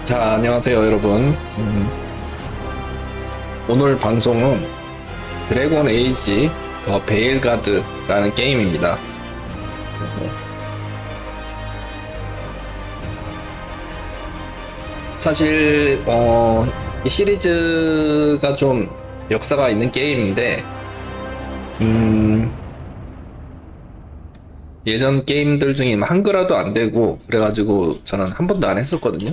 자, 안녕하세요, 여러분. 오늘 방송은 드래곤 에이지 베일가드라는 게임입니다. 사실 이 시리즈가 좀 역사가 있는 게임인데 예전 게임들 중에 한글화도 안 되고 그래가지고 저는 한 번도 안 했었거든요.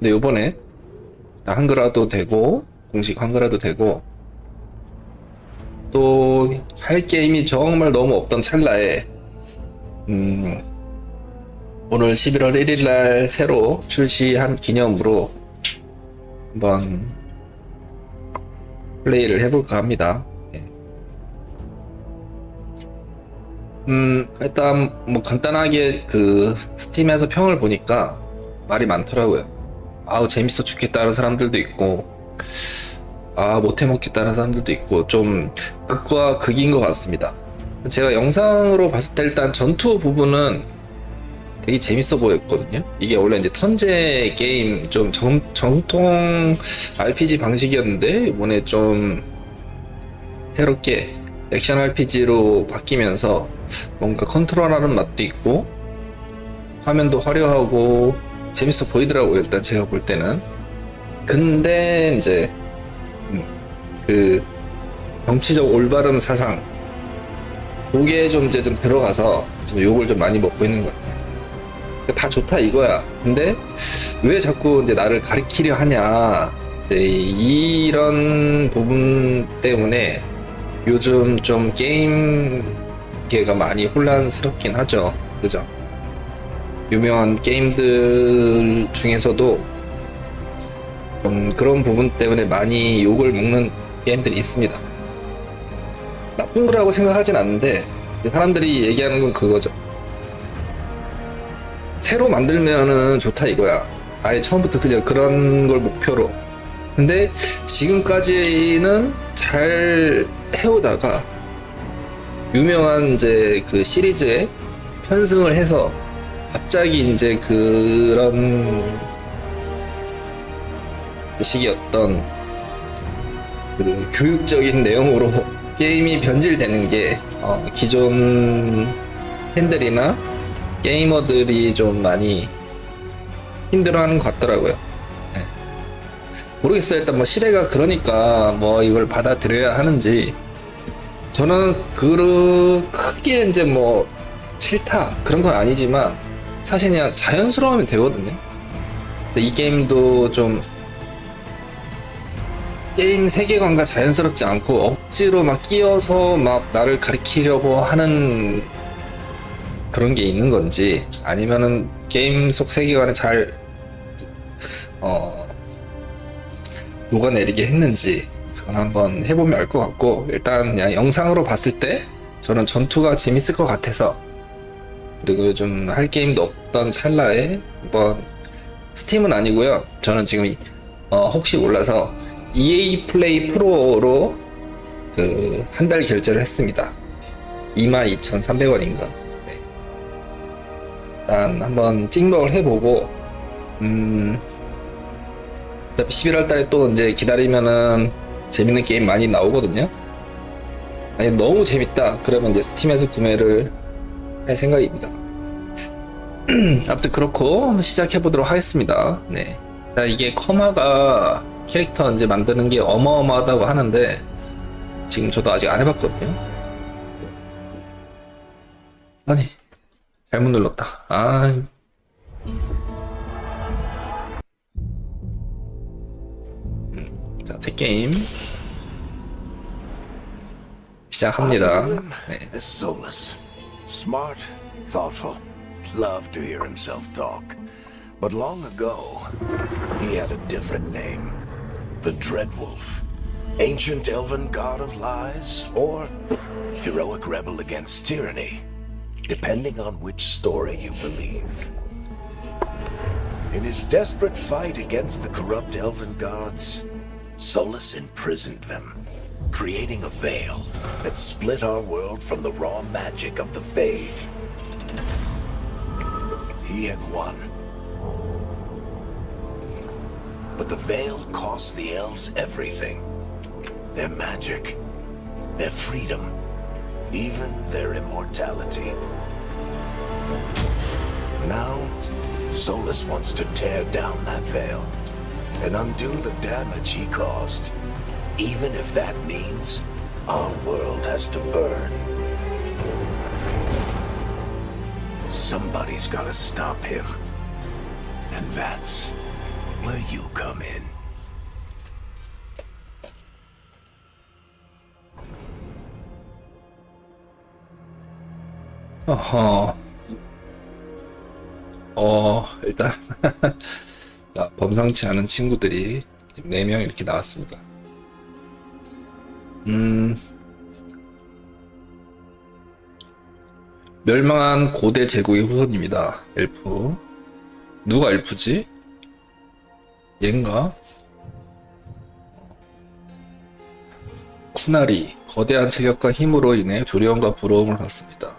근데 요번에 한글화도 되고 공식 한글화도 되고 또 할 게임이 정말 너무 없던 찰나에 오늘 11월 1일날 새로 출시한 기념으로 한번 플레이를 해볼까 합니다. 일단 뭐 간단하게 그 스팀에서 평을 보니까 말이 많더라고요. 아우 재밌어 죽겠다는 사람들도 있고 아 못해 먹겠다는 사람들도 있고 좀 극과 극인 것 같습니다. 제가 영상으로 봤을 때 일단 전투 부분은 되게 재밌어 보였거든요. 이게 원래 이제 턴제 게임 좀 정통 RPG 방식이었는데 이번에 좀 새롭게 액션 RPG로 바뀌면서 뭔가 컨트롤하는 맛도 있고 화면도 화려하고 재밌어 보이더라고요. 일단 제가 볼 때는. 근데 이제 그 정치적 올바름 사상 그게 좀 이제 좀 들어가서 좀 욕을 좀 많이 먹고 있는 것 같아요. 다 좋다 이거야. 근데 왜 자꾸 이제 나를 가리키려 하냐. 네, 이런 부분 때문에 요즘 좀 게임계가 많이 혼란스럽긴 하죠. 그죠? 유명한 게임들 중에서도 좀 그런 부분 때문에 많이 욕을 먹는 게임들이 있습니다. 나쁜 거라고 생각하진 않는데 사람들이 얘기하는 건 그거죠. 새로 만들면은 좋다 이거야. 아예 처음부터 그냥 그런 걸 목표로. 근데 지금까지는 잘 해오다가 유명한 이제 그 시리즈에 편승을 해서 갑자기 이제 그런 식이었던 그 교육적인 내용으로 게임이 변질되는 게 기존 팬들이나 게이머들이 좀 많이 힘들어하는 것 같더라고요. 네. 모르겠어요. 일단 뭐 시대가 그러니까 뭐 이걸 받아들여야 하는지 저는 크게 이제 뭐 싫다 그런 건 아니지만 사실 그냥 자연스러우면 되거든요. 근데 이 게임도 좀 게임 세계관과 자연스럽지 않고 억지로 막 끼어서 막 나를 가리키려고 하는 그런 게 있는 건지 아니면은 게임 속 세계관에 잘 녹아내리게 했는지 그건 한번 해보면 알 것 같고 일단 그냥 영상으로 봤을 때 저는 전투가 재밌을 것 같아서 그리고 요즘 할 게임도 없던 찰나에 한번 스팀은 아니고요. 저는 지금 혹시 몰라서 EA 플레이 프로로 그 한 달 결제를 했습니다. 22,300원인가. 네. 일단 한번 찍먹을 해보고 11월 달에 또 이제 기다리면은 재밌는 게임 많이 나오거든요. 아니 너무 재밌다 그러면 이제 스팀에서 구매를 할 생각입니다. 아무튼 그렇고 한번 시작해 보도록 하겠습니다. 네. 이게 커마가 캐릭터 이제 만드는 게 어마어마하다고 하는데 지금 저도 아직 안 해봤거든요. 아니 잘못 눌렀다. 자, 새 게임 시작합니다. 네. Smart, thoughtful, loved to hear himself talk. But long ago, he had a different name. The Dreadwolf. Ancient elven god of lies, or heroic rebel against tyranny, depending on which story you believe. In his desperate fight against the corrupt elven gods, Solus imprisoned them, creating a veil that split our world from the raw magic of the Fae. He had won, but the But the veil costs the elves everything. Their magic, their freedom, even their immortality. Now, Solus wants to tear down that veil and undo the damage he caused, even if that means our world has to burn. Somebody's gotta stop him. And that's where you come in. 어허. 일단 범상치 않은 친구들이 지금 4명 이렇게 나왔습니다. 멸망한 고대 제국의 후손입니다. 엘프. 누가 엘프지? 얜가? 쿠나리. 거대한 체격과 힘으로 인해 두려움과 부러움을 받습니다.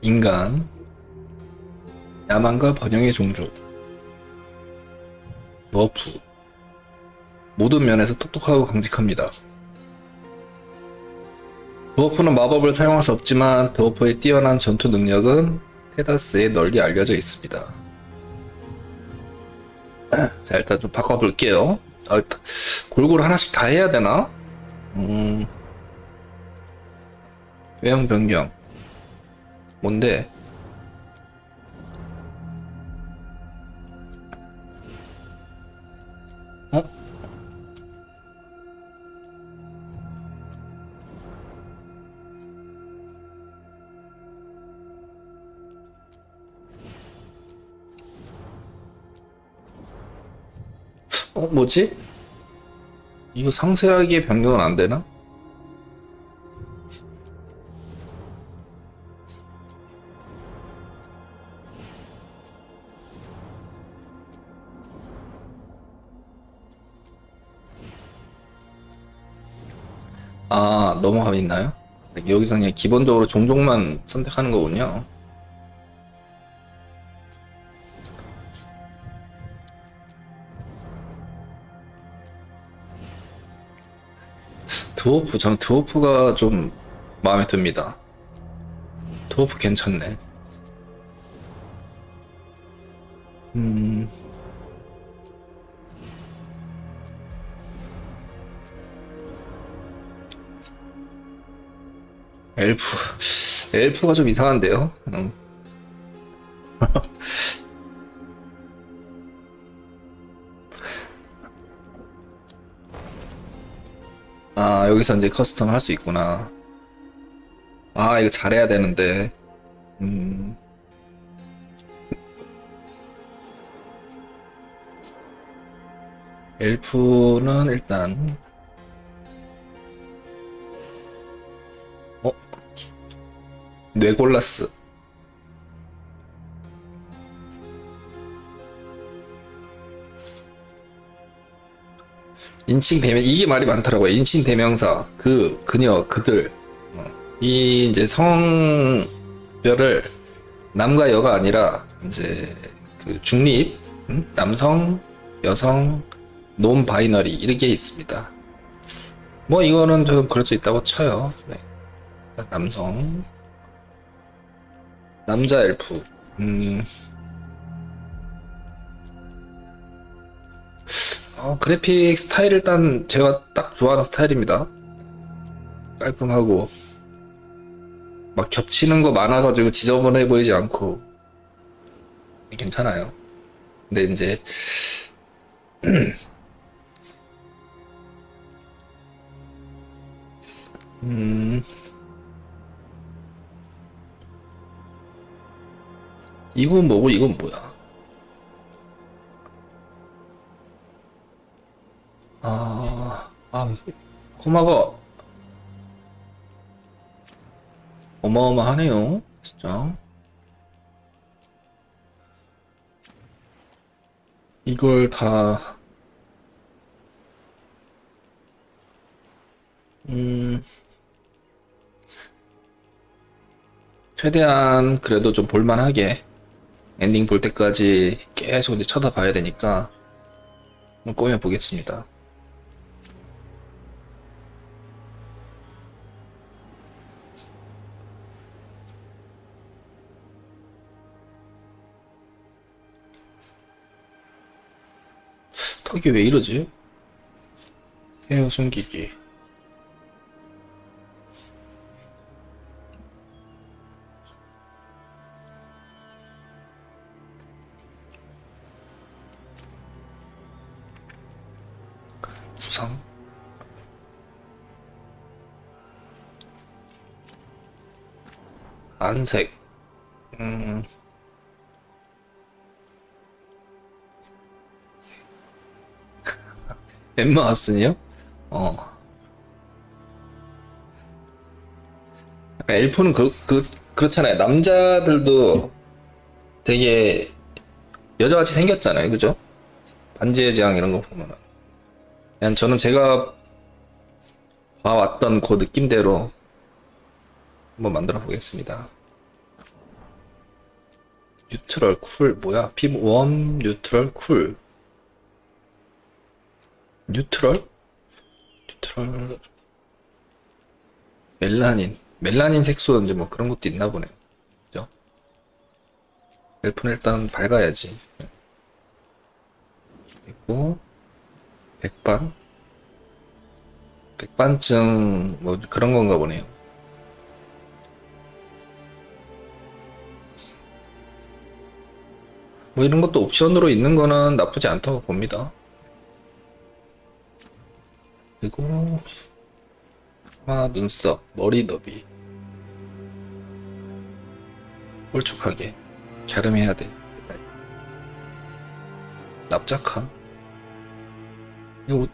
인간. 야망과 번영의 종족. 드워프. 모든 면에서 똑똑하고 강직합니다. 드워프는 마법을 사용할 수 없지만 드워프의 뛰어난 전투 능력은 테다스에 널리 알려져 있습니다. 자, 일단 좀 바꿔볼게요. 일단 골고루 하나씩 다 해야 되나? 외형 변경. 뭔데? 뭐지? 이거 상세하게 변경은 안 되나? 넘어가 있나요? 여기서 그냥 기본적으로 종족만 선택하는 거군요. 드워프, 전 드워프가 좀 마음에 듭니다. 드워프 괜찮네. 엘프가 좀 이상한데요? 여기서 이제 커스텀 할 수 있구나. 이거 잘해야 되는데. 엘프는 일단 뇌골라스. 인칭 대명, 이게 말이 많더라고요. 인칭 대명사, 그녀, 그들. 이 이제 성별을 남과 여가 아니라 이제 그 중립, 남성, 여성, 논 바이너리 이렇게 있습니다. 뭐 이거는 좀 그럴 수 있다고 쳐요. 네. 남성, 남자 엘프. 그래픽 스타일 일단 제가 딱 좋아하는 스타일입니다. 깔끔하고 막 겹치는 거 많아가지고 지저분해 보이지 않고 괜찮아요. 근데 이제 이건 뭐고 이건 뭐야? 코마가 어마어마하네요, 진짜. 이걸 다, 최대한 그래도 좀 볼만하게 엔딩 볼 때까지 계속 이제 쳐다봐야 되니까 한번 꾸며 보겠습니다. 턱이 왜 이러지? 헤어 숨기기. 부상. 안색. 엠마하슨이요? 약간 엘프는 그렇잖아요. 남자들도 되게 여자같이 생겼잖아요. 그죠? 반지의 제왕 이런 거 보면은. 그냥 저는 제가 봐왔던 그 느낌대로 한번 만들어 보겠습니다. 뉴트럴 쿨 뭐야? 피부 웜 뉴트럴 쿨. 뉴트럴 멜라닌 색소 이제 뭐 그런 것도 있나 보네요. 그죠? 엘프는 일단 밝아야지. 그리고 백반증 뭐 그런 건가 보네요. 뭐 이런 것도 옵션으로 있는 거는 나쁘지 않다고 봅니다. 그리고 눈썹, 머리 너비 홀쭉하게 갸름해야 돼. 납작함. 이거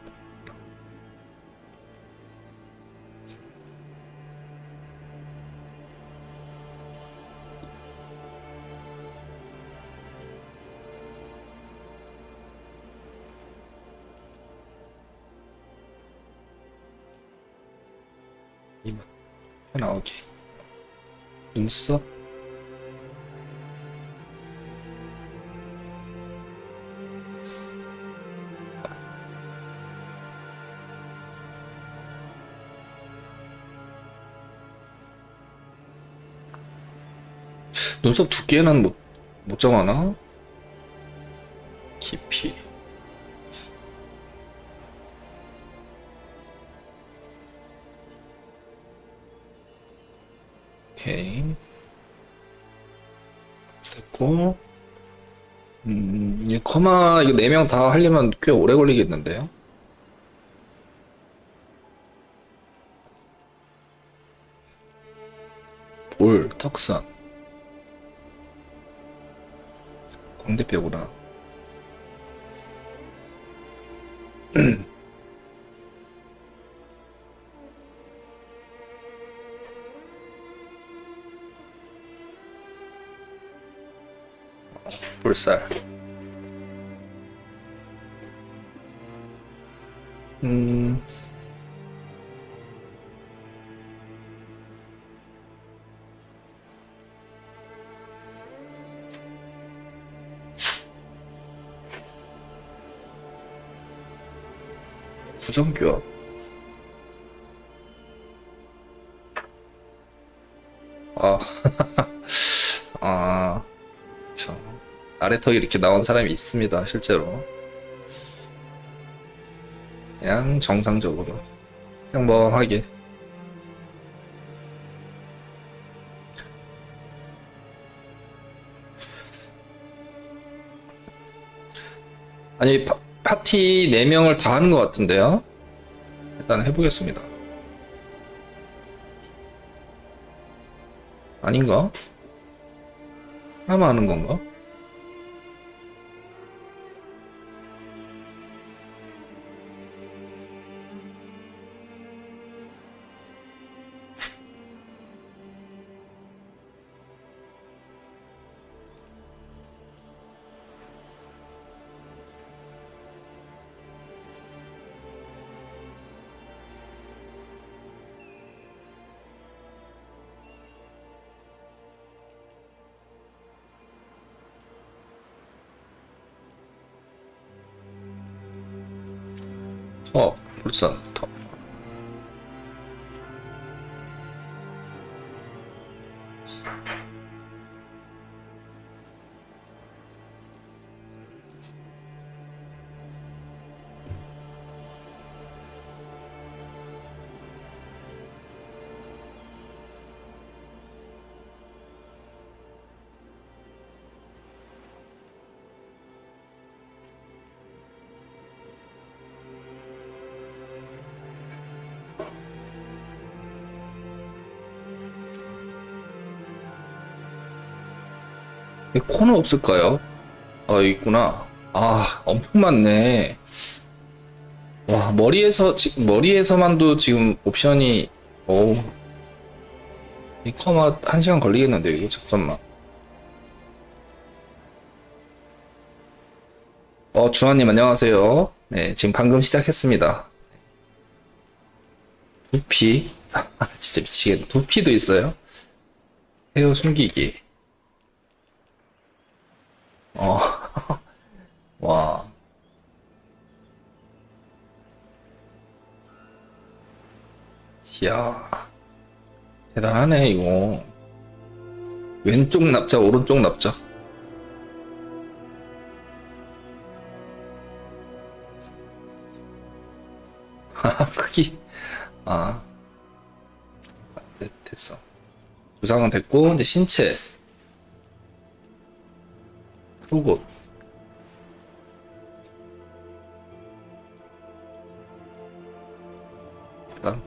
이만 나오게. 눈썹. 눈썹 두께는 못 정하나? 깊이. 오케이. 됐고. 이 커마, 이거 4명 다 하려면 꽤 오래 걸리겠는데요? 볼, 턱선. 광대뼈구나. 볼살. 부정교합. 아, 아, 그쵸. 아래턱이 이렇게 나온 사람이 있습니다, 실제로. 그냥 정상적으로. 평범하게. 아니, 파티 4명을 다 하는 것 같은데요? 일단 해보겠습니다. 아닌가? 하나만 하는 건가? 불산 톱. 코너 없을까요? 있구나. 엄청 많네. 와, 머리에서만도 지금 옵션이, 이 커마 1시간 걸리겠는데, 이거? 잠깐만. 주한님 안녕하세요. 네, 지금 방금 시작했습니다. 두피? 진짜 미치겠네. 두피도 있어요? 헤어 숨기기. 와. 이야. 대단하네, 이거. 왼쪽 납작, 오른쪽 납작. 크기. 됐어. 부상은 됐고, 이제 신체. 속옷.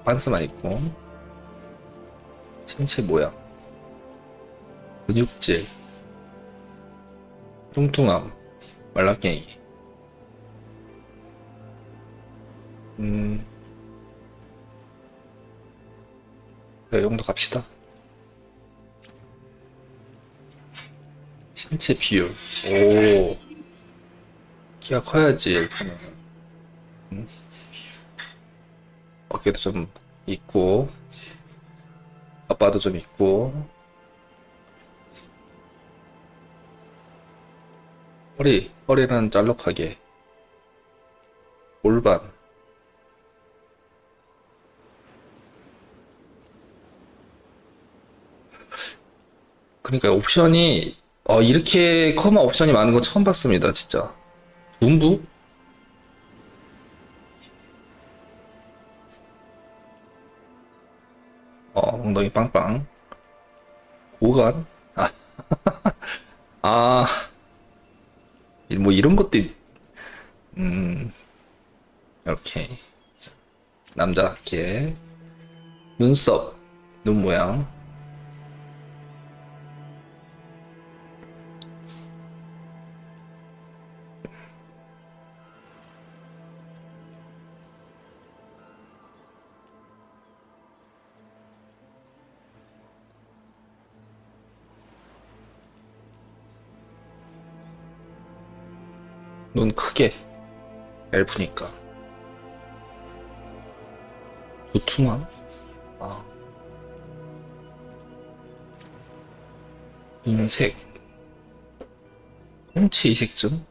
반스만 입고. 신체 모양. 근육질. 뚱뚱함. 말라깽이. 이 정도 갑시다. 신체 비율. 오. 키가 커야지, 엘프는. 어깨도 좀 있고, 아빠도 좀 있고, 허리는 짤록하게. 골반. 그러니까 옵션이 이렇게 커마 옵션이 많은 거 처음 봤습니다, 진짜. 둔부? 엉덩이 빵빵. 고관? 뭐 이런 것도 이렇게 남자답게. 눈썹, 눈 모양. 눈 크게. 엘프니까. 두툼함? 눈색. 홍채 이색증?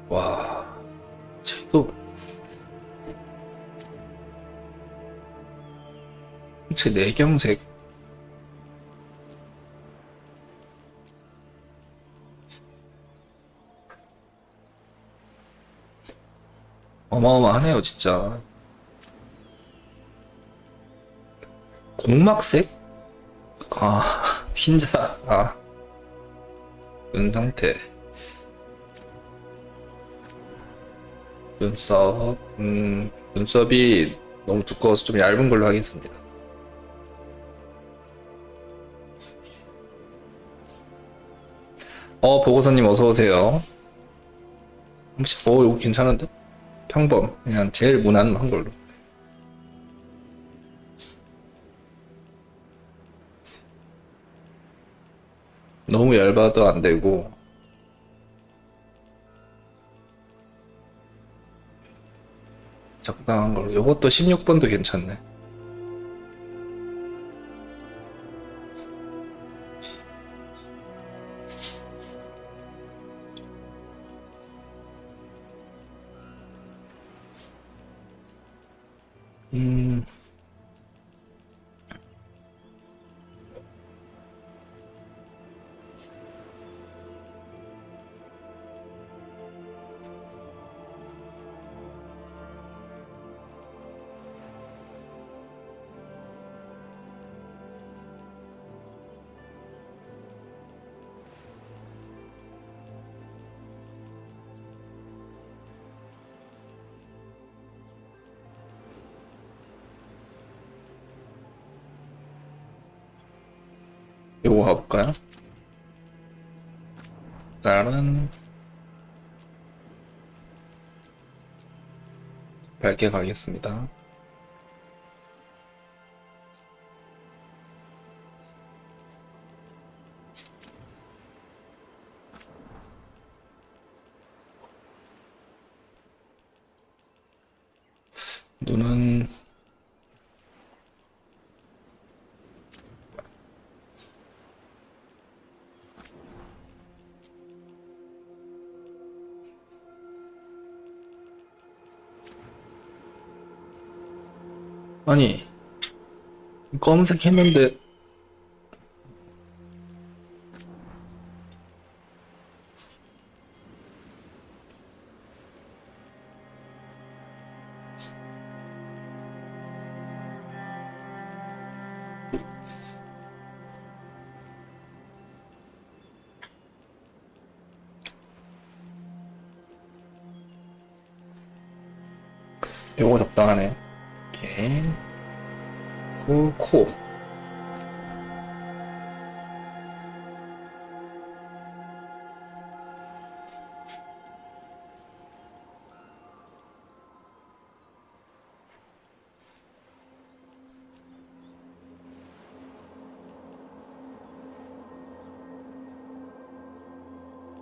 와, 채도. 홍채 내경색. 어마어마하네요, 진짜. 공막색? 흰자. 눈 상태. 눈썹. 눈썹이 너무 두꺼워서 좀 얇은 걸로 하겠습니다. 보고서님 어서오세요. 이거 괜찮은데? 평범. 그냥 제일 무난한 걸로. 너무 얇아도 안 되고. 적당한 걸로. 요것도 16번도 괜찮네. 음, 요거 가볼까요? 일단은 밝게 가겠습니다. 눈은 아니 검은색 했는데 요거 적당하네. 오케이. 그 코.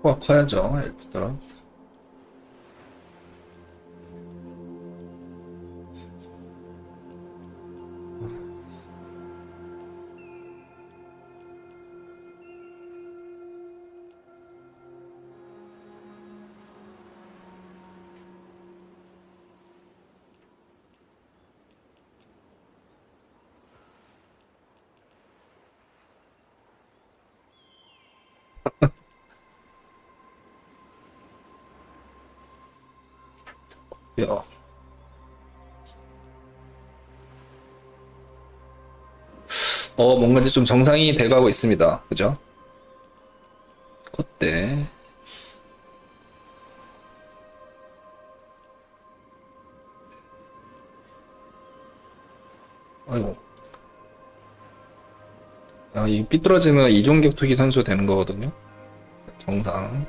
코가 커야죠, 엘프들은. 뼈. 뭔가 이제 좀 정상이 돼가고 있습니다. 그죠? 콧대. 아이고. 이 삐뚤어지면 이종격투기 선수 되는 거거든요. 정상.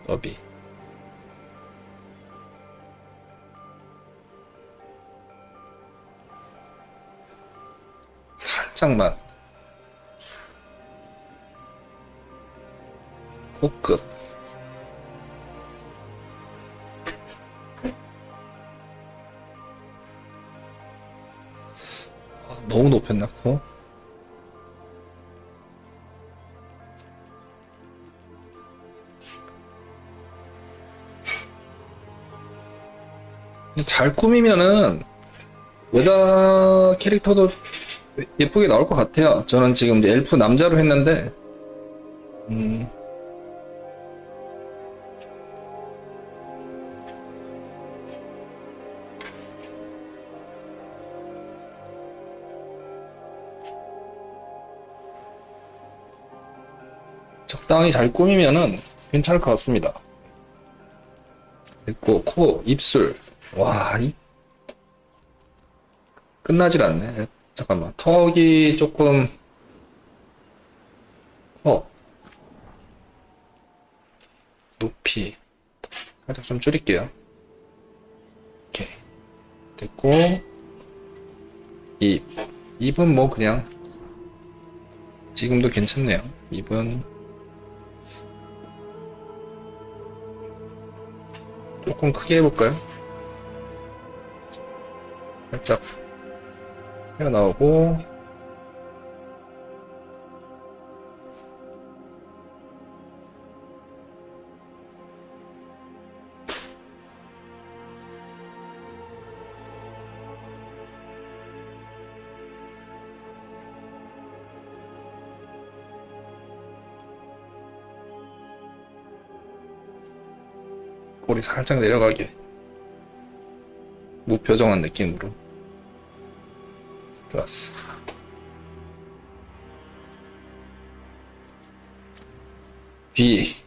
너비. 살짝만. 코끝. 너무 높였나, 코? 잘 꾸미면은 여자 캐릭터도 예쁘게 나올 것 같아요. 저는 지금 이제 엘프 남자로 했는데 적당히 잘 꾸미면은 괜찮을 것 같습니다. 됐고, 코, 입술. 와, 끝나질 않네. 잠깐만. 턱이 조금, 높이. 살짝 좀 줄일게요. 오케이. 됐고, 입. 입은 뭐 그냥, 지금도 괜찮네요. 입은, 조금 크게 해볼까요? 살짝 튀어나오고 꼬리 살짝 내려가게 무표정한 느낌으로. 좋았어. 귀.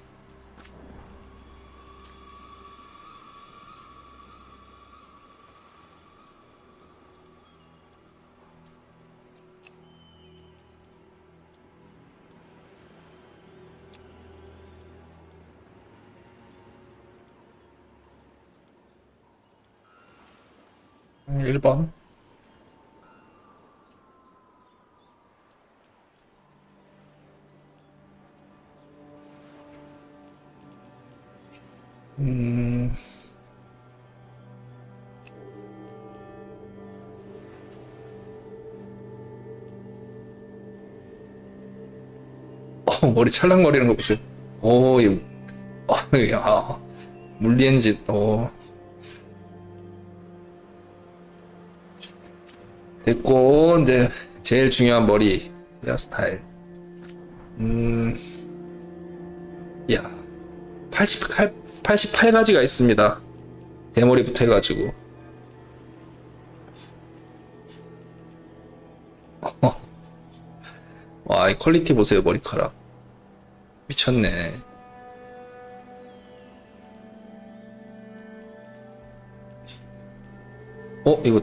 일 번. 머리 찰랑거리는 거 보세요. 오, 이거, 야, 물리엔진, 됐고, 이제, 제일 중요한 머리, 헤어스타일. 야, 88가지가 있습니다. 대머리부터 해가지고. 와, 이 퀄리티 보세요, 머리카락. 미쳤네. 이거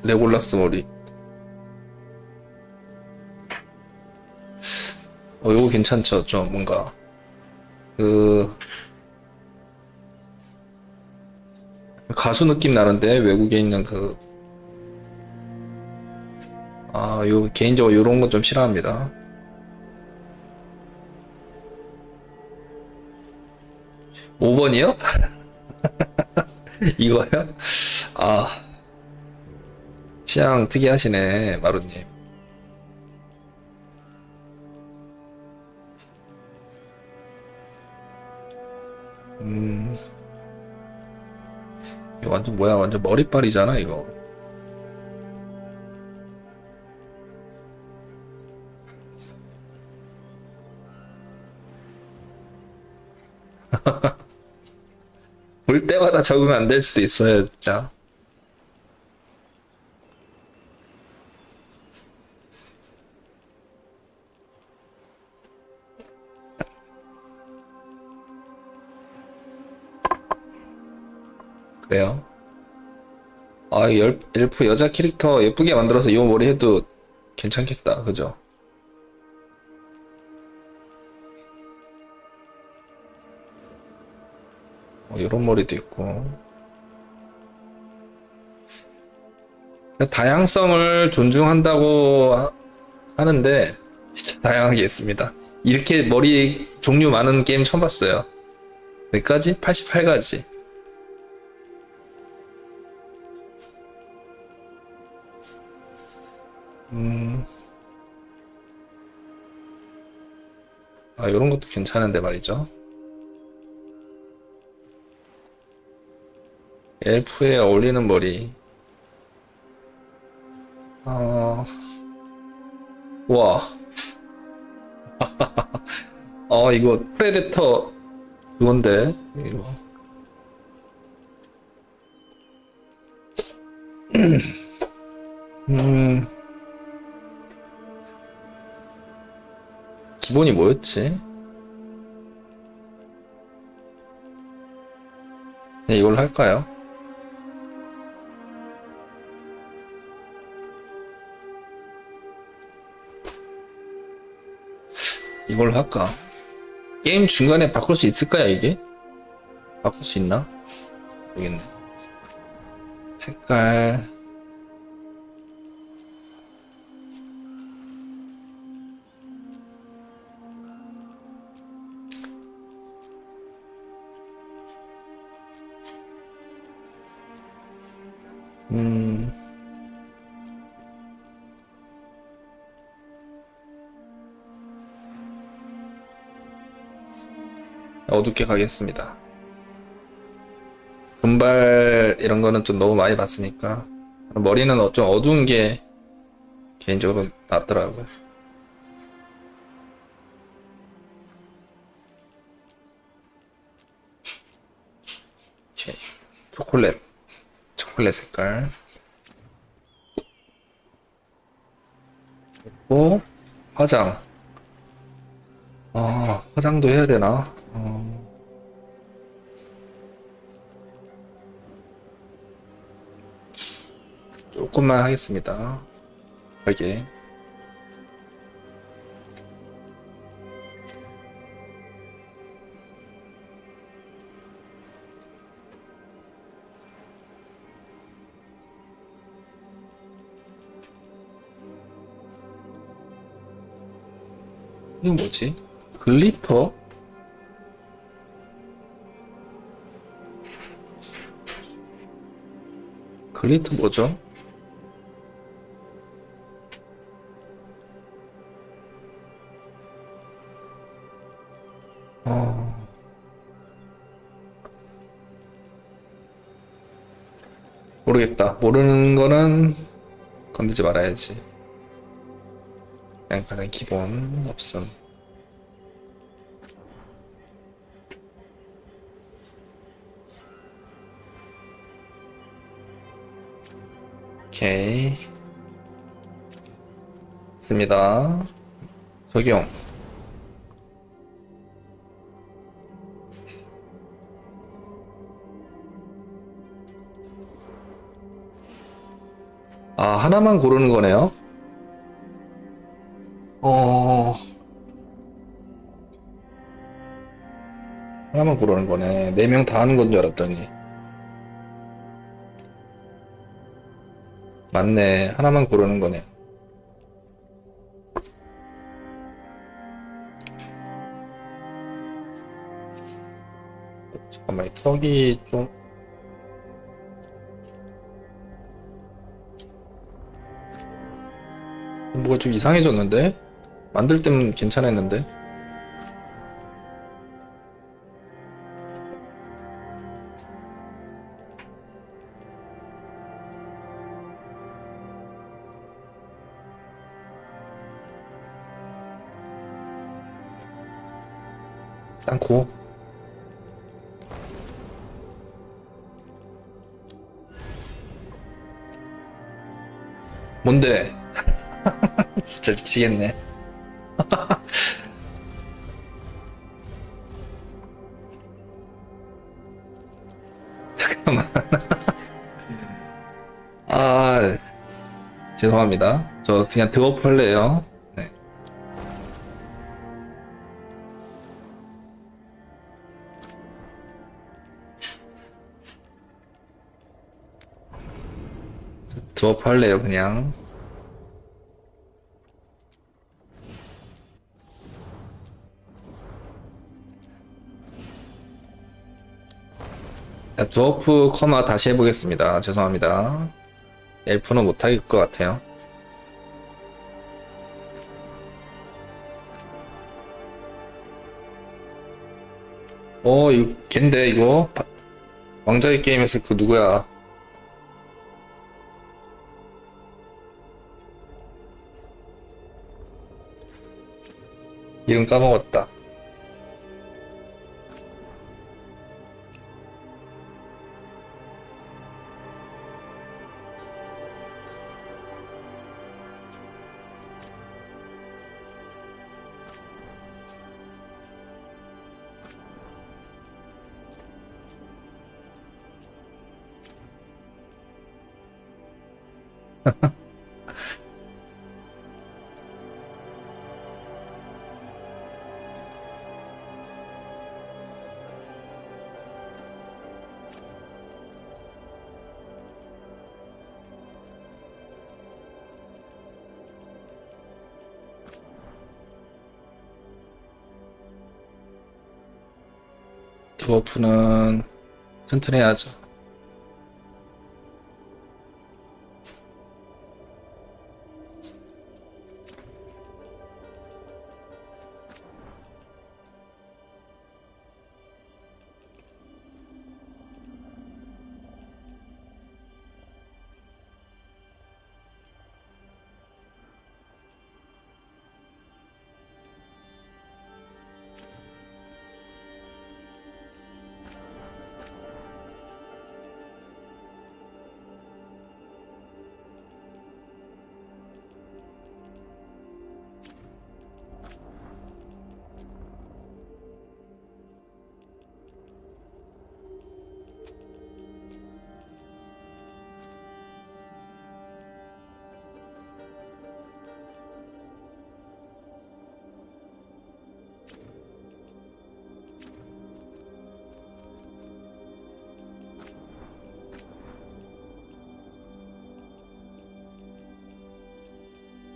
레골라스 머리. 이거 괜찮죠? 좀 뭔가 가수 느낌 나는데, 외국에 있는 요 개인적으로 요런 건 좀 싫어합니다. (5번이요) 이거요? 취향 특이하시네, 마루님. 이거 완전 뭐야, 완전 머리빨이잖아 이거. 볼 때마다 적응 안 될 수도 있어요, 진짜. 그래요. 이 엘프 여자 캐릭터 예쁘게 만들어서 이 머리 해도 괜찮겠다, 그죠? 이런 머리도 있고. 다양성을 존중한다고 하는데 진짜 다양하게 있습니다. 이렇게 머리 종류 많은 게임 처음 봤어요. 몇 가지? 88가지. 이런 것도 괜찮은데 말이죠. 엘프에 어울리는 머리. 와. 이거 프레데터 그건데, 이거. 기본이 뭐였지? 네, 이걸로 할까요? 이걸로 할까? 게임 중간에 바꿀 수 있을까요, 이게? 바꿀 수 있나? 모르겠네. 색깔. 어둡게 가겠습니다. 금발 이런 거는 좀 너무 많이 봤으니까 머리는 좀 어두운 게 개인적으로 낫더라고요. 오케이. 초콜릿 색깔. 그리고 화장. 화장도 해야 되나? 조금만 하겠습니다. 여기. 이건 뭐지? 글리터? 글리터 뭐죠? 모르겠다. 모르는 거는 건들지 말아야지. 그냥 가장 기본 없음. 오케이. 있습니다. 적용. 하나만 고르는 거네요. 하나만 고르는 거네. 4명 다 하는 건 줄 알았더니. 맞네. 하나만 고르는 거네. 잠깐만, 이 턱이 좀. 뭐가 좀 이상해졌는데? 만들 때는 괜찮았는데? 땅콩. 뭔데? 진짜 미치겠네. 잠깐만. 죄송합니다. 저 그냥 드업 할래요. 네. 드업 할래요, 그냥. 드워프 커마 다시 해보겠습니다. 죄송합니다. 엘프는 못할 것 같아요. 이거 걘데 이거? 왕자의 게임에서 그 누구야? 이름 까먹었다. 드워프는 튼튼해야죠.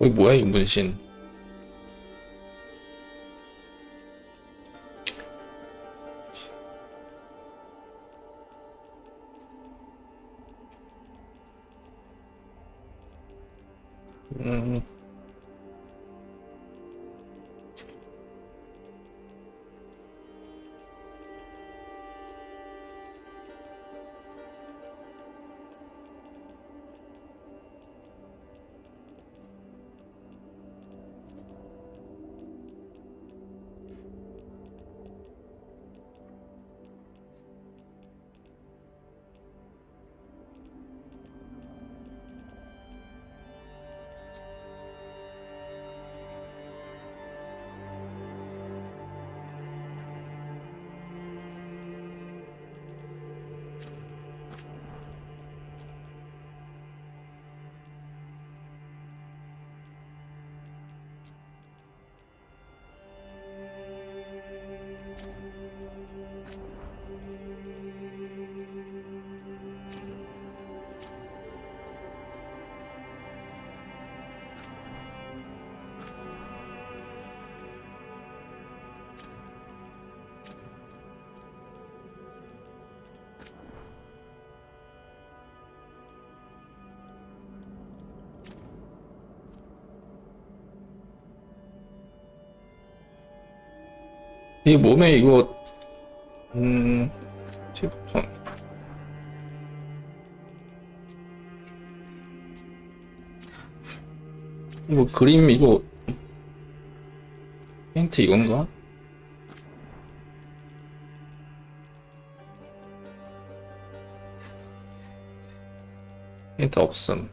뭐야 이 문신. 음. 이 몸에 이거 티부톤. 이거 그림 이거 페인트 이건가? 페인트 없음.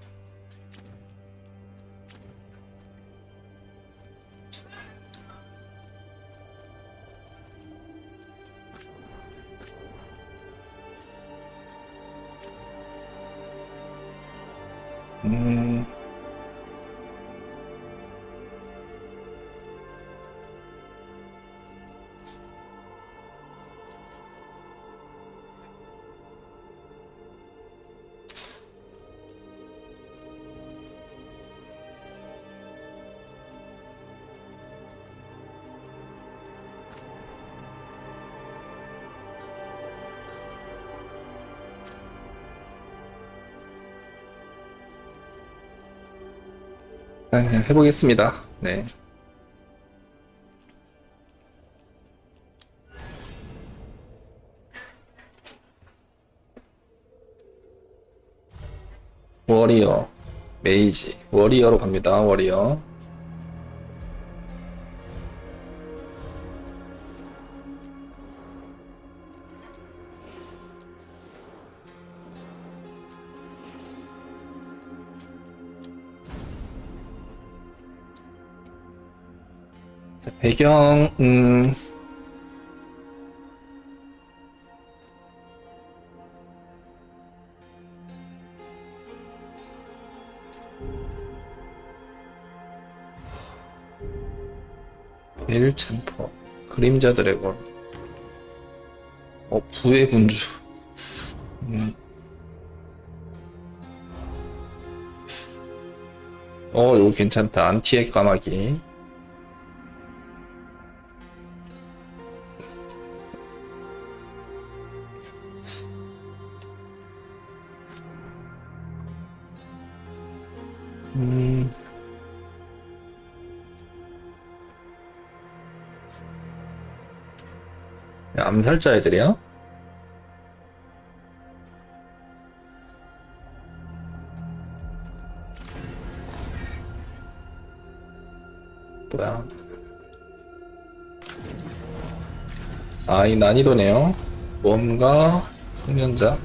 그냥 해보겠습니다. 네. 워리어, 메이지, 워리어로 갑니다. 워리어. 배경, 벨챔퍼, 그림자 드래곤, 부의 군주, 이거 괜찮다. 안티의 까마귀. 암살자 애들이야? 뭐야? 이 난이도네요. 뭔가 숙련자.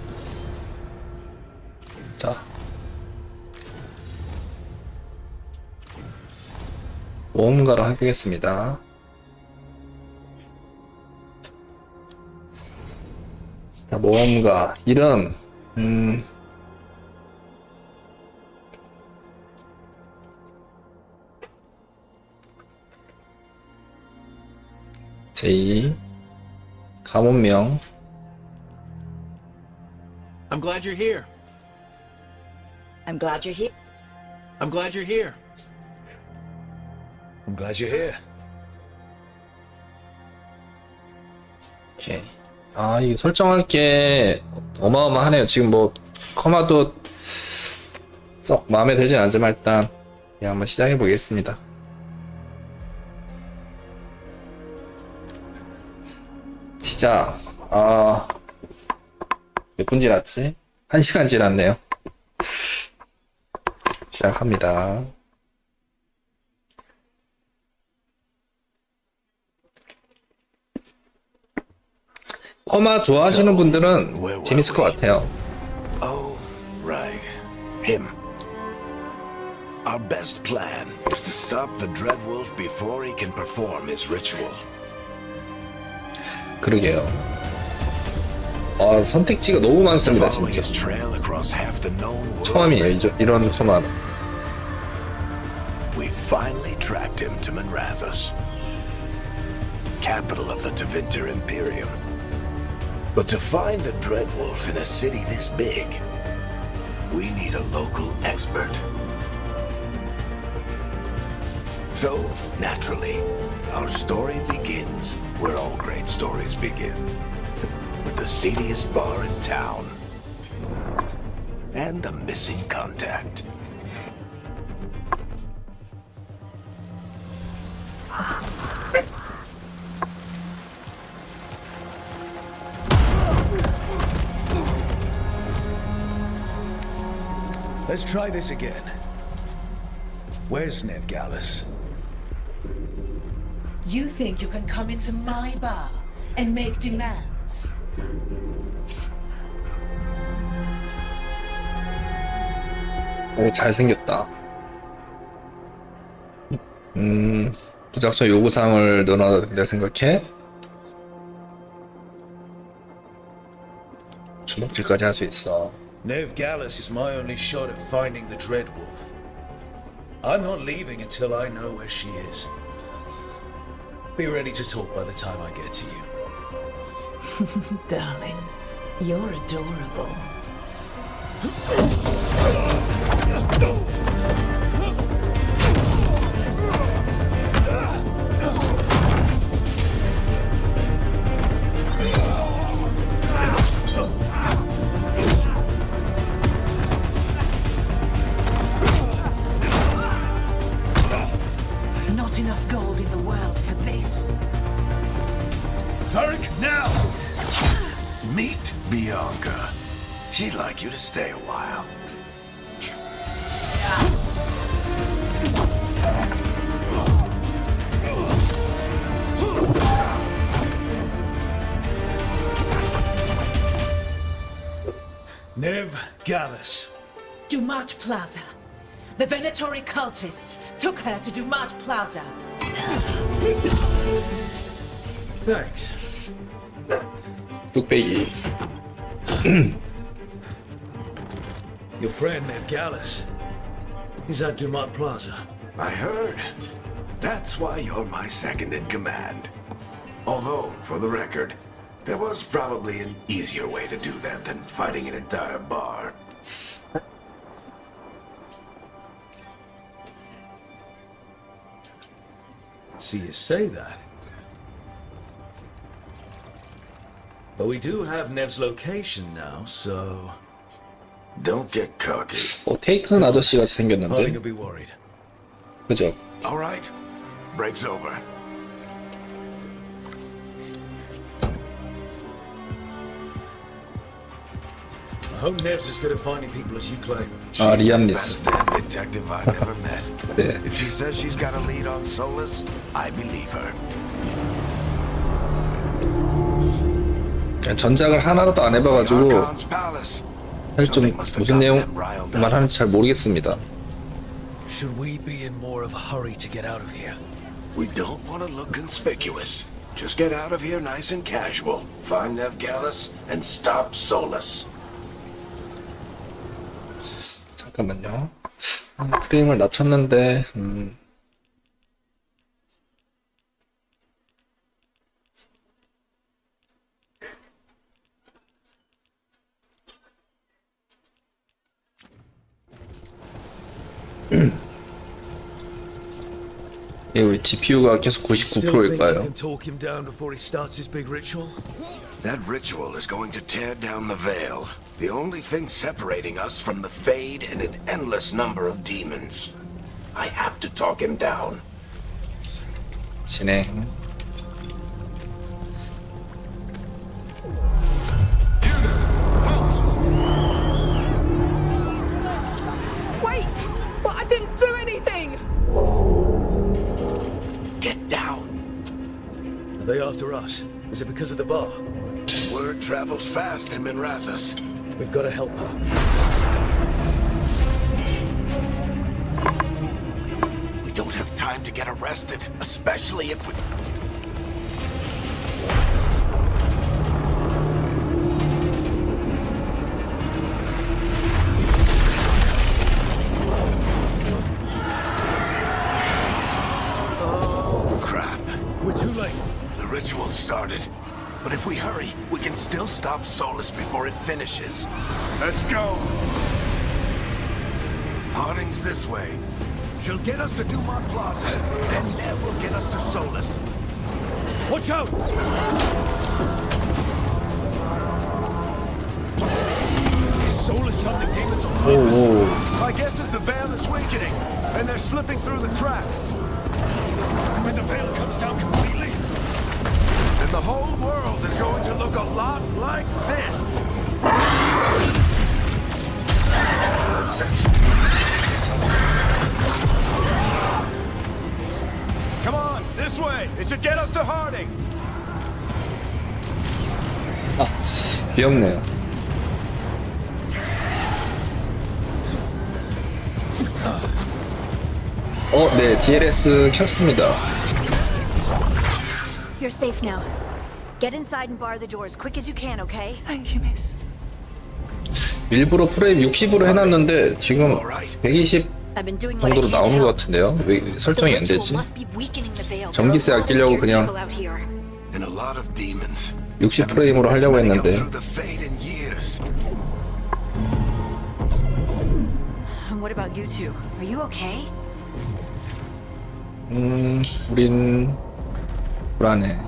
자, 모험가로 해보겠습니다. 자, 모험가 이름 제이 가문명 I'm glad you're here. I'm glad you're here. I'm glad you're here. I'm glad you're here. 오케이. 아, 이 설정할 게 어마어마하네요. 지금 뭐 커마도 썩 마음에 들진 않지만 일단 그냥 한번 시작해 보겠습니다. 시작. 아, 몇 분 지났지? 1시간 지났네요. 시작합니다. 커마 좋아하시는 분들은 재밌을 것 같아요. Oh, right. Him. Our best plan is to stop the Dreadwolf before he can perform his ritual. 그러게요. 아, 선택지가 너무 많습니다, Following 진짜. his trail across half the known world, 처음이에요, 이런 커마는. we finally tracked him to Manrathus, capital of the Tevinter Imperium. But to find the Dreadwolf in a city this big, we need a local expert. So, naturally, our story begins where all great stories begin. With the seediest bar in town. And the missing contact. Let's try this again. Where's Nev Gallus? You think you can come into my bar and make demands? 오, 잘생겼다. 부작성 요구사항을 넣어놔야 된다 생각해? 주먹질까지 할 수 있어. Nev Gallus is my only shot at finding the Dreadwolf. I'm not leaving until I know where she is. Be ready to talk by the time I get to you. Darling, you're adorable. Not enough gold in the world for this. Varric, now! Meet Bianca. She'd like you to stay a while. Nev Gallus. Dumat Plaza. The Venatori cultists took her to Dumat Plaza. Thanks. 뚝배기. Your friend Nev Gallus. He's at Dumont Plaza. I heard. That's why you're my second in command. Although, for the record, there was probably an easier way to do that than fighting an entire bar. See you say that. But we do have Nev's location now, so Don't get cocky. 테이큰 아저씨 같이 I think 생겼는데, you'll be worried. 그죠? All right. Break's over. I hope Nev's as good at finding people as you claim. 아, 리암 Best 니스. damn detective I've ever met. 네. If she says she's got a lead on Solus, I believe her. 전작을 하나도 안 해봐가지고 Archon's palace. 사실 좀 Something must have 무슨 gotten them riled 내용만 up. 하는지 잘 모르겠습니다. Should we be in more of a hurry to get out of here? We don't want to look conspicuous. Just get out of here nice and casual. Find Nev Gallus and stop Solus. 잠깐만요. 프레임을 낮췄는데, 왜 GPU가 계속 Still think you 99%일까요? can talk him down before he starts his big ritual? That ritual is going to tear down the veil. The only thing separating us from the Fade and an endless number of demons. I have to talk him down. 진행. Wait! But I didn't do anything! Get down. Are they after us? Is it because of the bar? Word travels fast in Minrathous. We've got to help her. We don't have time to get arrested, especially if we... Oh, crap. We're too late. The ritual started. But if we hurry, we can still stop Solus before it finishes. Let's go! Harding's this way. She'll get us to Dumont Plaza, then Nev will get us to Solus. Watch out! Is Solus summoning demons on purpose? 오. My guess is the veil is weakening, and they're slipping through the cracks. When the veil comes down completely, And the whole world is going to look a lot like this. Come on, this way. It should get us to Harding. 아, 귀엽네요. 네, DLS 켰습니다. You're safe now. Get inside and bar the door as quick as you can, okay? Thank you, miss. 일부러 프레임 60으로 해놨는데 지금 120 I've been doing what I 정도로 can to 나오는 것 help. 같은데요? 왜 The 설정이 안 ritual 되지? must be weakening the veil. 전기세 There are a lot of 아끼려고 scared 그냥 people out here. And a lot of demons. 60 Haven't 프레임으로 seen this 하려고 many go 했는데 through the Fade in years. And what about you two? Are you okay? 우린 불안해.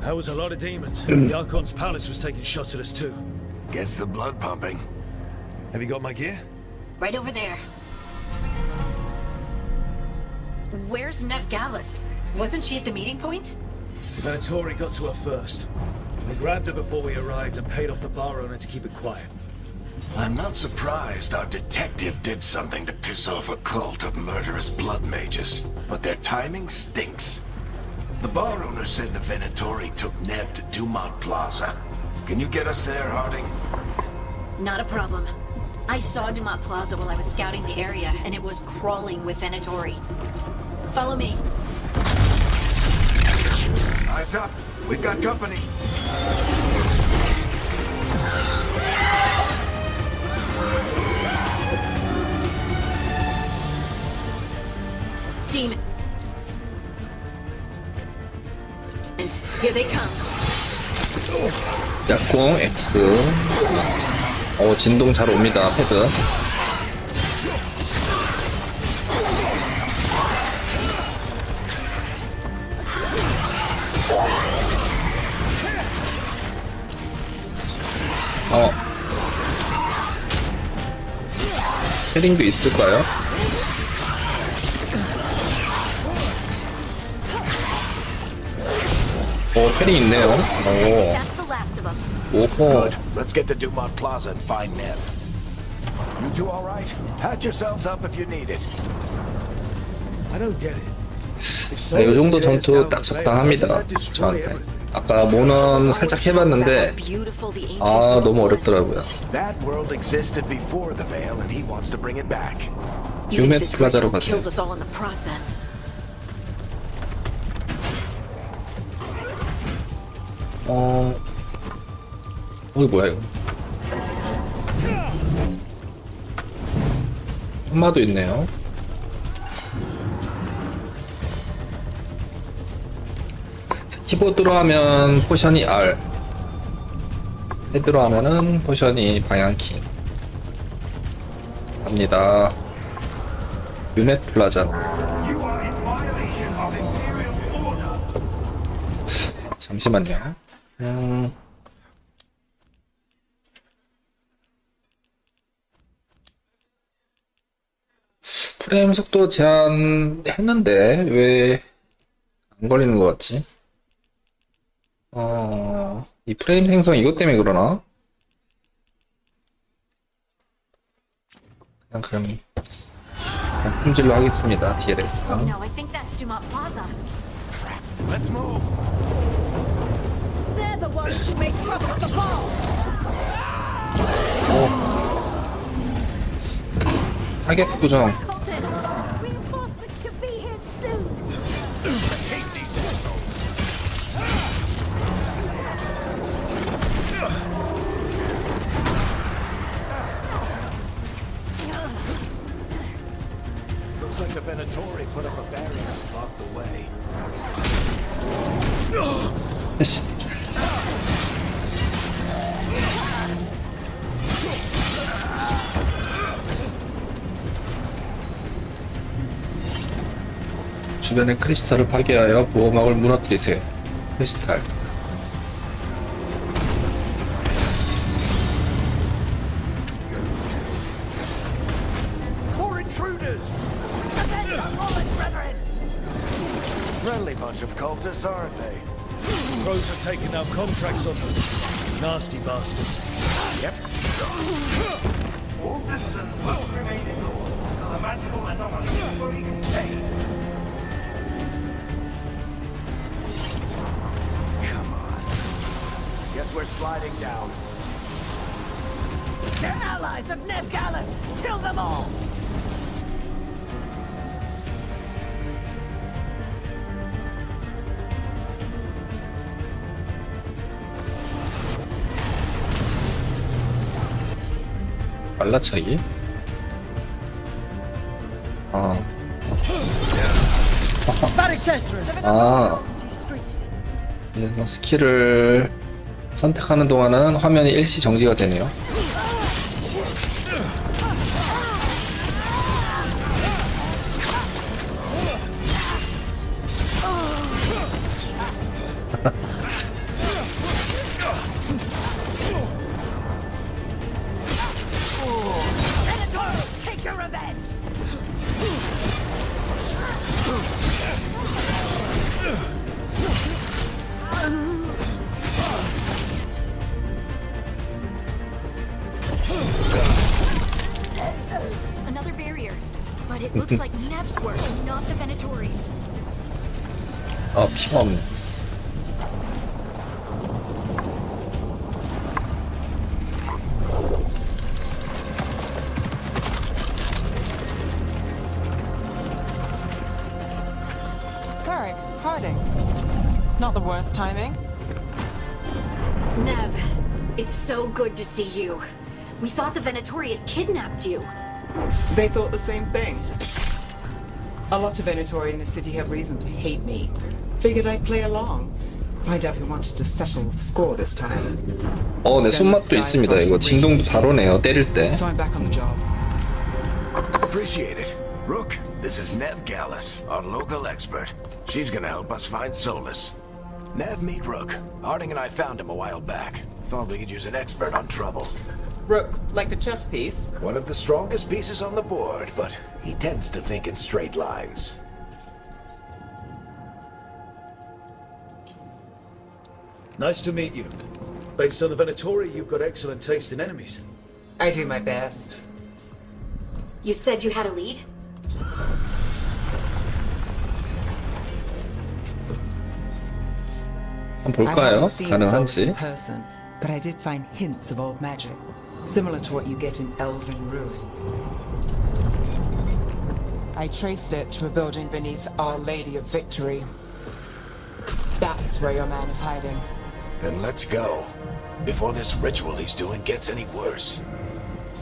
that was a lot of demons. The Archon's palace was taking shots at us too. Gets the blood pumping. Have you got my gear? Right over there. Where's Nev Gallus? Wasn't she at the meeting point? Venatori got to her first. We grabbed her before we arrived and paid off the bar owner to keep it quiet. I'm not surprised our detective did something to piss off a cult of murderous blood mages, but their timing stinks. The bar owner said the Venatori took Nev to Dumont Plaza. Can you get us there, Harding? Not a problem. I saw Dumont Plaza while I was scouting the area, and it was crawling with Venatori. Follow me. Eyes up. We've got company. Demon. Here they come. 약공 X. 진동 잘 옵니다. 패드. 패딩도 있을까요? 패딩 있네요. That's the last of us. 오호. Good. Let's get to Dumont Plaza and find Nev. You two all right? Patch yourselves up if you need it. I don't get it. 네, 이 정도 전투 딱 적당합니다. 저한테. 아까 모넌 살짝 해봤는데 너무 어렵더라고요. That world existed before the Veil, and he wants to bring it back. 유메 플라자로 가세요. Kills us all in the process. 이거 뭐야 이거? 한마도 있네요. 키보드로 하면 포션이 R, 헤드로 하면은 포션이 방향키. 갑니다. 유넷 플라자. You are in violation 잠시만요. 프레임 속도 제한했는데 왜 안 걸리는 것 같지? 이 프레임 생성 이것 때문에 그러나? 그냥 품질로 하겠습니다. DLS. Oh no, I think that's Dumont Plaza. Let's move. They're the ones who make trouble at the ball. 타겟 구정. Cultists! Reinforcements should be here soon. Hate these assholes. Looks like the Venatori put up a barrier to block the way. 씨. 주변의 크리스탈을 파괴하여 보호막을 무너뜨리세요. 크리스탈. More intruders! Friendly bunch of cultists, aren't they? Crows are taking our contracts on them. Nasty bastards. Yep. All systems must remain indoors until the magical anomaly is fully contained. Come on. Guess we're sliding down. They're allies of Ned Gallus. Kill them all. 말라차기. 그래서 스킬을 선택하는 동안은 화면이 일시 정지가 되네요. Take your revenge. Another barrier. But it looks like Nev's work, not the Venatori's. 피가 없네. Varric, Harding. Not the worst timing. Nev, it's so good to see you. We thought the Venatori had kidnapped you. They thought the same thing. A lot of Venatori in the city have reason to hate me. Figured I'd play along. Find out who wanted to settle the score this time. 네, 손맛도 있습니다. 이거 진동도 잘 오네요. 때릴 때. So I'm back on the job. Appreciate it. Rook, this is Nev Gallus, our local expert. She's gonna help us find Solus. Nev, meet Rook. Harding and I found him a while back. Thought we could use an expert on trouble. Rook, like the chess piece. One of the strongest pieces on the board, but he tends to think in straight lines. Nice to meet you. Based on the Venatori, you've got excellent taste in enemies. I do my best. You said you had a lead? 한번 I 볼까요? haven't seen Solus 가능한지. in person, but I did find hints of old magic, similar to what you get in elven ruins. I traced it to a building beneath Our Lady of Victory. That's where your man is hiding. Then let's go. Before this ritual he's doing gets any worse.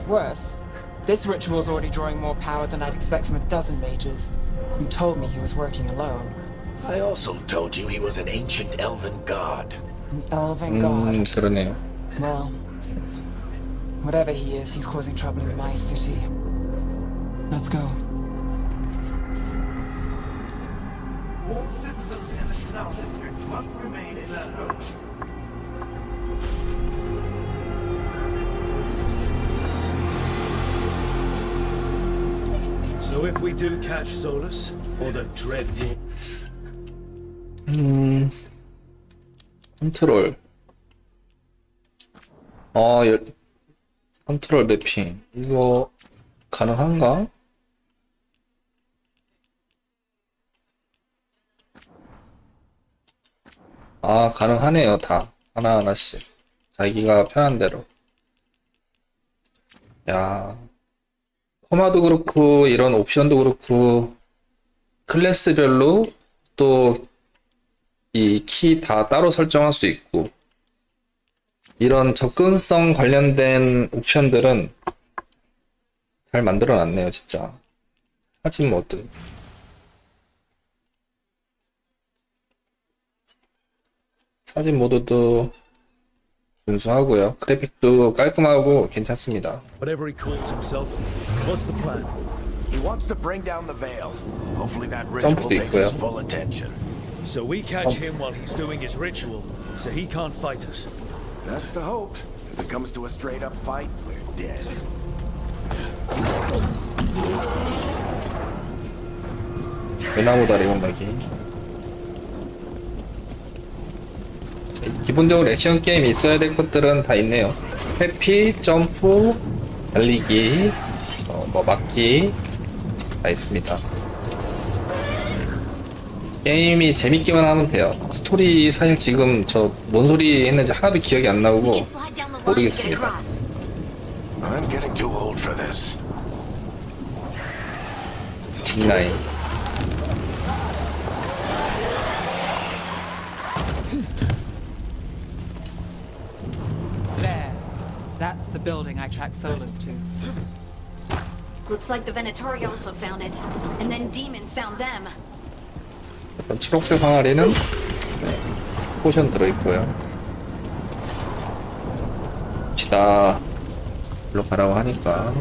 Worse, this ritual's already drawing more power than I'd expect from a dozen mages. You told me he was working alone. I also told you he was an ancient elven god. An elven god. 그러네요. Well, whatever he is, he's causing trouble in my city. Let's go. All citizens in the Canal District subjects must remain in their homes. So if we do catch Solus, or the Dread Wolf, 컨트롤. 컨트롤 매핑. 이거 가능한가? 아, 가능하네요. 다 하나하나씩 자기가 편한 대로. 야, 포마도 그렇고 이런 옵션도 그렇고 클래스별로 또 이 키 다 따로 설정할 수 있고, 이런 접근성 관련된 옵션들은 잘 만들어 놨네요, 진짜. 사진 모드. 사진 모드도 준수하고요. 그래픽도 깔끔하고 괜찮습니다. whatever he calls himself, what's the plan? He wants to bring down the veil. Hopefully that ritual 점프도 takes his 있고요. full attention. So we catch him while he's doing his ritual, so he can't fight us. That's the hope. If it comes to a straight-up fight, we're dead. 외나무 다리 건너기. 기본적으로 액션 게임이 있어야 될 것들은 다 있네요. 회피, 점프, 달리기, 뭐 막기 다 있습니다. 게임이 재밌기만 하면 돼요. 스토리 사실 지금 저 뭔 소리 했는지 하나도 기억이 안 We 나오고 can slide down the line to get 모르겠습니다. across. I'm getting too old for this. 짚라인. There. That's the building I tracked Solus to. Looks like the Venatori also found it, and then demons found them. 초록색 항아리는 포션 들어있고요. 봅시다. 일로 가라고 하니까.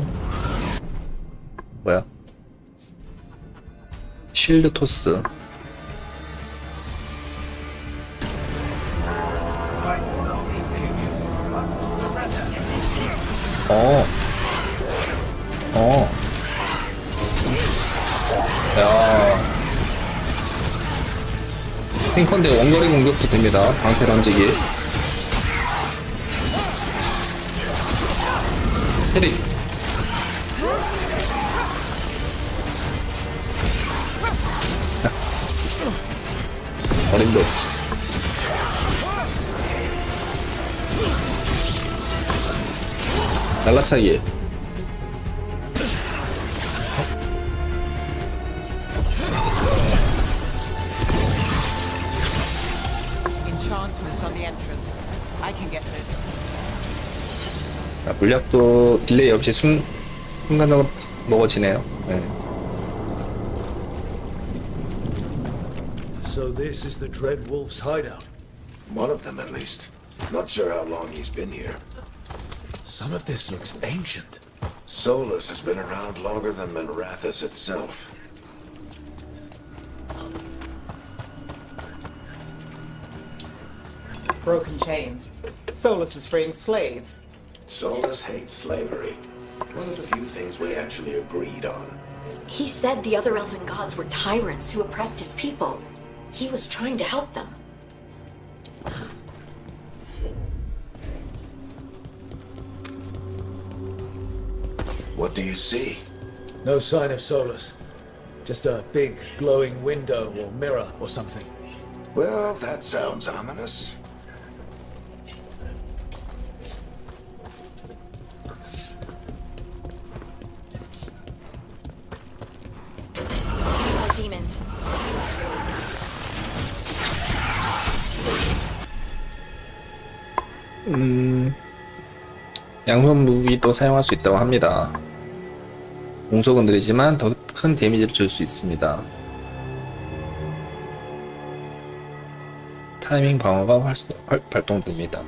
뭐야? 쉴드 토스. 야. 탱커인데 원거리 공격도 됩니다. 방패 던지기. 헤리. 어림도 없지. 날라차기. Enchantment on the entrance. I can get it. 자, 물약도 딜레이 없이 순간적으로 먹어지네요. 네. So this is the Dread Wolf's hideout. One of them, at least. Not sure how long he's been here. Some of this looks ancient. Solus has been around longer than Manrathus itself. Broken chains. Solus is freeing slaves. Solus hates slavery. One of the few things we actually agreed on. He said the other elven gods were tyrants who oppressed his people. He was trying to help them. What do you see? No sign of Solus. Just a big glowing window or mirror or something. Well, that sounds ominous. More demons. 양손 무기도 사용할 수 있다고 합니다. 공속은 느리지만 더 큰 데미지를 줄 수 있습니다. 타이밍 방어가 발동됩니다.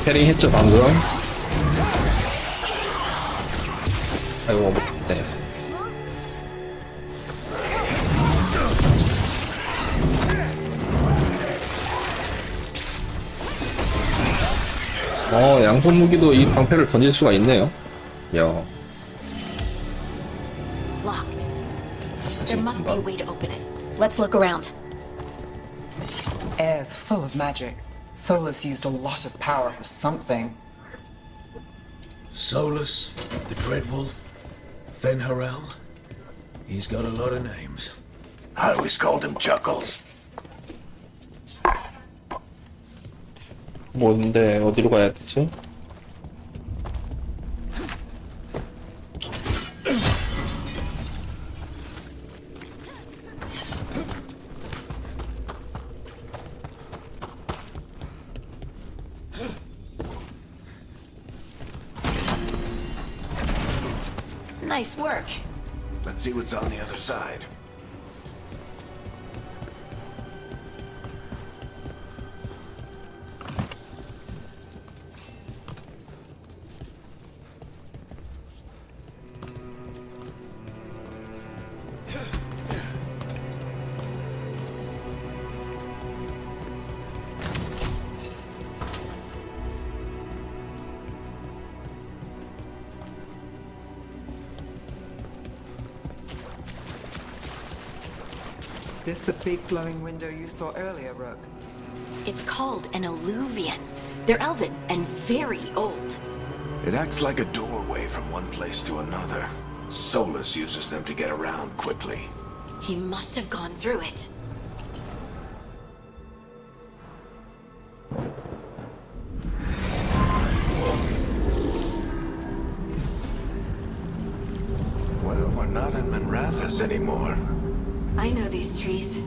패링 했죠 방금. 아이고 못했네. 양손 무기도 이 방패를 던질 수가 있네요. 야, Locked. There must be a way to open it. Let's look around. Air's full of magic. Solus used a lot of power for something. Solus, the Dreadwolf, Fenharel. He's got a lot of names. I always called him Chuckles. 뭔데 어디로 가야 되지? Nice work. Let's see what's on the other side. This the big glowing window you saw earlier, Rook? It's called an alluvian. They're elven and very old. It acts like a doorway from one place to another. Solus uses them to get around quickly. He must have gone through it. Well, we're not in Manrathas anymore. I know these trees.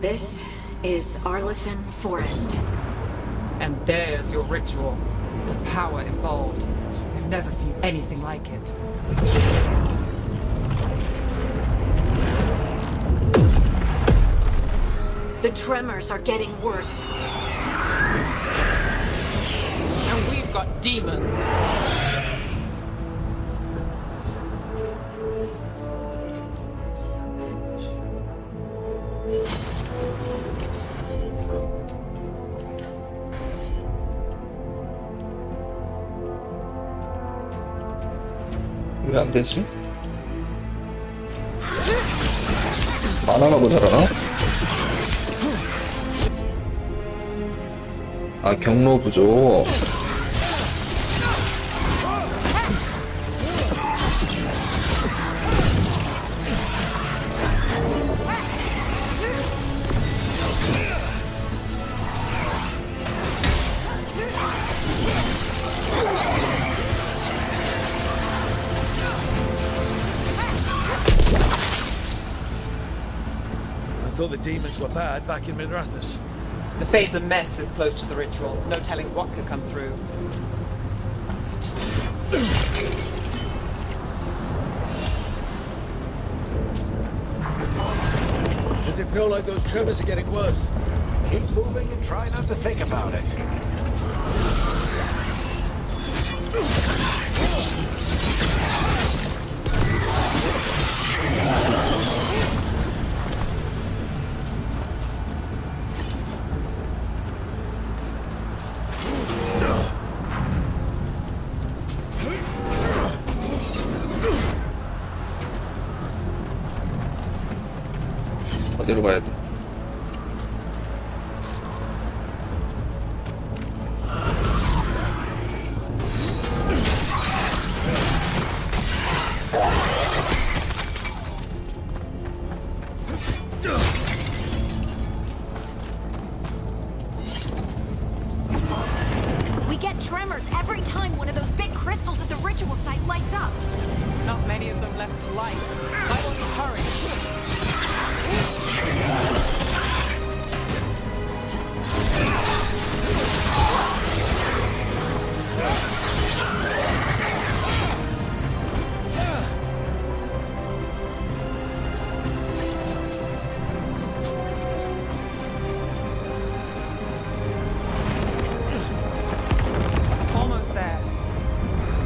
This is Arlethan Forest. And there's your ritual. The power involved. We've never seen anything like it. The tremors are getting worse. And we've got demons. 왜 안 되지? 만화가 모자라나? 아, 경로 부족. I thought the demons were bad back in Minrathous. The Fade's a mess this close to the ritual. No telling what could come through. Does it feel like those tremors are getting worse? Keep moving and try not to think about it. 어디로 가야 돼? We get tremors every time one of those big crystals at the ritual site lights up. Not many of them left to light. Why won't you hurry?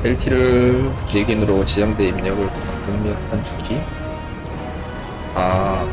LT를 기획인으로 지정된 입력을 공략한 주기. 아,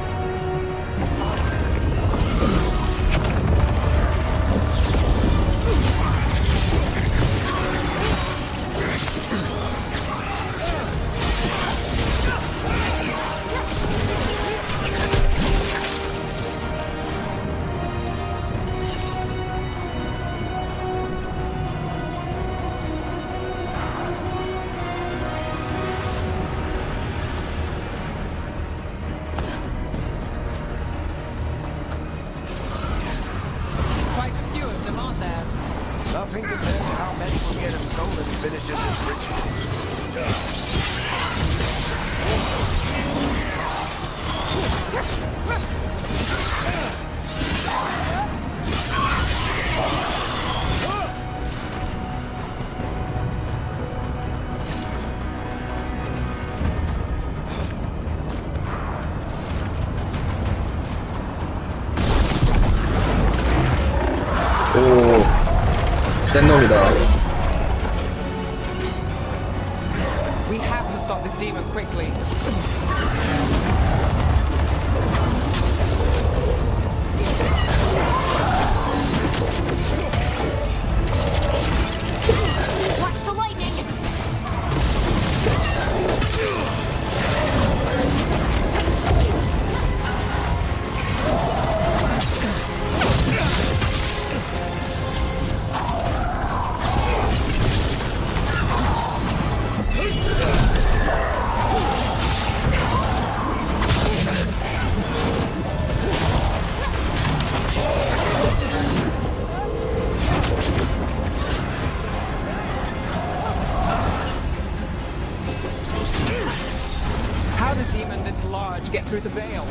Quite a few of them, aren't there? Nothing compared to how many will get if Solus finishes his ritual. 오, 센 놈이다. We have to stop this demon quickly. Watch the lightning! How did a demon this large get through the veil?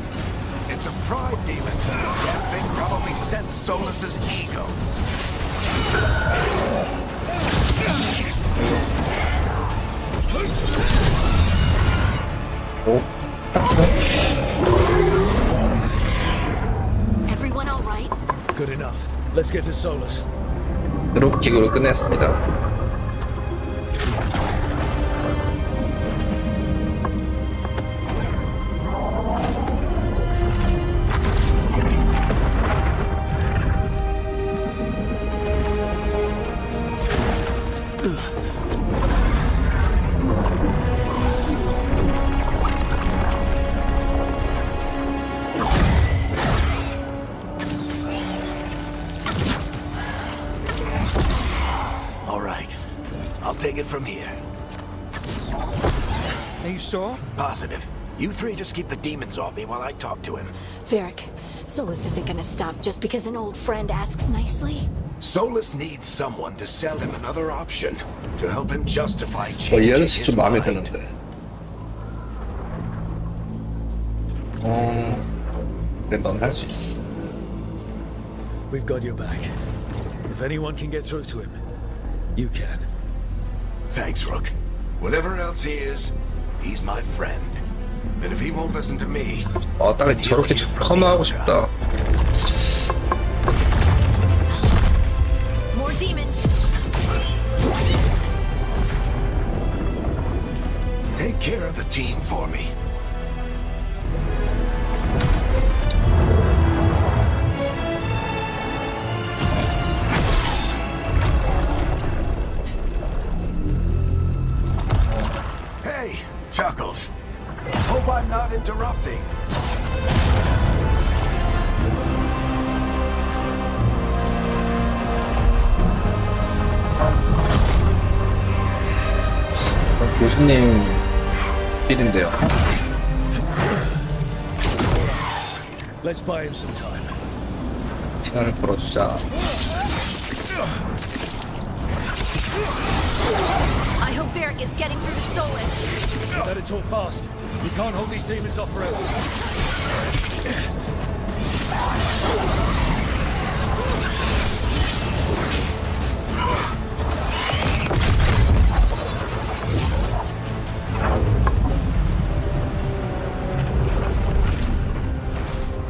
It's a pride demon. That thing probably sensed Solus's ego. 오, Everyone all right? Good enough. Let's get to Solus. 드롭 기구를 끝냈습니다. All right. I'll take it from here. Are you sure? Positive. You three just keep the demons off me while I talk to him. Varric, Solus isn't gonna stop just because an old friend asks nicely. Solus needs someone to sell him another option to help him justify 이 changing 아저씨 his 좀 마음에 mind. 드는데. 그래, 넌 할 수 있어. We've got your back. If anyone can get through to him, you can. Thanks, Rook. Whatever else he is, he's my friend. And if he won't listen to me, 아, 딱 저렇게 커머하고 싶다. More demons! take care of the team for me. Hey, Chuckles. Hope I'm not interrupting. 교수님 필인데요. Let's buy him some time. 시간을 벌어주자. I hope Varric is getting through to Solus. Better talk fast. You can't hold these demons off forever.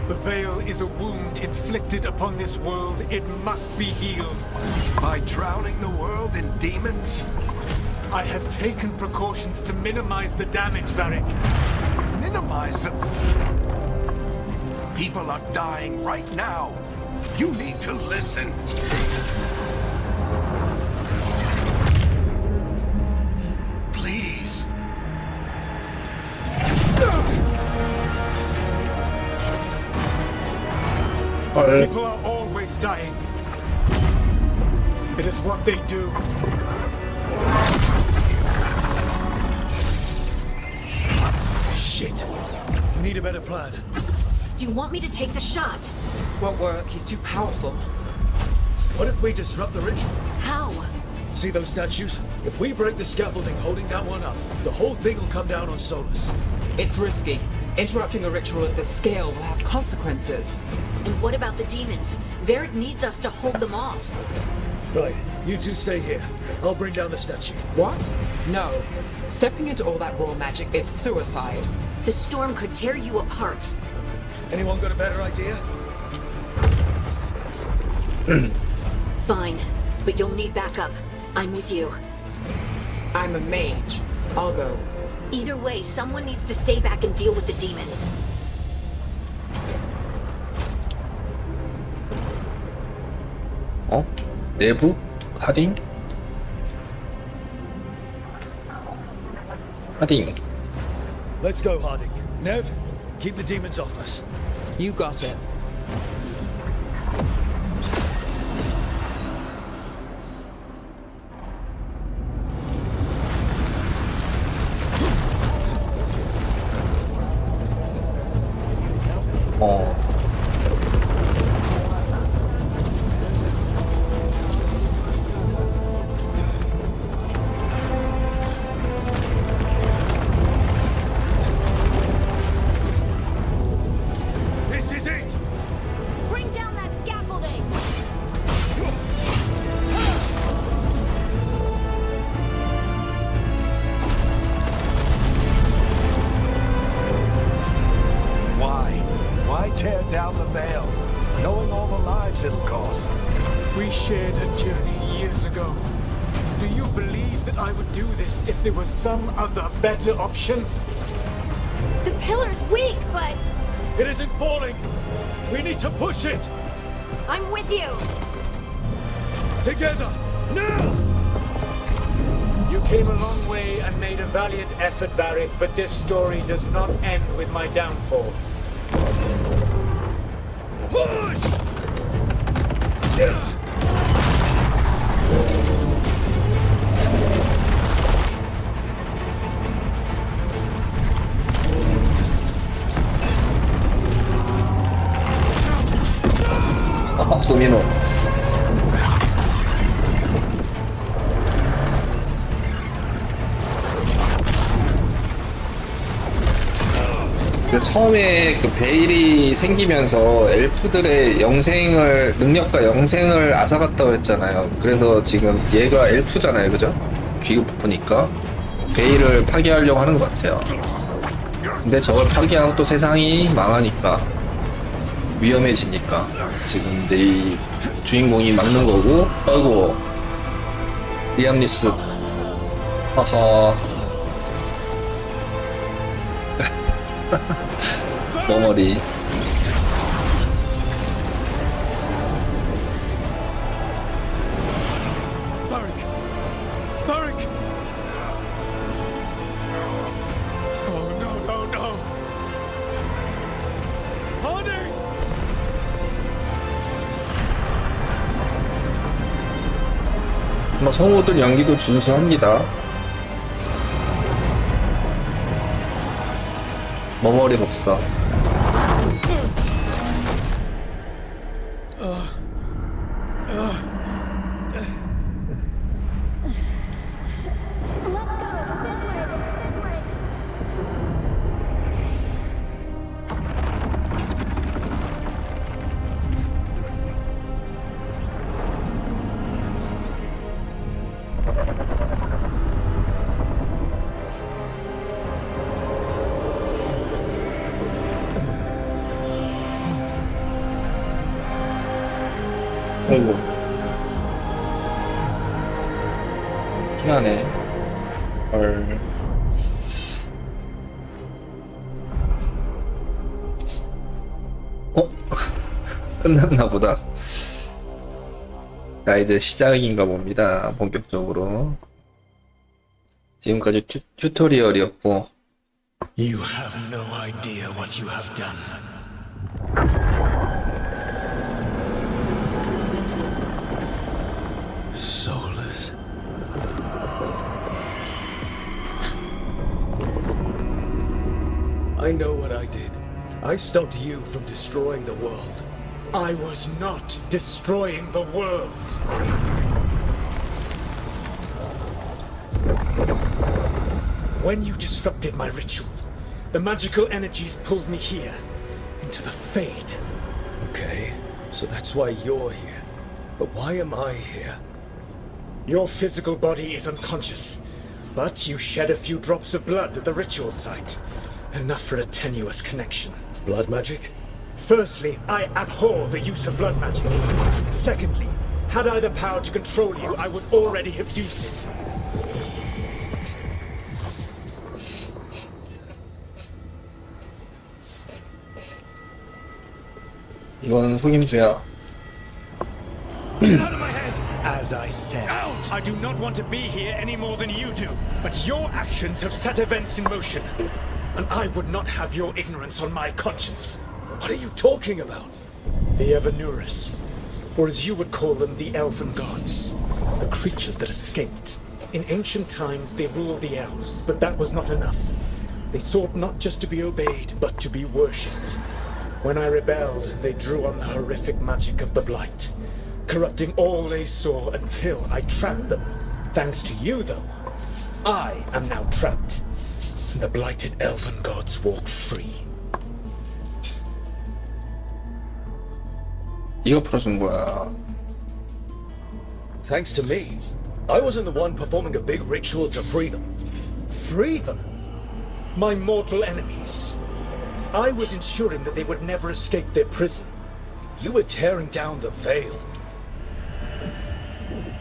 The veil is a wound inflicted upon this world. It must be healed. By drowning the world in demons? I have taken precautions to minimize the damage, Varric. Minimize the... People are dying right now. You need to listen. Please. 헐. People are always dying. It is what they do. Shit. We need a better plan. Do you want me to take the shot? Won't work. He's too powerful. What if we disrupt the ritual? How? See those statues? If we break the scaffolding holding that one up, the whole thing will come down on Solus. It's risky. Interrupting a ritual of this scale will have consequences. And what about the demons? Varric needs us to hold them off. Right, you two stay here. I'll bring down the statue. What? No. Stepping into all that raw magic is suicide. The storm could tear you apart. Anyone got a better idea? Fine, but you'll need backup. I'm with you. I'm a mage. I'll go. Either way, someone needs to stay back and deal with the demons. 어? 내부? 하딩? 하딩. Let's go, Harding. Nev, keep the demons off us. You got it. 어. This is it! Bring down that scaffolding! Why tear down the veil, knowing all the lives it'll cost? We shared a journey years ago. Do you believe that I would do this if there was some other better option? The pillar's weak, but It isn't falling! We need to push it! I'm with you. Together! Now! You came a long way and made a valiant effort, Varric, but this story does not end with my downfall. Push! 도미노. 처음에 그 베일이 생기면서 엘프들의 영생을 능력과 영생을 앗아갔다고 했잖아요. 그래서 지금 얘가 엘프잖아요, 그죠? 귀국 보니까 베일을 파괴하려고 하는 것 같아요. 근데 저걸 파괴하면 또 세상이 망하니까 위험해지니까 지금 이제 이 주인공이 막는 거고. 아이고 리암 니스. 하하. 머머리. Varric! Varric! Oh, no. Harding! 뭐 성우들 연기도 준수합니다. 머머리 법사. Let's go. This way. 아이고 티나네. 헐. 어? 끝났나 보다. 자, 이제 시작인가 봅니다. 본격적으로. 지금까지 튜토리얼이었고, You have no idea what you have done. Soulless. I know what I did. I stopped you from destroying the world. I was not destroying the world. When you disrupted my ritual, the magical energies pulled me here, into the Fade. Okay, so that's why you're here. But why am I here? Your physical body is unconscious, but you shed a few drops of blood at the ritual site. Enough for a tenuous connection. Blood magic? Firstly, I abhor the use of blood magic. Secondly, had I the power to control you, I would already have used it. 이건 속임수야. Get out of my head! As I said, out! I do not want to be here any more than you do. But your actions have set events in motion. And I would not have your ignorance on my conscience. What are you talking about? The Evanurus, or as you would call them, the Elven Gods. The creatures that escaped. In ancient times, they ruled the elves, but that was not enough. They sought not just to be obeyed, but to be worshipped. When I rebelled, they drew on the horrific magic of the Blight, corrupting all they saw until I trapped them. Thanks to you, though, I am now trapped, and the blighted Elven Gods walk free. 이거 풀어준 거야. Thanks to me. I wasn't the one performing a big ritual to free them. Free them? My mortal enemies. I was ensuring that they would never escape their prison. You were tearing down the veil.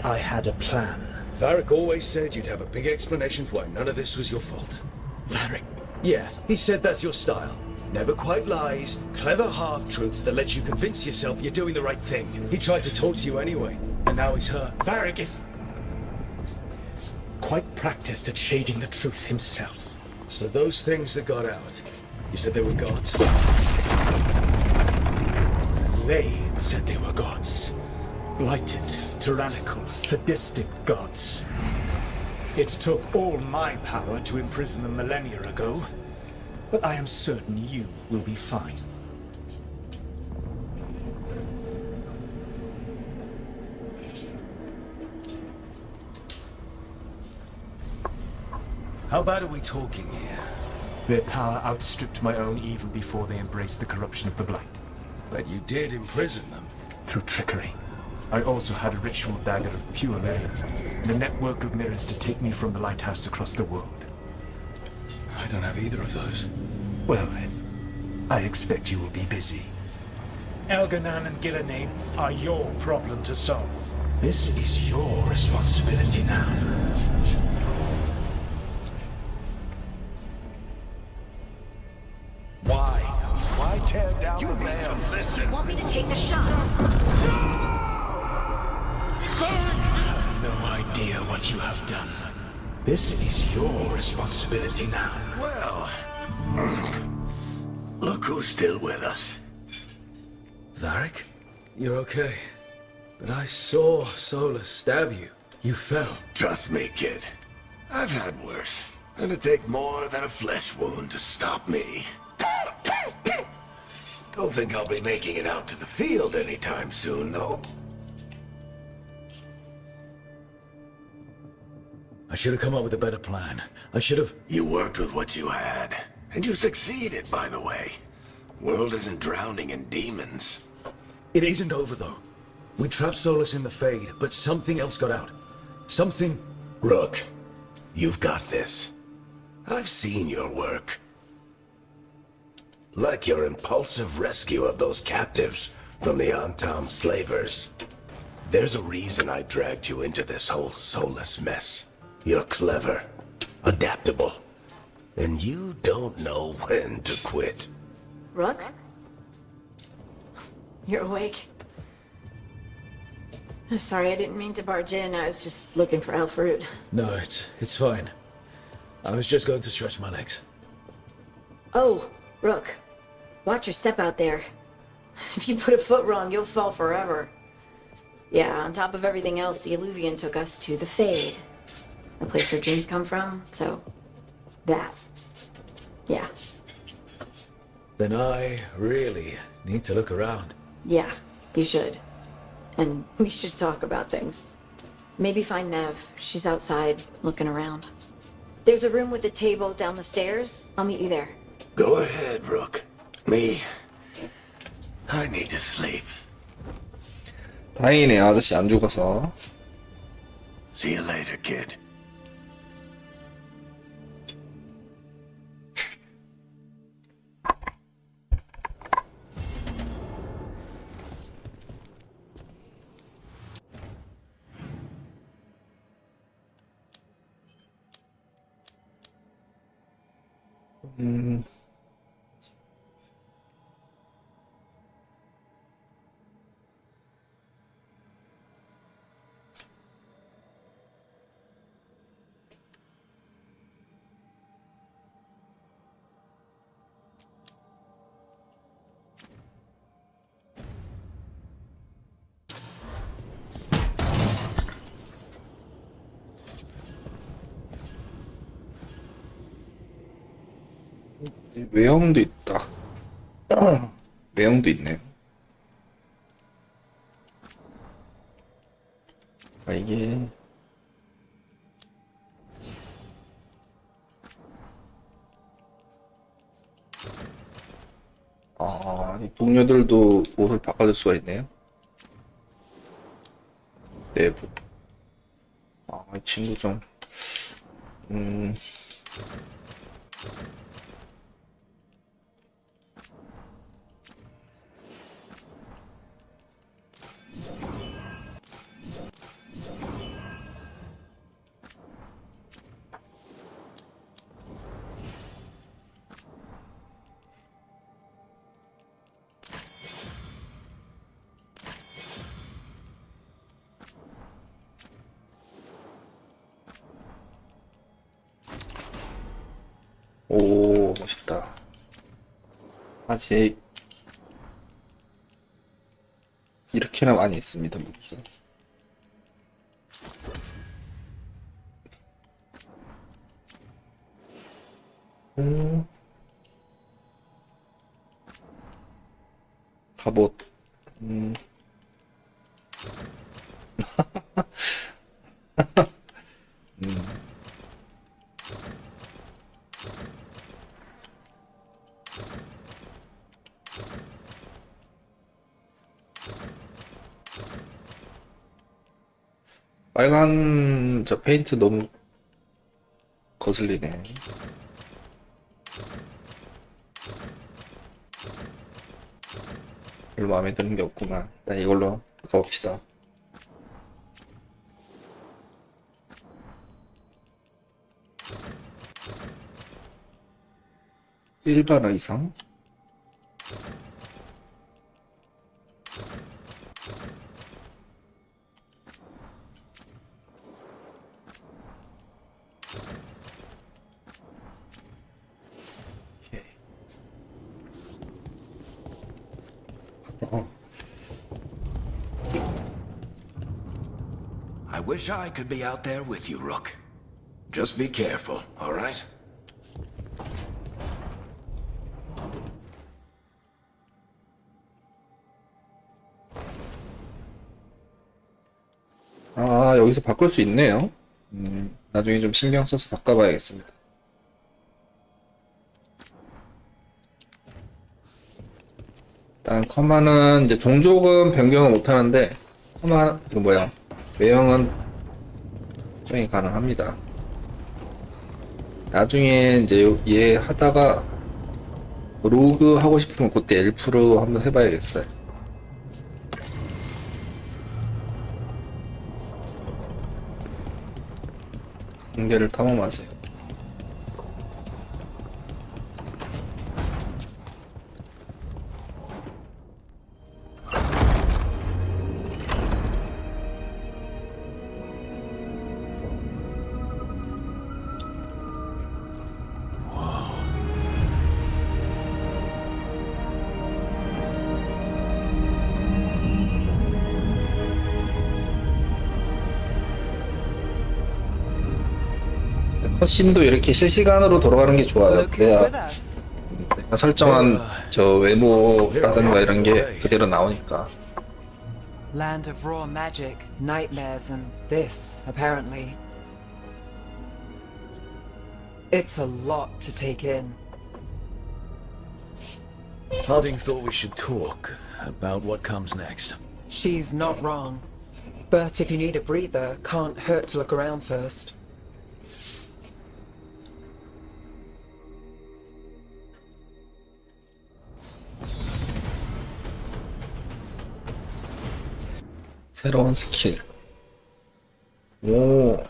I had a plan. Varric always said you'd have a big explanation for why none of this was your fault. Varric. Yeah, he said that's your style. Never quite lies, clever half-truths that let you convince yourself you're doing the right thing. He tried to talk to you anyway, and now he's hurt. Varric is quite practiced at shading the truth himself. So those things that got out, you said they were gods? They said they were gods. Blighted, tyrannical, sadistic gods. It took all my power to imprison them millennia ago, but I am certain you will be fine. How bad are we talking here? Their power outstripped my own even before they embraced the corruption of the Blight. But you did imprison them. Through trickery. I also had a ritual dagger of pure lyrium, and a network of mirrors to take me from the lighthouse across the world. I don't have either of those. Well then, I expect you will be busy. Elganan and Gillenane are your problem to solve. This is your responsibility now. Why? Why tear down the veil? You want me to take the shot? No idea what you have done. This is your responsibility now. Well, look who's still with us. Varric? You're okay. But I saw Solus stab you. You fell. Trust me, kid. I've had worse. It'll take more than a flesh wound to stop me. Don't think I'll be making it out to the field anytime soon, though. I should have come up with a better plan. I should have... You worked with what you had. And you succeeded, by the way. World isn't drowning in demons. It isn't over, though. We trapped Solus in the Fade, but something else got out. Something... Rook, you've got this. I've seen your work. Like your impulsive rescue of those captives from the Antam slavers. There's a reason I dragged you into this whole Solus mess. You're clever. adaptable. And you don't know when to quit. Rook? You're awake. Sorry, I didn't mean to barge in. I was just looking for Alfred. No, it's fine. I was just going to stretch my legs. Oh, Rook. Watch your step out there. If you put a foot wrong, you'll fall forever. Yeah, on top of everything else, the Illuvian took us to the Fade. The place where dreams come from, so... that. Yeah. Then I really need to look around. Yeah, you should. And we should talk about things. Maybe find Nev. She's outside, looking around. There's a room with a table down the stairs. I'll meet you there. Go ahead, Rook. Me, I need to sleep. 다행이네, 아저씨 안 죽어서. See you later, kid. 외형도 있다. 외형도 있네요. 아, 이게 이 동료들도 옷을 바꿔줄 수가 있네요. 내부. 이 친구 좀 오, 멋있다. 아직 이렇게나 많이 있습니다, 무기가. 갑옷. 빨간 저 페인트 너무 거슬리네. 별로 마음에 드는 게 없구만. 일단 이걸로 가봅시다. 일반화 이상? I wish I could be out there with you, Rook. Just be careful, all right? 여기서 바꿀 수 있네요. 나중에 좀 신경 써서 바꿔봐야겠습니다. 일단 커마는 이제 종족은 변경을 못하는데 커마 이거 뭐야? 외형은 수정이 가능합니다. 나중에 이제 얘 하다가 로그 하고 싶으면 그때 엘프로 한번 해봐야겠어요. 경계를 탐험하세요. 컷신도 이렇게 실시간으로 돌아가는 게 좋아요. Look who's with 그래야 us. 내가 설정한 저 외모라든가 이런 게 그대로 나오니까. Land of raw magic, nightmares, and this, apparently. It's a lot to take in. Harding thought we should talk about what comes next. She's not wrong. But if you need a breather, can't hurt to look around first. 새로운 스킬. 오.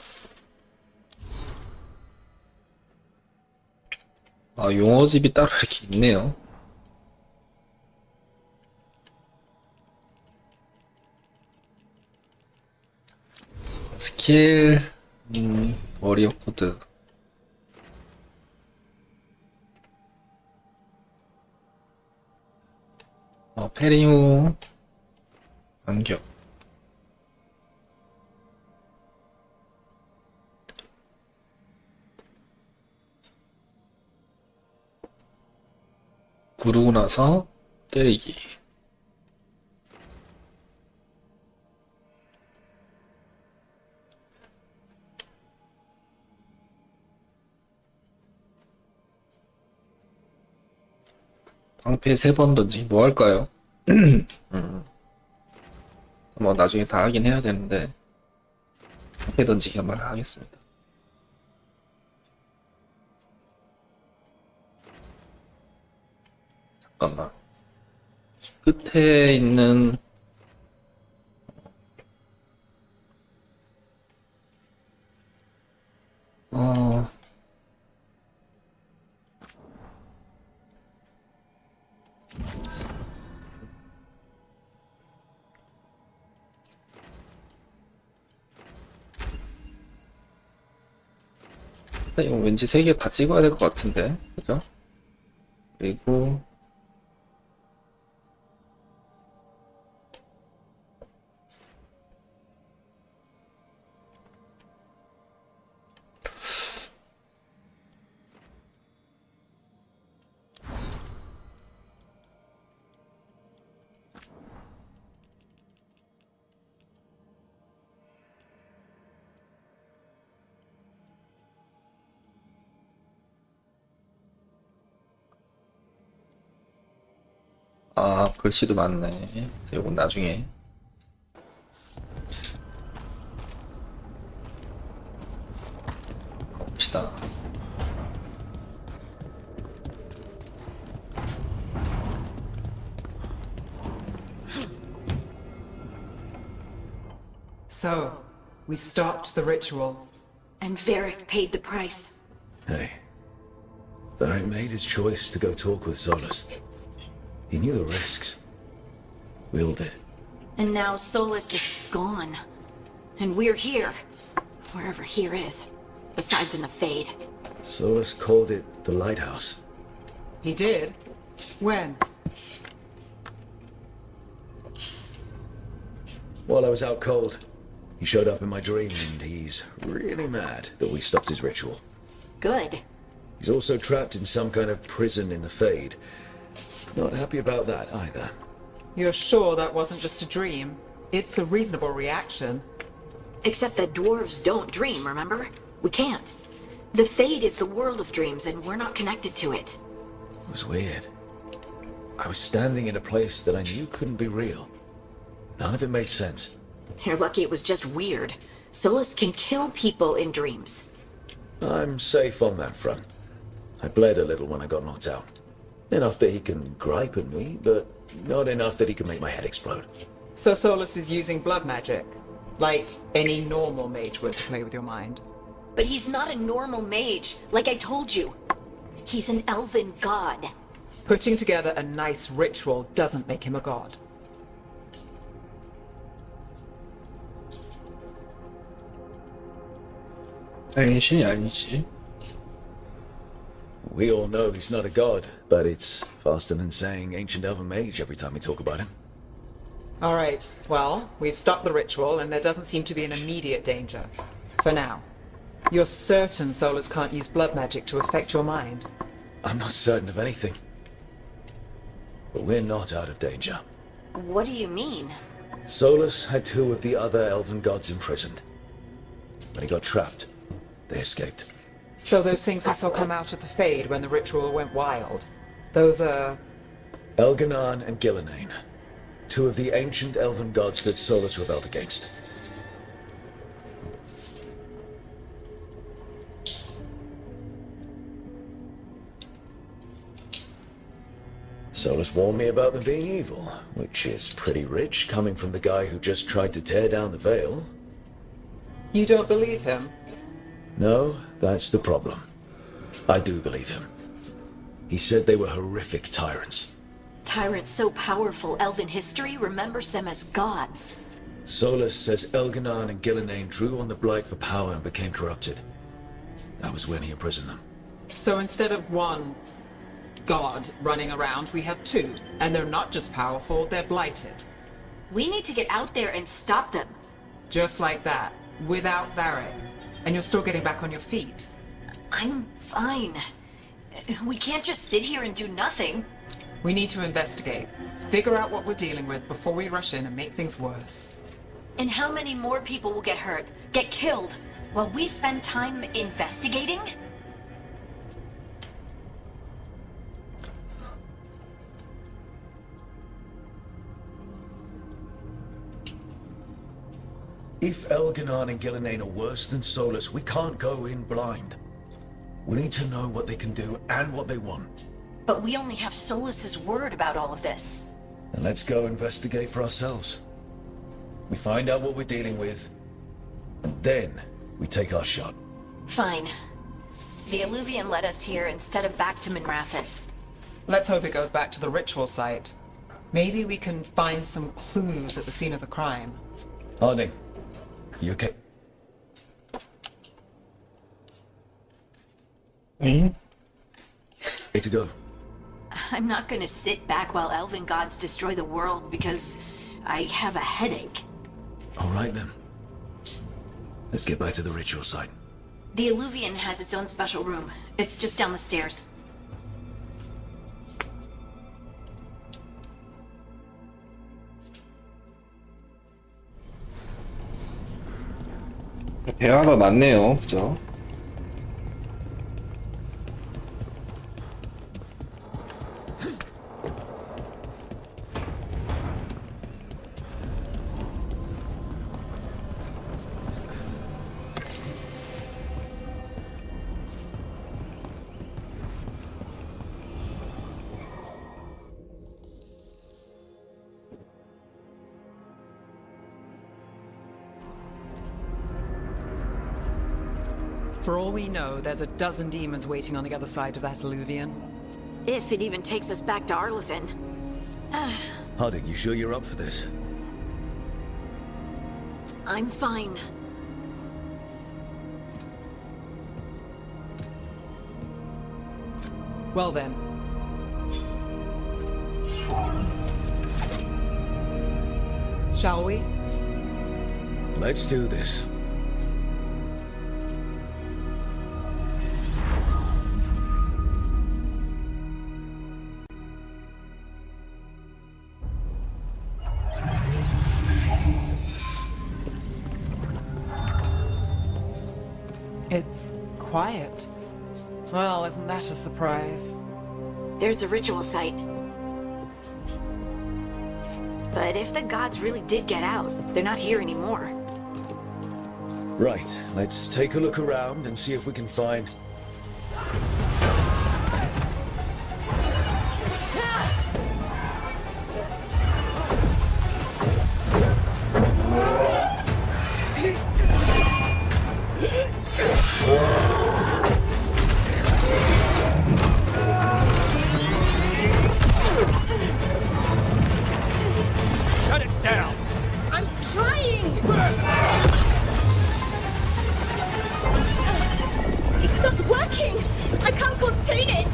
아, 용어집이 따로 이렇게 있네요. 스킬, 워리어 코드. 페리무, 반격. 구르고 나서 때리기. 방패 3번 던지기 뭐 할까요? 뭐 나중에 다 하긴 해야 되는데 방패 던지기 한번 하겠습니다. 잠깐만. 끝에 있는 이거 왠지 3개 다 찍어야 될 것 같은데, 그죠? 그리고 글씨도 많네. 이건 나중에. 봅시다. So, we stopped the ritual. And Varric paid the price. Hey, Varric made his choice to go talk with Solus. He knew the risks. We all did. And now Solus is gone. And we're here. Wherever here is. Besides in the Fade. Solus called it the Lighthouse. He did? When? While I was out cold, he showed up in my dream and he's really mad that we stopped his ritual. Good. He's also trapped in some kind of prison in the Fade. Not happy about that either. You're sure that wasn't just a dream? It's a reasonable reaction. Except that dwarves don't dream, remember? We can't. The Fade is the world of dreams, and we're not connected to it. It was weird. I was standing in a place that I knew couldn't be real. None of it made sense. You're lucky it was just weird. Solus can kill people in dreams. I'm safe on that front. I bled a little when I got knocked out. Enough that he can gripe at me, but not enough that he can make my head explode. So Solus is using blood magic? Like any normal mage would to play with your mind? But he's not a normal mage, like I told you. He's an elven god. Putting together a nice ritual doesn't make him a god. 당신이 아니지. We all know he's not a god, but it's faster than saying ancient elven mage every time we talk about him. Alright, well, we've stopped the ritual and there doesn't seem to be an immediate danger. For now. You're certain Solus can't use blood magic to affect your mind? I'm not certain of anything. But we're not out of danger. What do you mean? Solus had 2 of the other elven gods imprisoned. When he got trapped, they escaped. So those things we saw come out of the Fade when the ritual went wild, those are... Elganon and Gillenane, 2 of the ancient elven gods that Solus rebelled against. Solus warned me about them being evil, which is pretty rich coming from the guy who just tried to tear down the veil. You don't believe him? No, that's the problem. I do believe him. He said they were horrific tyrants. Tyrants so powerful, elven history remembers them as gods. Solus says Elganon and Gillenane drew on the Blight for power and became corrupted. That was when he imprisoned them. So instead of 1 god running around, we have 2. And they're not just powerful, they're blighted. We need to get out there and stop them. Just like that, without Varric. And you're still getting back on your feet. I'm fine. We can't just sit here and do nothing. We need to investigate. Figure out what we're dealing with before we rush in and make things worse. And how many more people will get hurt, get killed, while we spend time investigating? If Elganon and Gillenane are worse than Solus, we can't go in blind. We need to know what they can do and what they want. But we only have Solus's word about all of this. Then let's go investigate for ourselves. We find out what we're dealing with, and then we take our shot. Fine. The Illuvian led us here instead of back to Minrathous. Let's hope it goes back to the ritual site. Maybe we can find some clues at the scene of the crime. Harding, you okay? Ready to go. I'm not gonna sit back while elven gods destroy the world because I have a headache. All right then. Let's get back to the ritual site. The Illuvian has its own special room. It's just down the stairs. 대화가 많네요, 그죠? For all we know, there's a dozen demons waiting on the other side of that Illuvian. If it even takes us back to Arlithin. Harding, you sure you're up for this? I'm fine. Well then. Shall we? Let's do this. It's quiet. Well, isn't that a surprise? There's the ritual site. But if the gods really did get out, they're not here anymore. Right, let's take a look around and see if we can find... Shut it down! I'm trying! It's not working! I can't contain it!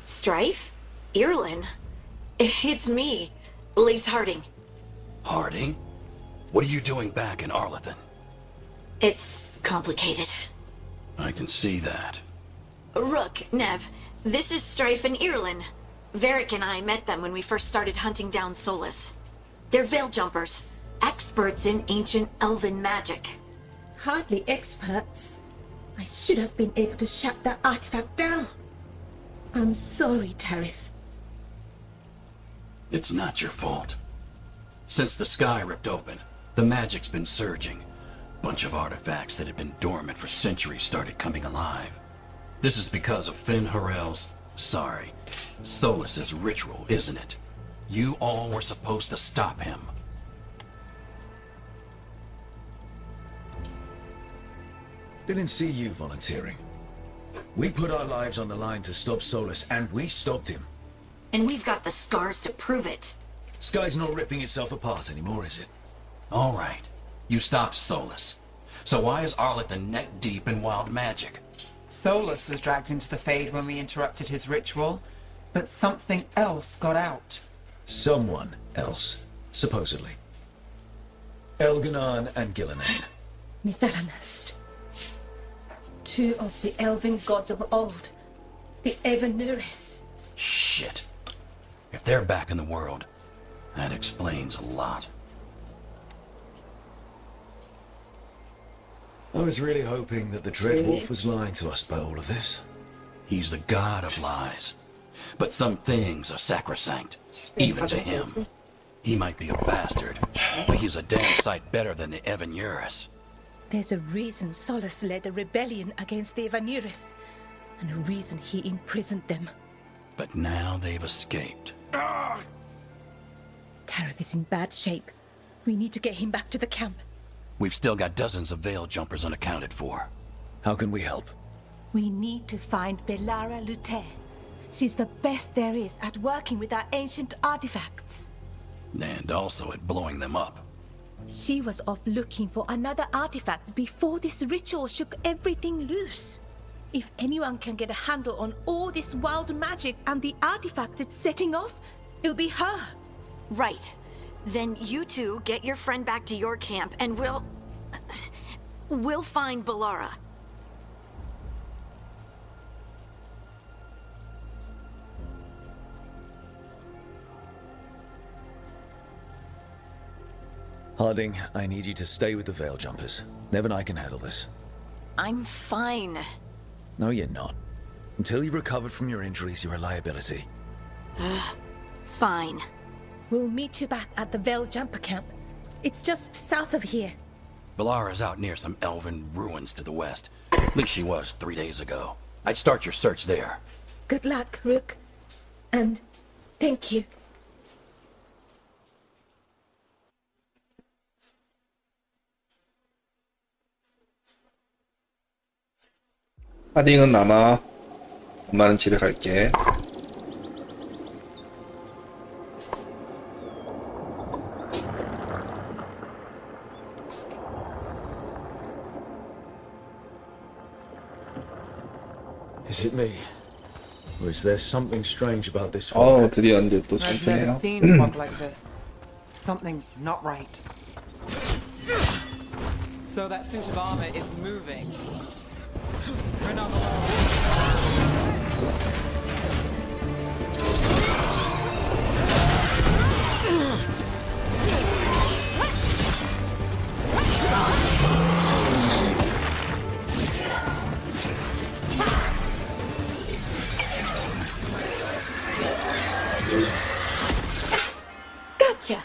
Strife? Irlin? It's me, Lace Harding. Harding? What are you doing back in Arlington? It's complicated. I can see that. Rook, Nev, this is Strife and Irlin. Varric and I met them when we first started hunting down Solus. They're veil jumpers, experts in ancient elven magic. Hardly experts. I should have been able to shut that artifact down. I'm sorry, Tarith. It's not your fault. Since the sky ripped open, the magic's been surging. Bunch of artifacts that had been dormant for centuries started coming alive. This is because of Finn Harel's, sorry, Solus's ritual, isn't it? You all were supposed to stop him. Didn't see you volunteering. We put our lives on the line to stop Solus, and we stopped him. And we've got the scars to prove it. Sky's not ripping itself apart anymore, is it? All right, you stopped Solus. So why is Arlington neck deep in wild magic? Solus was dragged into the Fade when we interrupted his ritual, but something else got out. Someone else, supposedly. Elganon and Gillenane. Mitharanast. Two of the elven gods of old. The Evanuris. Shit. If they're back in the world, that explains a lot. I was really hoping that the Dreadwolf was lying to us about all of this. He's the god of lies. But some things are sacrosanct, even to him. He might be a bastard, but he's a damn sight better than the Evanuris. There's a reason Solus led a rebellion against the Evanuris, and a reason he imprisoned them. But now they've escaped. Tarith is in bad shape. We need to get him back to the camp. We've still got dozens of veil jumpers unaccounted for. How can we help? We need to find Belara Luther. She's the best there is at working with our ancient artifacts. And also at blowing them up. She was off looking for another artifact before this ritual shook everything loose. If anyone can get a handle on all this wild magic and the artifacts it's setting off, it'll be her. Right. Then you two get your friend back to your camp and we'll find Belara. Harding, I need you to stay with the Veil Jumpers. Nev and I can handle this. I'm fine. No, you're not. Until you've recovered from your injuries, you're a liability. Fine. We'll meet you back at the Veil Jumper camp. It's just south of here. Belara's out near some elven ruins to the west. At least she was 3 days ago. I'd start your search there. Good luck, Rook. And thank you. 하딩은 남아. 엄마는 집에 갈게. Is it me? Or is there something strange about this fog? 드디어 이제 또 I've never 튼튼해요. seen fog like this. Something's not right. So that suit of armor is moving. We're not alone. Gotcha.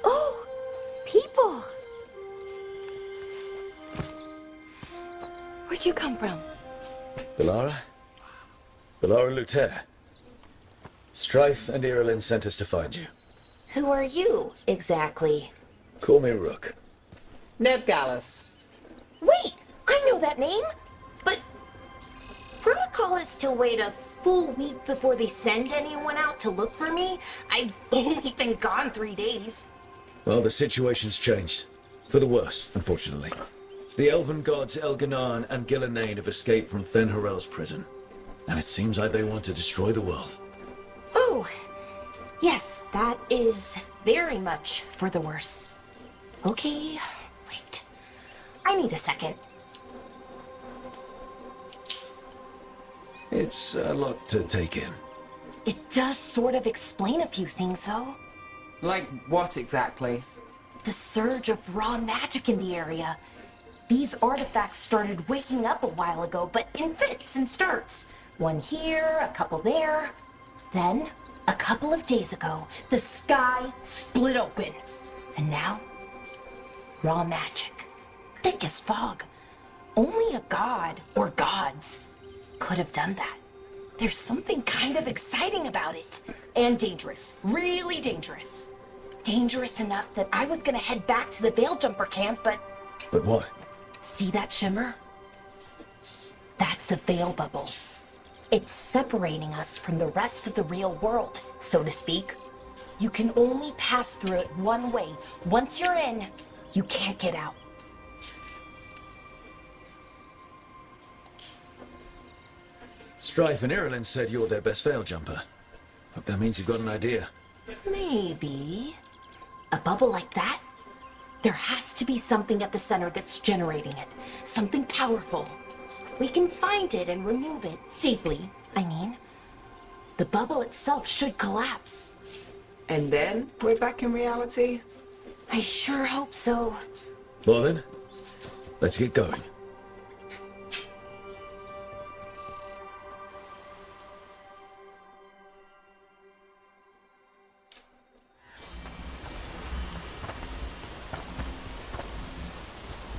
Oh, people. Where'd you come from? Belara? Belara Luther. Strife and Irilin sent us to find you. Who are you, exactly? Call me Rook. Nev Gallus. Wait, I know that name. But protocol is to wait a full week before they send anyone out to look for me. I've only been gone 3 days. Well, the situation's changed. For the worse, unfortunately. The elven gods Elganon and Gillenane have escaped from Fenharel's prison. And it seems like they want to destroy the world. Oh, yes, that is very much for the worse. Okay, wait. I need a second. It's a lot to take in. It does sort of explain a few things, though. Like what exactly? The surge of raw magic in the area. These artifacts started waking up a while ago, but in fits and starts. One here, a couple there. Then, a couple of days ago, the sky split open. And now, raw magic. Thick as fog. Only a god, or gods, could have done that. There's something kind of exciting about it. And dangerous. Really dangerous. Dangerous enough that I was gonna head back to the Veil Jumper camp, but... But what? See that shimmer? That's a veil bubble. It's separating us from the rest of the real world, so to speak. You can only pass through it one way. Once you're in, you can't get out. Strife and Ireland said you're their best veil jumper. Hope that means you've got an idea. Maybe. A bubble like that? There has to be something at the center that's generating it. Something powerful. If we can find it and remove it, safely, I mean, the bubble itself should collapse. And then we're back in reality? I sure hope so. Well then, let's get going.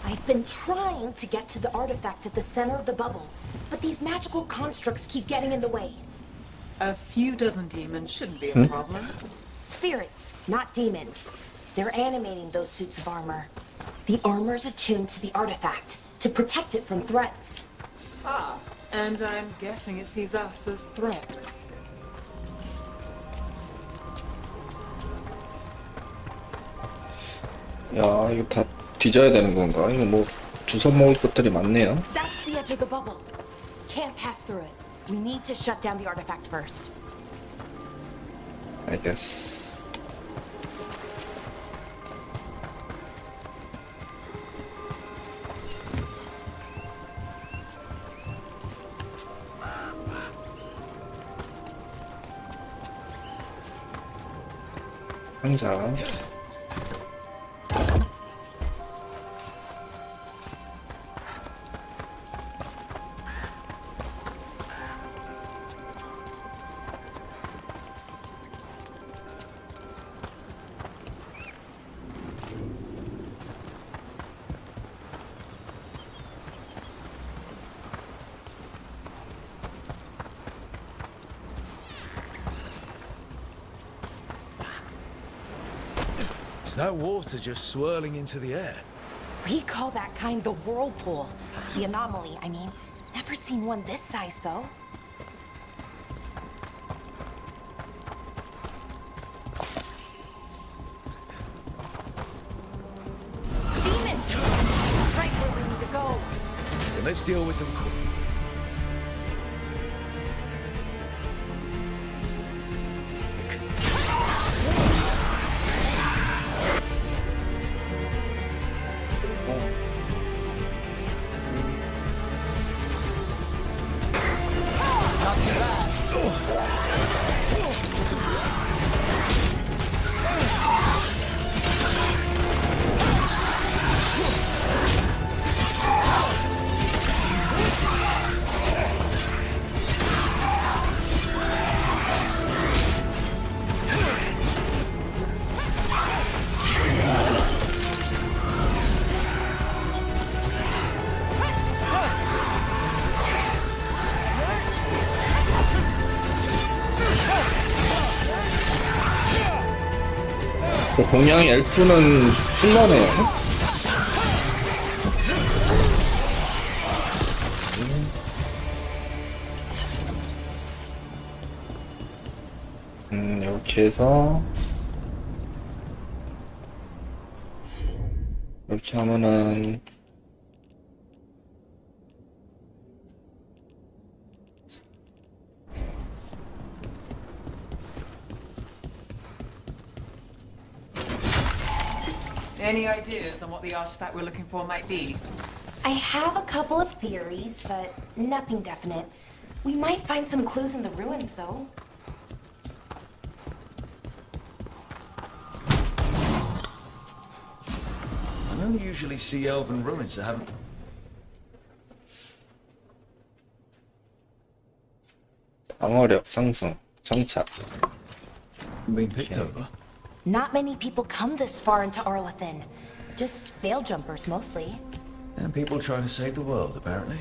I've been trying to get to the artifact at the center of the bubble, but these magical constructs keep getting in the way. A few dozen demons shouldn't be a problem. Spirits, not demons. They're animating those suits of armor. The armor's attuned to the artifact to protect it from threats. Ah, and I'm guessing it sees us as threats. 야, 이거 다 뒤져야 되는 건가? 이거 뭐 주워 먹을 것들이 많네요. That's the edge of the bubble. Can't pass through it. We need to shut down the artifact first. I guess. 상자. Is that water just swirling into the air? We call that kind the whirlpool. The anomaly, I mean. Never seen one this size, though. Demons! Right where we need to go. Then let's deal with them quick. 그 동양 엘프는 힐러네요. 이렇게 해서 이렇게 하면은 Any ideas on what the artifact we're looking for might be? I have a couple of theories, but nothing definite. We might find some clues in the ruins, though. I don't usually see elven ruins that haven't... 방어력 상승, 정착. been picked over. Not many people come this far into Arlathan. Just veil jumpers, mostly. And people trying to save the world, apparently.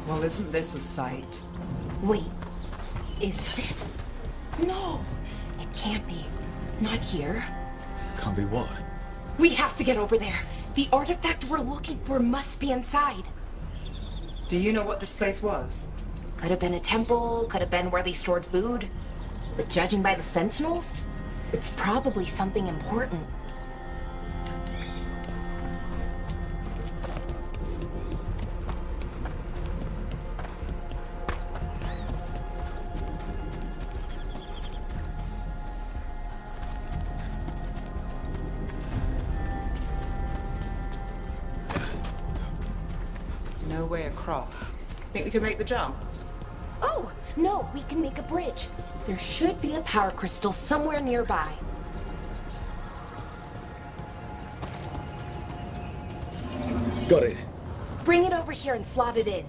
Well, isn't this a sight? Wait, is this? No, it can't be. Not here. Can't be what? We have to get over there. The artifact we're looking for must be inside. Do you know what this place was? Could have been a temple, could have been where they stored food. But judging by the sentinels, it's probably something important. No way across. Think we can make the jump? Oh, no, we can make a bridge. There should be a power crystal somewhere nearby. Got it. Bring it over here and slot it in.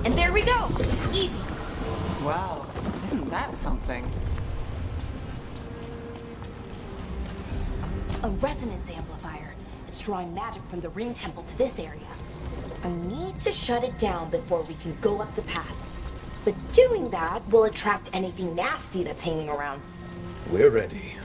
And there we go! Easy. Wow, isn't that something? A resonance amplifier. It's drawing magic from the ring temple to this area. I need to shut it down before we can go up the path. But doing that will attract anything nasty that's hanging around. We're ready.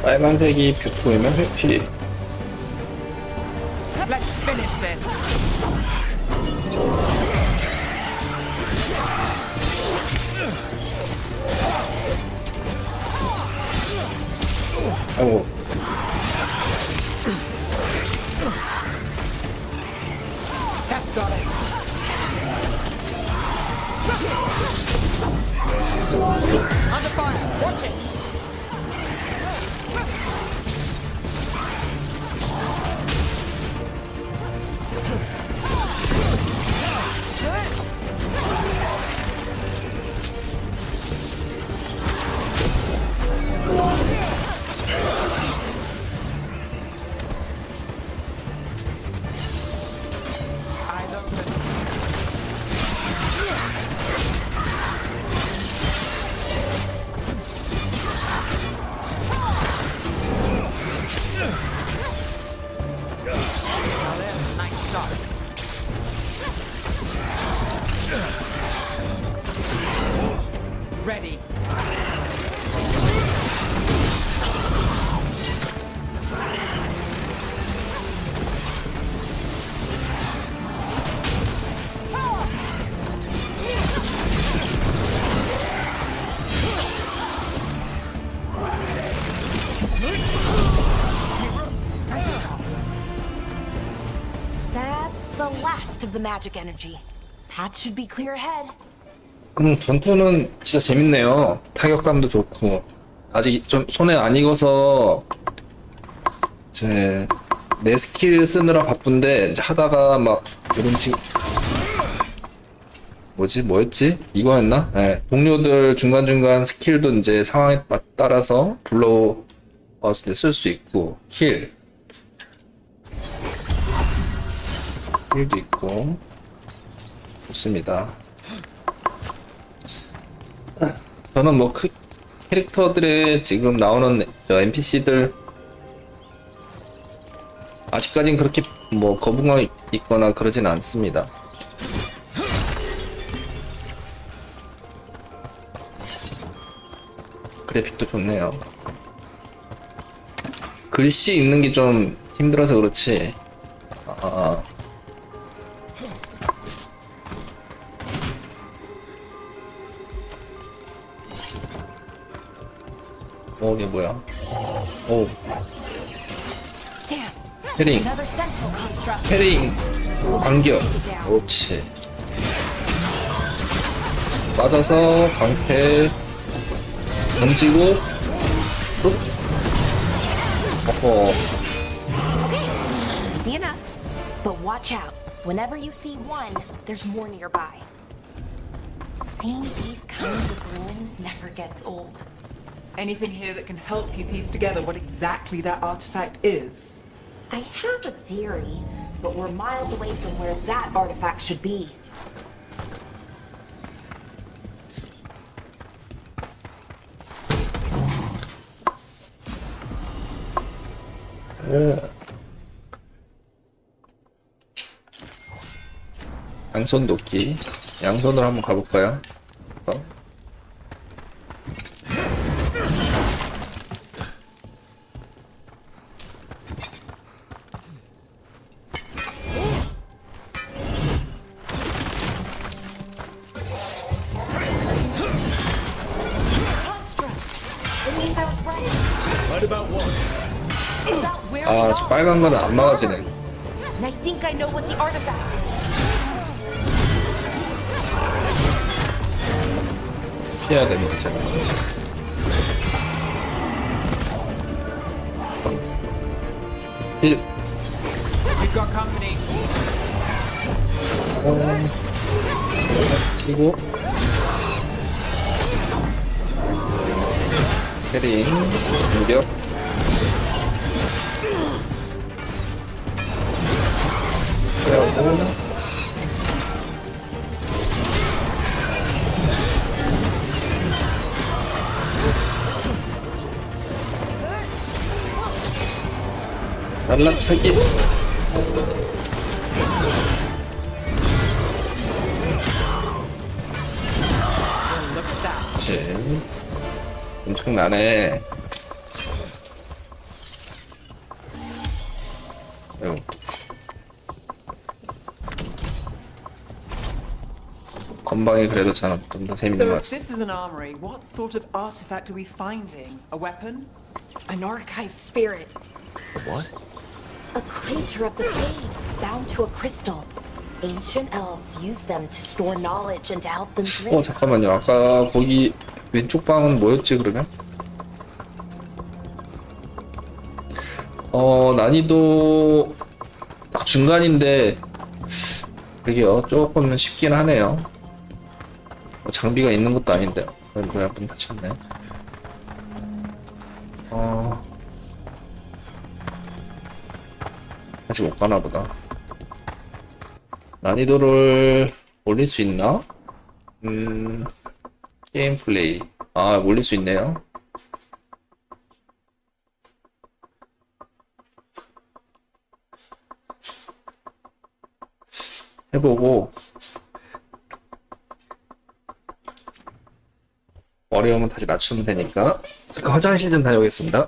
빨간색이 뷰토이면 회피. Let's finish this. 아이고. That's got it. Under fire. Watch it. Eyes open. Now there's a nice shot. Ready. That's the last of the magic energy. Path should be clear ahead. 전투는 진짜 재밌네요. 타격감도 좋고. 아직 좀 손에 안 익어서 내 스킬 쓰느라 바쁜데 이제 하다가 막 이런 뭐였지? 이거였나? 네. 동료들 중간중간 스킬도 이제 상황에 따라서 불러왔을 때 쓸 수 있고 힐도 있고 좋습니다. 저는 뭐 캐릭터들의 지금 나오는 NPC들 아직까진 그렇게 뭐 거부감 있거나 그러진 않습니다. 그래픽도 좋네요. 글씨 읽는 게 좀 힘들어서 그렇지. 이게 뭐야? 오, Damn. 패링, Another sentinel construct. 패링, 반격. 그렇지. 맞아서 방패 던지고, 뚝. 어허. Easy enough. But watch out. Whenever you see one, there's more nearby. Seeing these kinds of ruins never gets old. Anything here that can help you piece together what exactly that artifact is? I have a theory, but we're miles away from where that artifact should be. 양손 돕기. 양손으로 한번 가볼까요? It means I was right. Right about what? About where 아, we 저 are. 빨간 거는 안 막아지네. And I think I know what the artifact is. 피해야 됩니다, 제가. 힐. We've got company. 치고. 패링. 공격. 그리고 날라차기. 그렇지. 엄청나네. 아이고. 건방이 그래도 좀 더 재밌는 So 것 if 같아. this is an armory, what sort of artifact are we finding? A weapon? An archive spirit. What? A creature of the fade, bound to a crystal. Ancient elves use them to store knowledge and to help them dream. 잠깐만요. 아까 거기 왼쪽 방은 뭐였지 그러면? 난이도 딱 중간인데 그게요. 조금 쉽긴 하네요. 장비가 있는 것도 아닌데. 뭐야, 문 닫혔네. 아직 못 가나 보다. 난이도를 올릴 수 있나? 게임 플레이. 올릴 수 있네요. 해보고 어려우면 다시 맞추면 되니까. 잠깐 화장실 좀 다녀오겠습니다.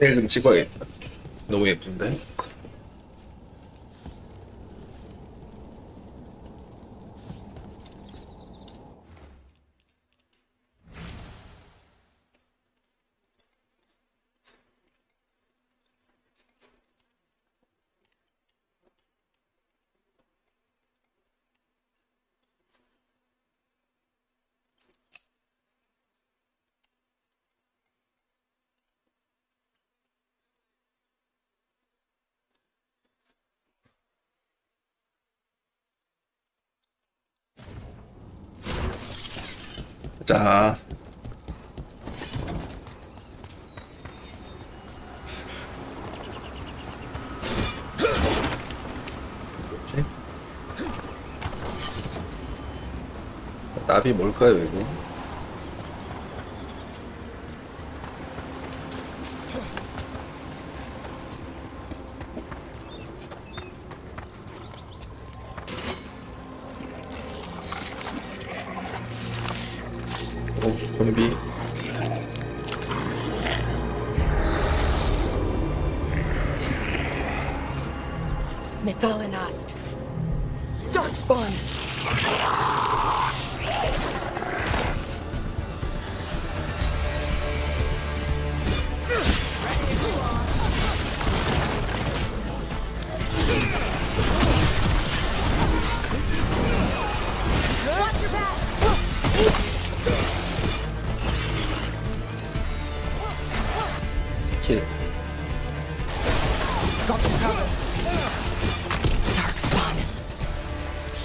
썸네일 좀 찍어야겠다. 너무 예쁜데? 자, 뭐지? 나비 뭘까요, 이거? 오, 좀비. Methalinast. Darkspawn. 스킬. Darkspawn.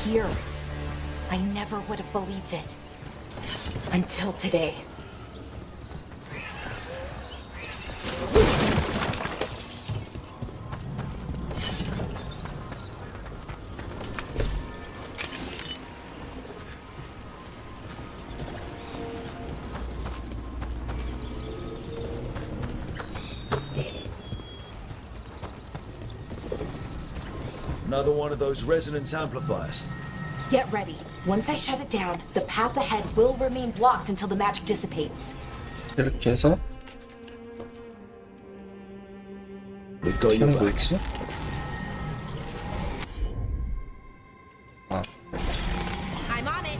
Here. I never would have believed it. Until today. Another one of those resonance amplifiers. Get ready. Once I shut it down, the path ahead will remain blocked until the magic dissipates. 이렇게 해서 We've got your 키는 back. 뭐였지? 아, I'm on it.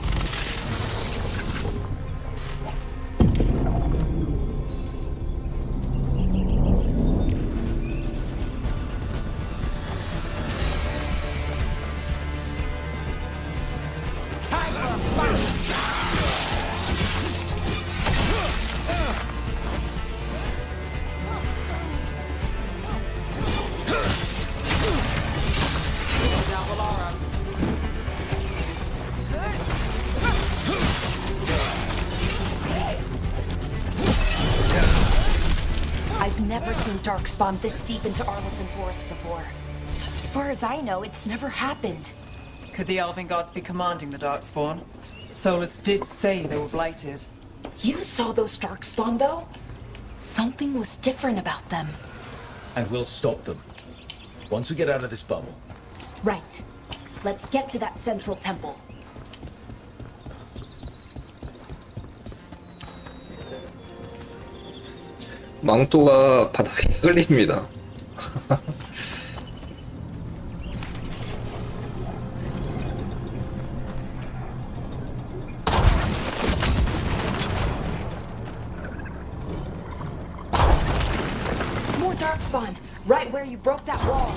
I've never seen Darkspawn this deep into Arlington Forest before. As far as I know, it's never happened. Could the Elven gods be commanding the Darkspawn? Solus did say they were blighted. You saw those Darkspawn, though? Something was different about them. And we'll stop them. Once we get out of this bubble. Right. Let's get to that central temple. 망토가 바닥에 끌립니다. More Darkspawn, right where you broke that wall.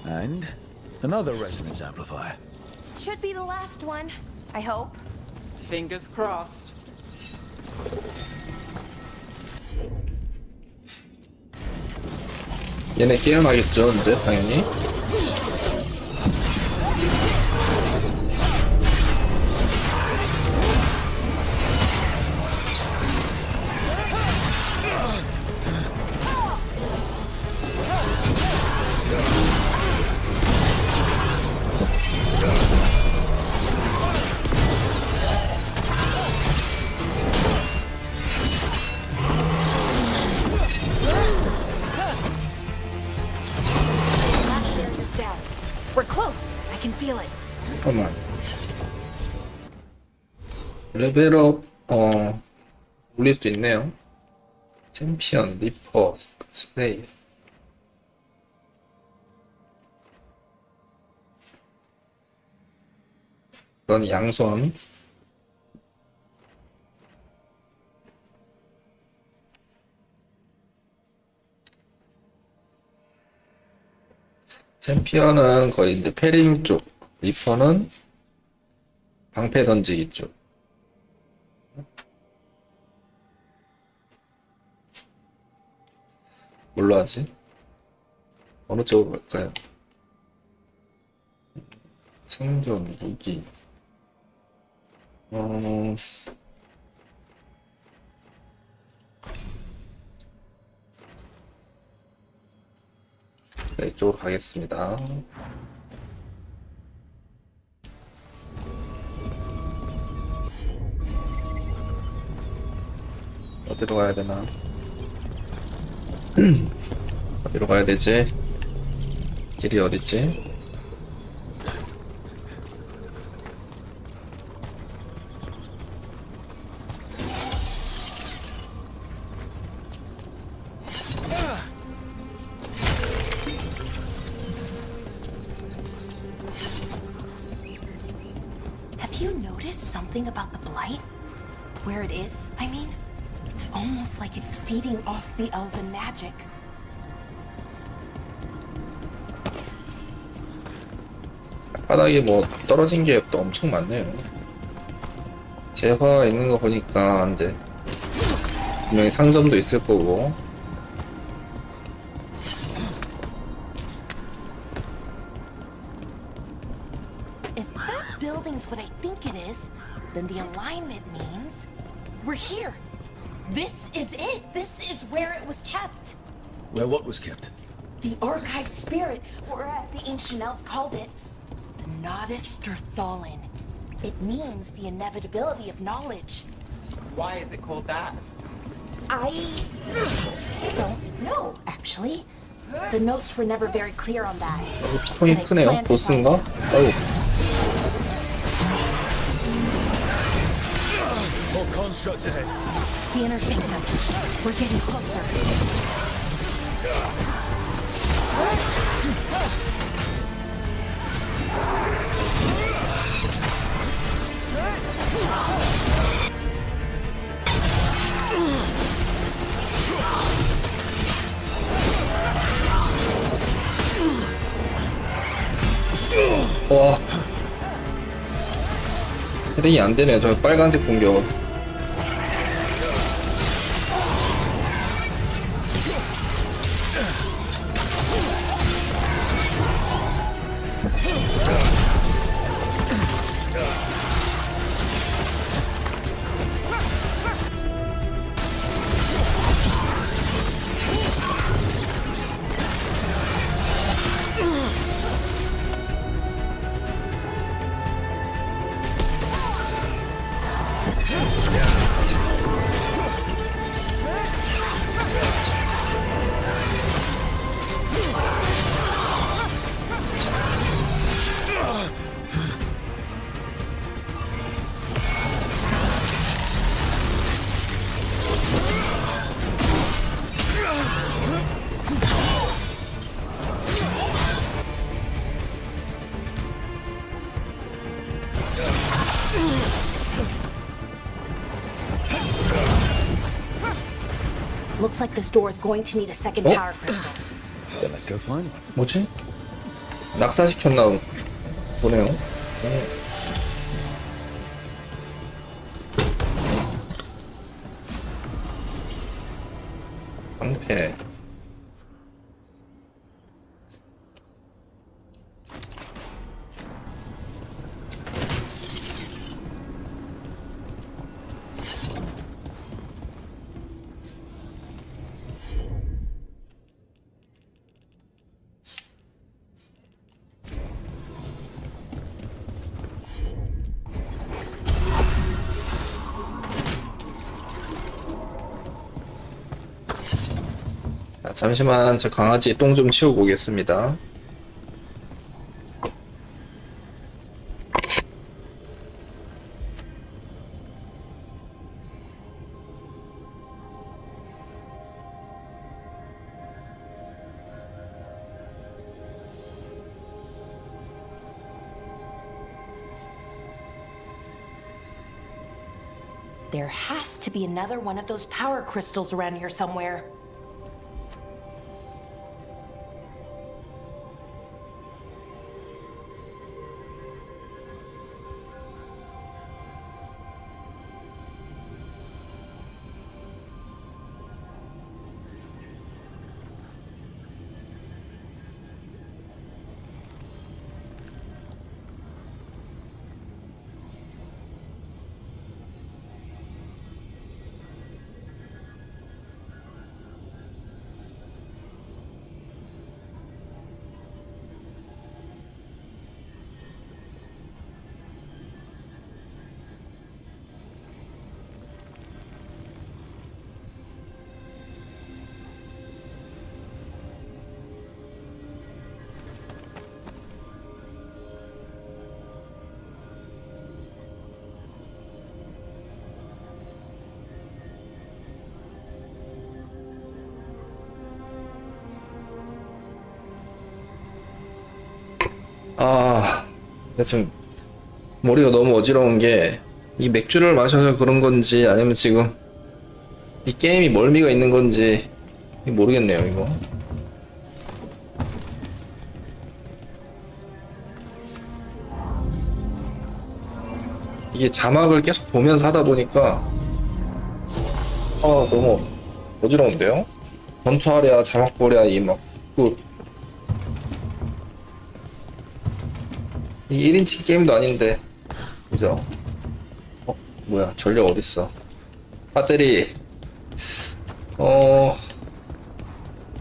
And another resonance amplifier. Should be the last one, I hope. Fingers crossed. 얘네 깨어나겠죠, 이제 당연히. Last barrier's down. We're close. I can feel it. 잠깐만. 레벨업 올릴 수 있네요. 챔피언, 리퍼, 스레이. 이건 양손. 챔피언은 거의 이제 패링 쪽, 리퍼는 방패 던지기 쪽. 뭘로 하지? 어느 쪽으로 갈까요? 생존, 무기. 네, 이쪽으로 가겠습니다. 어디로 가야 되나? 어디로 가야 되지? 길이 어딨지? Have you noticed something about the blight? Where it is, I mean? It's almost like it's feeding off the elven magic. 바닥에 뭐 떨어진 게 또 엄청 많네요. 재화 있는 거 보니까 이제 분명히 상점도 있을 거고. If that building's what I think it is, then the alignment means we're here. This is it. This is where it was kept. Where what was kept? The archive spirit, or as the ancient elves called it, the Nodus Thalin. It means the inevitability of knowledge. Why is it called that? I don't know, actually. The notes were never very clear on that. 피통이 크네요. 보스인가? 아유. More constructs ahead. The inner sanctum. We're getting closer. 와. 패링이 안 되네요. 저 빨간색 공격. Looks like this door is going to need a second power crystal. Then let's go find one. 뭐지? 낙사시켰나 보네요. 방패. 자, 잠시만 저 강아지 똥 좀 치우고 오겠습니다. There has to be another one of those power crystals around here somewhere. 지금 머리가 너무 어지러운 게 이 맥주를 마셔서 그런 건지 아니면 지금 이 게임이 멀미가 있는 건지 모르겠네요, 이거. 이게 자막을 계속 보면서 하다 보니까 너무 어지러운데요? 전투하랴 자막 보랴 이 1인칭 게임도 아닌데, 그죠? 뭐야, 전력 어딨어? 배터리.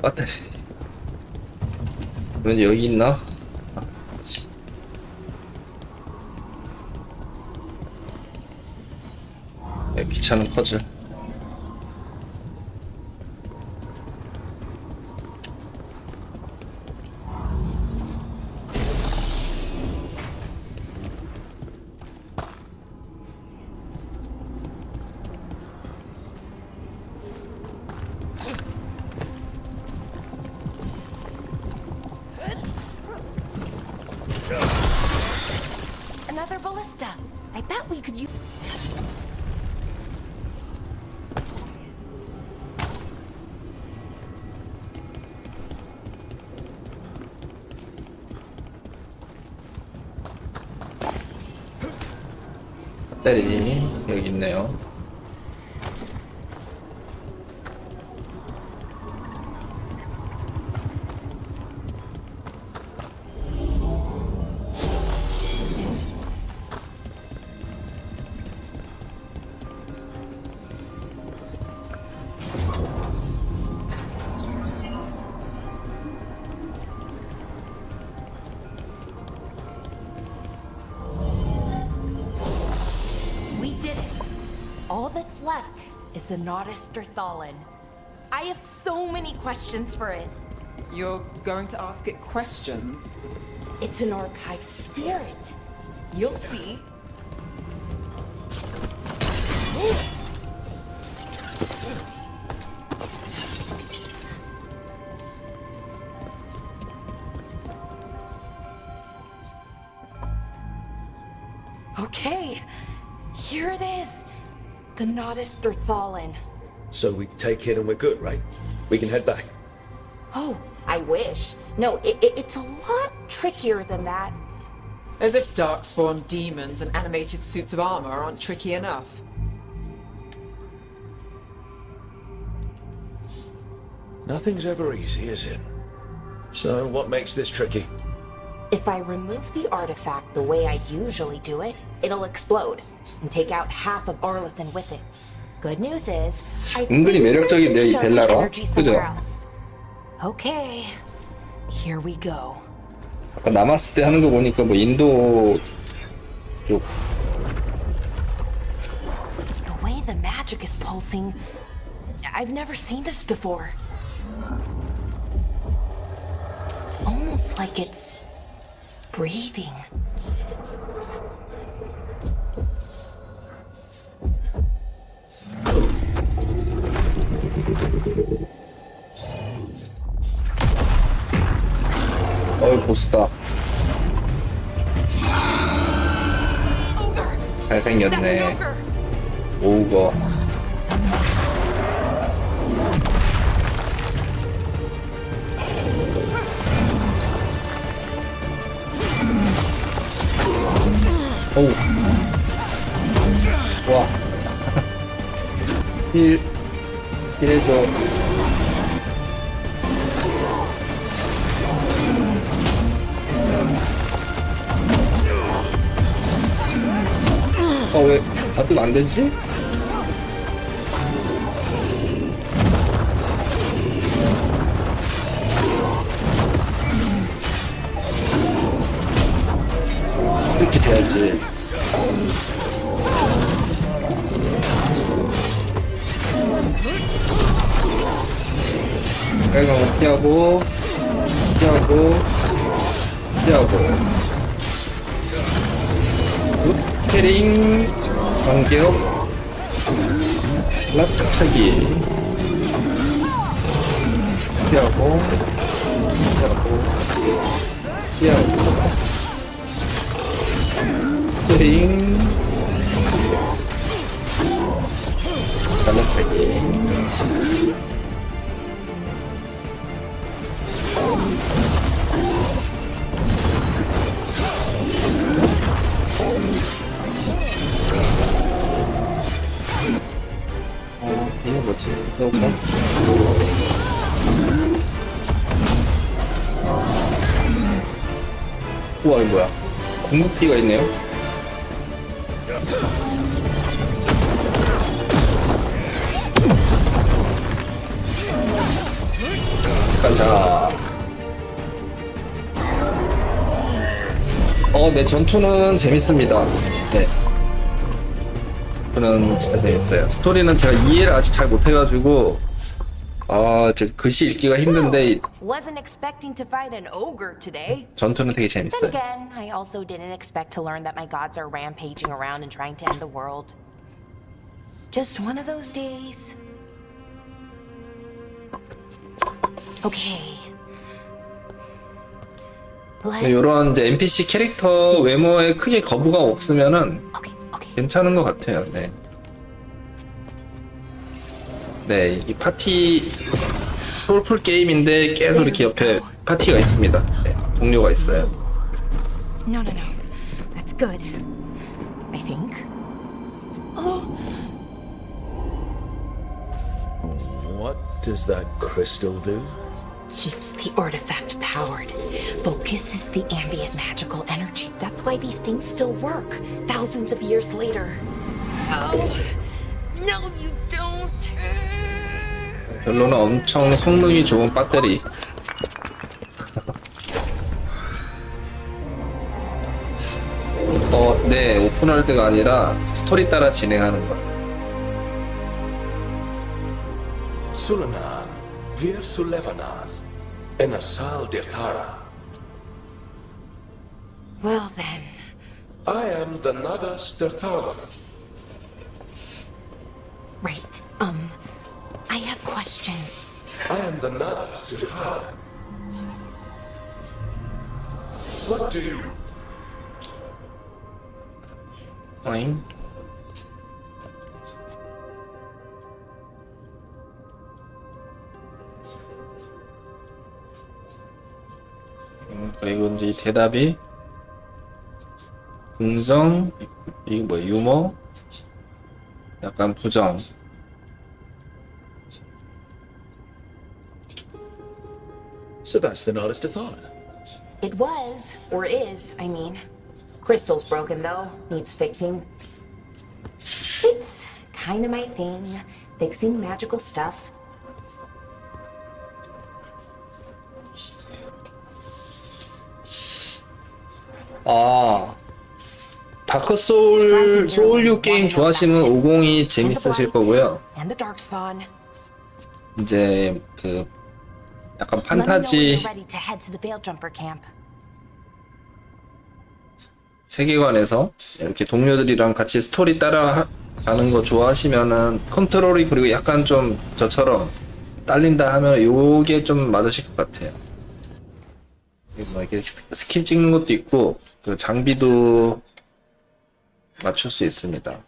배터리. 왠지 여기 있나? 귀찮은 퍼즐. Another ballista. I bet we could use. 배터리 여기 있네요. All that's left is the Naughtisterthallen. I have so many questions for it. You're going to ask it questions? It's an archive spirit. You'll see. Okay, here it is. The Naughtisterthallen. So we take it and we're good, right? We can head back. Oh, I wish. No, it's a lot trickier than that. As if darkspawn demons and animated suits of armor aren't tricky enough. Nothing's ever easy, is it? So, what makes this tricky? If I remove the artifact the way I usually do it, it'll explode and take out half of Arlithan with it. Good news is, I 은근히 매력적인데요, 이 shove the 벨라라. energy somewhere 그죠? else. Okay, here we go. 아까 남았을 때 하는 거 보니까 뭐 인도 쪽 The way the magic is pulsing, I've never seen this before. It's almost like it's breathing. 어이 보스다. 잘생겼네. 오우거. 오우. 와. 힐해줘. 왜 가뜩 안 되지? 이렇게 돼야지. 빨간 피하고 캐링 반격 락차기 피하고 캐링 잘라차기 이거 뭐지? 넣어볼까? 우와 이거 뭐야? 궁극기가 있네요? 가자. 네, 전투는 재밌습니다. 네. 저는 진짜 재밌어요. 스토리는 제가 이해를 아직 잘 못해가지고 제 글씨 읽기가 힘든데 Wasn't expecting to fight an ogre today. 전투는 되게 Then 재밌어요. again, I also didn't expect to learn that my gods are rampaging around and trying to end the world. Just one of those days. Okay. 이런 이제 NPC 캐릭터 외모에 크게 거부가 없으면은 괜찮은 것 같아요. 네. 네, 이 파티 롤플 게임인데 계속 이렇게 옆에 파티가 있습니다. 네, 동료가 있어요. No. That's good. I think. What does that crystal do? Keeps the artifact powered. Focuses the ambient magical energy. That's why these things still work, thousands of years later. Oh. No, you don't. 결론은 엄청 성능이 좋은 배터리. 네, 오픈월드가 아니라 스토리 따라 진행하는 거. Sulanan, Vir Sulevanan, Enasal Dirthara. Well then. I am the Nadas Dirthara. Right. I have questions. I am the Nadas Dirthara. What do you... 어잉? 그리고 이제 이 대답이 긍정, 이게 뭐 유머, 약간 부정. So that's the Nardist thought. It was, or is, I mean. Crystal's broken though, needs fixing. It's kinda my thing, fixing magical stuff. 아, 다크 소울류 게임 좋아하시면 502 재밌으실 거고요. And the Darkspawn. 이제 그 약간 Let me know when 판타지 you're ready to head to the Veil Jumper camp. 세계관에서 이렇게 동료들이랑 같이 스토리 따라가는 거 좋아하시면은 컨트롤이 그리고 약간 좀 저처럼 딸린다 하면 요게 좀 맞으실 것 같아요. 그리고 뭐 이렇게 스킬 찍는 것도 있고 그 장비도 맞출 수 있습니다.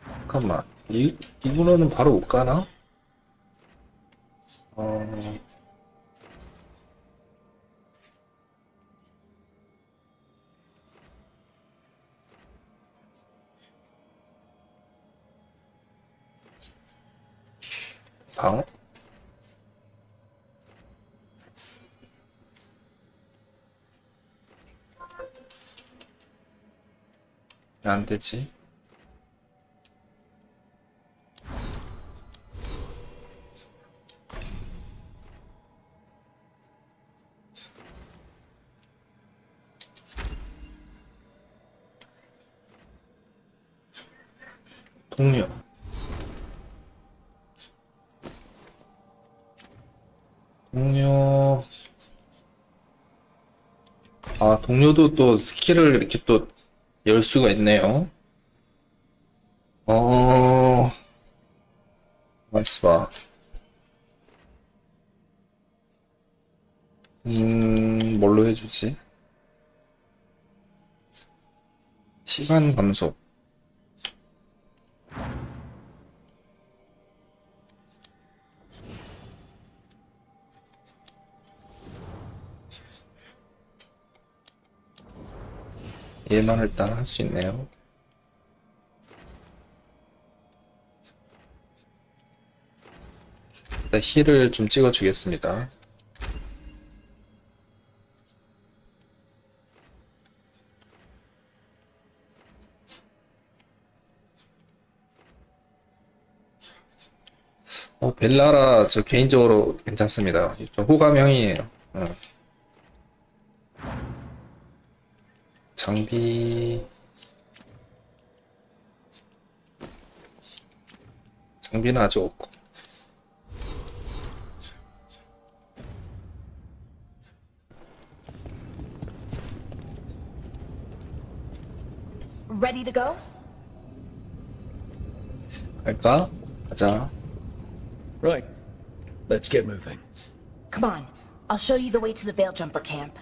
잠깐만, 이분은 바로 못 가나? 방어? 왜 안 되지? 동료. 동료. 아, 동료도 또 스킬을 이렇게 또 열 수가 있네요. 맞봐. 뭘로 해주지? 시간 감속. 얘만 일단 할 수 있네요. 일단 힐을 좀 찍어 주겠습니다. 벨라라 저 개인적으로 괜찮습니다. 좀 호감형이에요. 장비는 아직 없고. Ready to go? 갈까? 가자. Right. Let's get moving. Come on, I'll show you the way to the Veil Jumper camp.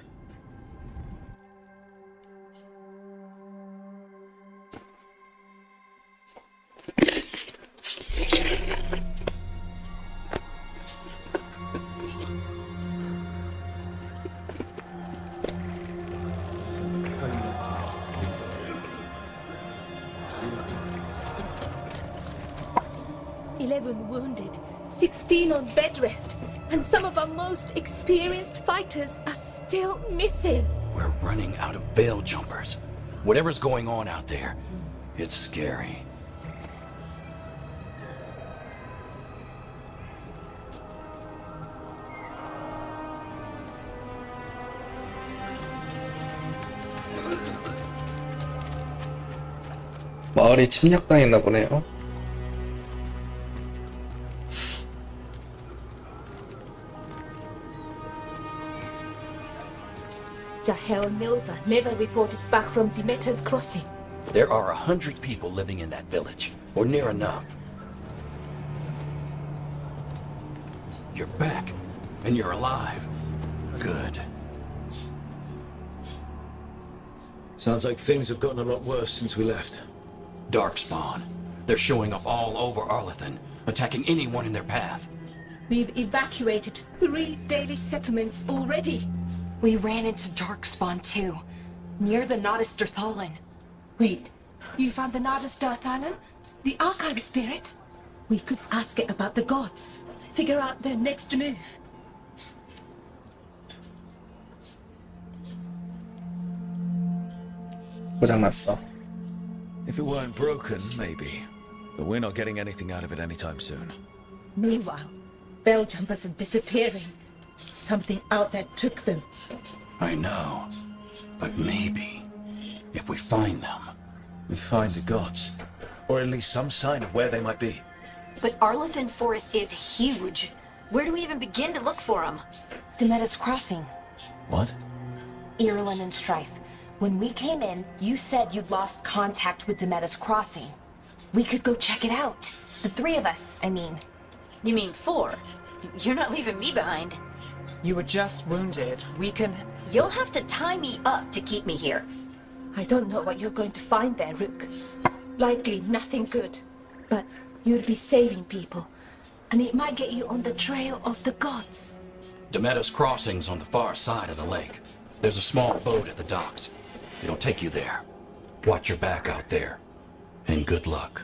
Wounded, 16 on bed rest, and some of our most experienced fighters are still missing. We're running out of Veil Jumpers. Whatever's going on out there, it's scary. 마을이 침략당했나 보네요. Jahel Milva never reported back from Demeter's crossing. There are 100 people living in that village, or near enough. You're back, and you're alive. Good. Sounds like things have gotten a lot worse since we left. Darkspawn. They're showing up all over Arlethan, attacking anyone in their path. We've evacuated 3 daily settlements already. We ran into Darkspawn too, near the Nodus Dirthalin. Wait, you found the Nardus Darthalan? The archive spirit? We could ask it about the gods. Figure out their next move. 고장났어. If it weren't broken, maybe. But we're not getting anything out of it anytime soon. Meanwhile, bell jumpers are disappearing. Something out there took them. I know. But maybe, if we find them... We find the gods. Or at least some sign of where they might be. But Arlethan Forest is huge. Where do we even begin to look for them? Demeda's Crossing. What? Irulan and Strife. When we came in, you said you'd lost contact with Demeda's Crossing. We could go check it out. The 3 of us, I mean. You mean 4? You're not leaving me behind. You were just wounded. We can... You'll have to tie me up to keep me here. I don't know what you're going to find there, Rook. Likely nothing good. But you'd be saving people. And it might get you on the trail of the gods. Demeda's Crossing's on the far side of the lake. There's a small boat at the docks. It'll take you there. Watch your back out there. And good luck.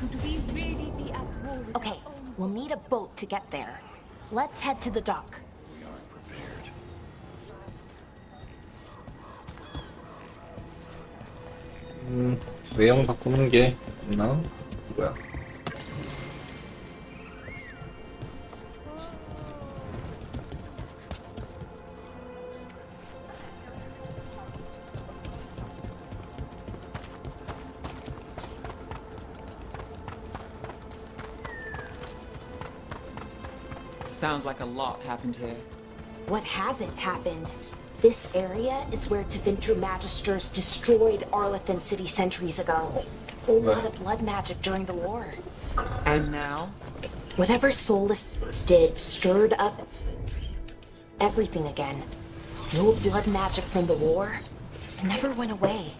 Could we really be at war with Okay, we'll need a boat to get there. Let's head to the dock. We aren't prepared. 외형 바꾸는 게 있나? 뭐야? Sounds like a lot happened here. What hasn't happened? This area is where Tevinter Magisters destroyed Arlethan City centuries ago. A lot of blood magic during the war. And now? Whatever Solus did stirred up everything again. The old blood magic from the war never went away.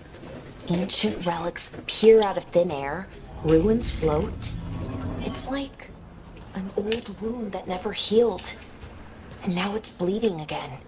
Ancient relics appear out of thin air, ruins float. It's like an old wound that never healed, and now it's bleeding again.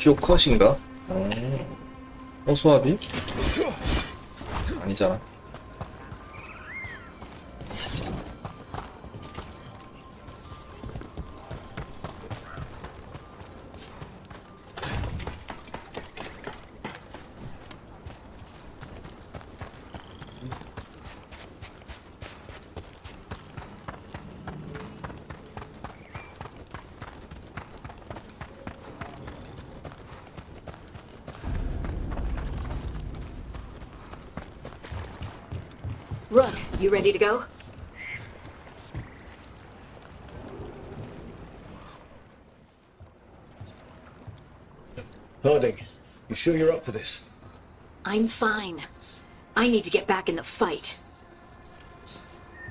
슈컷인가? 수압이? 아니잖아. Rook, you ready to go? Harding, you sure you're up for this? I'm fine. I need to get back in the fight.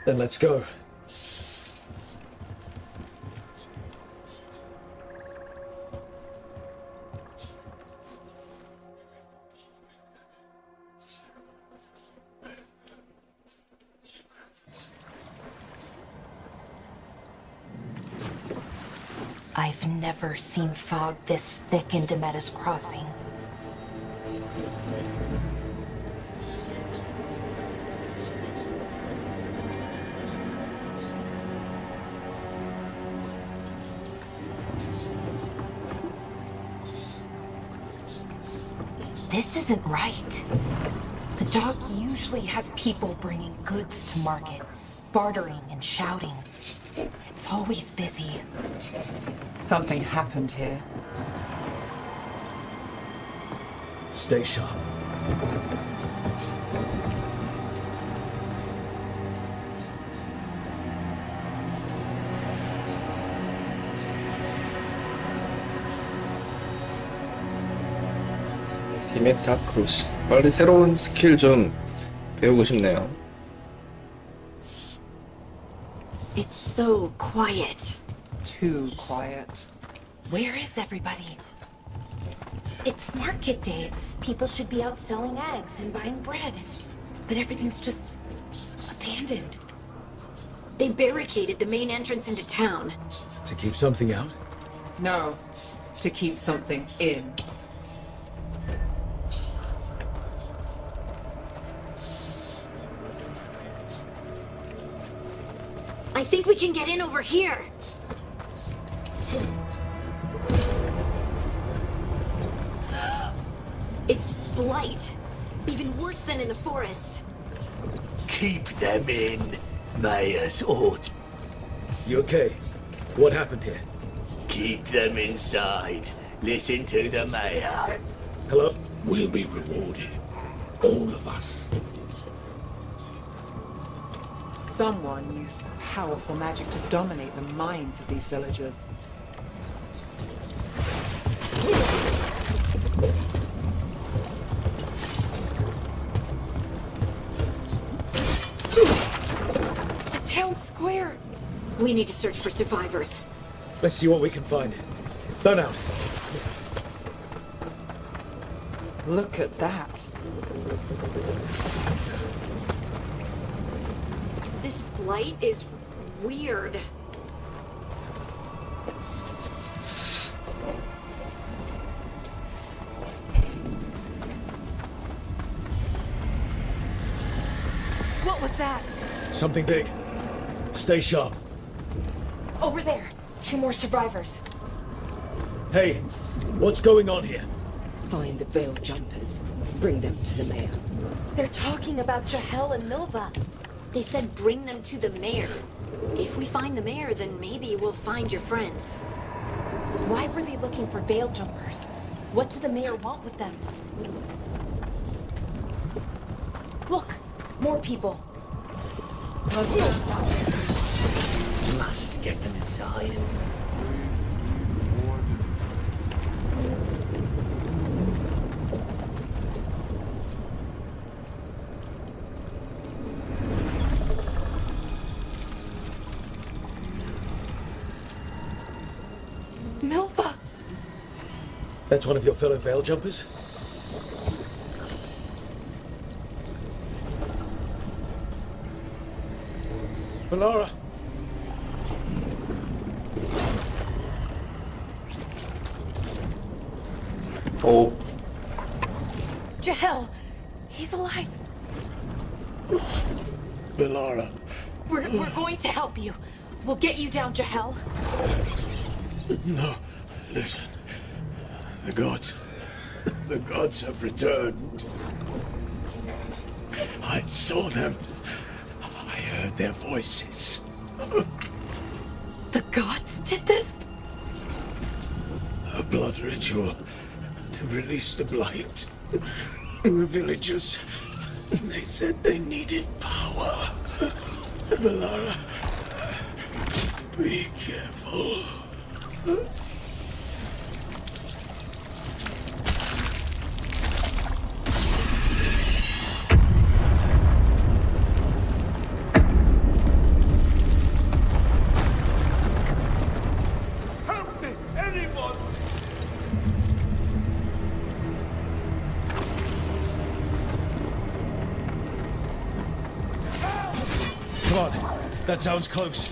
Then let's go. I've never seen fog this thick in Demetta's Crossing. This isn't right. The dock usually has people bringing goods to market, bartering and shouting. It's always busy. Something happened here. Stay sharp. 디메타 크루시. 빨리 새로운 스킬 좀 배우고 싶네요. It's so quiet. Too quiet. Where is everybody? It's market day. People should be out selling eggs and buying bread. But everything's just abandoned. They barricaded the main entrance into town. To keep something out? No, to keep something in. I think we can get in over here. It's blight. Even worse than in the forest. Keep them in, Mayor's order. You okay? What happened here? Keep them inside. Listen to the Mayor. Hello? We'll be rewarded. All of us. Someone used powerful magic to dominate the minds of these villagers. The town square! We need to search for survivors. Let's see what we can find. Thun out. Look at that. This blight is weird. What was that? Something big. Stay sharp. Over there. 2 more survivors. Hey, what's going on here? Find the veiled jumpers. Bring them to the mayor. They're talking about Jahel and Milva. They said bring them to the mayor. If we find the mayor, then maybe we'll find your friends. Why were they looking for veil jumpers? What did the mayor want with them? Look, more people. Must get them inside. Milva! That's one of your fellow veil jumpers? Melara! 오, Jahel! He's alive! Melara. We're going to help you. We'll get you down, Jahel. No, listen. The gods have returned. I saw them. I heard their voices. The gods did this? A blood ritual to release the blight. The villagers, they said they needed power. Melara, be careful. Help me! Anyone! Come on, that sounds close.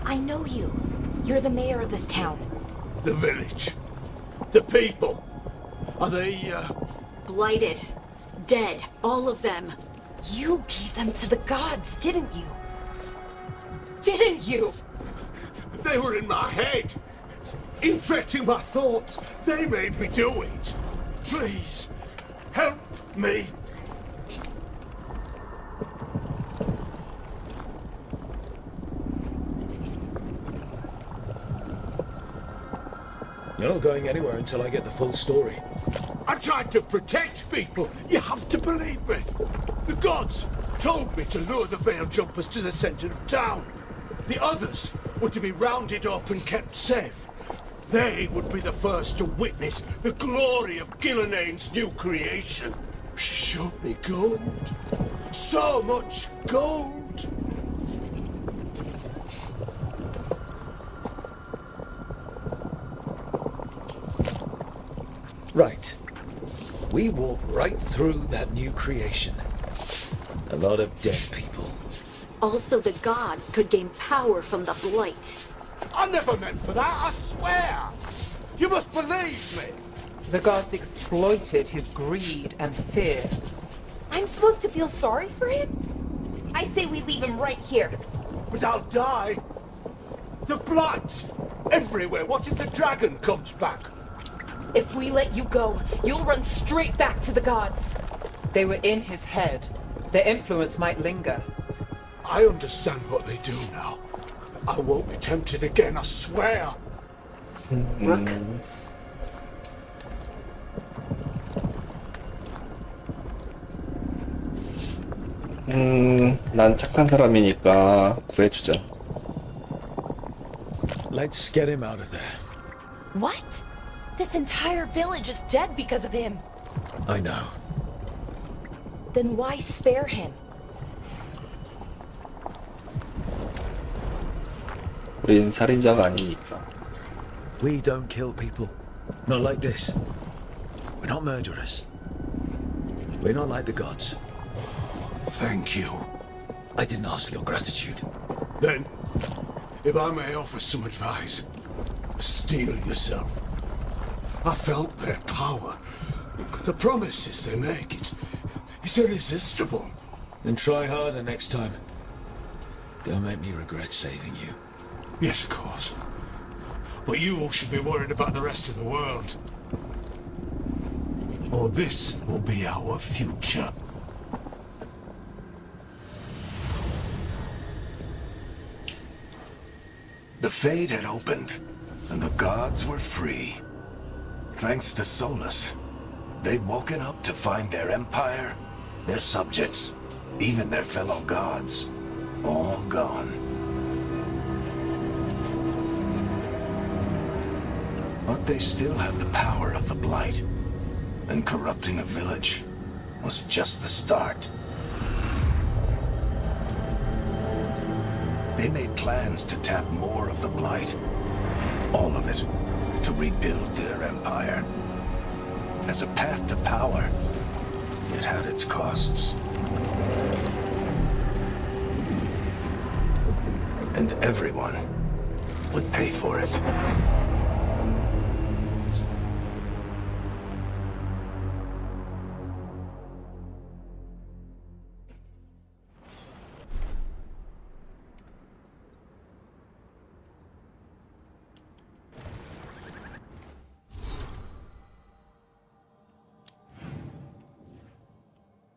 I know you. You're the mayor of this town. The village. The people. Are they, Blighted. Dead. All of them. You gave them to the gods, didn't you? Didn't you? They were in my head. Infecting my thoughts. They made me do it. Please, help me. You're not going anywhere until I get the full story. I tried to protect people. You have to believe me. The gods told me to lure the veil jumpers to the center of town. The others were to be rounded up and kept safe. They would be the first to witness the glory of Gillenane's new creation. She showed me gold. So much gold. Right. We walk right through that new creation. A lot of dead people. Also, the gods could gain power from the Blight. I never meant for that, I swear. You must believe me. The gods exploited his greed and fear. I'm supposed to feel sorry for him? I say we leave him right here. But I'll die. The Blight. Everywhere. What if the dragon comes back? If we let you go, you'll run straight back to the gods. They were in his head. Their influence might linger. I understand what they do now. I won't be tempted again, I swear. Rook. 난 착한 사람이니까 구해주자. Let's get him out of there. What? This entire village is dead because of him. I know. Then why spare him? 우린 살인자가 아니니까. We don't kill people. Not like this. We're not murderers. We're not like the gods. Thank you. I didn't ask for your gratitude. Then, if I may offer some advice, steel yourself. I felt their power. The promises they make, it's irresistible. Then try harder next time. Don't make me regret saving you. Yes, of course. But you all should be worried about the rest of the world. Or this will be our future. The Fade had opened, and the gods were free. Thanks to Solus, they'd woken up to find their empire, their subjects, even their fellow gods, all gone. But they still had the power of the Blight, and corrupting a village was just the start. They made plans to tap more of the Blight, all of it, to rebuild their empire. As a path to power, it had its costs. And everyone would pay for it.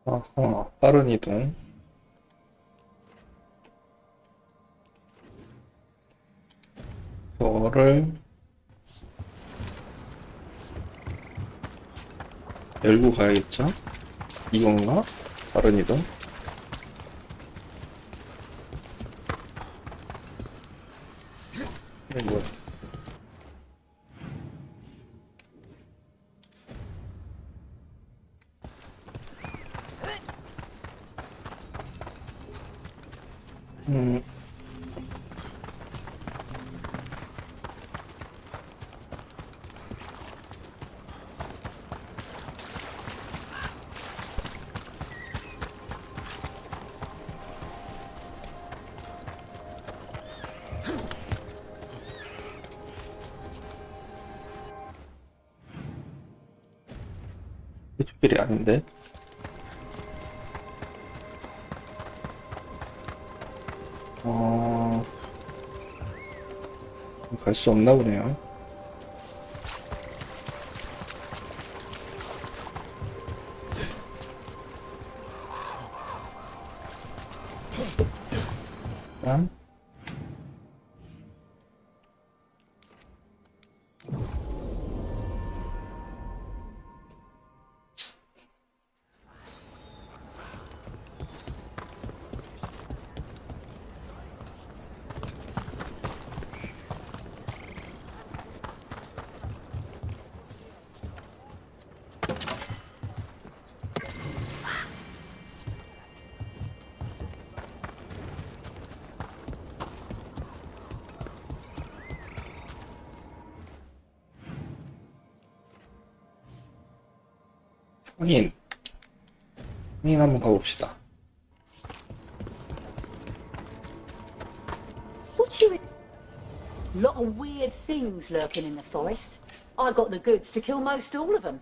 아하, 빠른 이동. 저거를 열고 가야겠죠? 이건가? 빠른 이동. 이게 뭐야? 그쪽 길이 아닌데? 갈 수 없나 보네요. 일단 성인 한번 가봅시다. What you... Lot of weird things lurking in the forest. I got the goods to kill most all of them.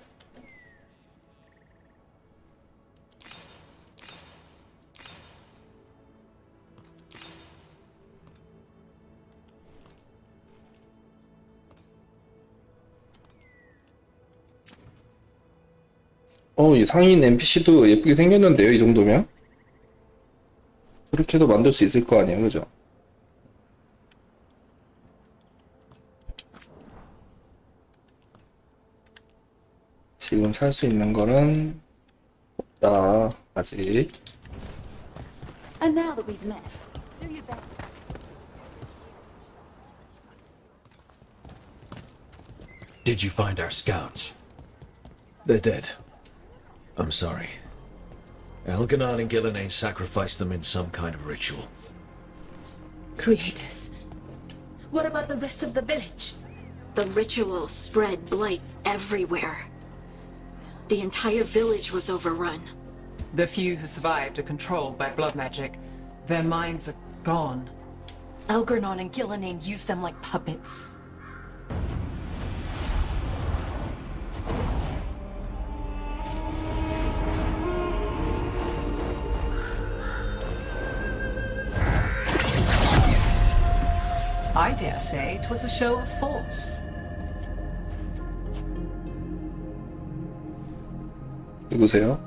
이 상인 NPC도 예쁘게 생겼는데요, 이 정도면? 그렇게도 만들 수 있을 거 아니에요, 그죠? 지금 살 수 있는 거는 없다, 아직. And now that we've met, do your best. Did you find our scouts? They're dead. I'm sorry. Elganon and Gillenane sacrificed them in some kind of ritual. Creators. What about the rest of the village? The ritual spread blight everywhere. The entire village was overrun. The few who survived are controlled by blood magic. Their minds are gone. Elganon and Gillenane used them like puppets. I dare say it was a show of force. 누구세요?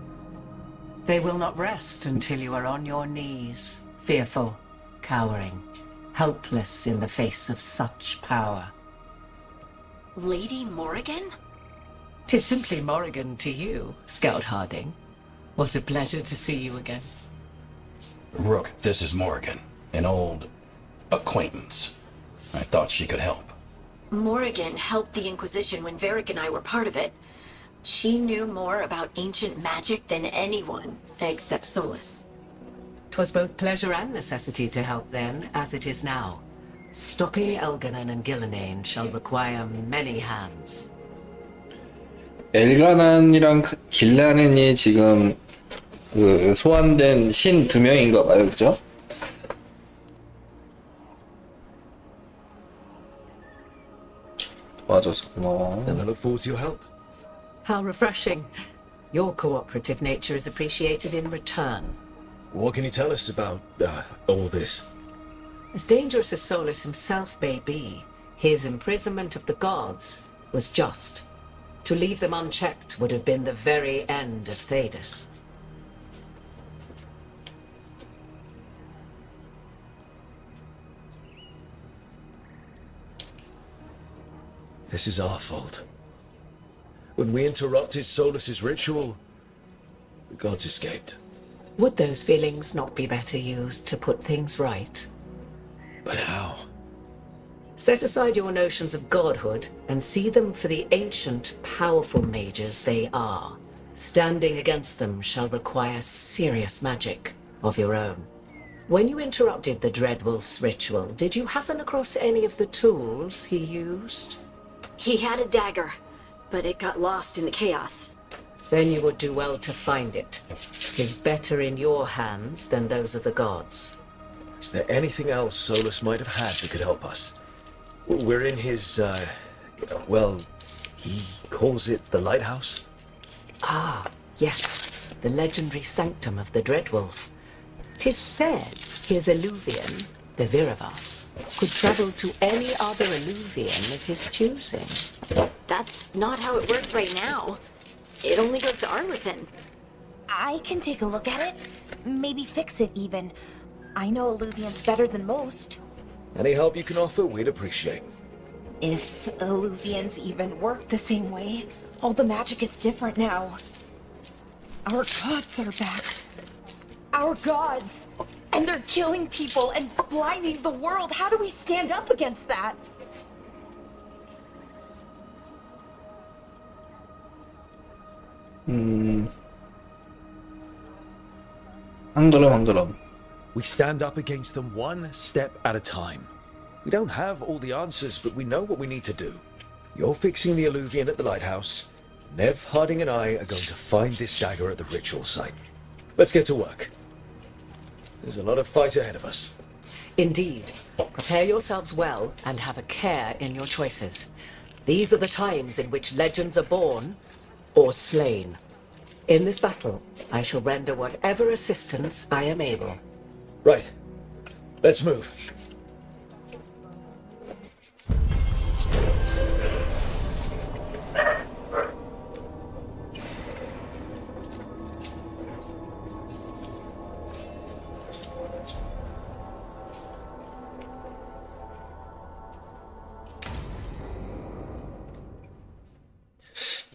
They will not rest until you are on your knees, fearful, cowering, helpless in the face of such power. Lady Morrigan? 'Tis simply Morrigan to you, Scout Harding. What a pleasure to see you again. Rook, this is Morrigan, an old acquaintance. I thought she could help. Morrigan helped the Inquisition when Varric and I were part of it. She knew more about ancient magic than anyone, except Solus. 'Twas both pleasure and necessity to help then, as it is now. Stopping Elganon and Gillenane shall require many hands. 엘가난이랑 길라넨이 지금 그 소환된 신 2명인가 봐요, 그죠? 도와줘서 고마워. And I look forward to your help. How refreshing. Your cooperative nature is appreciated in return. What can you tell us about all this? As dangerous as Solus himself may be, his imprisonment of the gods was just. To leave them unchecked would have been the very end of Thedas. This is our fault. When we interrupted Solus's ritual, the gods escaped. Would those feelings not be better used to put things right? But how? Set aside your notions of godhood and see them for the ancient, powerful mages they are. Standing against them shall require serious magic of your own. When you interrupted the Dreadwolf's ritual, did you happen across any of the tools he used? He had a dagger, but it got lost in the chaos. Then you would do well to find it. It is better in your hands than those of the gods. Is there anything else Solus might have had that could help us? We're in his, well, he calls it the lighthouse? Ah, yes, the legendary sanctum of the Dreadwolf. 'Tis said his Illuvian, the Viravas, could travel to any other Illuvian of his choosing. That's not how it works right now. It only goes to Arlithin. I can take a look at it. Maybe fix it even. I know Illuvians better than most. Any help you can offer, we'd appreciate. If Illuvians even work the same way, all the magic is different now. Our gods are back. Our gods! And they're killing people and blinding the world. How do we stand up against that? 한 걸음 한 걸음. We stand up against them one step at a time. We don't have all the answers, but we know what we need to do. You're fixing the Illuvian at the lighthouse. Nev, Harding, and I are going to find this dagger at the ritual site. Let's get to work. There's a lot of fight ahead of us. Indeed. Prepare yourselves well and have a care in your choices. These are the times in which legends are born or slain. In this battle, I shall render whatever assistance I am able. Right. Let's move.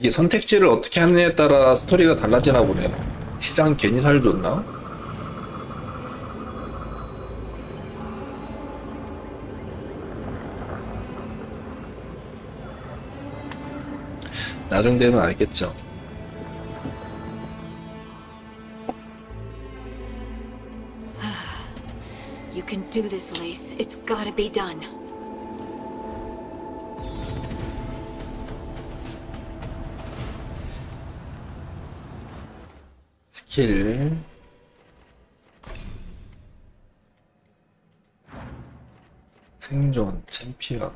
이게 선택지를 어떻게 하느냐에 따라 스토리가 달라지나 보네요. 시장 괜히 살줬나? 나중 되면 알겠죠. You can do this, Lace. It's gotta be done. 스킬 생존 챔피언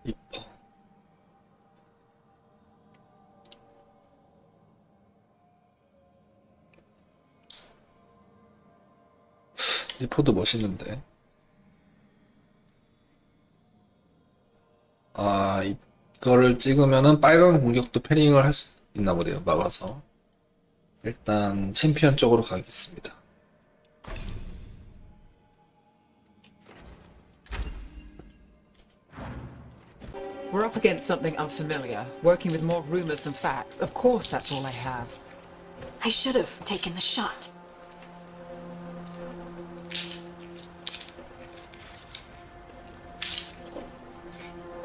리퍼 리퍼도 멋있는데. 아, 이거를 찍으면은 빨간 공격도 패링을 할 수 있나 보네요. 막아서. 일단 챔피언 쪽으로 가겠습니다. We're up against something unfamiliar, working with more rumors than facts. Of course, that's all I have. I should have taken the shot.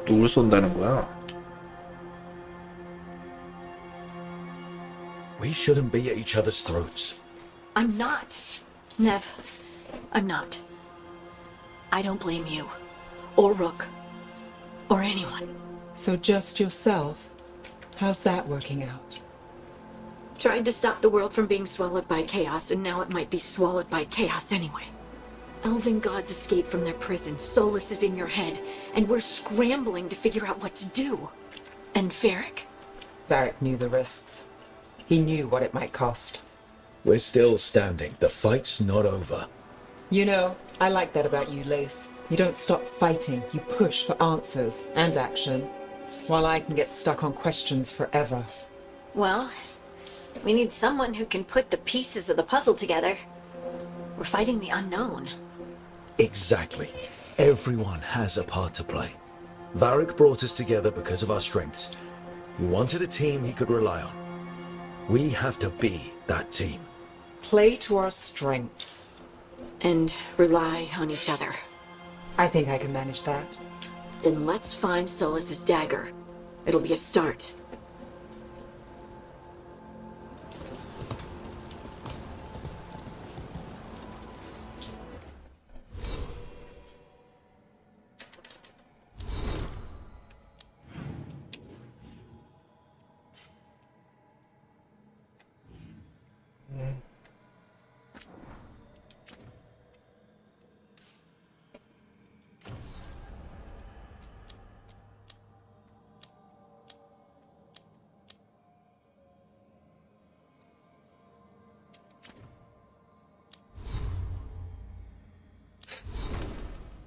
누굴 쏜다는 거야? We shouldn't be at each other's throats. I'm not. Nev, I'm not. I don't blame you. Or Rook. Or anyone. So just yourself? How's that working out? Tried to stop the world from being swallowed by chaos, and now it might be swallowed by chaos anyway. Elven gods escaped from their prison, Solus is in your head, and we're scrambling to figure out what to do. And Varric? Varric knew the risks. He knew what it might cost. We're still standing. The fight's not over. You know, I like that about you, Lace. You don't stop fighting, you push for answers and action, while I can get stuck on questions forever. Well, we need someone who can put the pieces of the puzzle together. We're fighting the unknown. Exactly. Everyone has a part to play. Varric brought us together because of our strengths. He wanted a team he could rely on. We have to be that team. Play to our strengths. And rely on each other. I think I can manage that. Then let's find Solus's dagger. It'll be a start.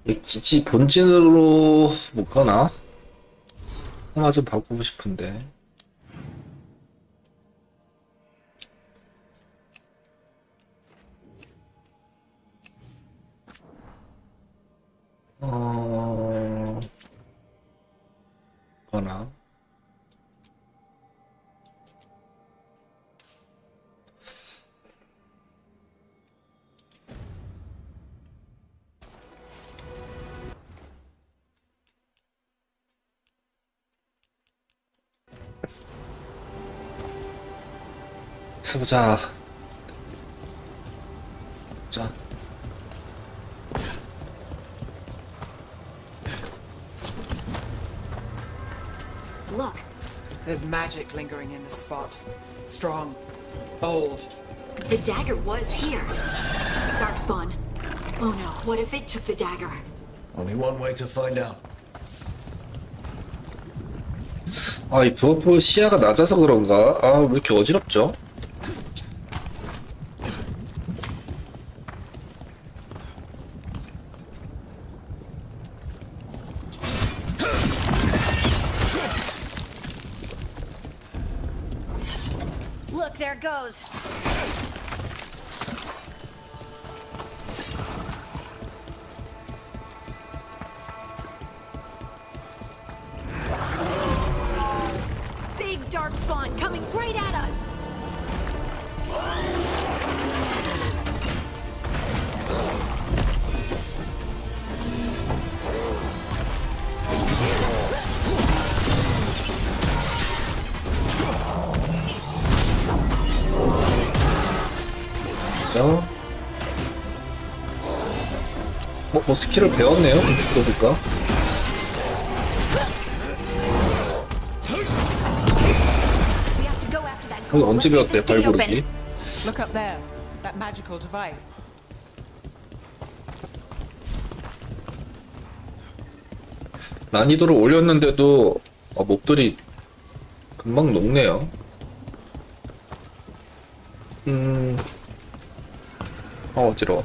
이 기지 본진으로 못 가나? 하나 좀 바꾸고 싶은데. 거나. 보자. 자. Look. There's magic lingering in this spot. Strong. Bold. The dagger was here. Darkspawn. Oh no, what if it took the dagger? Only one way to find out. 아, 이 부어프 시야가 낮아서 그런가? 아, 왜 이렇게 어지럽죠? Look, there it goes. Big darkspawn coming right at us. 뭐 스킬을 배웠네요. 그러니까. 이거 언제 배웠대? 발고르기. Look up there. That magical device. 난이도를 올렸는데도 몹들이 금방 녹네요. 어지러워.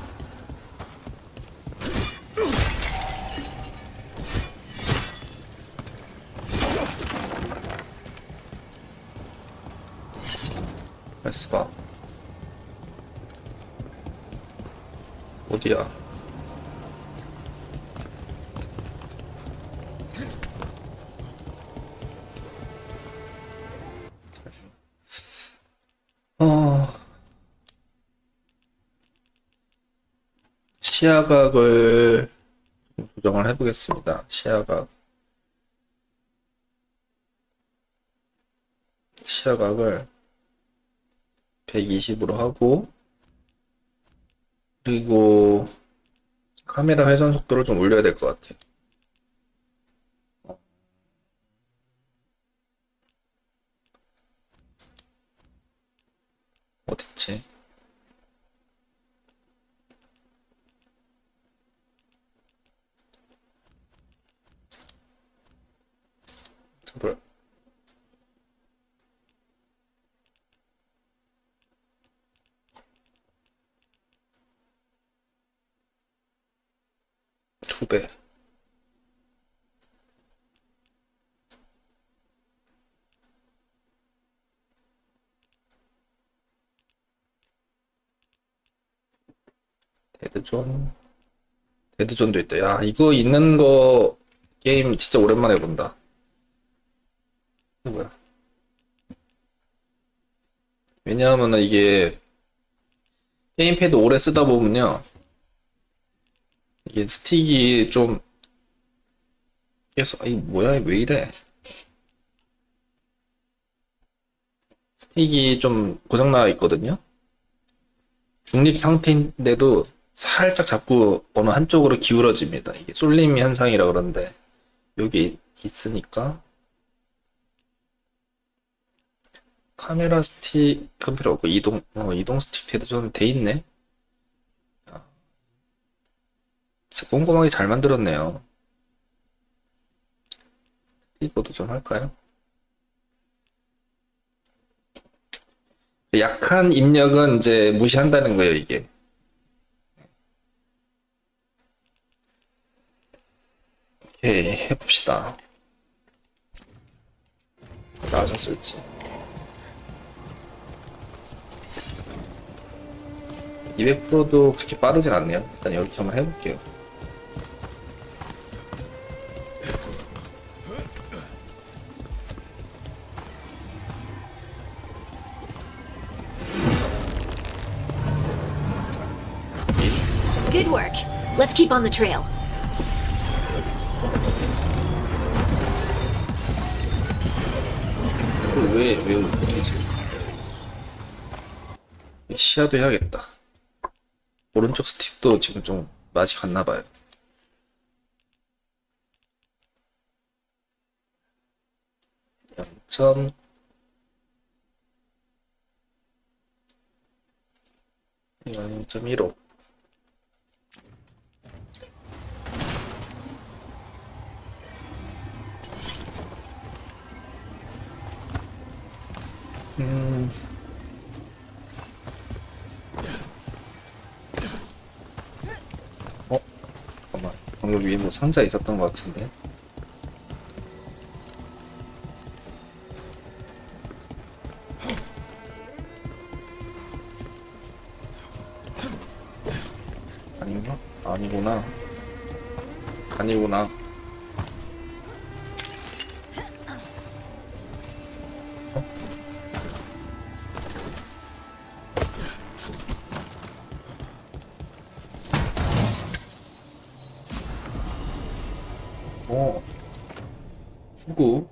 에스바 어디야? 시야각을 좀 조정을 해보겠습니다. 시야각을 120으로 하고, 그리고 카메라 회전 속도를 좀 올려야 될 것 같아요. 어딨지? 뭐야? 두 배. 데드존도 있다. 야, 이거 있는 거 게임 진짜 오랜만에 본다. 이거 뭐야? 왜냐하면 이게 게임패드 오래 쓰다 보면요, 이게 스틱이 좀 계속, 아이 뭐야, 왜 이래? 스틱이 좀 고장나 있거든요. 중립 상태인데도 살짝 자꾸 어느 한쪽으로 기울어집니다. 이게 쏠림 현상이라 그러는데 여기 있으니까. 카메라 스틱은 필요 없고 이동 스틱 대도 돼 있네. 진짜 꼼꼼하게 잘 만들었네요. 이것도 좀 할까요? 약한 입력은 이제 무시한다는 거예요, 이게. 오케이, 해봅시다. 나아졌을지. 200%도 그렇게 빠르진 않네요. 일단 이렇게 한번 해볼게요. Good work. Let's keep on the trail. 왜 웃기지? 시야도 해야겠다. 오른쪽 스틱도 지금 좀 맛이 갔나봐요. 점 0.15. 잠깐만. 방금 위에 뭐 상자 있었던 것 같은데. 아닌가? 아니구나. 아니구나. 후구.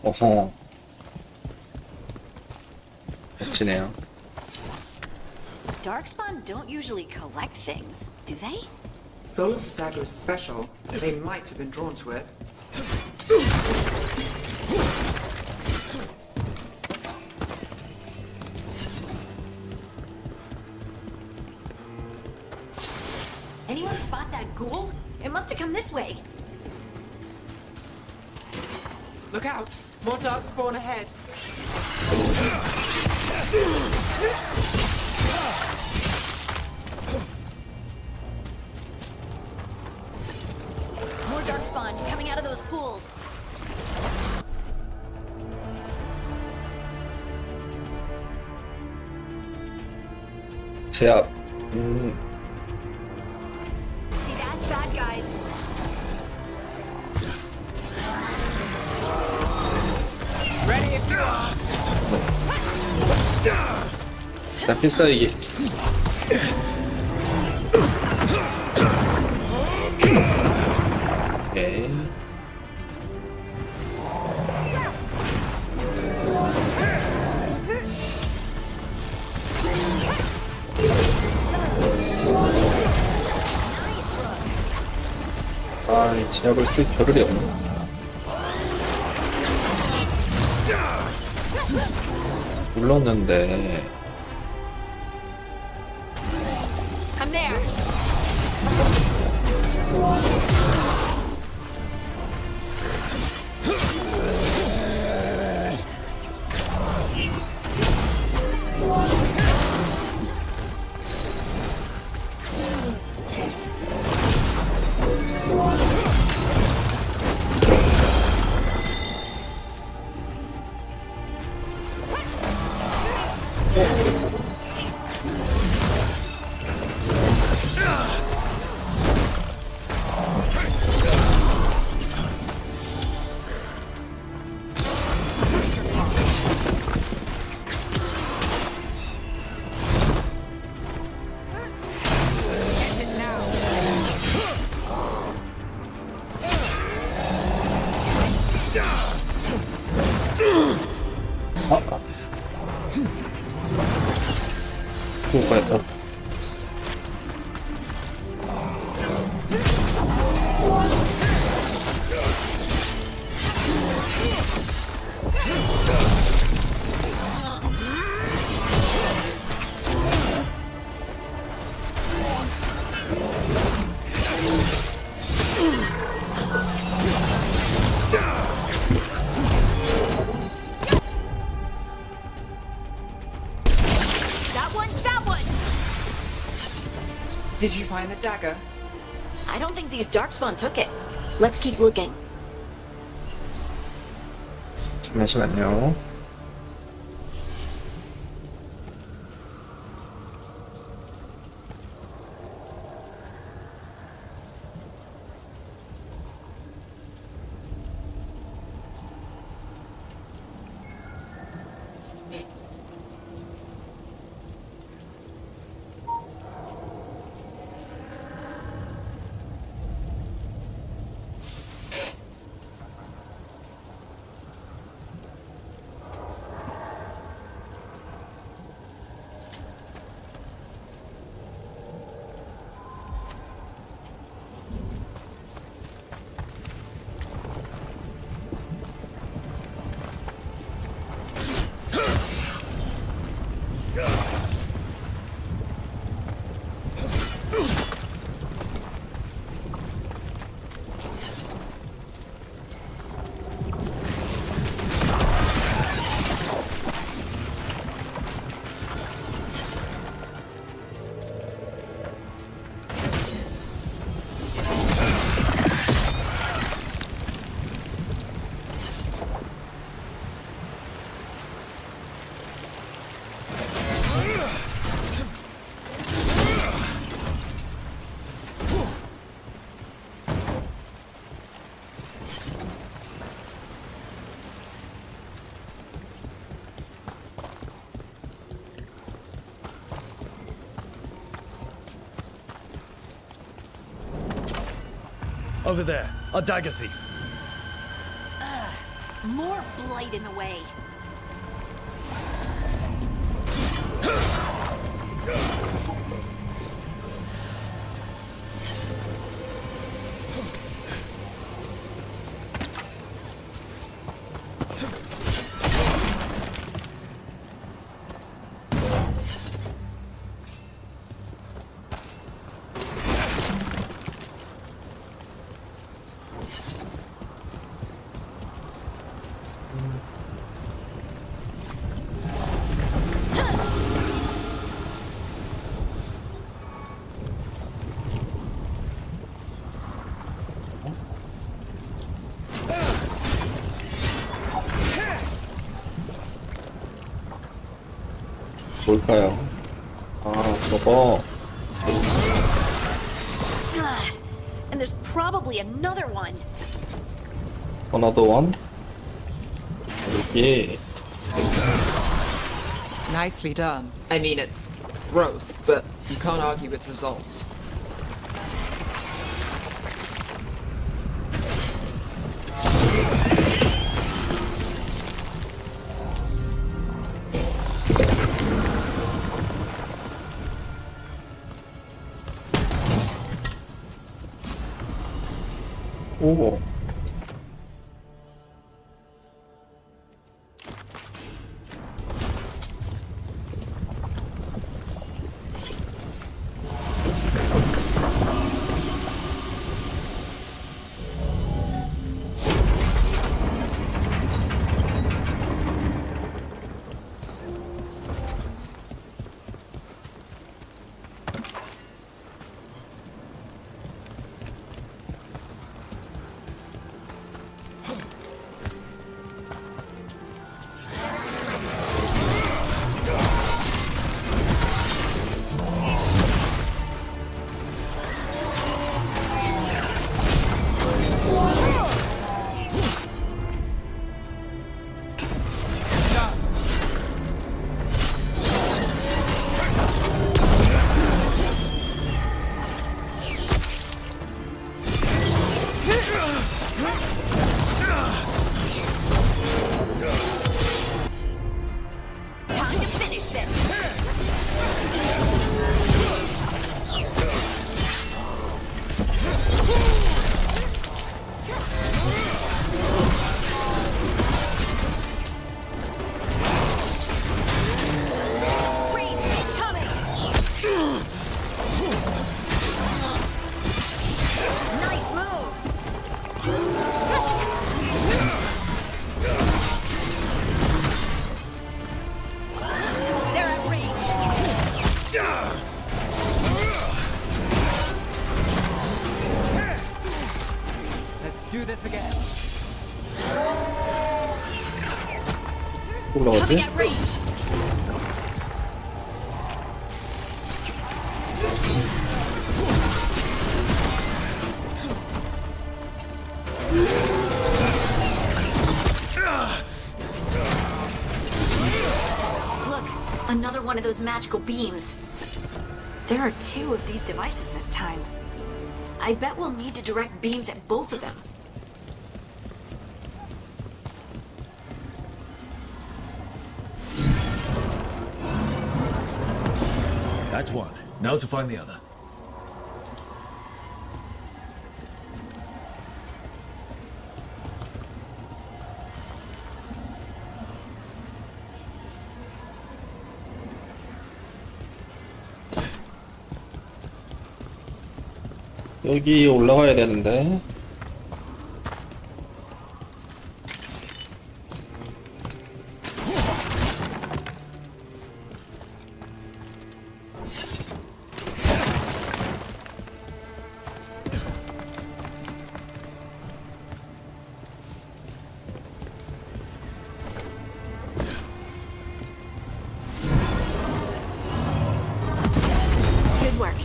어허. 멋지네요. Darkspawn don't usually collect things, do they? Solus' dagger is special. They might have been drawn to it. Anyone spot that ghoul? It must have come this way. Look out! More dark spawn ahead. More darkspawn coming out of those pools. 제압. See that? Bad guys. Ready if you are. 일단 필살기. 오케이. 아, 이 제압을 쓸 겨를이 없네. 눌렀는데. I'm there. 뭐가 Did you find the dagger? I don't think these darkspawn took it. Let's keep looking. 잠시만요. Over there, a dagger thief. More blight in the way. 뭘까요? 아, 저거. And there's probably another one. Another one? 여기. Nicely done. I mean, it's gross, but you can't argue with results. 오. do this again. 올라갔지? At range. Look, another one of those magical beams. There are 2 of these devices this time. I bet we'll need to direct beams at both of them. That's one. Now to find the other. 여기 올라가야 되는데. Good work.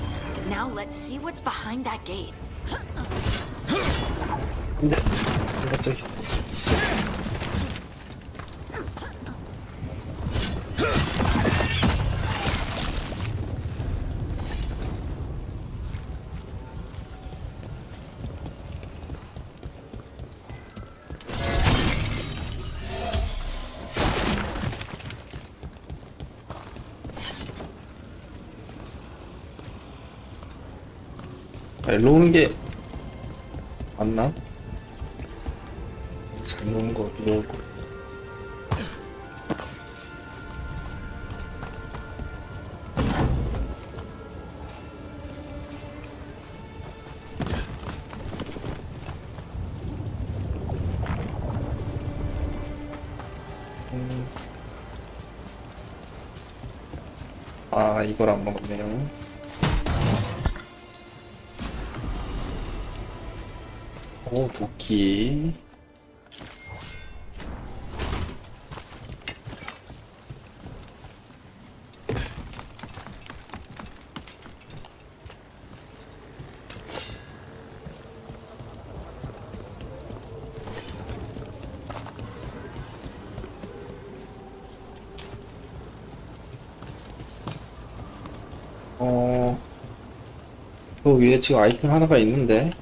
Now let's see what's behind that gate. 근데 갑자기 일로 오는 게 맞나? 잘 놓은 거 같기도 하고. 아, 이걸 안 먹었네요. 오, 도끼. 그 위에 지금 아이템 하나가 있는데.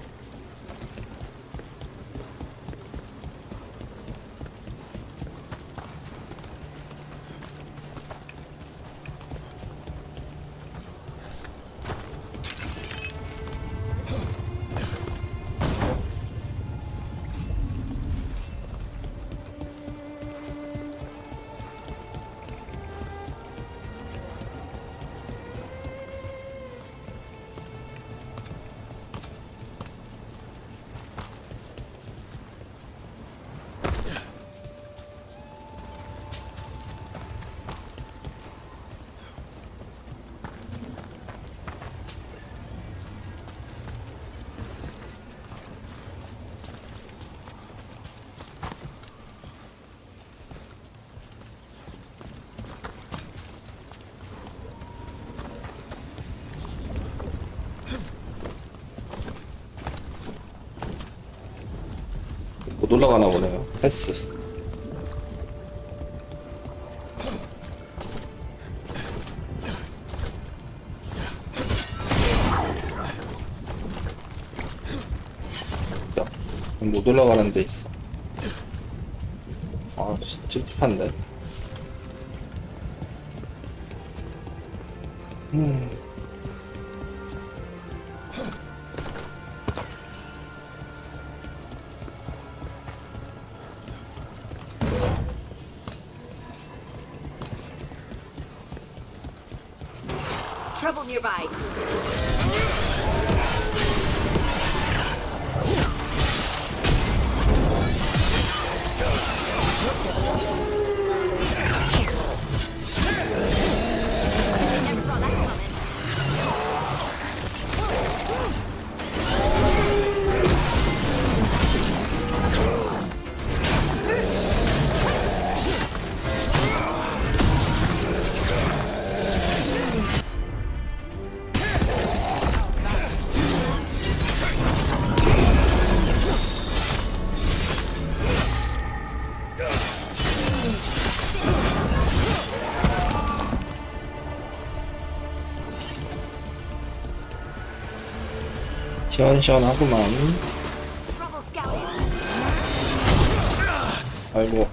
못 올라가나 보네요. 패스. 야, 못 올라가는 데 있어. 아, 진짜 찝찝한데. Trouble nearby. Never saw that coming. 시원시원하구만. 아이고.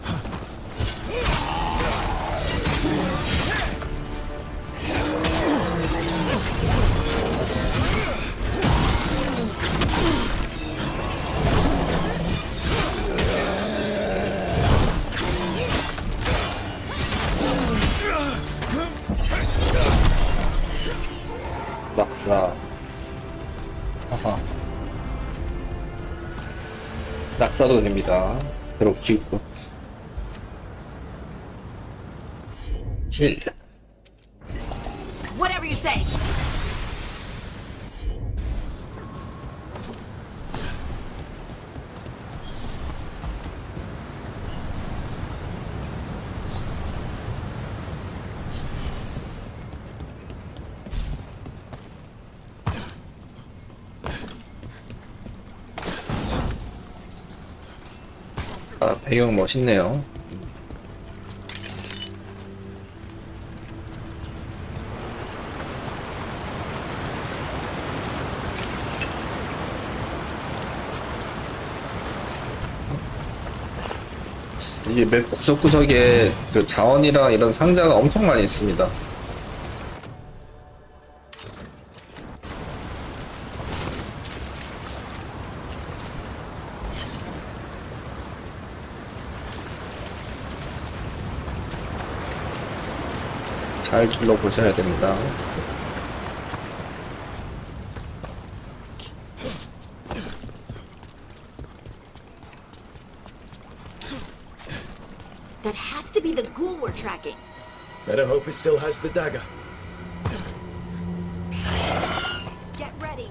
낙사. 하하. 낙사도 됩니다. 그리고 기고. 실. Whatever you say. 아, 배경 멋있네요. 이게 맵 구석구석에 그 자원이랑 이런 상자가 엄청 많이 있습니다. 잘 둘러보셔야 됩니다. That has to be the ghoul we're tracking. Better hope it still has the dagger. Get ready.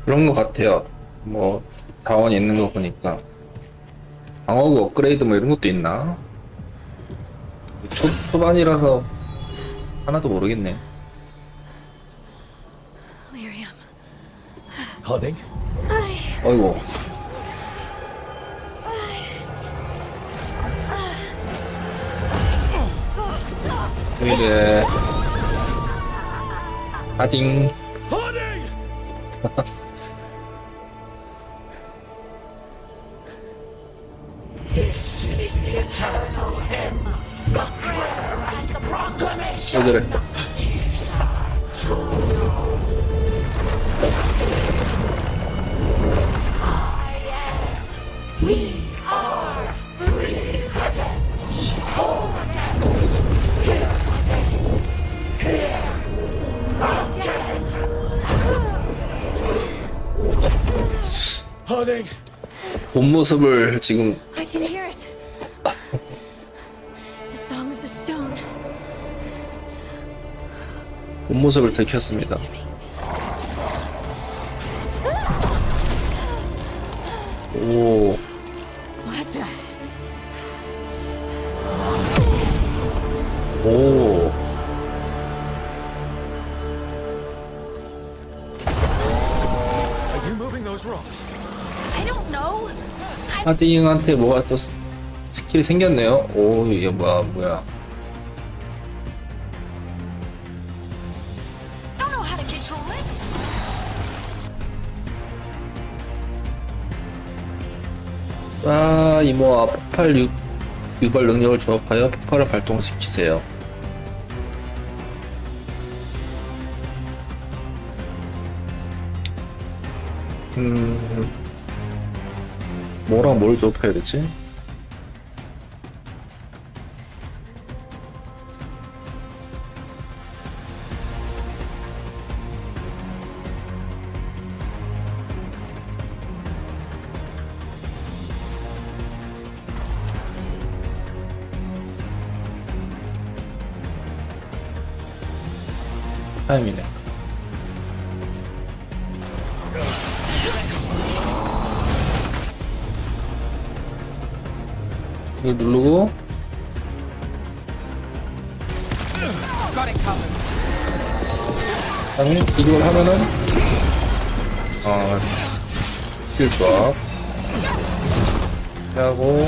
그런 것 같아요. 뭐 자원이 있는 거 보니까 방어구 업그레이드 뭐 이런 것도 있나? 초반이라서 하나도 모르겠네. Lyrium. Harding? 어이구. 왜 이래. 하딩. This is the eternal hymn, the prayer and the proclamation. 왜 그래. We are free. Harding! 본 모습을 지금 I can hear it. The song of the stone. 본 모습을 들켰습니다. 오. What the? 오. Are you moving those rocks? I don't know. 하딩한테 뭐가 또 스킬이 생겼네요. 오, 이게 뭐야. Don't know how to control it. 아, 이모아 폭발 유발 능력을 조합하여 폭발을 발동시키세요. 뭐랑 뭘 조합해야 되지? 타임이네. 이걸 누르고 그다음에 이걸 하면은 킬 조합 하고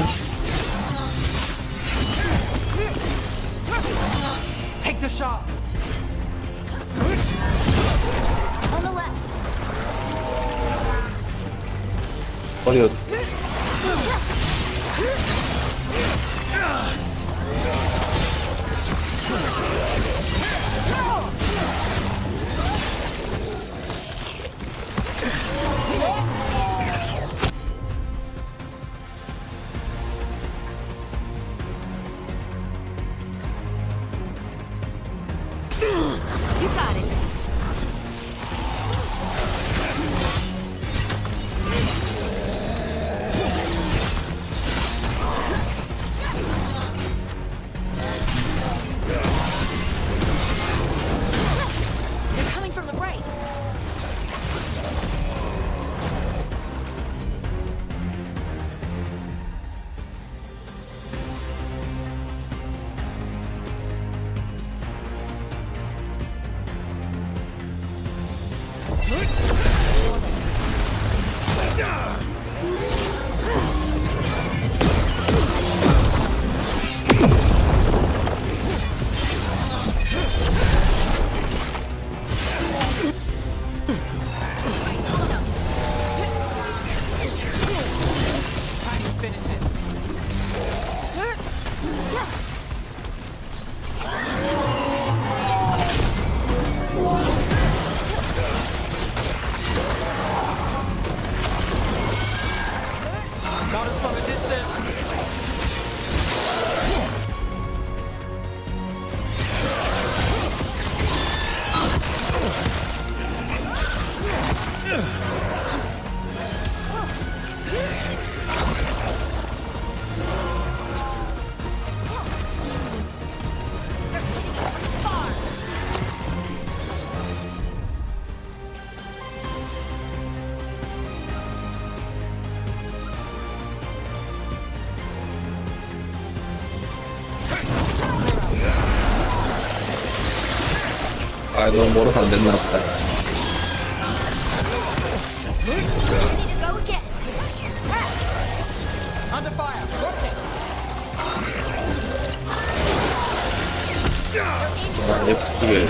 Take the shot. On the left. 버려. You got it. They're coming from the right. Got us from a distance. 아, 너무 멀어서 안 됐나 보다. Go again. Under fire. Rotate. 아, 예쁘게.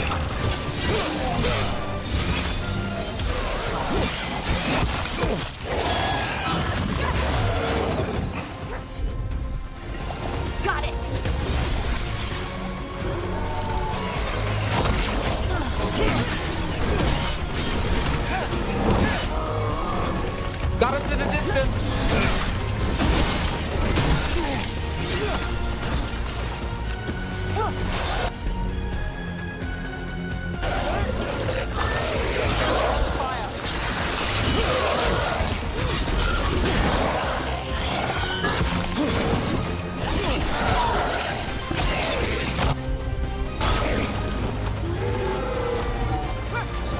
Got it. Got us in a distance.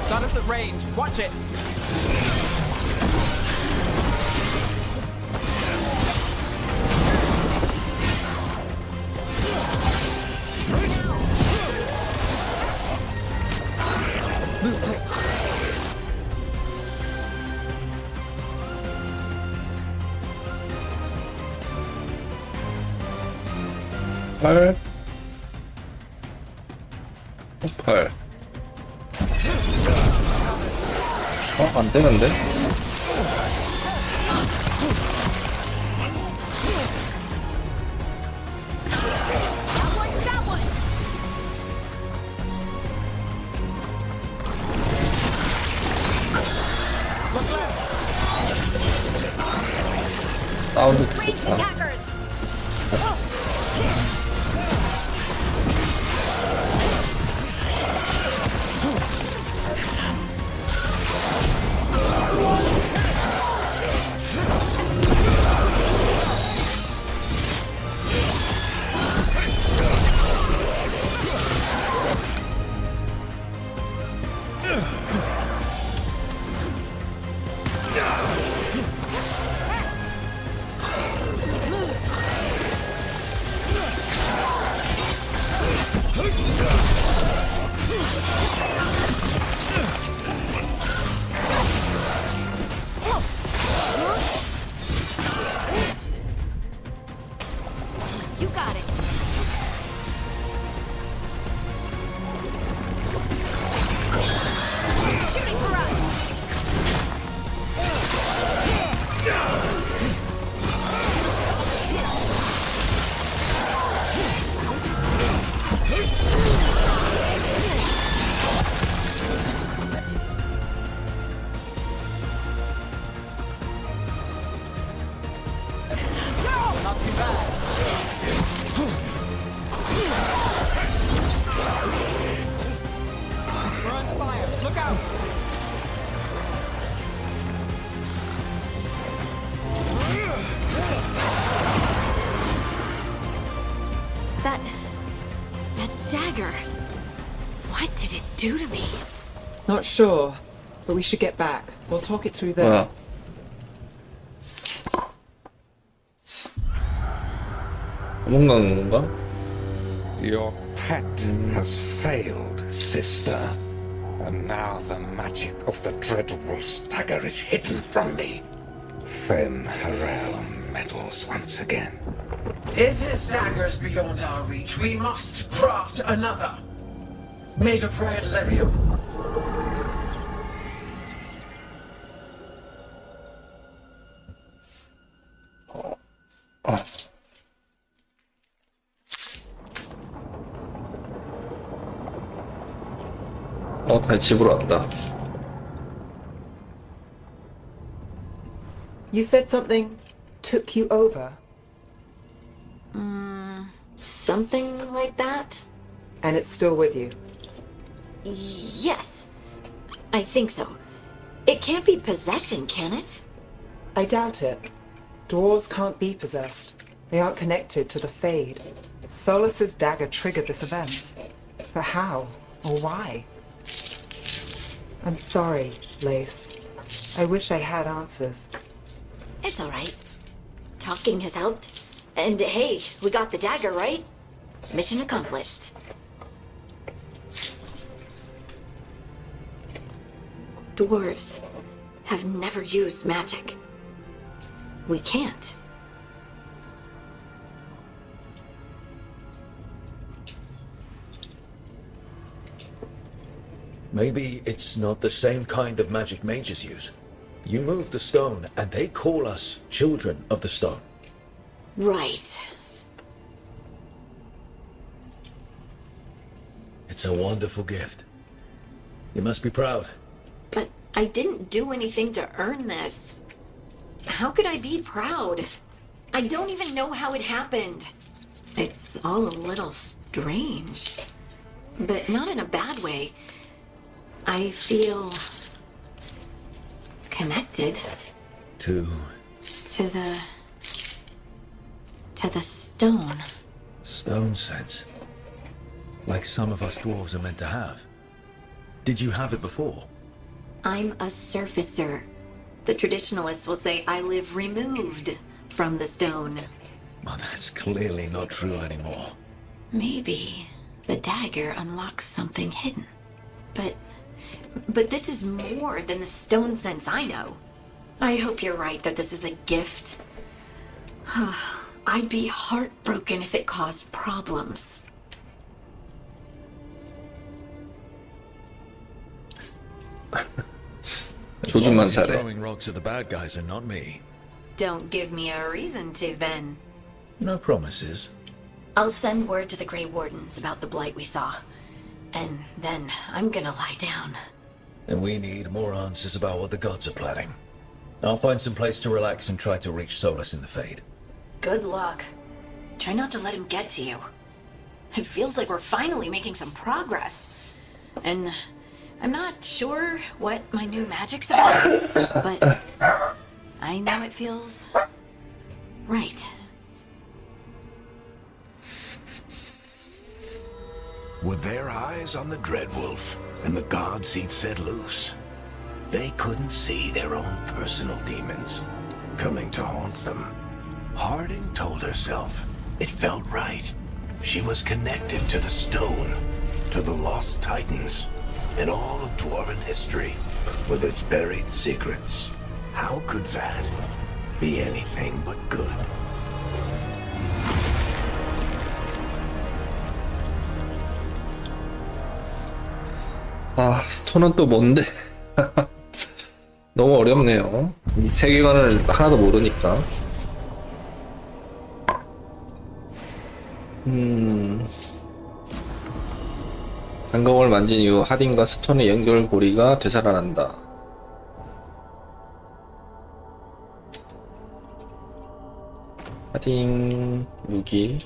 Got us at range. Watch it. 팔. 폭발. 안 되는데? 사운드 좋다. You got it. Shooting for us. We're on fire. Look out! That dagger. What did it do to me? Not sure, but we should get back. We'll talk it through there. 뭐야? 도망가는 건가? Your pact has failed, sister. And now the magic of the Dreadwolf's dagger is hidden from me. Fen Harel meddles once again. If his dagger's beyond our reach, we must craft another. Made of red lyrium. 다시 집으로 왔다. You said something took you over, Something like that? and it's still with you. Yes. I think so. It can't be possession, can it? I doubt it. Dwarves can't be possessed. They aren't connected to the Fade. Solus's dagger triggered this event. But how? Or why? I'm sorry, Lace. I wish I had answers. It's alright. Talking has helped. And hey, we got the dagger, right? Mission accomplished. Dwarves have never used magic. We can't. Maybe it's not the same kind of magic mages use. You move the stone, and they call us children of the stone. Right. It's a wonderful gift. You must be proud. But I didn't do anything to earn this. How could I be proud? I don't even know how it happened. It's all a little strange. But not in a bad way. I feel connected To to the stone. stone sense. Like some of us dwarves are meant to have. Did you have it before? I'm a surfacer. The traditionalists will say I live removed from the stone. Well, that's clearly not true anymore. Maybe the dagger unlocks something hidden. But this is more than the stone sense I know. I hope you're right that this is a gift. I'd be heartbroken if it caused problems. As long 조준만 as you're 잘해. throwing rocks at the bad guys and not me. Don't give me a reason to, then. No promises. I'll send word to the Grey Wardens about the blight we saw. And then I'm gonna lie down. And we need more answers about what the gods are planning. I'll find some place to relax and try to reach Solus in the Fade. Good luck. Try not to let him get to you. It feels like we're finally making some progress. And I'm not sure what my new magic's about, but I know it feels right. Were their eyes on the Dreadwolf and the gods he'd set loose? They couldn't see their own personal demons coming to haunt them. Harding told herself it felt right. She was connected to the stone, to the lost titans, and all of dwarven history, with its buried secrets. How could that be anything but good? 아, 스톤은 또 뭔데? 너무 어렵네요. 이 세계관을 하나도 모르니까. 단검을 만진 이후 하딘과 스톤의 연결고리가 되살아난다. 하딘 무기.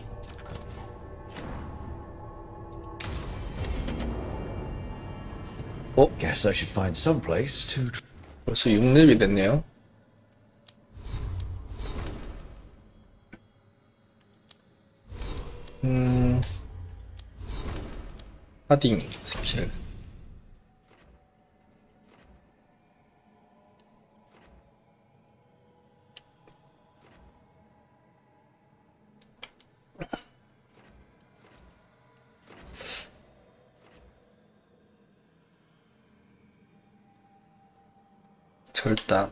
Guess I should find some place to. 벌써 6렙이 됐네요. 하딩 스킬. 절단.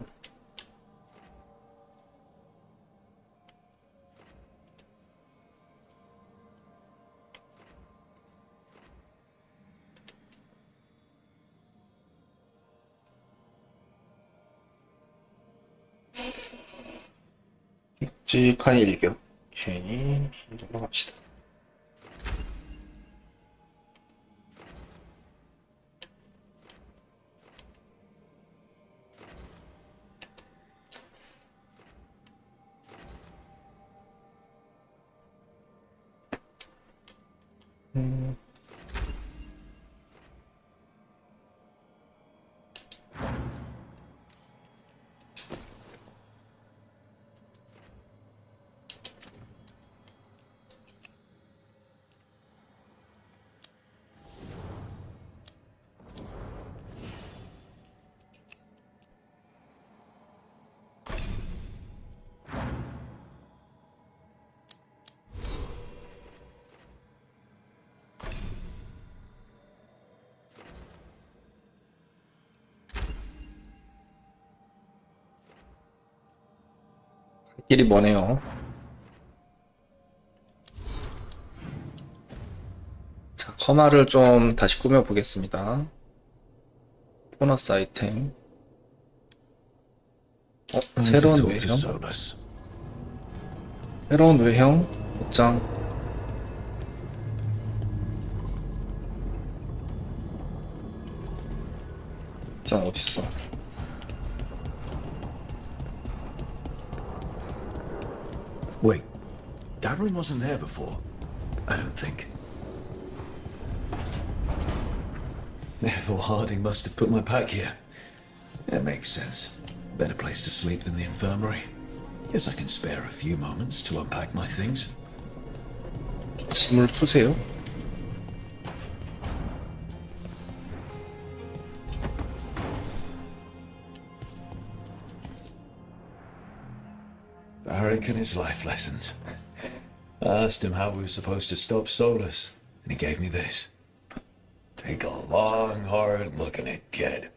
묵직한 일격. 오케이. 넘어갑시다. 길이 머네요. 자, 커마를 좀 다시 꾸며 보겠습니다. 보너스 아이템. 새로운 외형. 새로운 외형. 옷장. 옷장 어딨어? Wait, that room wasn't there before. I don't think. Therefore, Harding must have put my pack here. That makes sense. Better place to sleep than the infirmary. Guess I can spare a few moments to unpack my things. 짐을 푸세요. Barrick and his life lessons. I asked him how we were supposed to stop Solus, and he gave me this. Take a long, hard look at it, kid.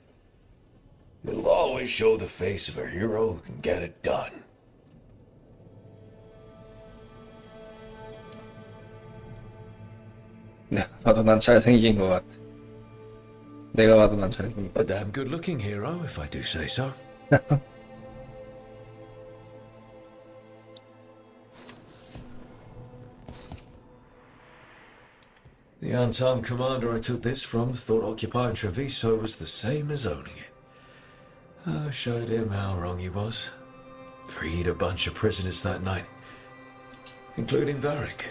It'll always show the face of a hero who can get it done. 내가 봐도 난 잘생긴 것 같아. 내가 봐도 난 잘생긴 것 A 같아. damn good-looking hero, if I do say so. The unarmed commander I took this from thought occupying Treviso was the same as owning it. I showed him how wrong he was. Freed a bunch of prisoners that night, including Varric.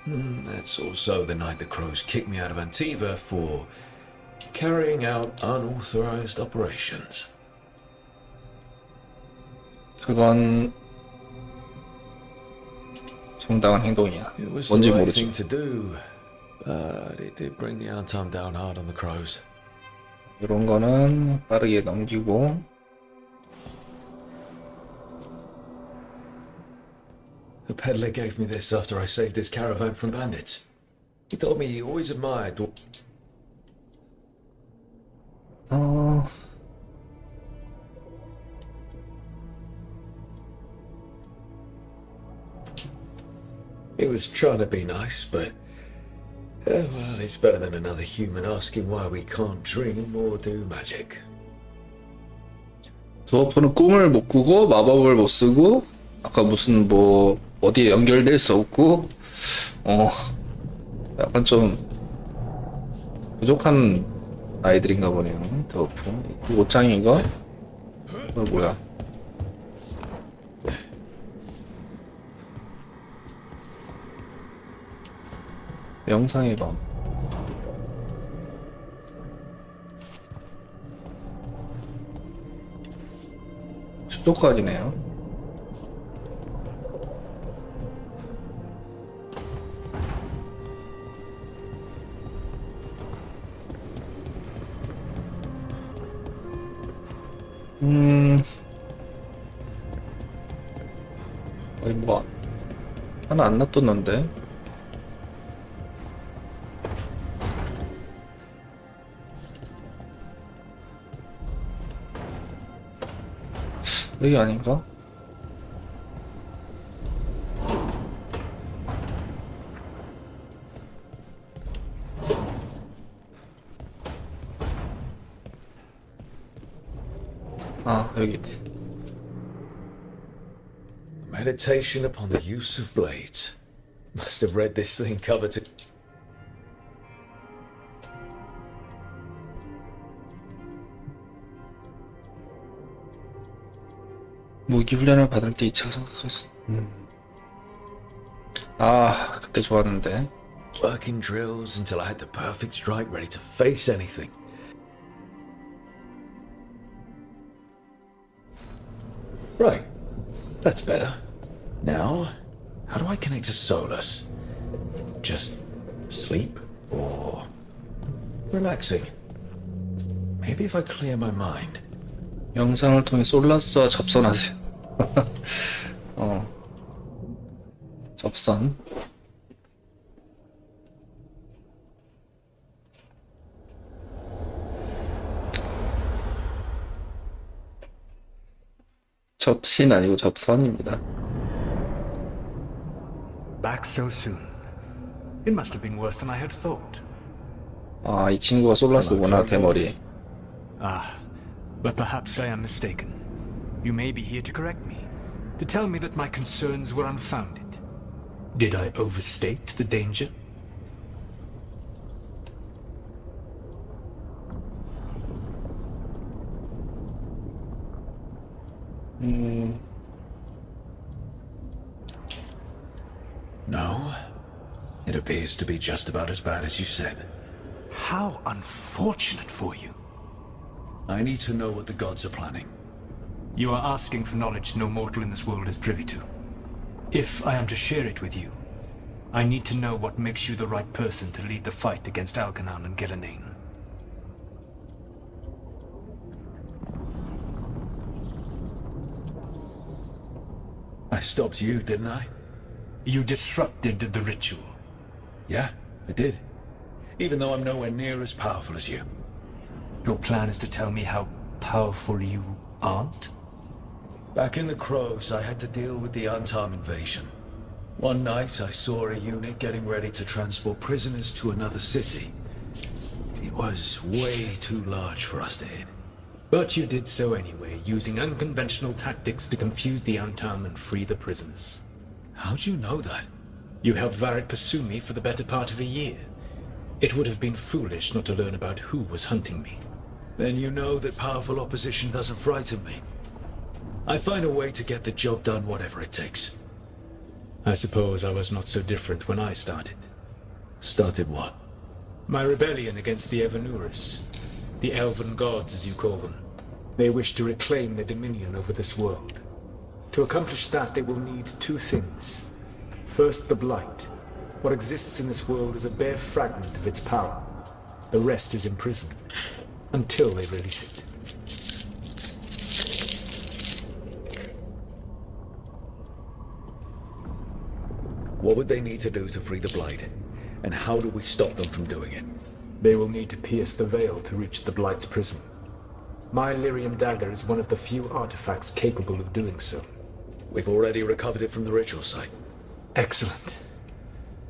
That's also the night the Crows kicked me out of Antiva for carrying out unauthorized operations. 그건 정당한 행동이야. It was 뭔지 the right 모르지. thing to do, but it did bring the Antum down hard on the Crows. 이런 거는 빠르게 넘기고. The peddler gave me this after I saved his caravan from bandits. He told me he always admired He was trying to be nice, but well, it's better than another human asking why we can't dream or do magic. 드워프는 꿈을 못 꾸고 마법을 못 쓰고 아까 무슨 뭐 어디에 연결될 수 없고 약간 좀 부족한 아이들인가 보네요. 드워프. 이 옷장인가? 뭐야? 영상의 밤. 수도관이네요. 어이 뭐 하나 안 놔뒀는데. 여기 아닌가? 아, 여기 있네. Meditation upon the use of blades. Must have read this thing cover to. 무기 훈련을 받을 때 이 책을 생각했어. 아, 그때 좋았는데. Working drills until I had the perfect strike ready to face anything. Right. That's better. Now, how do I connect to Solus? Just sleep or relaxing? Maybe if I clear my mind. 영상을 통해 솔라스와 접선하세요. 접선. 접신 아니고 접선입니다. Back so soon. It must have been worse than I had thought. 아, 이 친구가 솔라스구나, 대머리. Ah, but perhaps I am mistaken. You may be here to correct me, to tell me that my concerns were unfounded. Did I overstate the danger? No. It appears to be just about as bad as you said. How unfortunate for you. I need to know what the gods are planning. You are asking for knowledge no mortal in this world is privy to. If I am to share it with you, I need to know what makes you the right person to lead the fight against Alkanon and Geranane. I stopped you, didn't I? You disrupted the ritual. Yeah, I did. Even though I'm nowhere near as powerful as you. Your plan is to tell me how powerful you aren't? Back in the Crows, I had to deal with the Antam invasion. One night, I saw a unit getting ready to transport prisoners to another city. It was way too large for us to hit. But you did so anyway, using unconventional tactics to confuse the Antam and free the prisoners. How'd you know that? You helped Varric pursue me for the better part of a year. It would have been foolish not to learn about who was hunting me. Then you know that powerful opposition doesn't frighten me. I find a way to get the job done whatever it takes. I suppose I was not so different when I started. Started what? My rebellion against the Evanuris. The elven gods, as you call them. They wish to reclaim their dominion over this world. To accomplish that, they will need two things. First, the Blight. What exists in this world is a bare fragment of its power. The rest is imprisoned. until they release it. What would they need to do to free the Blight? And how do we stop them from doing it? They will need to pierce the veil to reach the Blight's prison. My Lyrium dagger is one of the few artifacts capable of doing so. We've already recovered it from the ritual site. Excellent.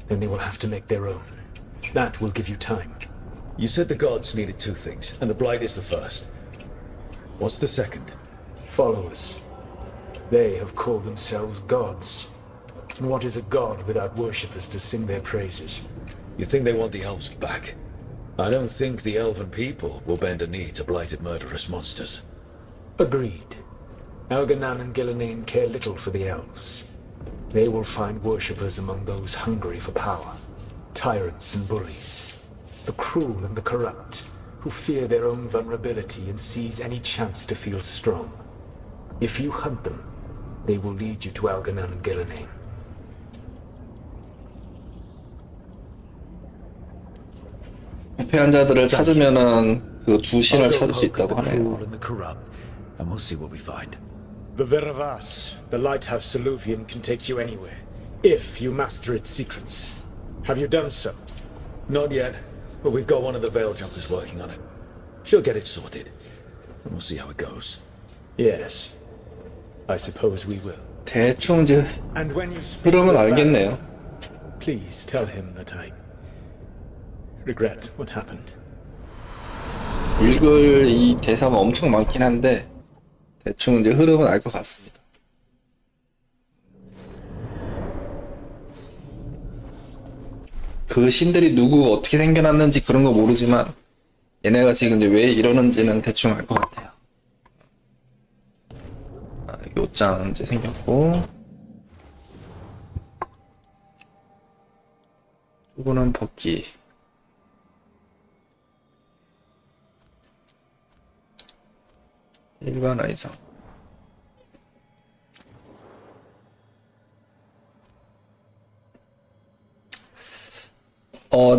Then they will have to make their own. That will give you time. You said the gods needed two things, and the Blight is the first. What's the second? Followers. They have called themselves gods. And what is a god without worshippers to sing their praises? You think they want the elves back? I don't think the elven people will bend a knee to blighted murderous monsters. Agreed. Elganan and Gillenane care little for the elves. They will find worshippers among those hungry for power. Tyrants and bullies. The cruel and the corrupt, who fear their own vulnerability and seize any chance to feel strong. If you hunt them, they will lead you to Elganan and Gillenane. 패한 자들을 찾으면은 그 두 신을 I'll go 찾을 수 poke at 있다고 the 하네요. cruel and the corrupt, and we'll see what we find. The Veravas, the lighthouse Soluvian, can take you anywhere, if you master its secrets. Have you done so? Not yet, but we've got one of the Veil Jumpers working on it. She'll get it sorted, and we'll see how it goes. Yes. I suppose we will. 대충 이제 And when you speak 흐름은 with 알겠네요. Val, please tell him that I regret what happened. 읽을 이 대사가 엄청 많긴 한데 대충 이제 흐름은 알 것 같습니다. 그 신들이 누구 어떻게 생겨났는지 그런 거 모르지만 얘네가 지금 이제 왜 이러는지는 대충 알 것 같아요. 여기 옷장 이제 생겼고 이거는 벗기. 일반 아이상.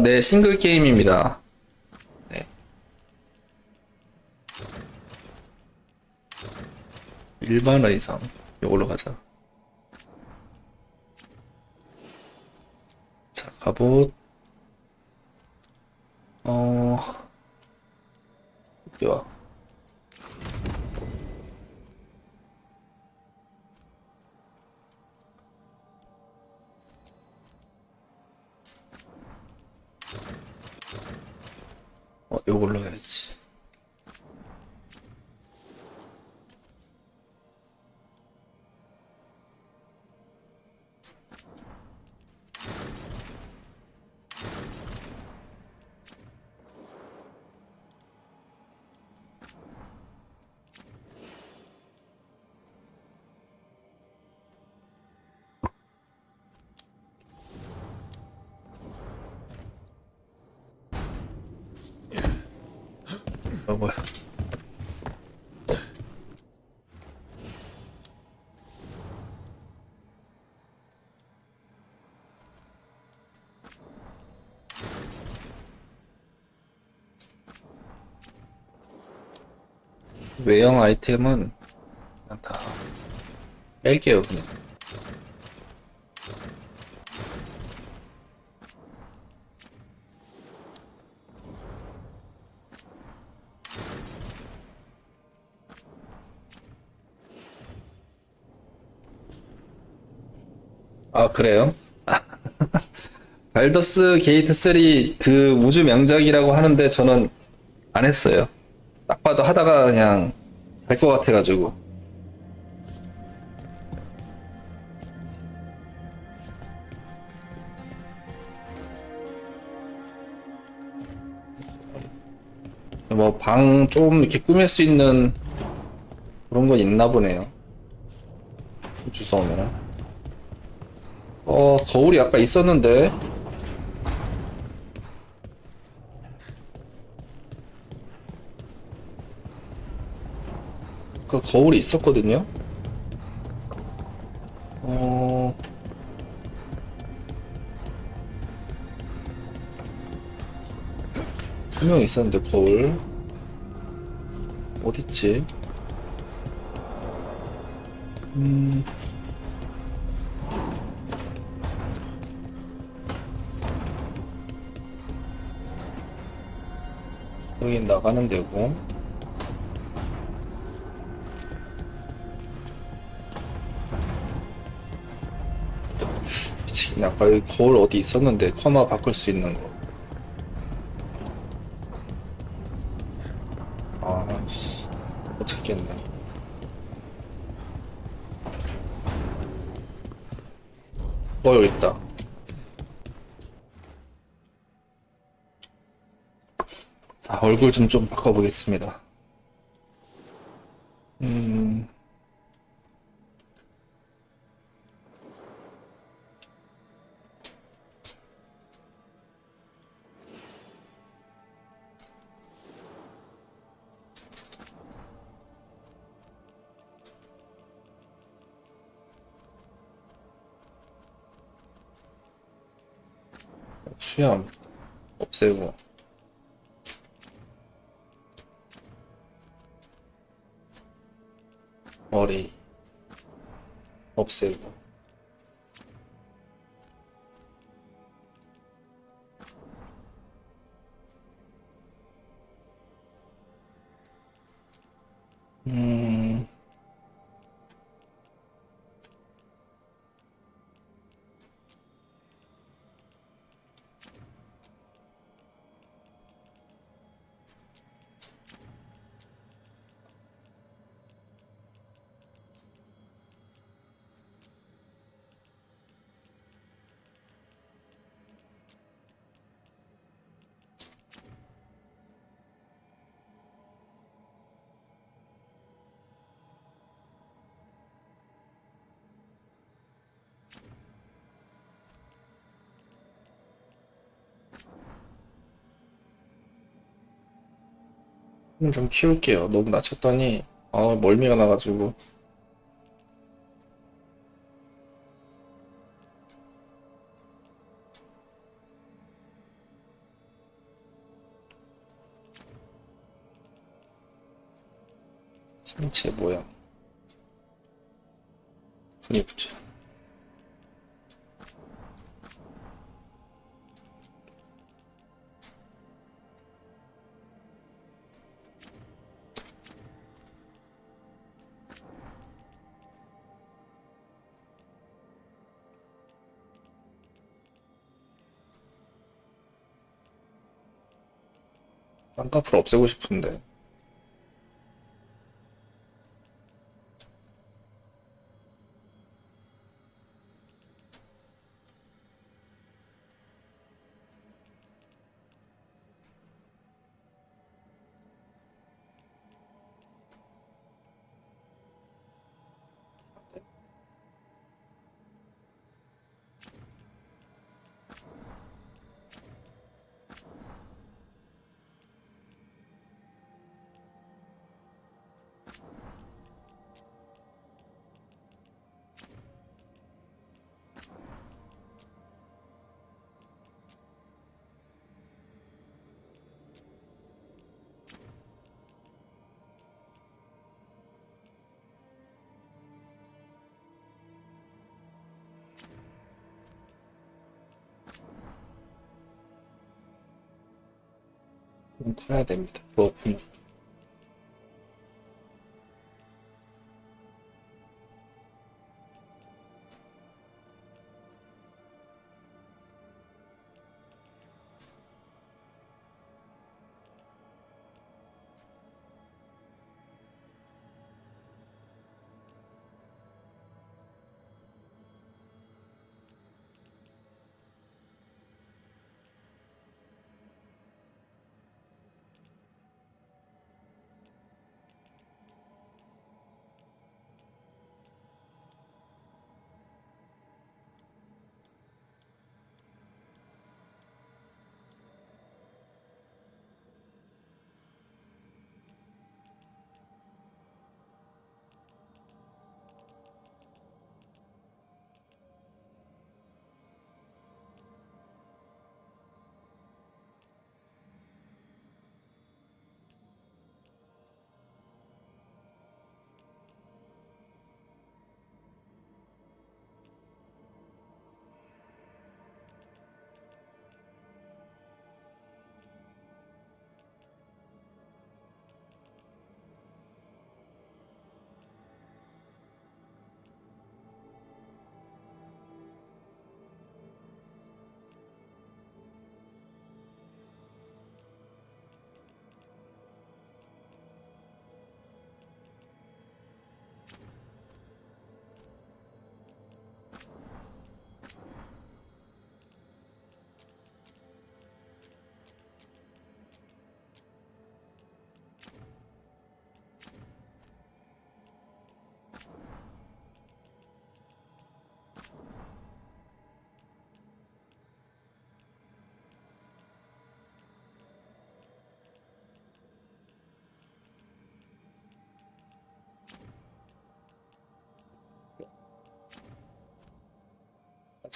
네, 싱글 게임입니다. 네. 일반 아이상. 이걸로 가자. 자, 갑옷. 여기 와. 요걸로 해야지. 뭐야? 외형 아이템은 그냥 다 뺄게요, 그냥. 아, 그래요? 발더스 게이트 3 그 우주 명작이라고 하는데 저는 안 했어요. 딱 봐도 하다가 그냥 할 것 같아가지고. 뭐 방 좀 이렇게 꾸밀 수 있는 그런 건 있나 보네요. 주워 오면은. 거울이 아까 있었는데. 그 거울이 있었거든요. 분명히 있었는데 거울. 어딨지? 여긴 나가는 데고. 미치겠네. 아까 여기 거울 어디 있었는데 커마 바꿀 수 있는 거. 아씨, 못 찾겠네. 여기 있다. 자, 얼굴 좀 바꿔보겠습니다. 수염 없애고. 머리 없애고. 좀 키울게요. 너무 낮췄더니 멀미가 나가지고. 신체 모양 분위 붙여. 쌍꺼풀 없애고 싶은데. 커야 됩니다. 부어품.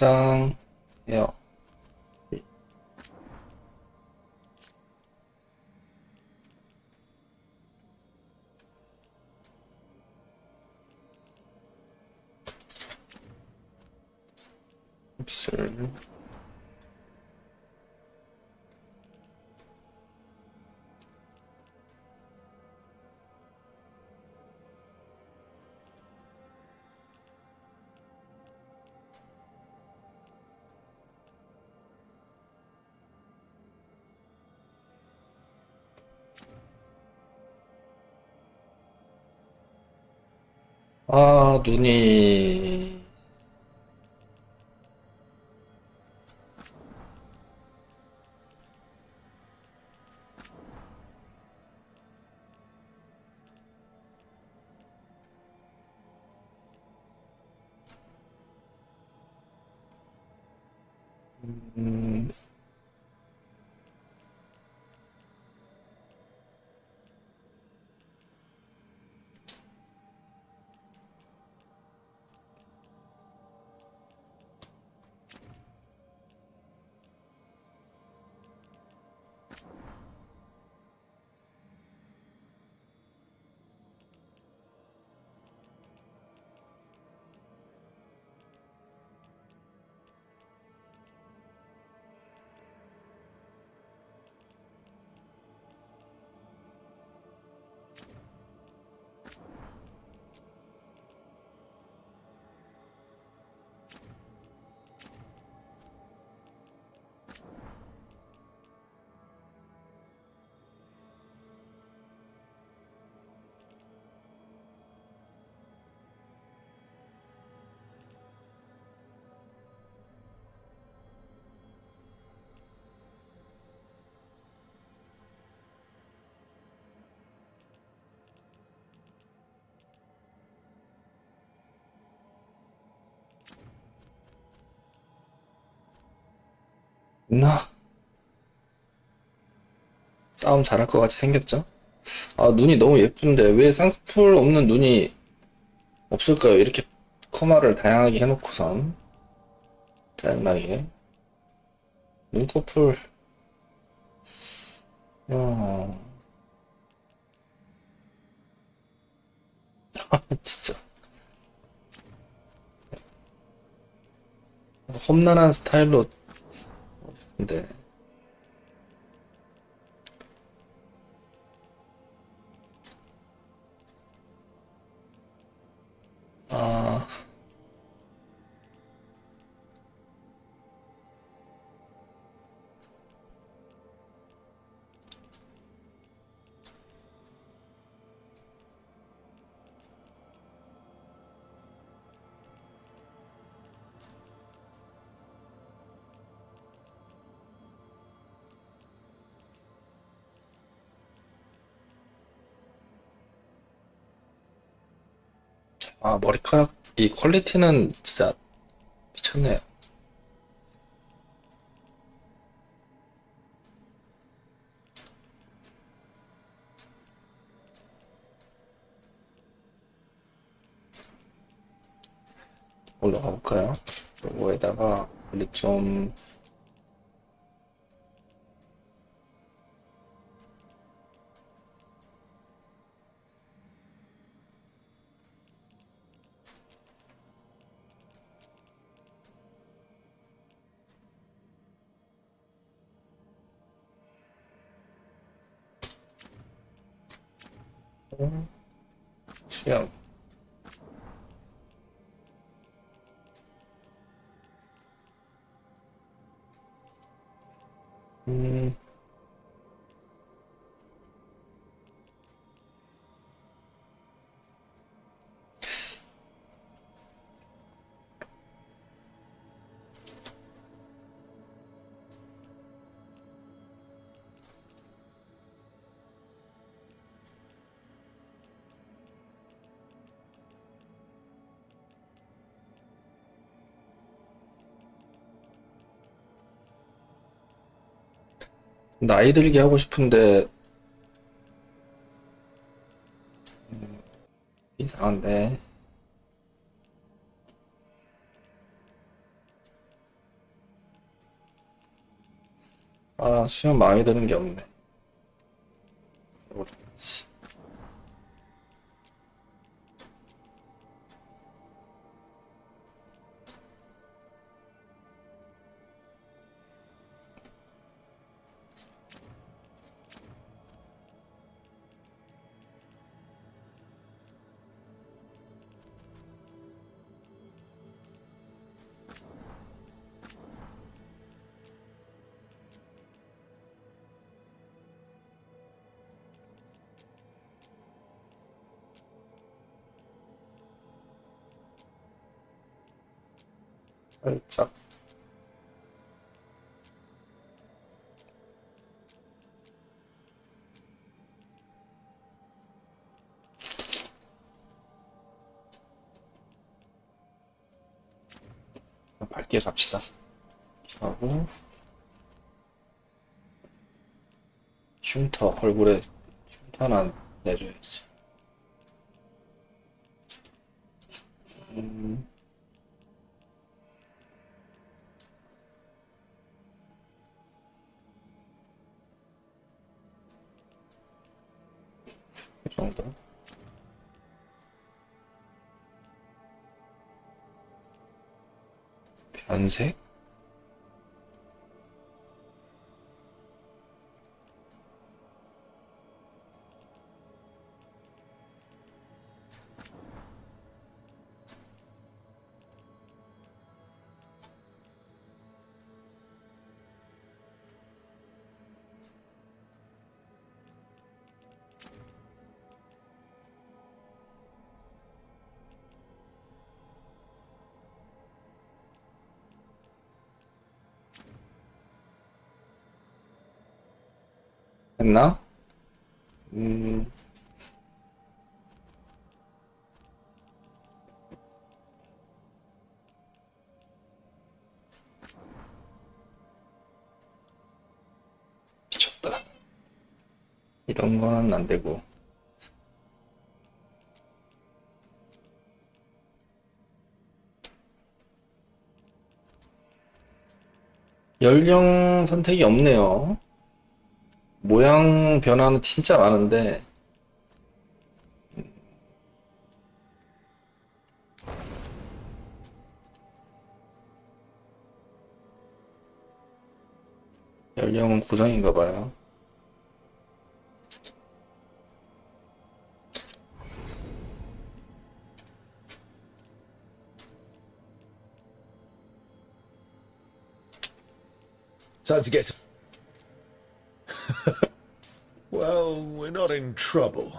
확장해요. 입술. 아, 눈이. 음, 나 싸움 잘할 것 같이 생겼죠? 아, 눈이 너무 예쁜데 왜 쌍꺼풀 없는 눈이 없을까요? 이렇게 커마를 다양하게 해놓고선 짜증나게 눈꺼풀. 어... 진짜 험난한 스타일로. 근데 아, 머리카락 이 퀄리티는 진짜 미쳤네요. 올라가 볼까요? 요거에다가 우리 좀 취향. 음, 나이 들게 하고 싶은데 이상한데. 아, 수영 마음에 드는 게 없네. 모르겠지. 살짝. 밝게 갑시다. 하고 흉터 얼굴에 흉터는 내줘야지. 이 정도. 변색? 했나? 미쳤다. 이런 거는 안 되고. 연령 선택이 없네요. 모양 변화는 진짜 많은데 연령은 고정인가 봐요. Time to get. Well, we're not in trouble.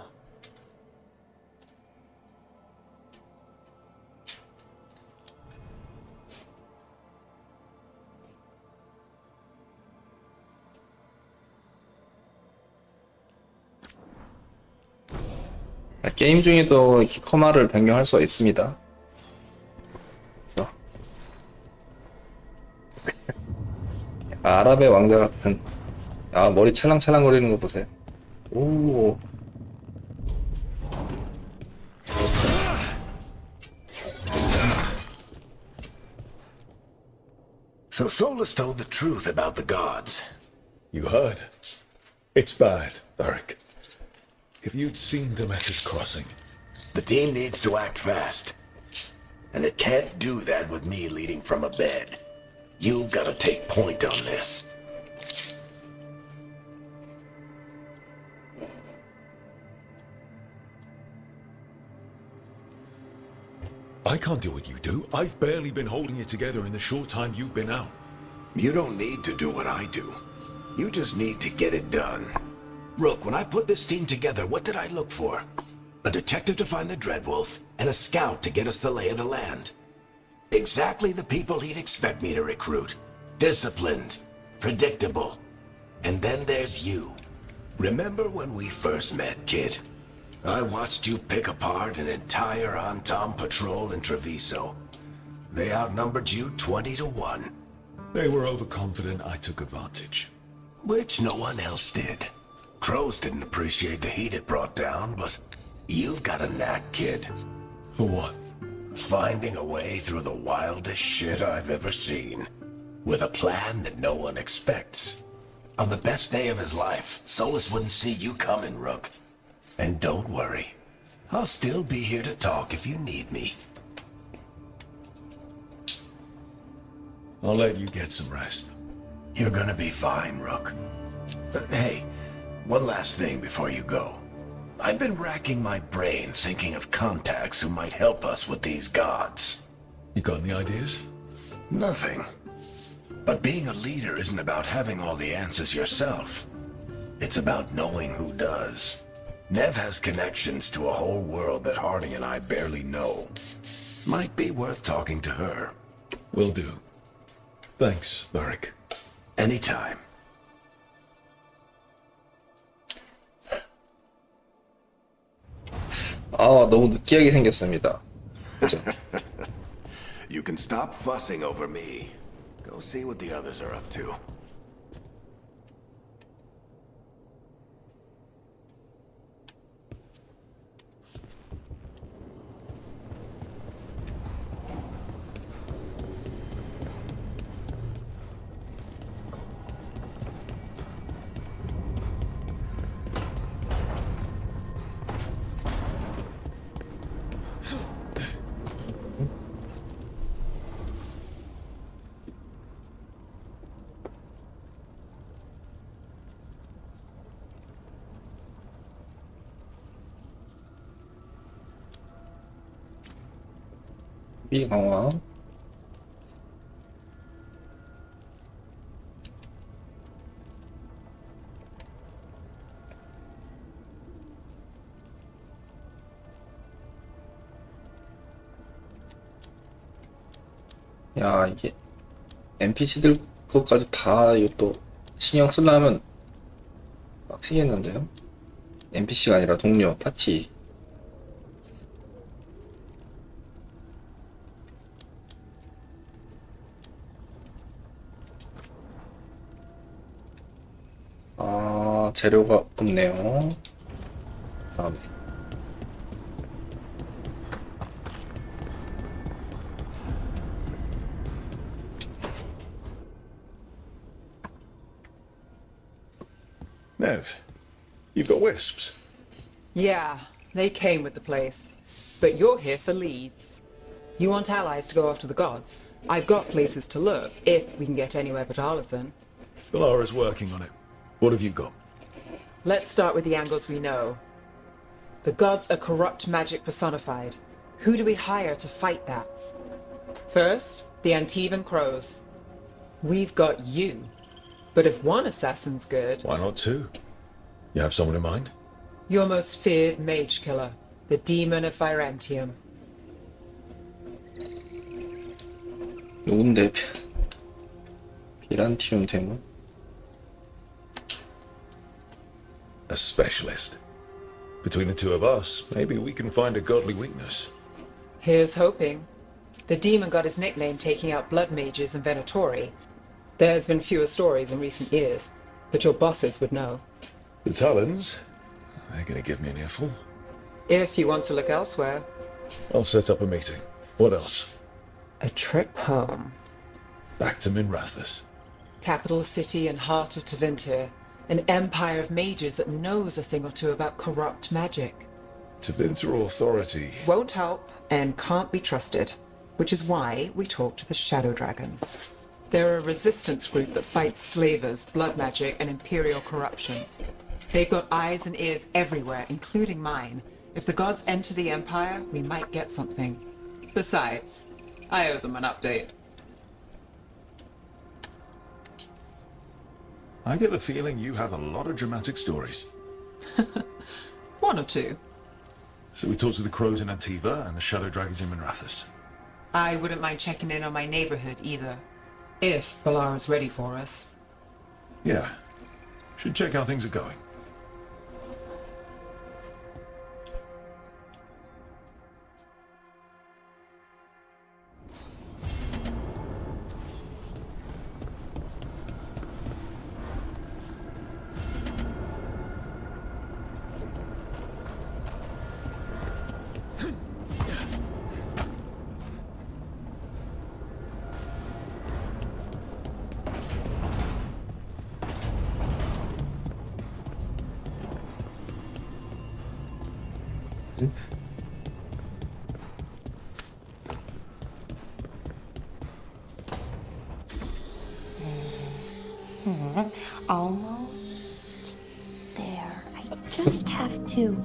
게임 중에도 이렇게 커마를 변경할 수가 있습니다. 그래서 아랍의 왕자 같은. 아, 머리 찰랑찰랑 거리는 거 보세요. 오. So Solus told the truth about the gods. You heard? It's bad, Varric. If you'd seen Demeter's crossing. The team needs to act fast. And it can't do that with me leading from a bed. You've got to take point on this. I can't do what you do. I've barely been holding it together in the short time you've been out. You don't need to do what I do. You just need to get it done. Rook, when I put this team together, what did I look for? A detective to find the Dreadwolf, and a scout to get us the lay of the land. Exactly the people he'd expect me to recruit. Disciplined, predictable. And then there's you. Remember when we first met, kid? I watched you pick apart an entire Antom patrol in Treviso. They outnumbered you 20-1. They were overconfident. I took advantage. Which no one else did. Crows didn't appreciate the heat it brought down, but you've got a knack, kid. For what? Finding a way through the wildest shit I've ever seen. With a plan that no one expects. On the best day of his life, Solus wouldn't see you coming, Rook. And don't worry. I'll still be here to talk if you need me. I'll let you get some rest. You're gonna be fine, Rook. Hey, one last thing before you go. I've been racking my brain thinking of contacts who might help us with these gods. You got any ideas? Nothing. But being a leader isn't about having all the answers yourself. It's about knowing who does. Nev has connections to a whole world that Harding and I barely know. Might be worth talking to her. Will do. Thanks, Varric. Anytime. 아, 너무 느끼하게 생겼습니다. 그죠? You can stop fussing over me. Go see what the others are up to. 이 강화. 야, 이게 NPC들 것까지 다 이것도 신경 쓰려면 빡치겠는데요? NPC가 아니라 동료, 파티. 아, 재료가 없네요. 다음에. Nev, you've got wisps. Yeah, they came with the place. But you're here for leads. You want allies to go after the gods? I've got places to look, if we can get anywhere but Arlathan. Valara's working on it. What have you got? Let's start with the angles we know. The gods are corrupt magic personified. Who do we hire to fight that? First, the Antivan Crows. We've got you. But if one assassin's good... Why not two? You have someone in mind? Your most feared mage killer, the demon of Virantium. 누군데? 비란티움 대문? A specialist. Between the two of us, maybe we can find a godly weakness. Here's hoping. The demon got his nickname taking out blood mages and Venatori. There's been fewer stories in recent years, but your bosses would know. The Talons? They're gonna give me an earful. If you want to look elsewhere. I'll set up a meeting. What else? A trip home. Back to Minrathous. Capital city and heart of Tevinter. An empire of mages that knows a thing or two about corrupt magic. Tevinter authority. Won't help and can't be trusted, which is why we talk to the Shadow Dragons. They're a resistance group that fights slavers, blood magic, and imperial corruption. They've got eyes and ears everywhere, including mine. If the gods enter the Empire, we might get something. Besides, I owe them an update. I get the feeling you have a lot of dramatic stories. One or two. So we talked to the Crows in Antiva and the Shadow Dragons in Minrathous. I wouldn't mind checking in on my neighborhood either. If Balara's ready for us. Yeah. Should check how things are going. Almost there. I just have to.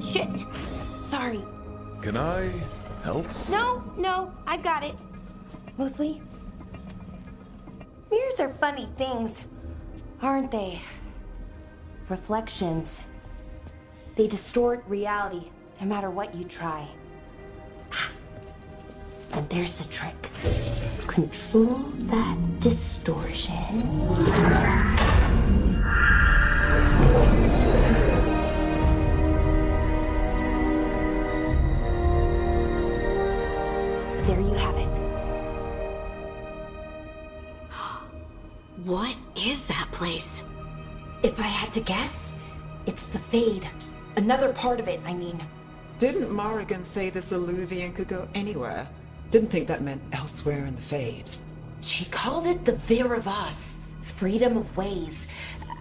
Shit! Sorry. Can I help? No, I've got it. Mostly. Mirrors are funny things, aren't they? Reflections. They distort reality, no matter what you try. And there's the trick. Control that distortion. There you have it. What is that place? If I had to guess, it's the Fade. Another part of it, I mean. Didn't Morrigan say this Illuvian could go anywhere? Didn't think that meant elsewhere in the Fade. She called it the Vir of Us, freedom of ways.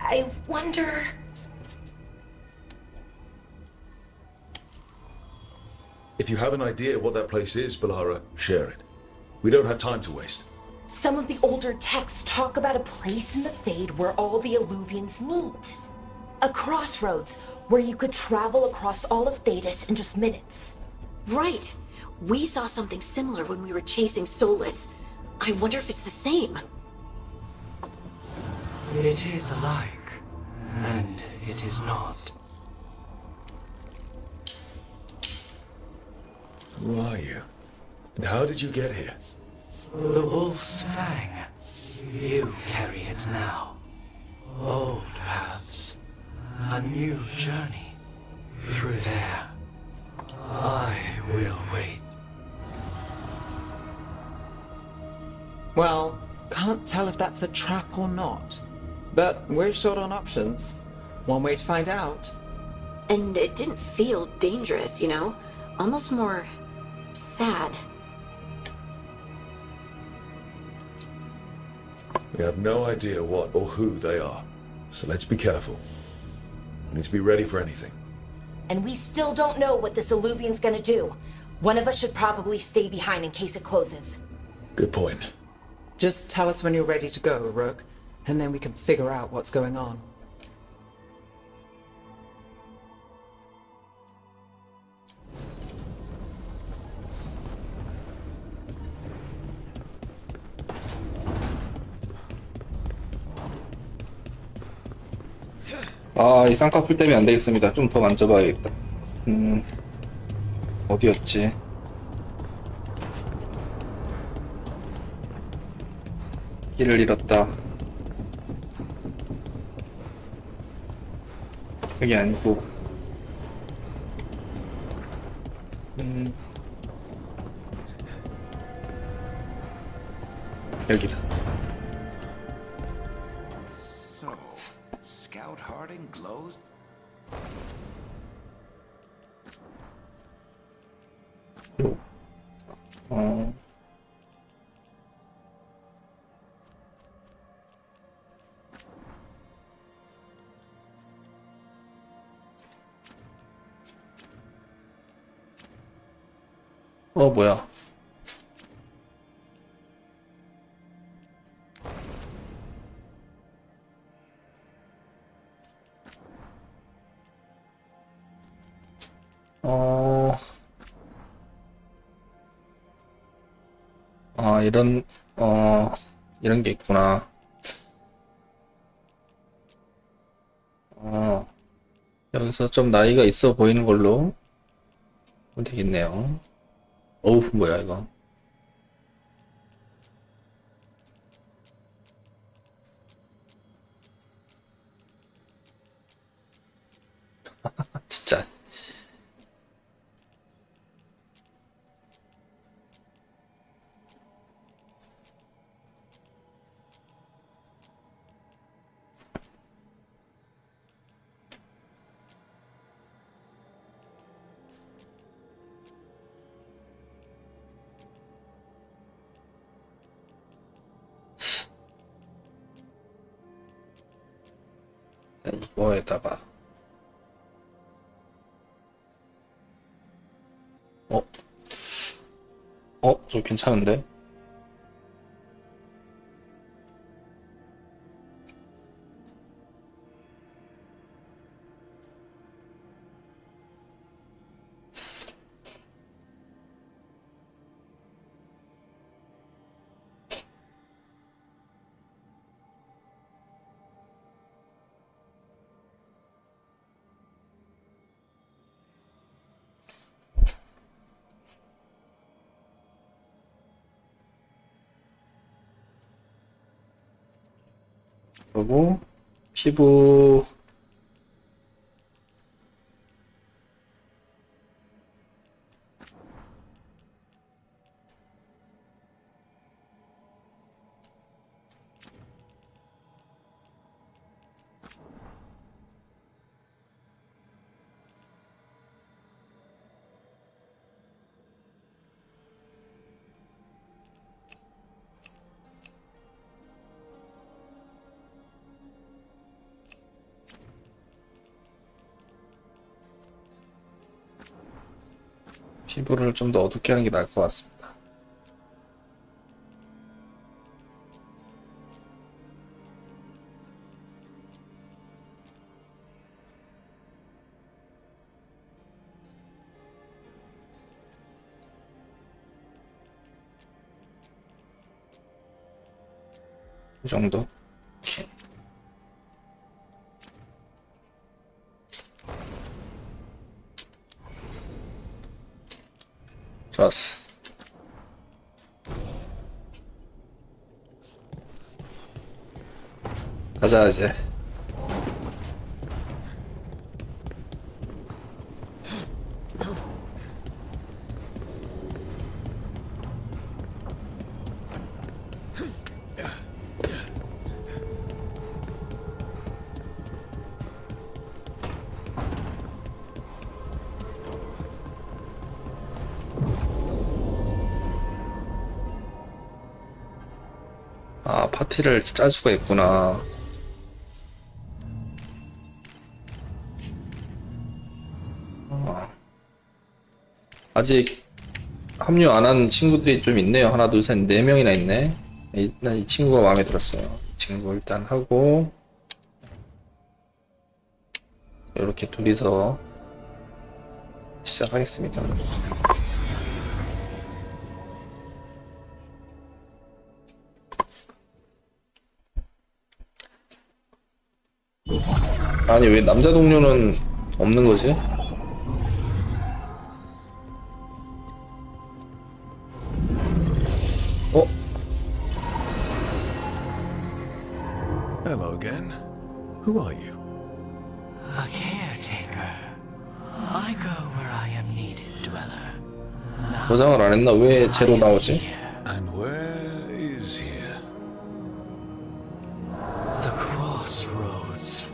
I wonder... If you have an idea what that place is, Balara, share it. We don't have time to waste. Some of the older texts talk about a place in the Fade where all the Illuvians meet. A crossroads where you could travel across all of Thedas in just minutes. Right. We saw something similar when we were chasing Solus. I wonder if it's the same. It is alike, and it is not. Who are you? And how did you get here? The Wolf's Fang. You carry it now. Old paths. A new journey. Through there. I will wait. Well, can't tell if that's a trap or not. But we're short on options. One way to find out. And it didn't feel dangerous, you know? Almost more... sad. We have no idea what or who they are, so let's be careful. We need to be ready for anything. And we still don't know what this Illuvian's gonna do. One of us should probably stay behind in case it closes. Good point. Just tell us when you're ready to go, Rook, and then we can figure out what's going on. 아, 이 쌍꺼풀 때문에 안 되겠습니다. 좀 더 만져봐야겠다. 어디였지? 길을 잃었다. 여기 아니고. 여기다. So, Scout Harding glows? 뭐야. 이런 게 있구나. 여기서 좀 나이가 있어 보이는 걸로 하면 되겠네요. 어우, 뭐야, 이거. 진짜. 이거에다가 저 괜찮은데? 그리고 피부 피부를 좀 더 어둡게 하는 게 나을 것 같습니다. 이 정도. 좋았어. 가자 이제. 아, 파티를 짤 수가 있구나. 아직 합류 안 한 친구들이 좀 있네요. 하나, 둘, 셋, 네 명이나 있네. 일단 이 친구가 마음에 들었어요. 이 친구 일단 하고, 이렇게 둘이서 시작하겠습니다. 아니, 왜 남자 동료는 없는 거지? 어? Hello again. Who are you? A caretaker. I go where I am needed, dweller. 보장을 안 했나? 왜 제로 나오지? And where is here? The crossroads.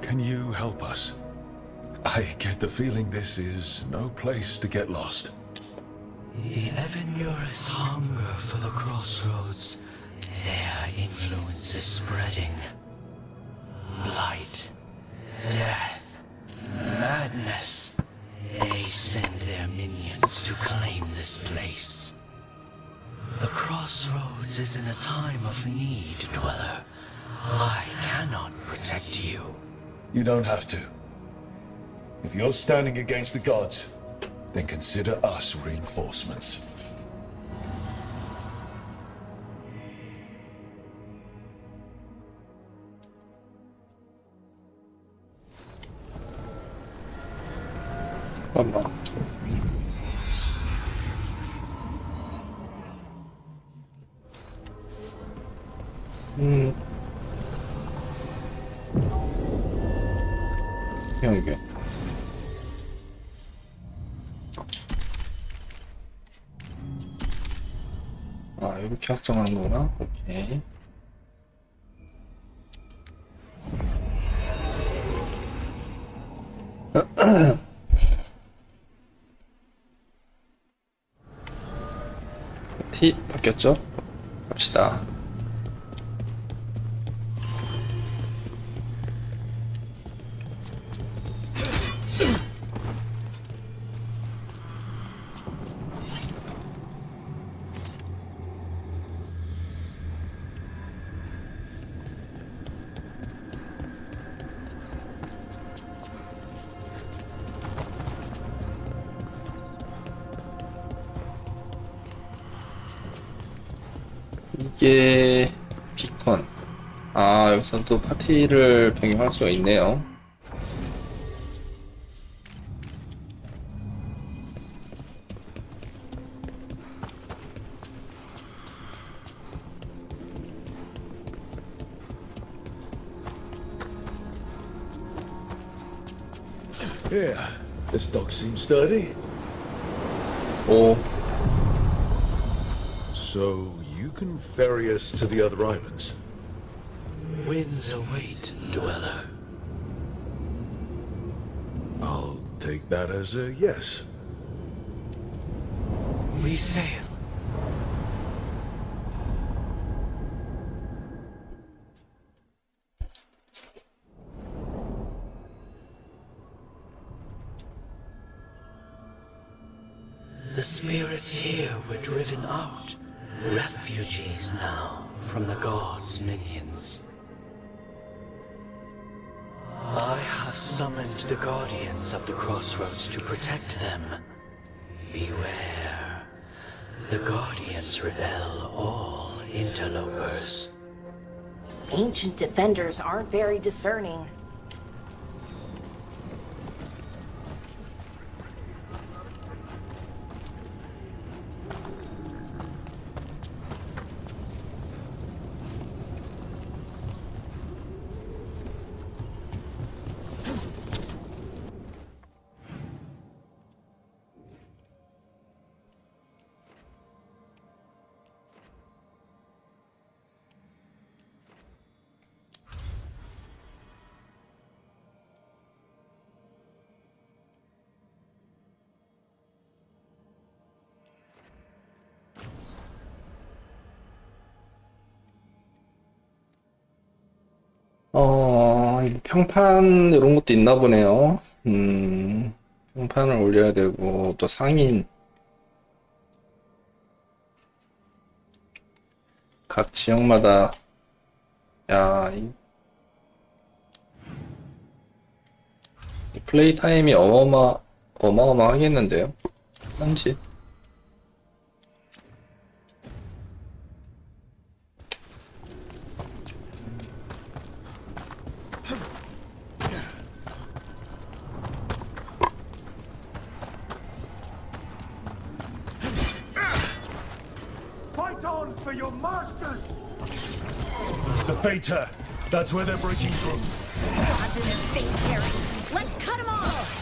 Can you help us? I get the feeling this is no place to get lost. The Evanurus hunger for the crossroads. Their influence is spreading. Blight, death, madness. They send their minions to claim this place. The crossroads is in a time of need, dweller. I cannot protect you. You don't have to. If you're standing against the gods, then consider us reinforcements. 잠깐만. 그냥 이게. 아, 이렇게 확정하는 거구나. 오케이. T 바뀌었죠? 갑시다. 이게 비컨. 아, 여기서 또 파티를 변경할 수가 있네요. Yeah, this dock seems sturdy. 오, So you can ferry us to the other islands. Winds await, dweller. I'll take that as a yes. We sail. The spirits here were driven out, refugees now from the gods' minions. I have summoned the guardians of the crossroads to protect them. Beware. The guardians repel all interlopers. Ancient defenders aren't very discerning. 이거 평판 이런 것도 있나 보네요. 평판을 올려야 되고, 또 상인. 각 지역마다, 야, 이 플레이 타임이 어마어마하겠는데요? 현지. Fight on for your masters! The Fater! That's where they're breaking through. Gods in their fate, Terry. Let's cut them off!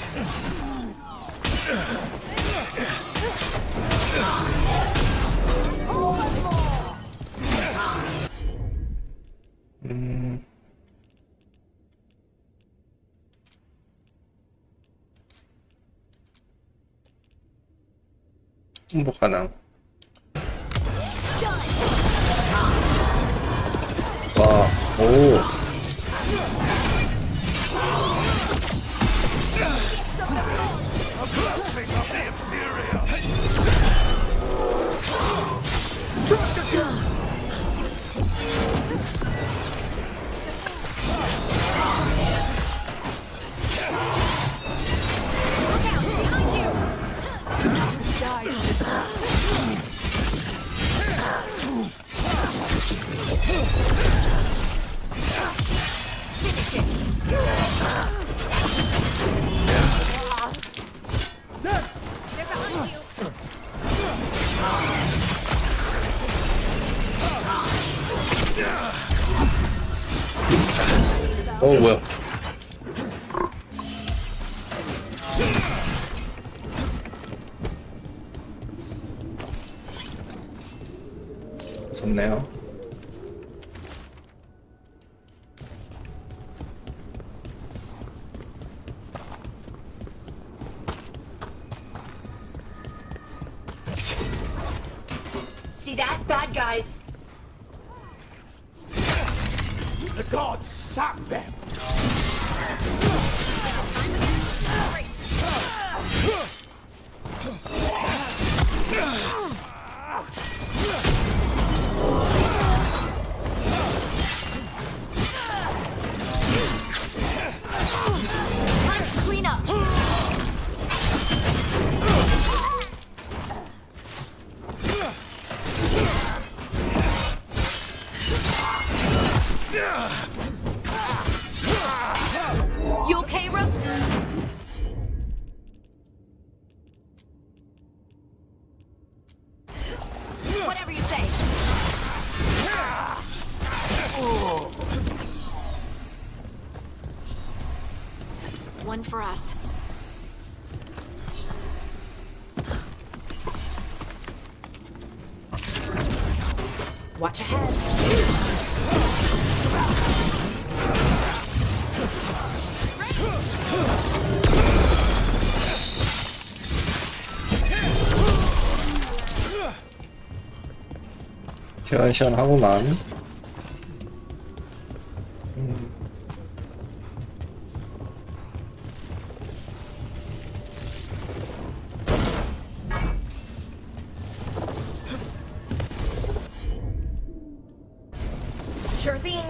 홍보 가능. 와, 오. 뭐야. 무섭네요. See that? Bad guys. The gods sack them! Time to clean up! One for us. Watch ahead. 시원시원하구만. Sure thing.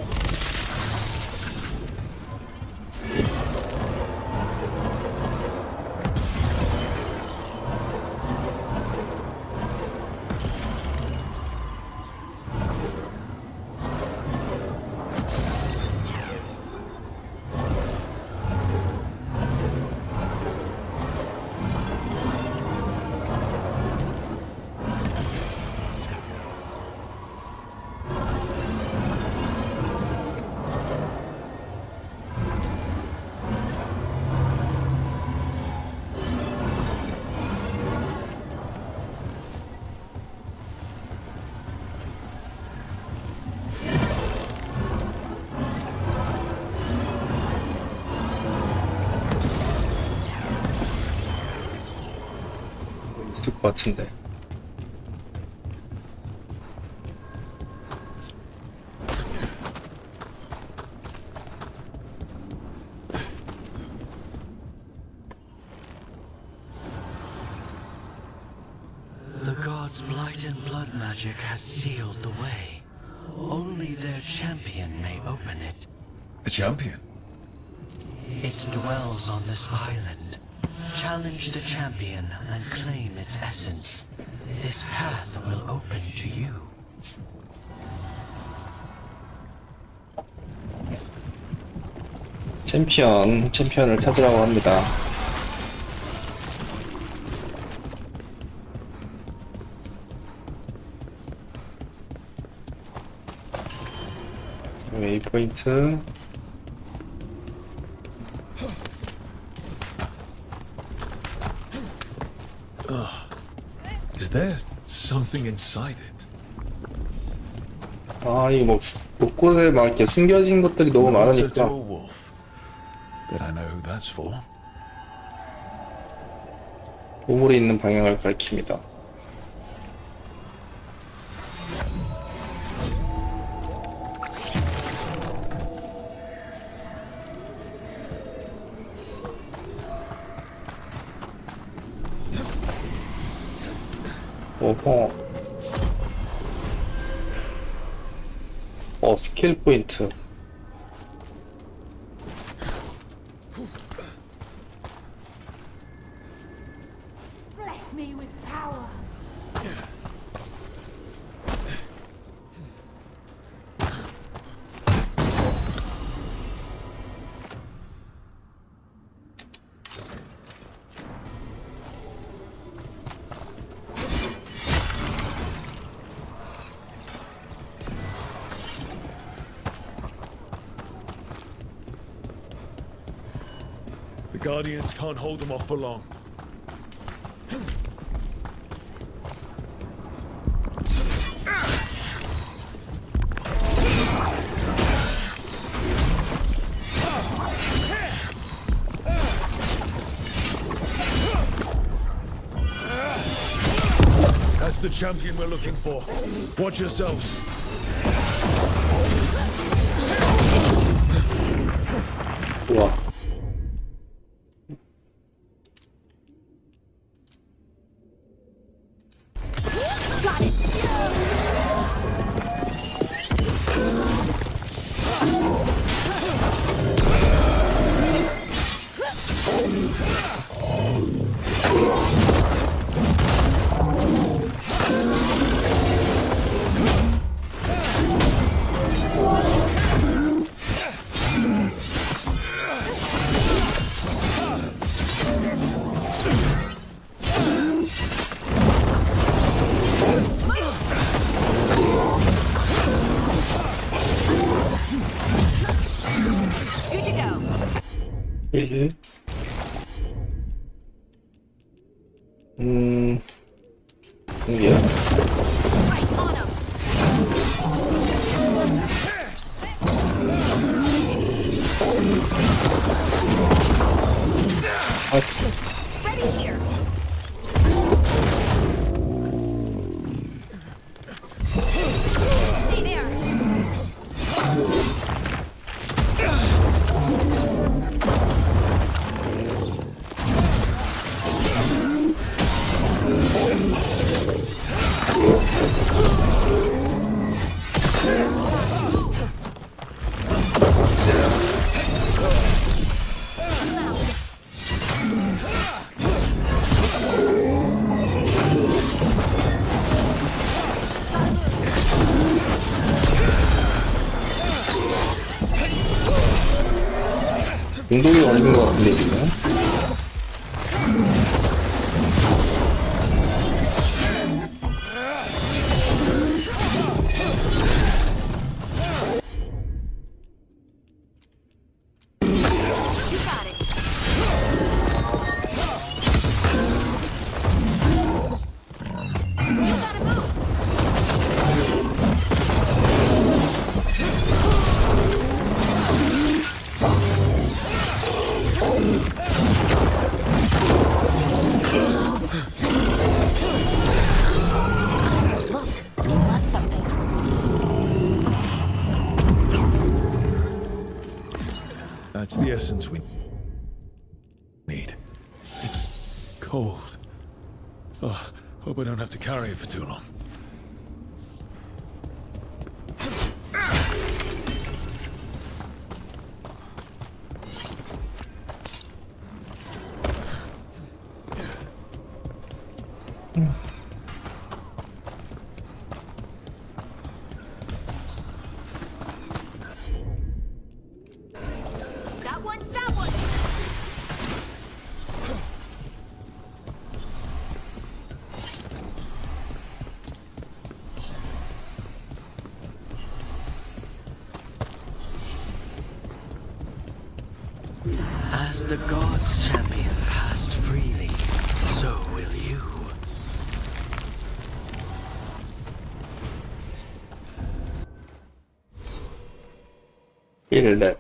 있을 것 같은데. The gods' blight and blood magic has sealed the way. Only their champion may open it. A champion? It dwells on this island. Challenge the champion and claim its essence. This path will open to you. 챔피언을 찾으라고 합니다. 웨이포인트. Is there something inside it? 아, 이거 뭐 곳곳에 막 이렇게 숨겨진 것들이 너무 Answer to 많으니까. a wolf. Bet I know who that's for. 보물이 있는 방향을 가리킵니다. 오호. 스킬 포인트. Bless me with power. The Guardians can't hold them off for long. That's the champion we're looking for. Watch yourselves. 우와. Good to go. 1. 이게요? 아, 운동이 걸린 것 같은데 지금. That's the essence we need. It's cold. Oh, hope I don't have to carry it for too long. As the gods' champion passed freely, so will you. 일렙.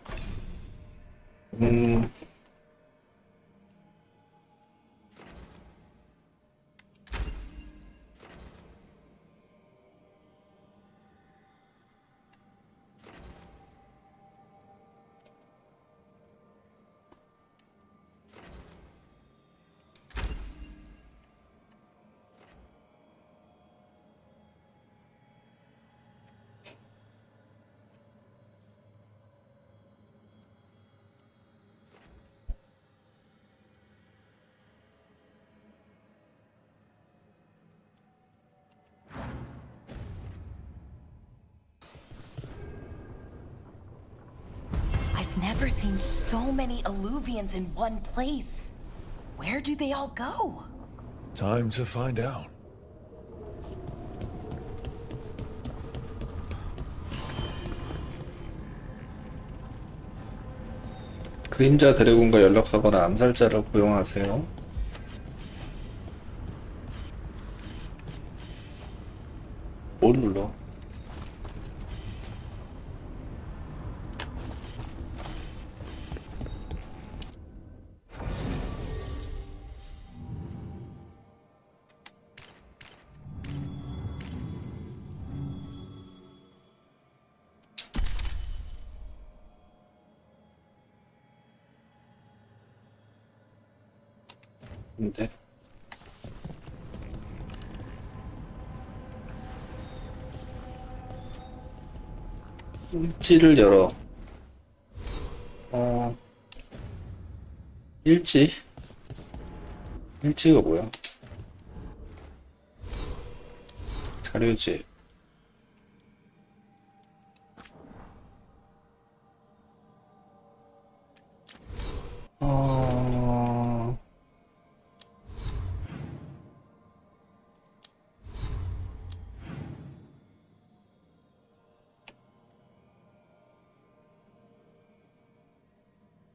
I've never seen so many alluvians in one place. Where do they all go? Time to find out. 그림자 드래곤과 연락하거나 암살자를 고용하세요. 뭘 눌러? 근데 일지를 열어. 일지? 일지가 뭐야? 자료지.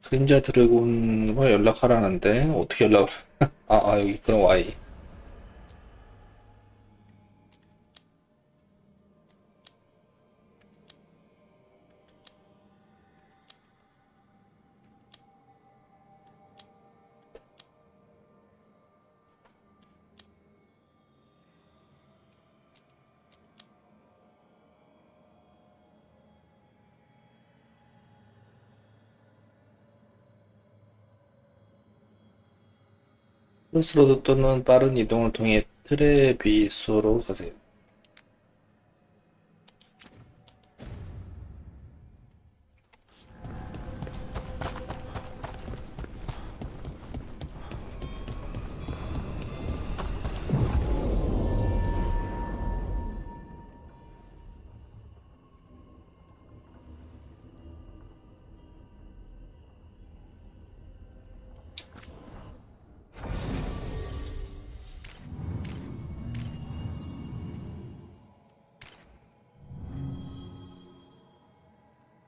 그림자 드래곤과 연락하라는데 어떻게 연락을? 여기 그럼 Y. 크로스로드 또는 빠른 이동을 통해 트레비소로 가세요.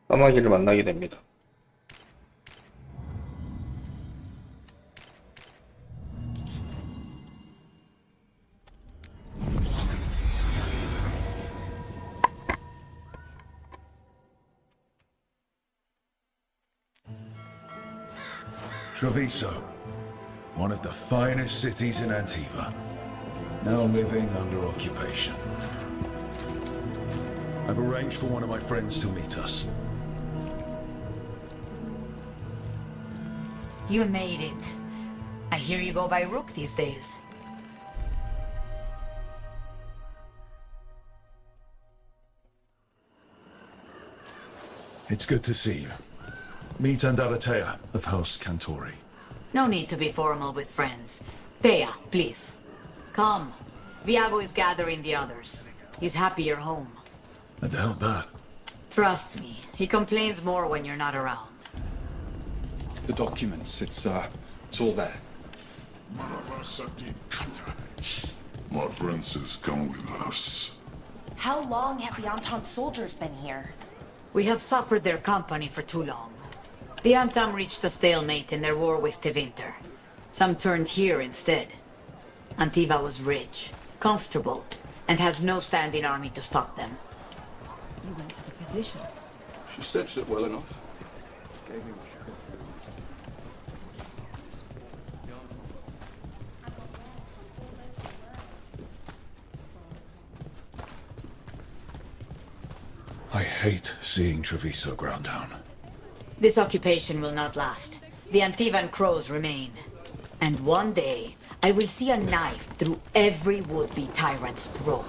까마귀를 만나게 됩니다. Treviso, one of the finest cities in Antiva, now living under occupation. I've arranged for one of my friends to meet us. You made it. I hear you go by Rook these days. It's good to see you. Meet Andaratea of House Cantori. No need to be formal with friends. Thea, please. Come. Viago is gathering the others. He's happier home. I doubt that. Trust me, he complains more when you're not around. The documents, it's all there. My friend says come with us. How long have the Entente soldiers been here? We have suffered their company for too long. The Antam reached a stalemate in their war with Tevinter. Some turned here instead. Antiva was rich, comfortable, and has no standing army to stop them. You went to the physician. She stitched it well enough. I hate seeing Treviso ground down. This occupation will not last. The Antivan crows remain. And one day, I will see a knife through every would-be tyrant's throat.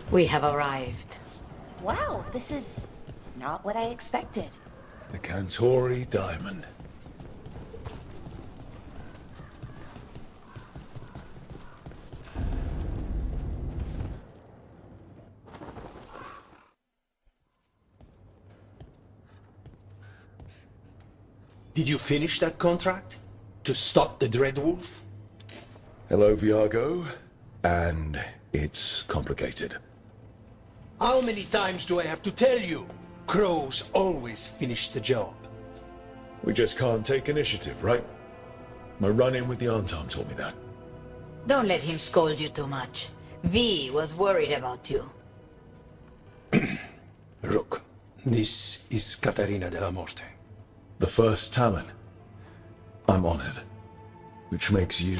We have arrived. Wow, this is not what I expected. The Cantori Diamond. Did you finish that contract? To stop the Dreadwolf? Hello, Viago. And it's complicated. How many times do I have to tell you? Crows always finish the job. We just can't take initiative, right? My run-in with the Antam taught me that. Don't let him scold you too much. V was worried about you. Rook, this is Caterina della Morte. The first Talon. I'm honored. Which makes you...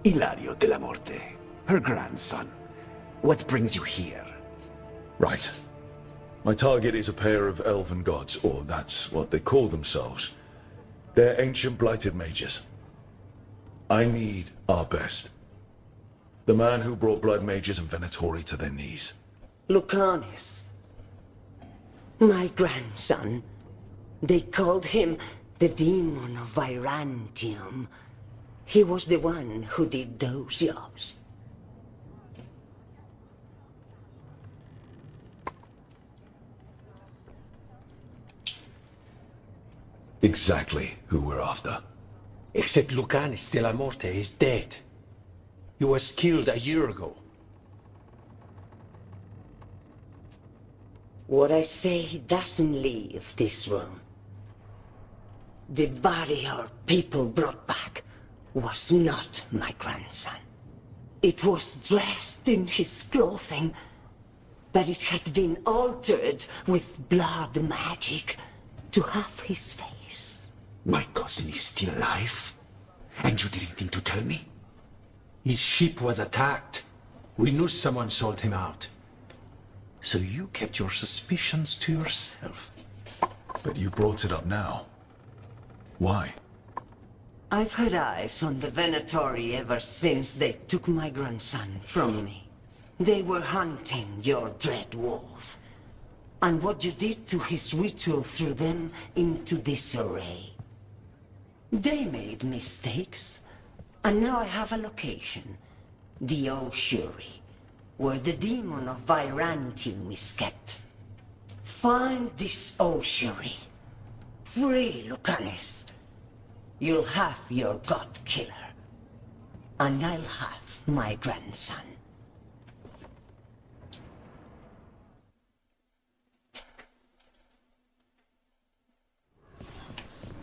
Ilario della Morte, her grandson. What brings you here? Right. My target is a pair of elven gods, or that's what they call themselves. They're ancient blighted mages. I need our best. The man who brought blood mages and Venatori to their knees. Lucanus. My grandson. They called him the Demon of Virantium. He was the one who did those jobs. Exactly who we're after. Except Lucanus della Morte is dead. He was killed a year ago. What I say doesn't leave this room. The body our people brought back was not my grandson. It was dressed in his clothing, but it had been altered with blood magic to have his face. My cousin is still alive? And you didn't think to tell me? His ship was attacked. We knew someone sold him out. So you kept your suspicions to yourself. But you brought it up now. Why? I've had eyes on the Venatori ever since they took my grandson from me. They were hunting your dread wolf. And what you did to his ritual threw them into disarray. They made mistakes, and now I have a location. The Oshuri, where the demon of Virantium is kept. Find this Oshuri. Free Lucanis. You'll have your god killer. And I'll have my grandson.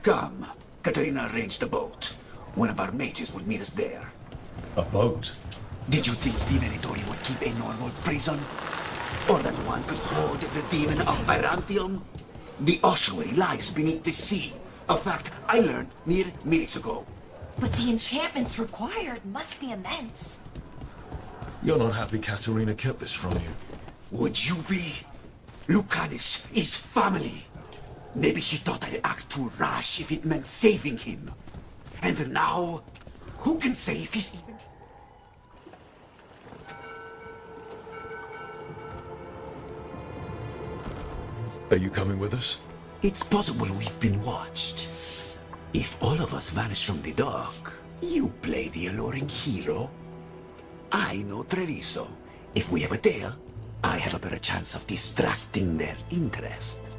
Come. Katerina arranged a boat. One of our mages will meet us there. A boat? Did you think the Venatori would keep a normal prison? Or that one could hold the demon of Virantium? The ossuary lies beneath the sea. A fact I learned mere minutes ago. But the enchantments required must be immense. You're not happy Katerina kept this from you. Would you be? Lucanis is family. Maybe she thought I'd act too rash if it meant saving him. And now, who can say if he's even... Are you coming with us? It's possible we've been watched. If all of us vanish from the dock, you play the alluring hero. I know Treviso. If we have a tale, I have a better chance of distracting their interest.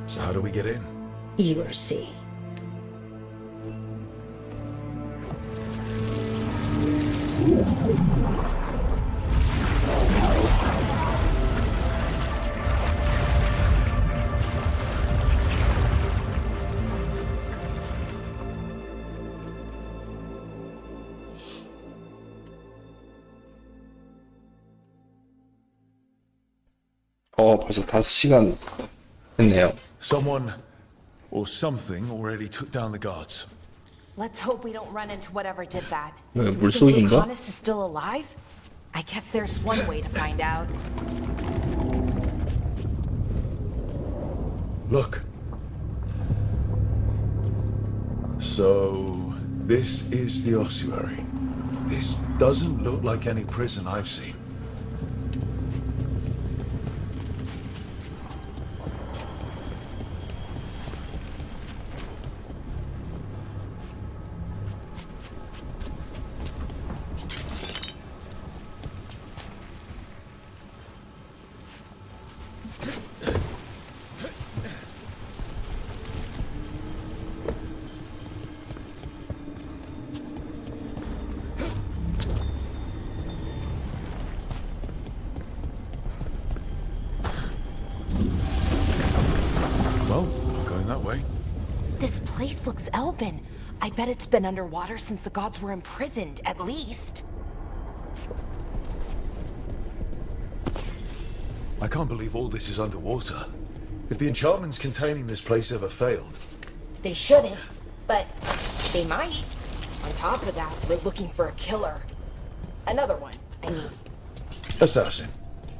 So how do we get in? You'll see. 벌써 5시간 했네요. Someone or something already took down the guards. Let's hope we don't run into whatever did that. 왜, Do we think 물속인가? Lucanus is still alive? I guess there's one way to find out. Look. So, this is the ossuary. This doesn't look like any prison I've seen. Well, not going that way. This place looks elven. I bet it's been underwater since the gods were imprisoned, at least. I can't believe all this is underwater. If the enchantments containing this place ever failed. They shouldn't, but they might. On top of that, we're looking for a killer. Another one, I mean. Assassin.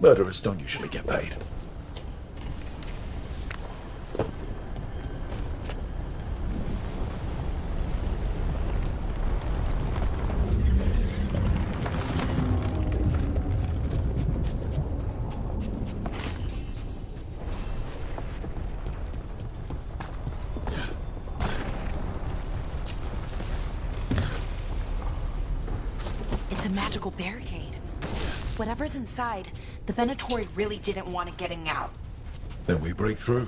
Murderers don't usually get paid. It's a magical barricade. Whatever's inside, the Venatori really didn't want it getting out. Then we break through.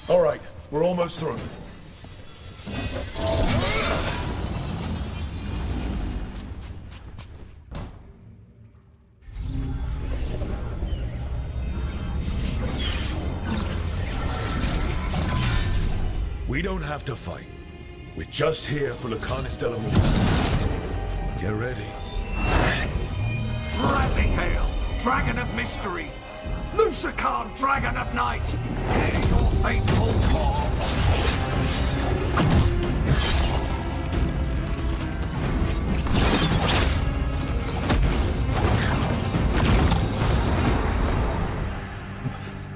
All right, we're almost through. We don't have to fight. We're just here for Lucanus de la Morte. Get ready. Rising Hail, Dragon of Mystery! Lucican, Dragon of Night! In your fateful forms!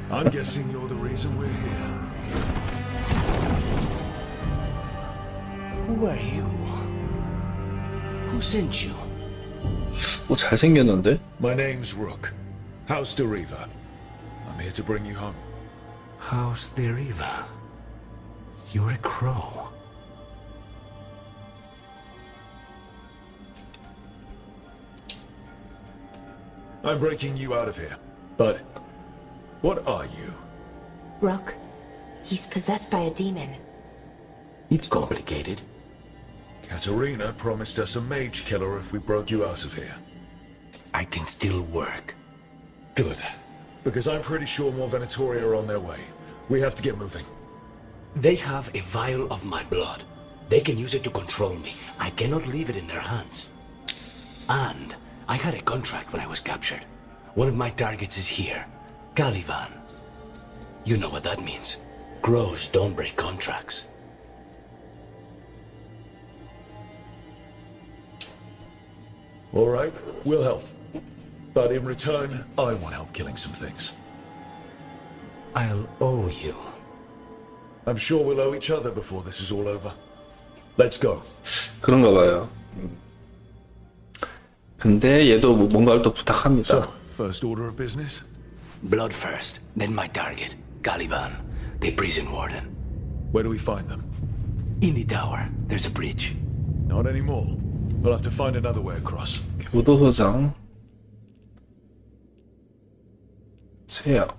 I'm guessing you're the reason we're here. Who are you? Who sent you? 잘생겼는데? My name's Rook. House Deriva. I'm here to bring you home. House Deriva. You're a crow. I'm breaking you out of here. But what are you? Rook, he's possessed by a demon. It's complicated. Katerina promised us a mage killer if we broke you out of here. I can still work. Good. Because I'm pretty sure more Venatoria are on their way. We have to get moving. They have a vial of my blood. They can use it to control me. I cannot leave it in their hands. And I had a contract when I was captured. One of my targets is here. Caliban. You know what that means. Crows don't break contracts. All right, we'll help. But in return, I want help killing some things. I'll owe you. I'm sure we'll owe each other before this is all over. Let's go. 그런가 봐요. 근데 얘도 뭔가를 또 부탁합니다. So, first order of business? Blood first, then my target, Caliban, the prison warden. Where do we find them? In the tower. There's a bridge. Not anymore. We'll have to find another way across. 교도소장, 세약,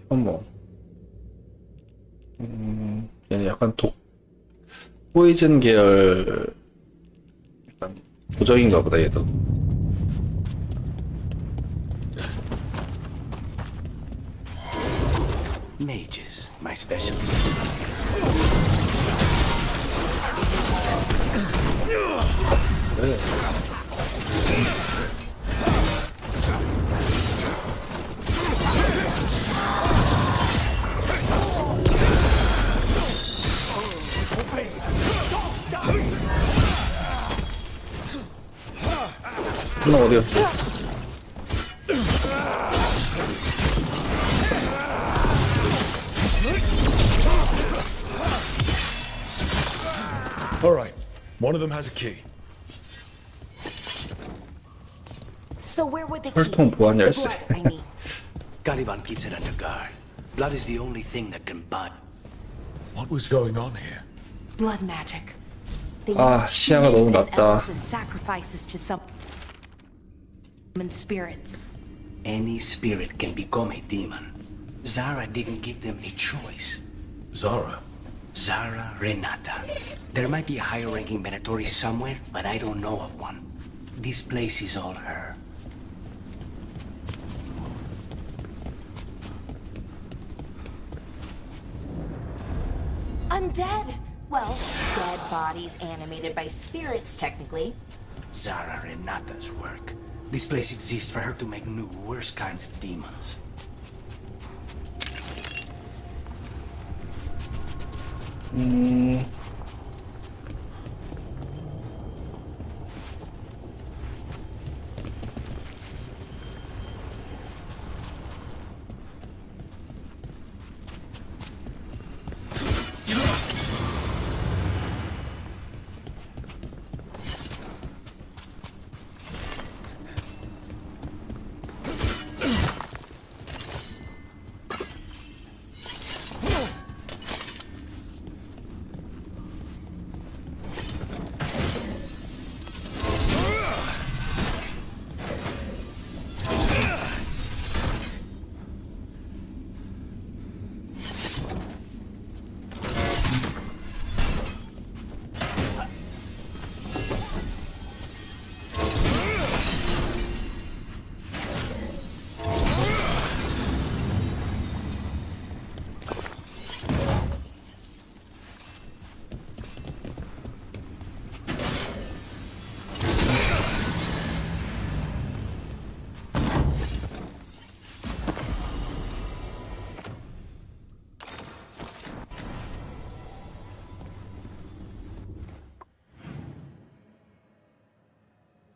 혐오. 얘는 약간 포이즌 계열, 약간 도적인가 보다 얘도. Mages, my specialty. 누나 어디 갔지? All right, one of them has a key. So where would they 혈통 보안 the 열쇠. blood, I mean? Caliban keeps it under guard. Blood is the only thing that can bind. What was going on here? Blood magic. They 아, used 시야가 너무 humans and 낮다. elves as sacrifices to some spirits. Any spirit can become a demon. Zara didn't give them a choice. Zara? Zara Renata. There might be a higher-ranking Venatori somewhere, but I don't know of one. This place is all her. Undead! Well, dead bodies animated by spirits, technically. Zara Renata's work. This place exists for her to make new, worse kinds of demons.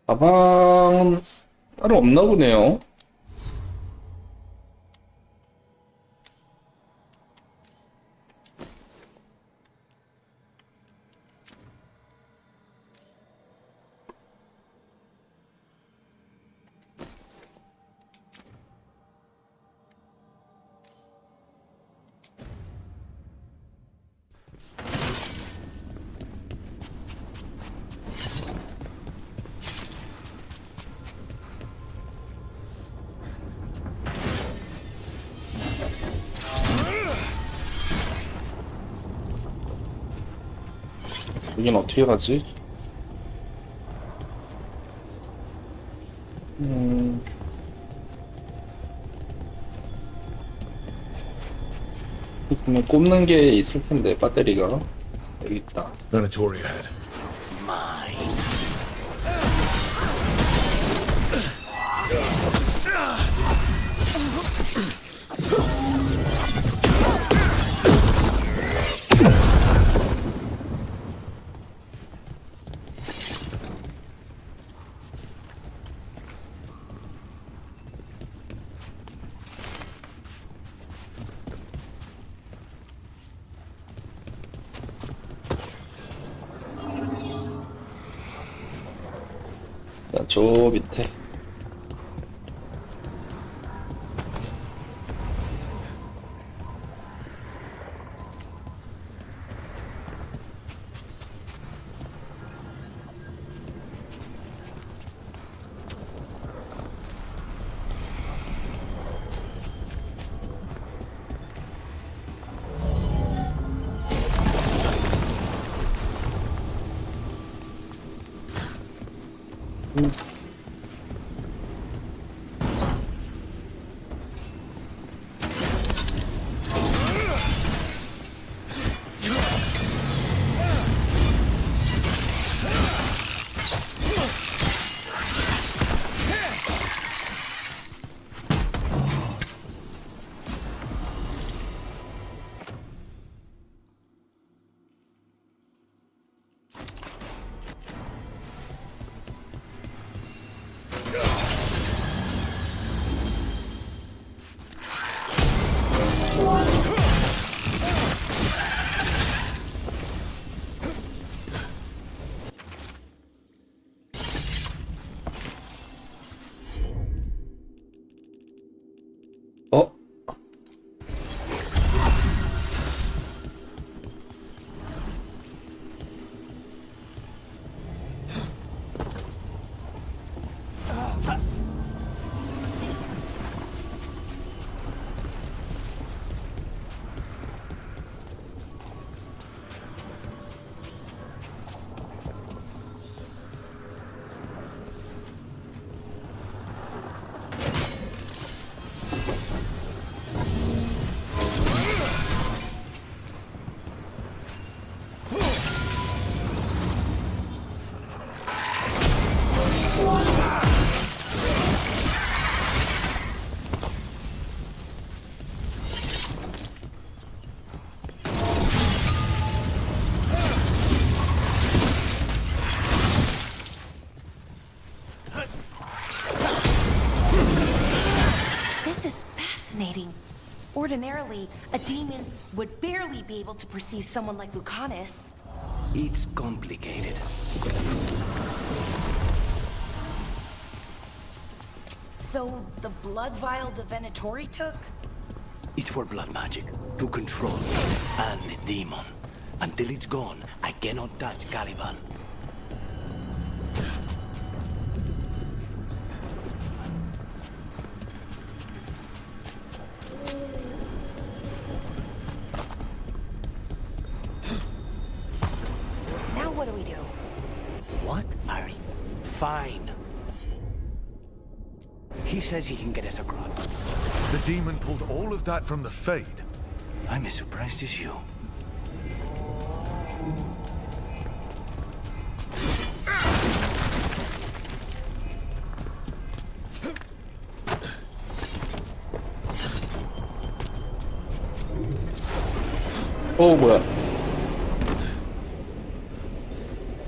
가방은 따로 없나 보네요. 여긴 어떻게 가지? 분명 꼽는 게 있을 텐데 배터리가 여기 있다. Venatori ahead. 자, 저 밑에. 어? This is fascinating. Ordinarily, a demon would barely be able to perceive someone like Lucanus. It's complicated. So, the blood vial the Venatori took? It's for blood magic, to control it, and the demon. Until it's gone, I cannot touch Caliban. Now what do we do? What are you? Fine. He says he can get us across. The demon pulled all of that from the Fade. I'm as surprised as you. 뭐야.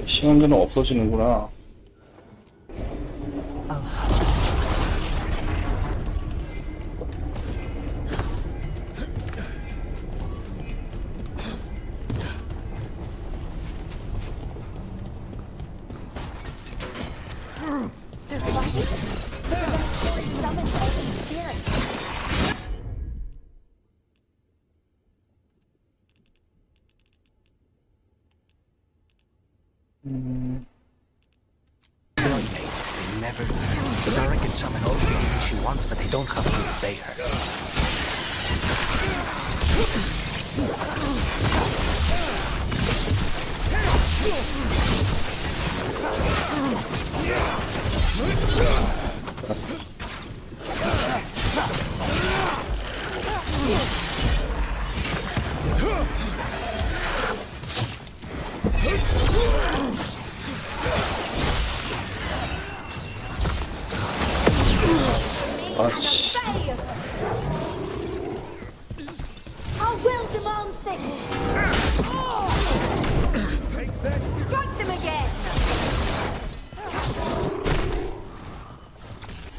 시간제는 없어지는구나. Summons all these spirits. They never learn. Zara can summon all the demons she wants, but they don't have to obey her. 아씨. I will demand things. Strike them again.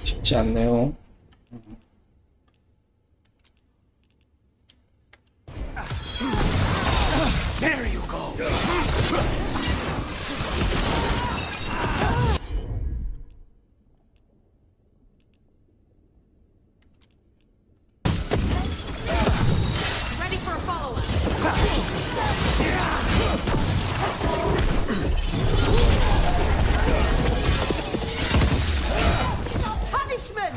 쉽지 않네요. There you go. Ready for a follow-up. Punishment!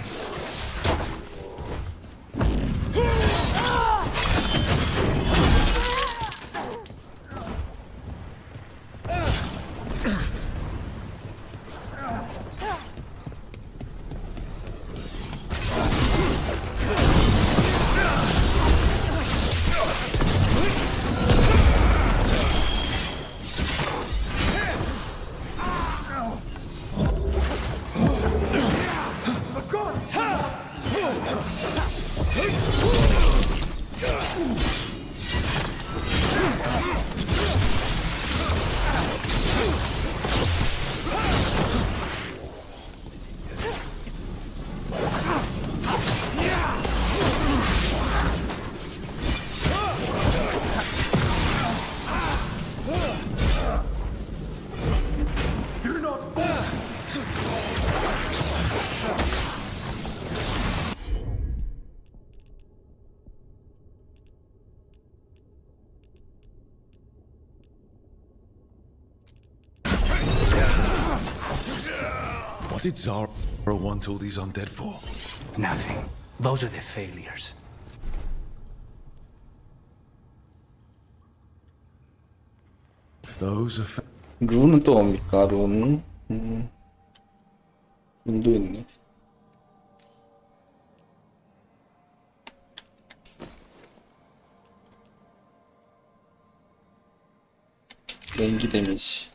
What did Zara want all these undead for? Nothing. Those are the failures. Those are 룬은 또 뭡니까? 룬. 룬도 있네. 개인기 데미지.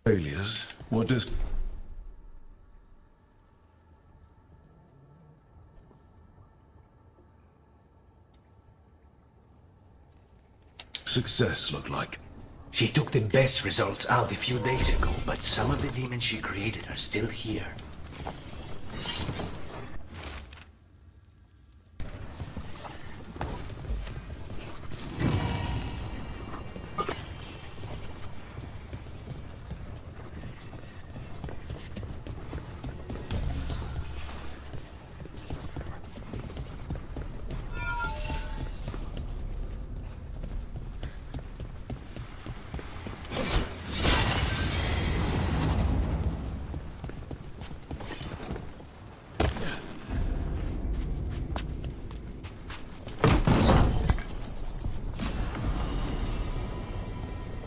failures. What does... success look like? She took the best results out a few days ago, but some of the demons she created are still here.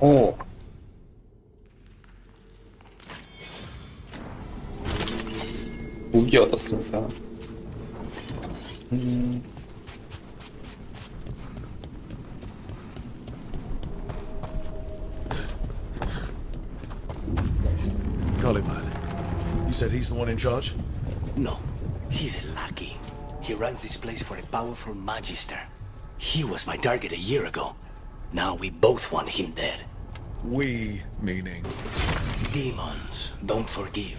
오. 무기 얻었습니다. Caliban. You said he's the one in charge? No, he's a lackey. He runs this place for a powerful magister. He was my target a year ago. Now we both want him dead. We, meaning? Demons don't forgive.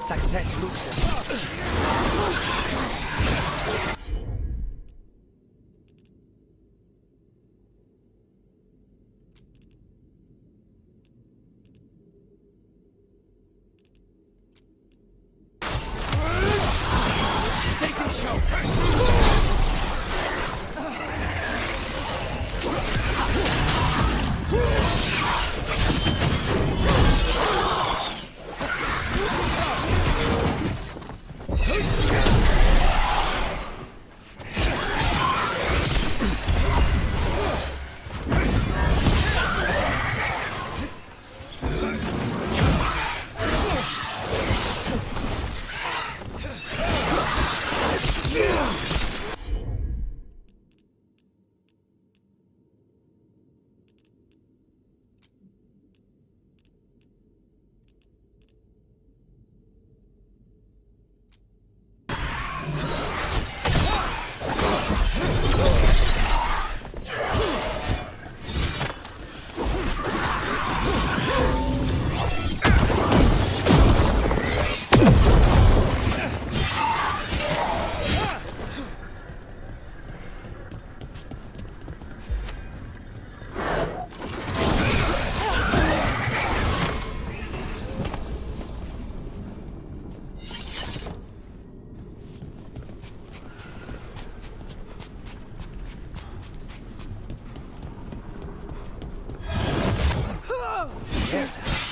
Great success, Lucius.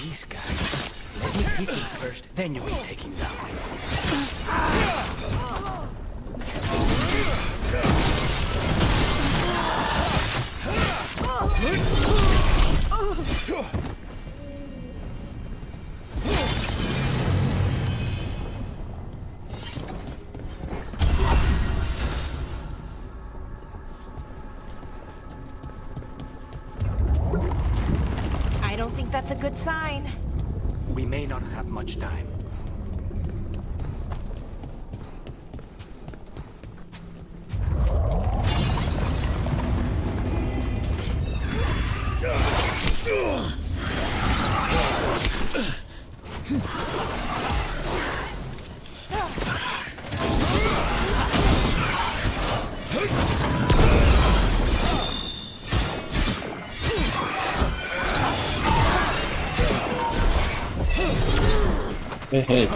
These guys. Let me hit them first, then you will take him down. I don't think that's a good sign. We may not have much time. 헤헤.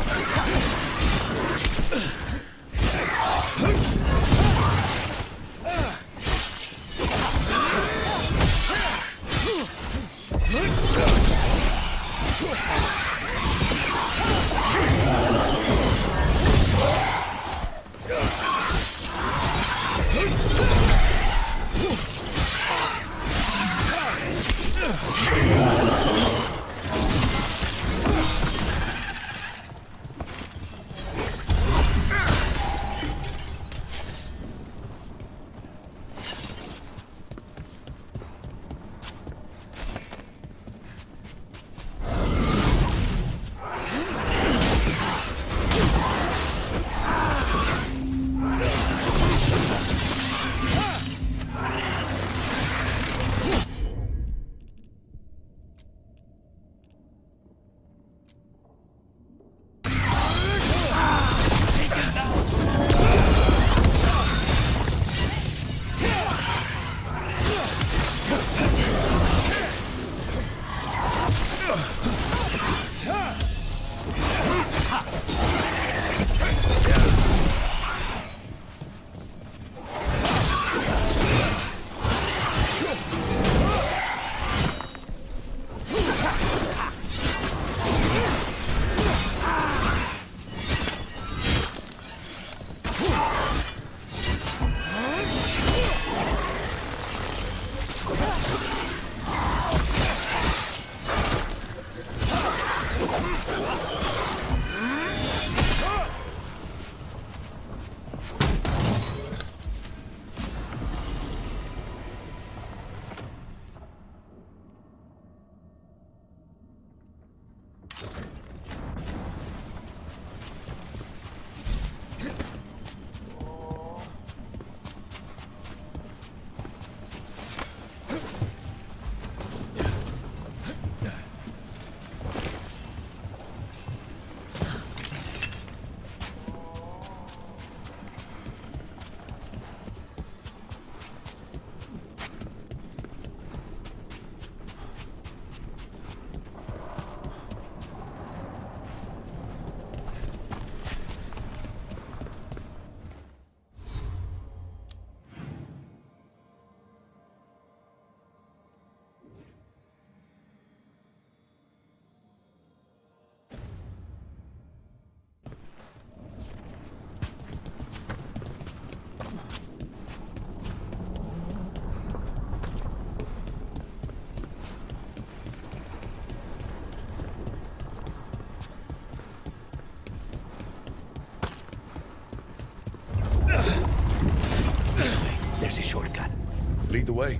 Lead the way.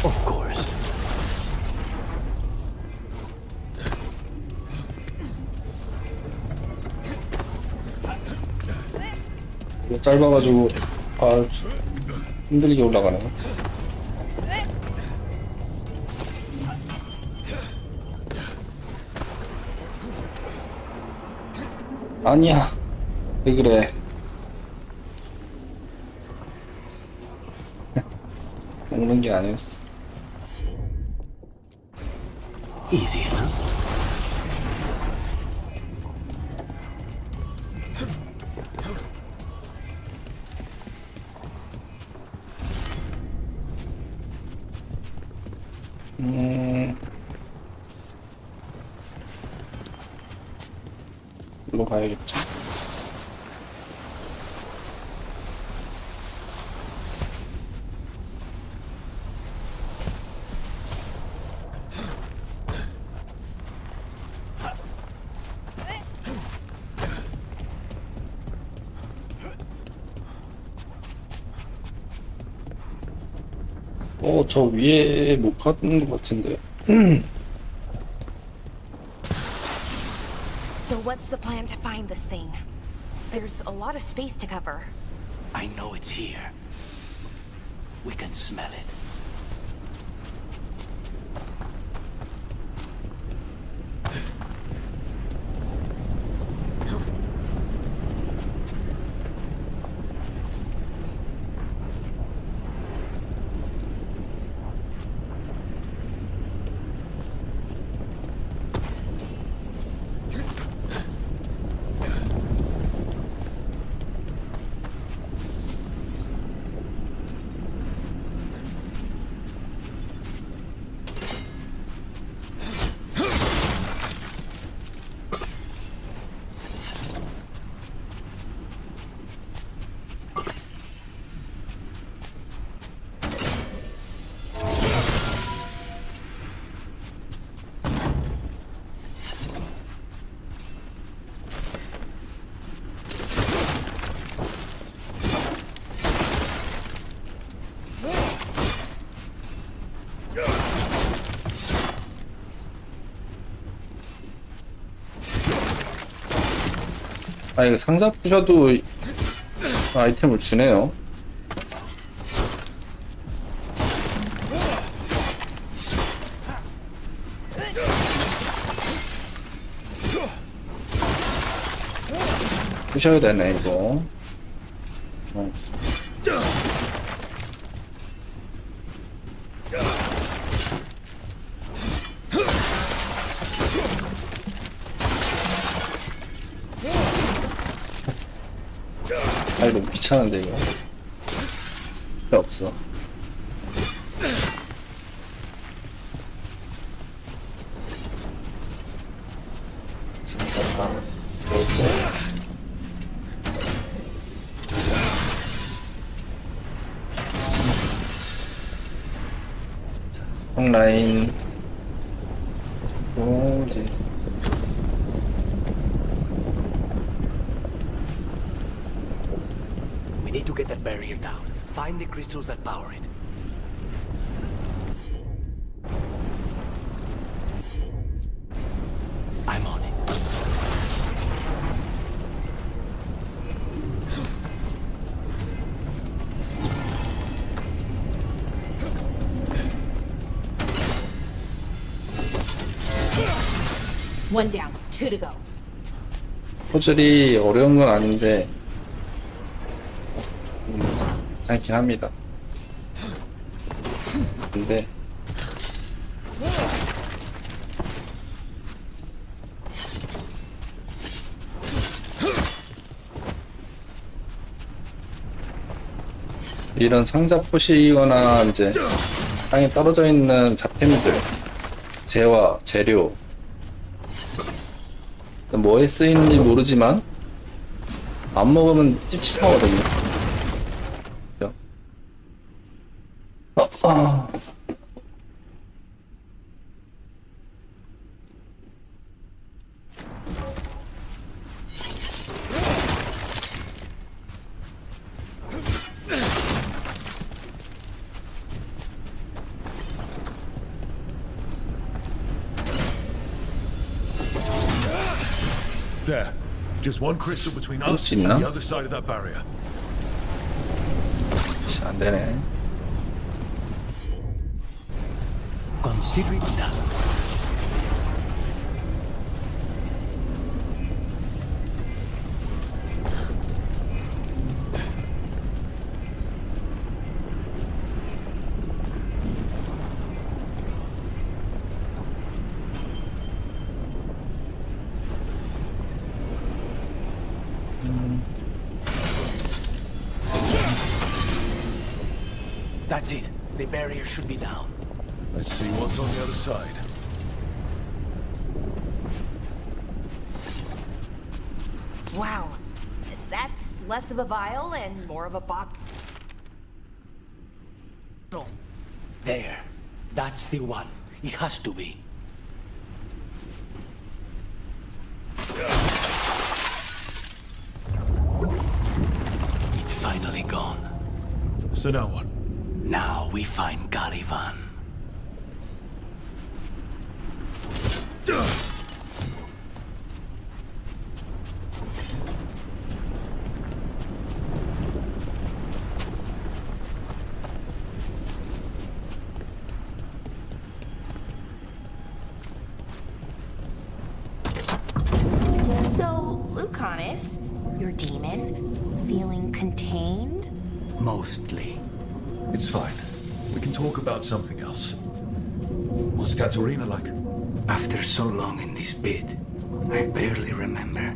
Of course. 이거 짧아가지고 힘들게 올라가네. 아니야, 왜 그래? 오는 게 아니었어. Easy enough. 일로 가야겠죠. 저 위에 못 가는 것 같은데. So what's the plan to find this thing? There's a lot of space to cover. I know it's here. We can smell it. 이거 상자 부셔도 아이템을 주네요. 부셔야 되네, 이거. 너무 귀찮은데 이거 필요 없어. 라인 이제 We need to get that barrier down. Find the crystals that power it. I'm on it. One down, two to go. 퍼즐이 어려운 건 아닌데 괜찮긴 합니다. 근데 이런 상자 부시거나 이제 땅에 떨어져 있는 잡템들, 재화, 재료 뭐에 쓰이는지 모르지만 안 먹으면 찝찝하거든요. There. Just one crystal between us 수 and 있나? the other side of that barrier. 안 되네. Consider it done. That's it. The barrier should be down. Let's see what's on the other side. Wow. That's less of a vial and more of a box. There. That's the one. It has to be. It's finally gone. So now what? Now we find Caliban. So, Lucanus, your demon, feeling contained? Mostly. It's fine. We can talk about something else. What's Katerina like? After so long in this pit, I barely remember.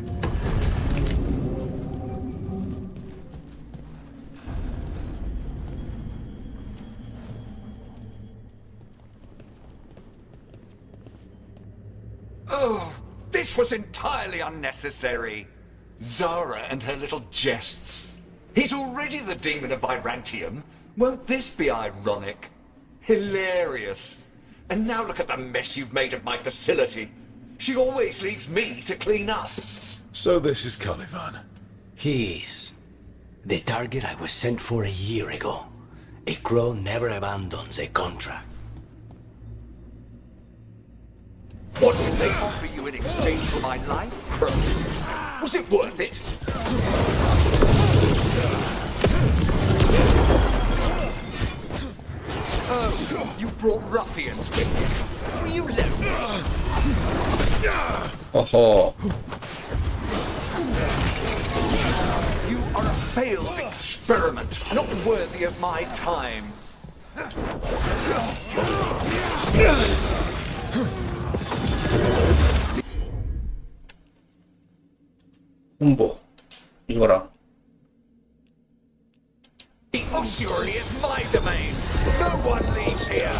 Oh, this was entirely unnecessary. Zara and her little jests. He's already the demon of Virantium. Won't this be ironic? Hilarious. And now look at the mess you've made of my facility. She always leaves me to clean up. So this is Caliban. He is. The target I was sent for a year ago. A crow never abandons a contract. What did they offer you in exchange for my life, Crow? Was it worth it? Oh, you brought ruffians with you. Were you lonely? 어허. You are a failed experiment, not worthy of my time. 홍보. 이거랑. The ossuary is my domain. No one leaves here.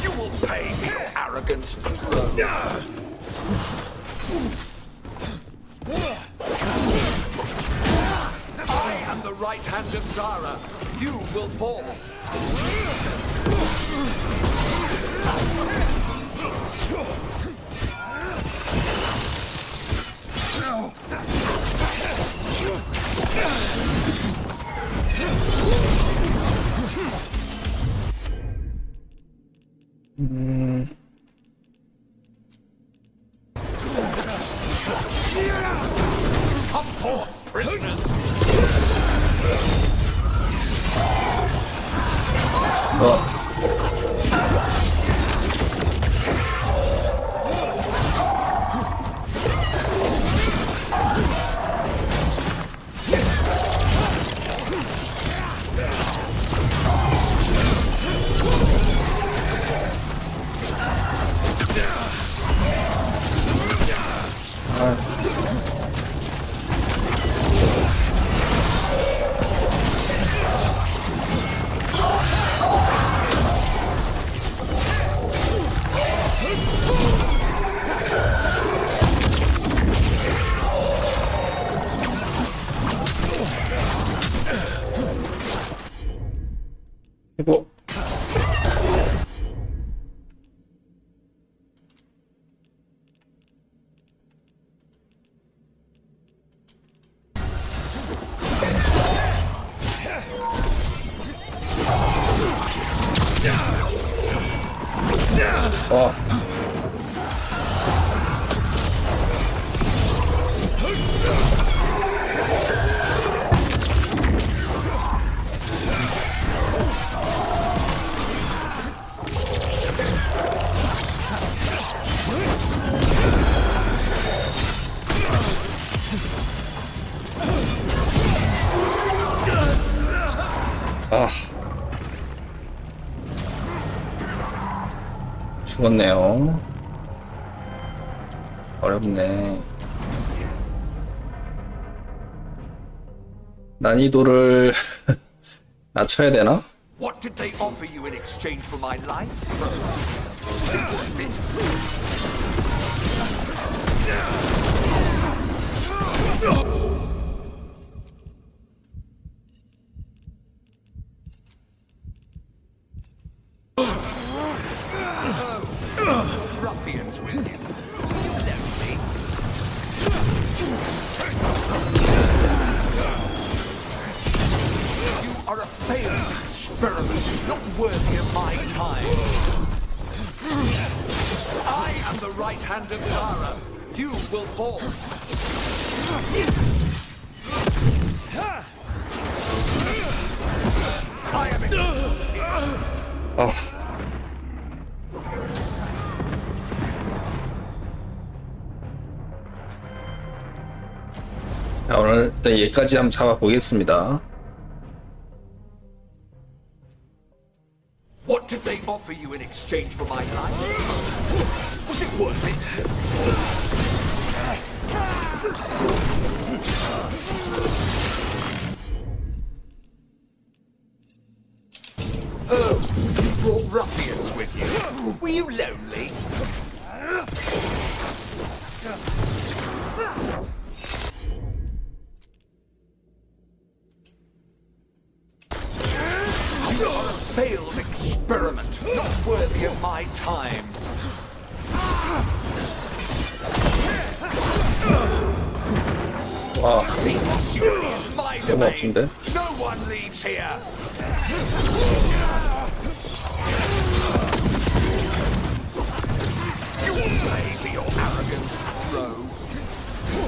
You will pay for your arrogance, Crow. I am the right hand of Zara. You will fall. Come forth, prisoners! 어. 아. 죽었네요. 어렵네. 난이도를 낮춰야 되나? What did they offer you in exchange for my life? Ruffians with you. Lonely. You are a failed experiment, not worthy of my time. I am the right hand of Zara. You will fall. I am 아. 자, 오늘 일단 얘까지 한번 잡아보겠습니다. What did they offer you in exchange for my life? Was it worth it? Oh, you brought ruffians with you. Were you lonely? You are a failed experiment, not worthy of my time. 와, The ossuary is my 너무 domain. 아픈데? No one leaves here. You will pay for your arrogance, Crow.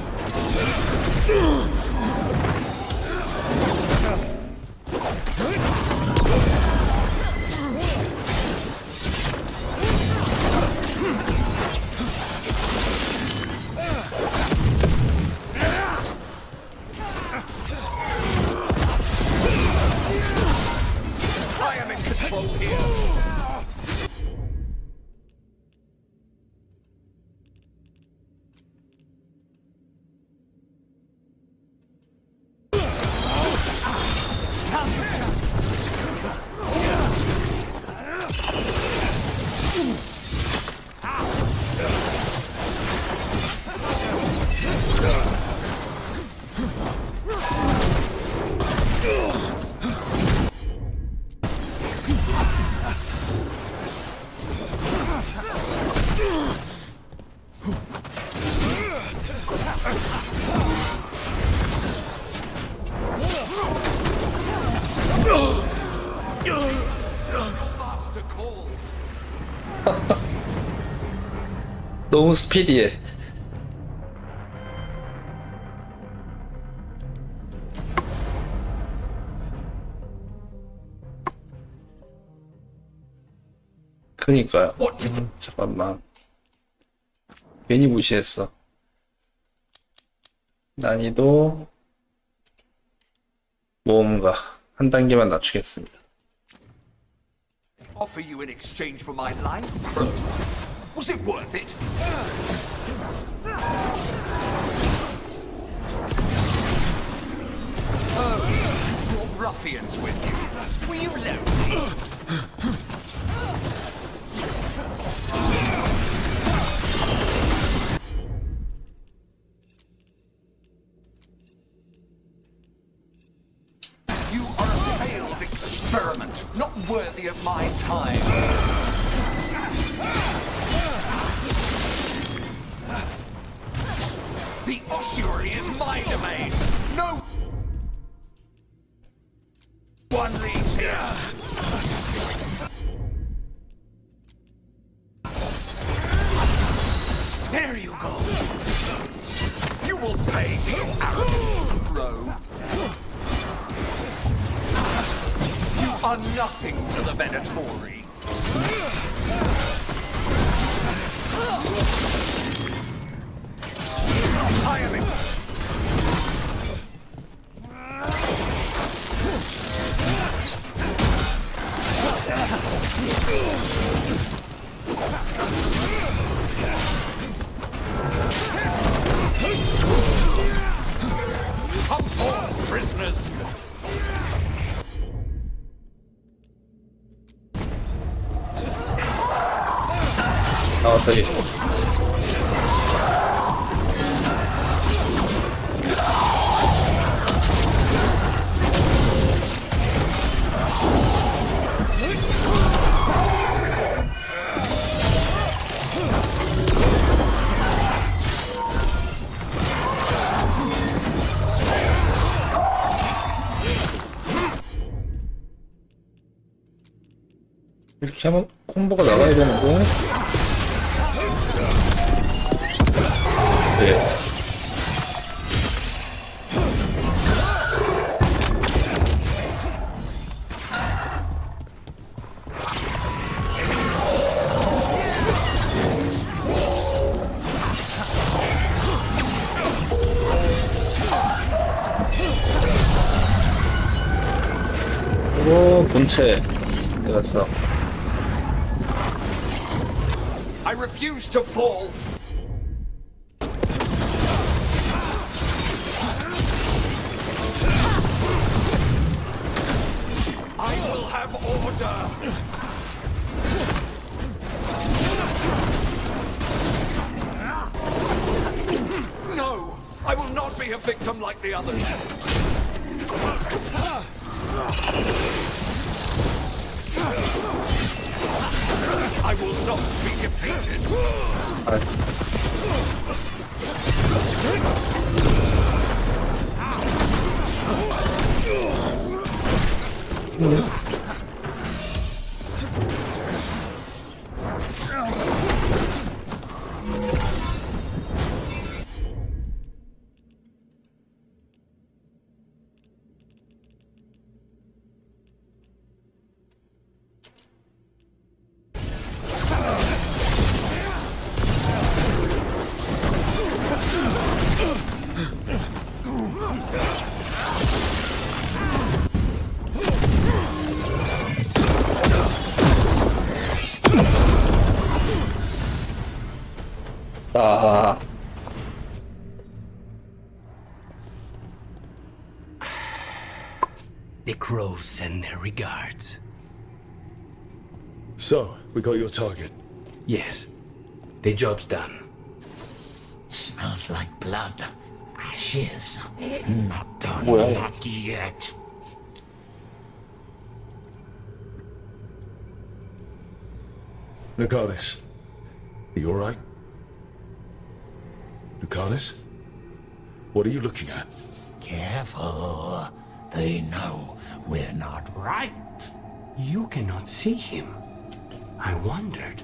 I am in control here. 너무 스피디해. 그니까요. 잠깐만. 괜히 무시했어. 난이도 모험가 한 단계만 낮추겠습니다. Offer you in exchange for my life? Was it worth it? Oh, you brought ruffians with you. Were you lonely? You are a failed experiment, not worthy of my time. The ossuary is my domain. No one leaves here. You will pay for your arrogance, Crow. You are nothing to the Venatori. I am it. Come forth, prisoners. 나왔다 얘. 이렇게 하면 콤보가 나가야 되는데. 네. 오, 본체. 내갔어. I refuse to fall. I will have order. No, I will not be a victim like the others. I will not be defeated. 아, The crows send their regards. So, we got your target. Yes, the job's done. Smells like blood. Ashes. Not done. Well. Not yet. Lucanus, are you alright? Lucanus? What are you looking at? Careful. They know we're not right. You cannot see him. I wondered.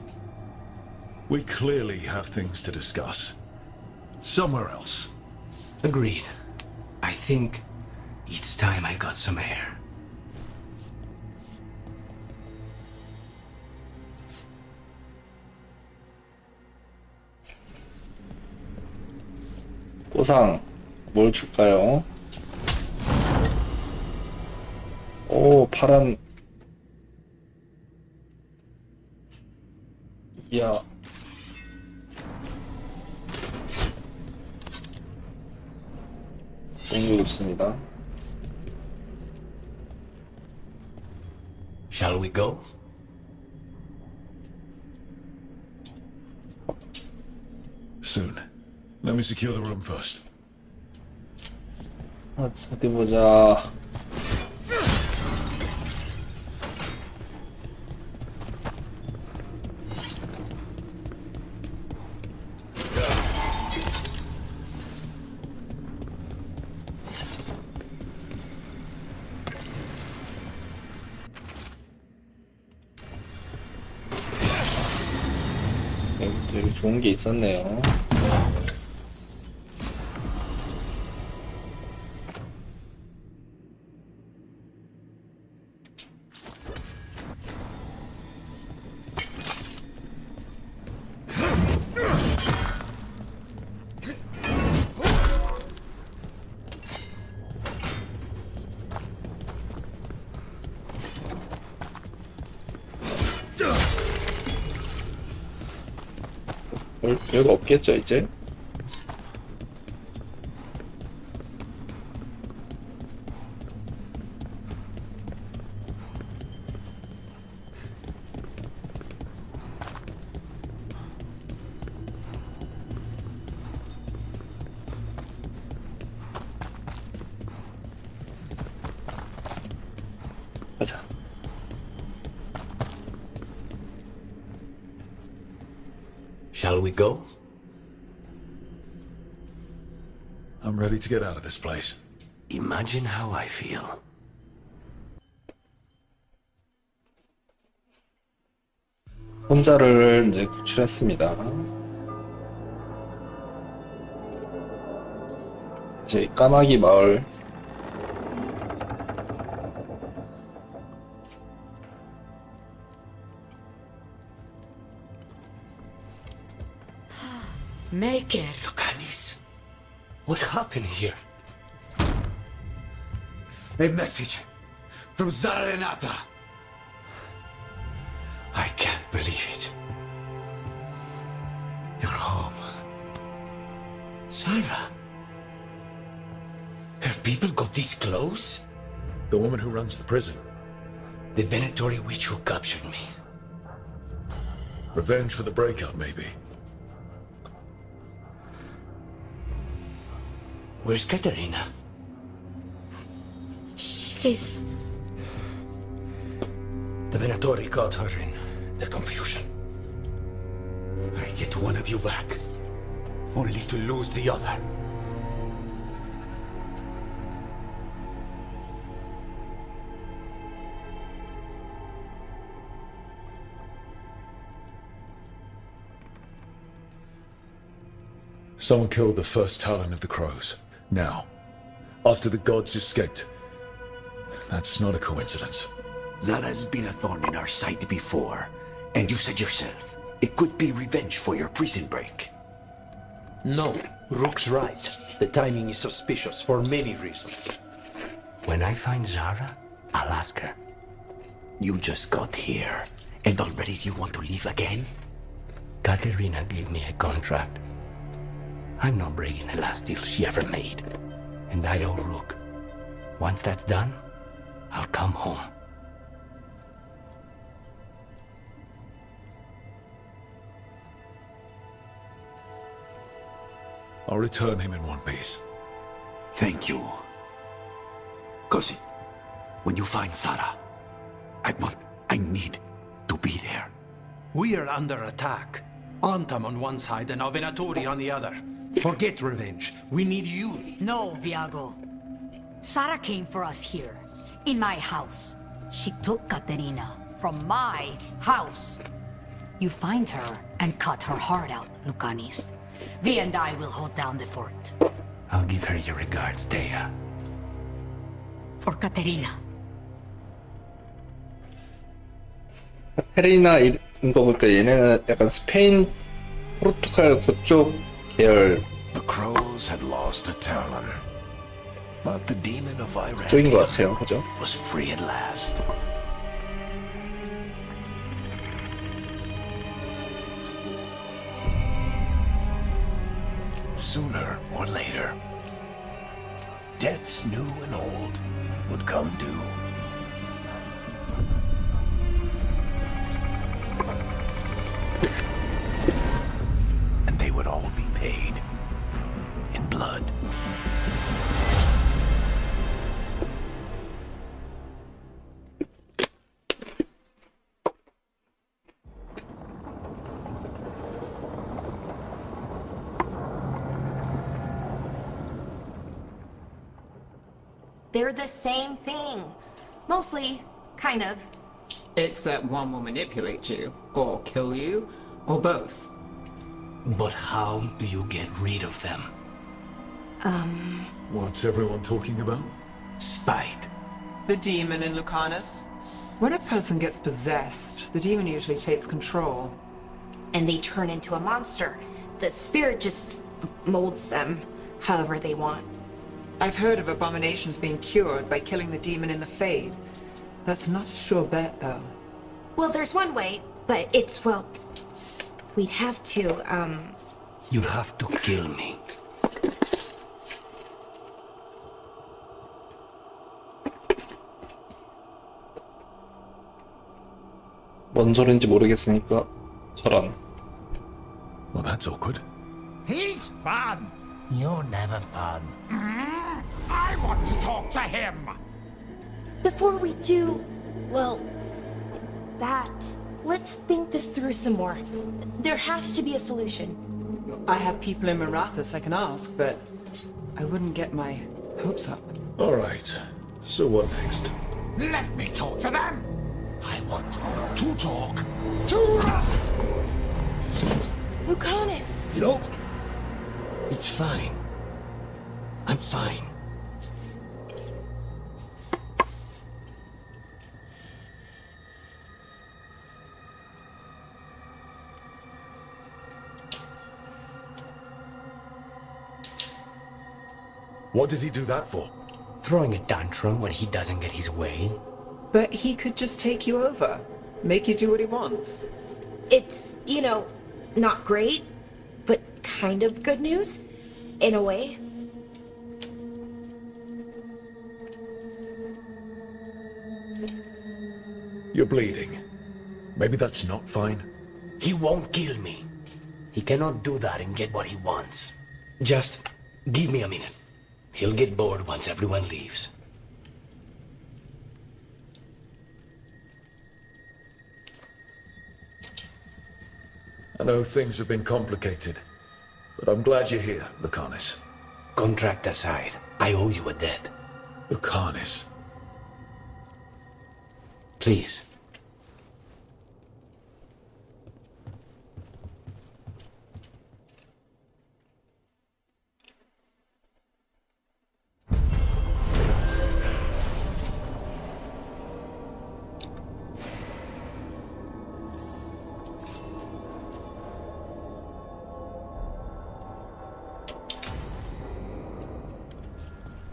We clearly have things to discuss. Somewhere else. Agreed. I think it's time I got some air. 보상 뭘 줄까요? 오, 파란. 이야. 너무 좋습니다. Shall we go? Soon. Let me secure the room first. 어디 보자. 여기 좋은 게 있었네요. 여기 없겠죠 이제? 가자. Shall we go? I'm ready to get out of this place. Imagine how I feel. 혼자를 이제 구출했습니다. 이제 까마귀 마을. Make it. Lucanis, what happened here? A message from Zarenata. I can't believe it. You're home. Sarah? Her people got this close? The woman who runs the prison. The Venatori witch who captured me. Revenge for the breakup, maybe. Where's Katerina? She's... The Venatori caught her in the confusion. I get one of you back, only to lose the other. Someone killed the first Talon of the Crows. Now, after the gods escaped. That's not a coincidence. Zara's been a thorn in our side before, and you said yourself, it could be revenge for your prison break. No, Rook's right. The timing is suspicious for many reasons. When I find Zara, I'll ask her. You just got here, and already you want to leave again? Katerina gave me a contract. I'm not breaking the last deal she ever made. And I owe Rook. Once that's done, I'll come home. I'll return him in one piece. Thank you. Cousin, when you find Sarah, I need to be there. We are under attack. Antam on one side and Avenatori on the other. Forget revenge. We need you. No, Viago. Sarah came for us here, in my house. She took Katerina from my house. You find her and cut her heart out, Lucanis. Vi and I will hold down the fort. I'll give her your regards, Dea. For Katerina. 카테리나인 거 보니까 얘네는 약간 스페인, 포르투갈 그쪽 계열 The crows had lost a Talon, but the demon of 쪽인 것 Virantia 같아요, 그죠? was free at last. Sooner or later, debts new and old would come due. And they would all be paid in blood. They're the same thing. Mostly, kind of. Except one will manipulate you, or kill you, or both. But how do you get rid of them? What's everyone talking about? Spite. The demon in Lucanus. When a person gets possessed, the demon usually takes control. And they turn into a monster. The spirit just molds them however they want. I've heard of abominations being cured by killing the demon in the Fade. That's not a sure bet, though. Well, there's one way, but it's, well, we'd have to, You'll have to kill me. 뭔 소린지 모르겠으니까 저런. Well, that's awkward. He's fun. You're never fun. I want to talk to him. before we do, well, that, let's think this through some more. There has to be a solution. I have people in Marathas I can ask, but I wouldn't get my hopes up. All right. So what next? Let me talk to them. I want to talk to... Lucanus! Nope. It's fine. I'm fine. What did he do that for? Throwing a tantrum when he doesn't get his way. But he could just take you over, make you do what he wants. It's, you know, not great, but kind of good news, in a way. You're bleeding. Maybe that's not fine. He won't kill me. He cannot do that and get what he wants. Just give me a minute. He'll get bored once everyone leaves. I know things have been complicated, but I'm glad you're here, Lucanus. Contract aside, I owe you a debt. Lucanus? Please.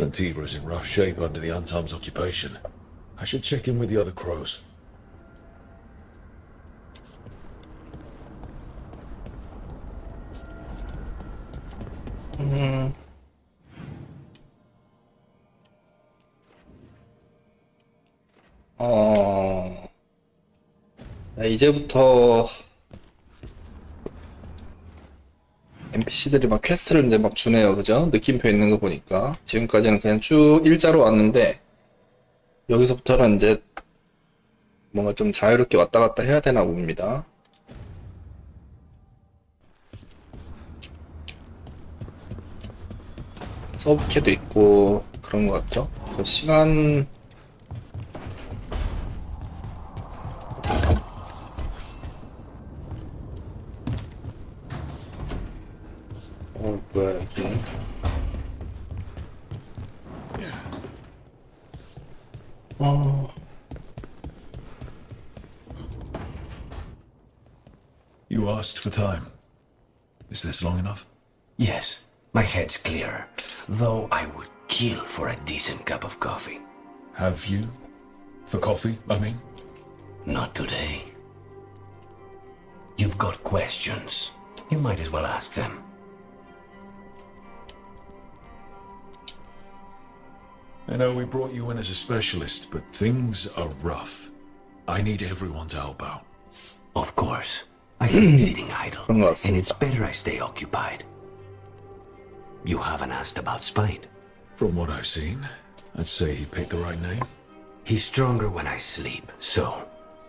Antiva is in rough shape under the Antam's occupation. I should check in with the other crows. 이제부터 NPC들이 막 퀘스트를 이제 막 주네요. 그죠? 느낌표 있는 거 보니까. 지금까지는 그냥 쭉 일자로 왔는데, 여기서부터는 이제 뭔가 좀 자유롭게 왔다 갔다 해야 되나 봅니다. 서브캐도 있고, 그런 것 같죠? 그 시간, 뭐야, 여기. You asked for time. Is this long enough? Yes, my head's clear. Though I would kill for a decent cup of coffee. Have you? For coffee, I mean? Not today. You've got questions. You might as well ask them. I know we brought you in as a specialist, but things are rough. I need everyone to help out. Of course. I hate sitting idle, and it's better I stay occupied. You haven't asked about Spite. From what I've seen, I'd say he picked the right name. He's stronger when I sleep, so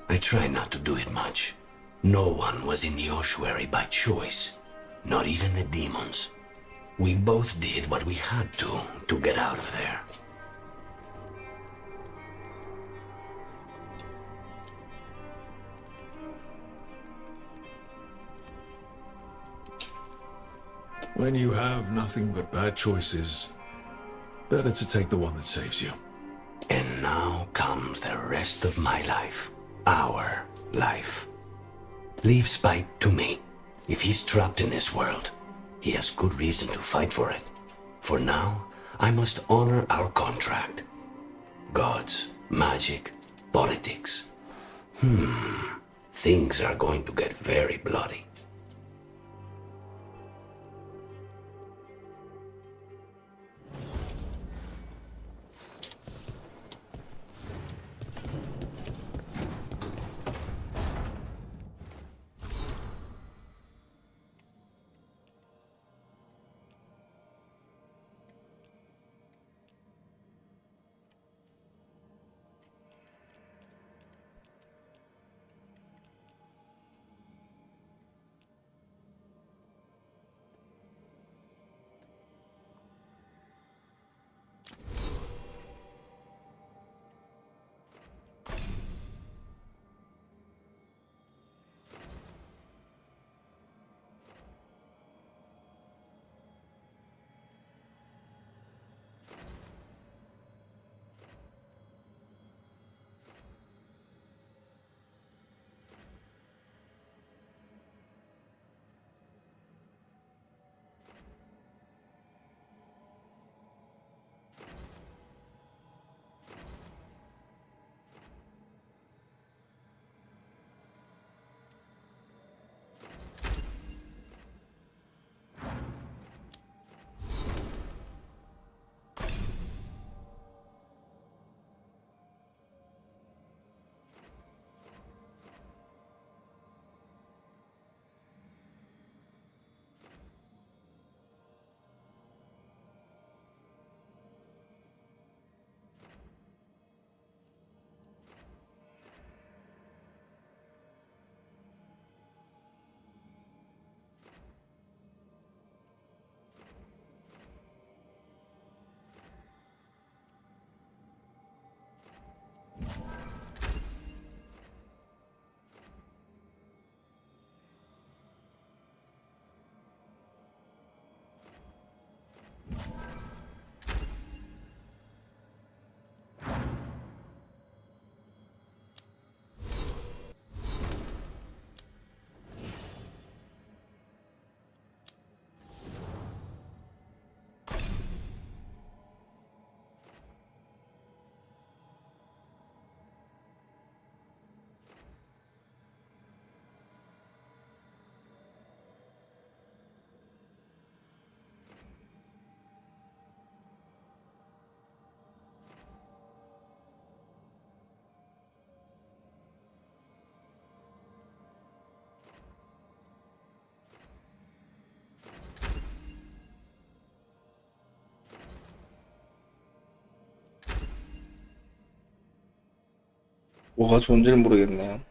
I try not to do it much. No one was in the ossuary by choice, not even the demons. We both did what we had to get out of there. When you have nothing but bad choices, better to take the one that saves you. And now comes the rest of my life. Our life. Leave Spite to me. If he's trapped in this world, he has good reason to fight for it. For now, I must honor our contract. Gods, magic, politics. Things are going to get very bloody. 뭐가 좋은지는 모르겠네요.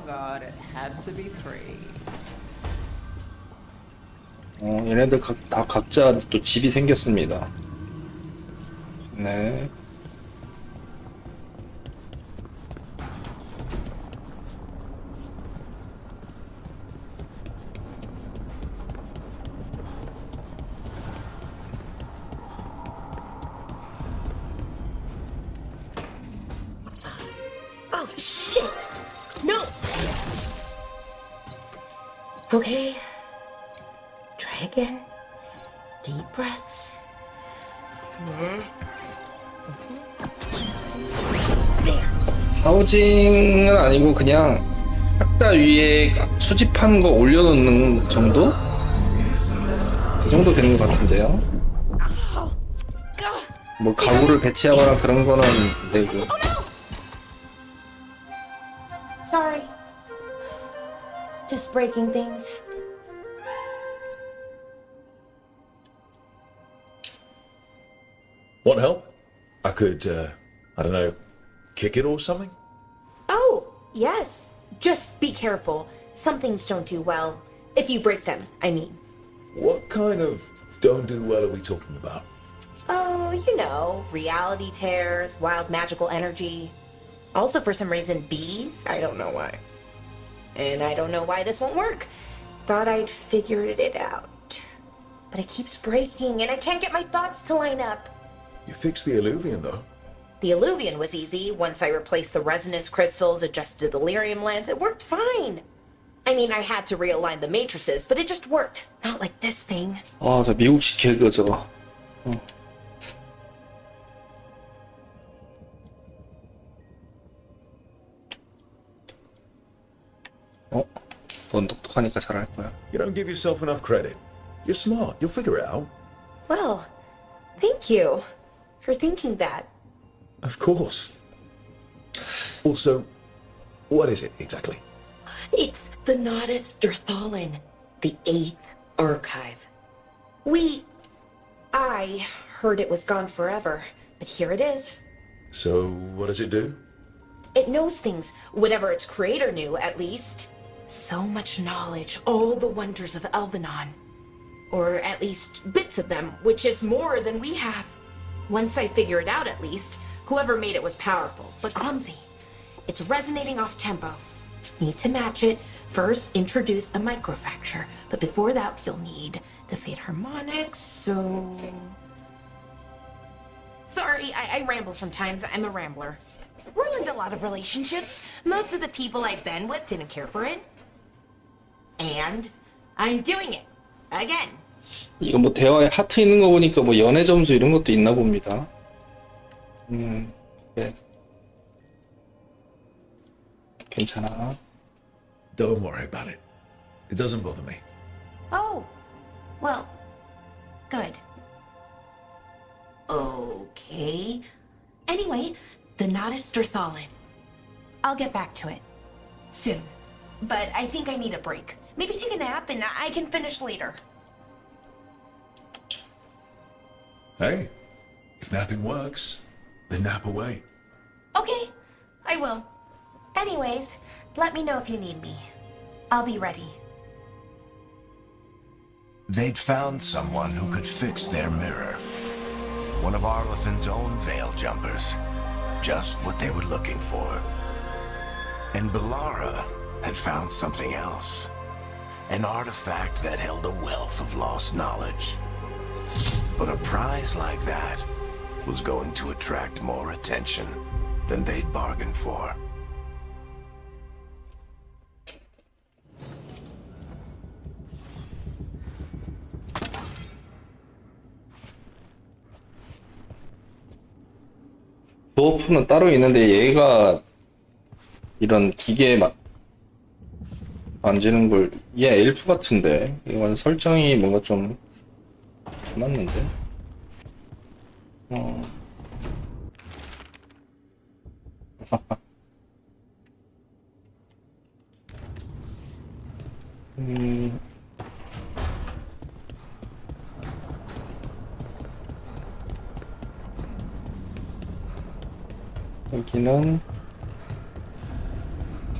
God, it had to be three. 얘네들 다 각자 또 집이 생겼습니다. 네. Oh, shit! No! Okay. Try again. Deep breaths. 하우징은 아니고 그냥 탁자 위에 수집한 거 올려놓는 정도? 그 정도 되는 것 같은데요. 뭐 가구를 배치하거나 그런 거는 되고. Sorry. Just breaking things. Want help? I could, I don't know, kick it or something? Oh, yes. Just be careful. Some things don't do well. If you break them, I mean. What kind of don't do well are we talking about? Oh, you know, reality tears, wild magical energy. Also, for some reason, bees. I don't know why. And I don't know why this won't work. Thought I'd figured it out. But it keeps breaking, and I can't get my thoughts to line up. You fixed the illuvian, though. The illuvian was easy. Once I replaced the resonance crystals, adjusted the lyrium lens, it worked fine. I mean, I had to realign the matrices, but it just worked. Not like this thing. 아, 저 미국식 개그 저거. 넌 똑똑하니까 잘할 거야. You don't give yourself enough credit. You're smart. You'll figure it out. Well, thank you for thinking that. Of course. Also, what is it exactly? It's the Nodus Dirthalin, the 8th archive. I heard it was gone forever, but here it is. So, what does it do? It knows things, whatever its creator knew, at least. So much knowledge, all the wonders of Elvenon. Or at least bits of them, which is more than we have. Once I figure it out, at least, whoever made it was powerful, but clumsy. It's resonating off tempo. Need to match it. First, introduce a microfracture, but before that, you'll need the Fate harmonics, so... Sorry, I ramble sometimes. I'm a rambler. Ruined a lot of relationships. Most of the people I've been with didn't care for it. And I'm doing it. Again. 이거 뭐 대화에 하트 있는 거 보니까 뭐 연애 점수 이런 것도 있나 봅니다. 네. 괜찮아. Don't worry about it. It doesn't bother me. Oh, well, good. Okay. Anyway, the Nodus Dirthalin. I'll get back to it. Soon. But I think I need a break. Maybe take a nap and I can finish later. Hey, if napping works, then nap away. Okay, I will. Anyways, let me know if you need me. I'll be ready. They'd found someone who could fix their mirror. One of Arlathan's own veil jumpers. Just what they were looking for. And Belara had found something else. An artifact that held a wealth of lost knowledge. But a prize like that was going to attract more attention than they'd bargained for. 도어프는 따로 있는데 얘가 이런 기계에 만지는 걸, 얘 엘프 같은데 이건 설정이 뭔가 좀 맞는데. 여기는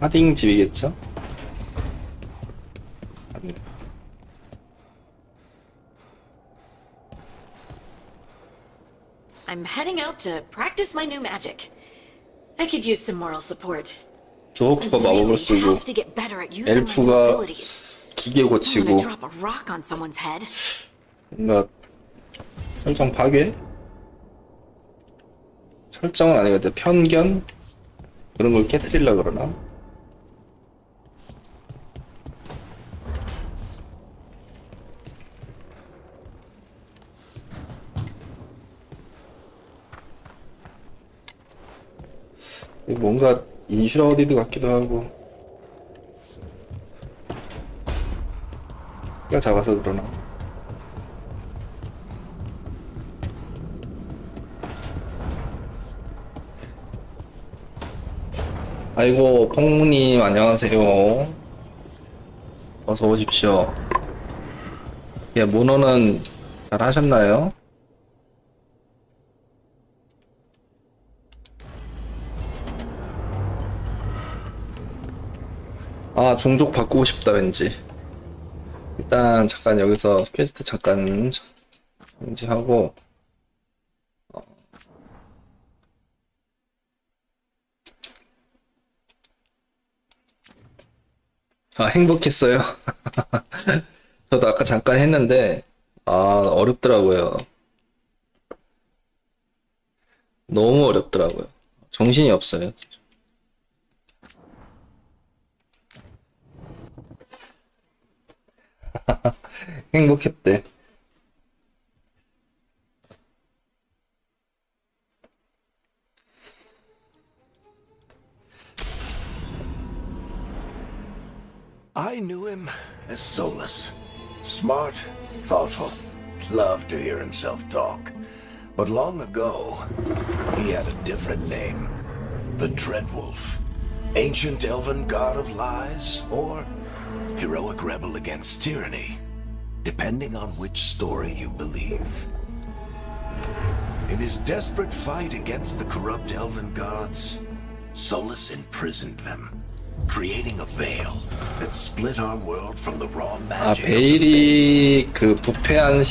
하딩 집이겠죠? I'm heading out to practice my new magic. I could use some moral support. 도어프가 마법을 쓰고 Have to get better at using my 엘프가 abilities. 기계 I 고치고 want to drop a rock on someone's head. 뭔가 설정 파괴? 설정은 아니거든. 편견? 그런 걸 깨트리려고 그러나? 뭔가 인슈라우디드 같기도 하고. 키가 작아서 그러나? 아이고, 펑무님 안녕하세요. 어서 오십시오. 예, 모노는 잘 하셨나요? 아, 종족 바꾸고 싶다, 왠지. 일단, 잠깐 여기서 퀘스트 잠깐 정지하고, 아, 행복했어요. 저도 아까 잠깐 했는데, 아, 어렵더라고요. 너무 어렵더라고요. 정신이 없어요. 행복했대. I knew him as Solus. Smart, thoughtful, loved to hear himself talk. But long ago, he had a different name. The Dreadwolf. Ancient elven god of lies, or heroic rebel against tyranny, depending on which story you believe. In his desperate fight against the corrupt elven gods, Solus imprisoned them, creating a veil that split our world from the raw 아, magic. 베일이 그 부패한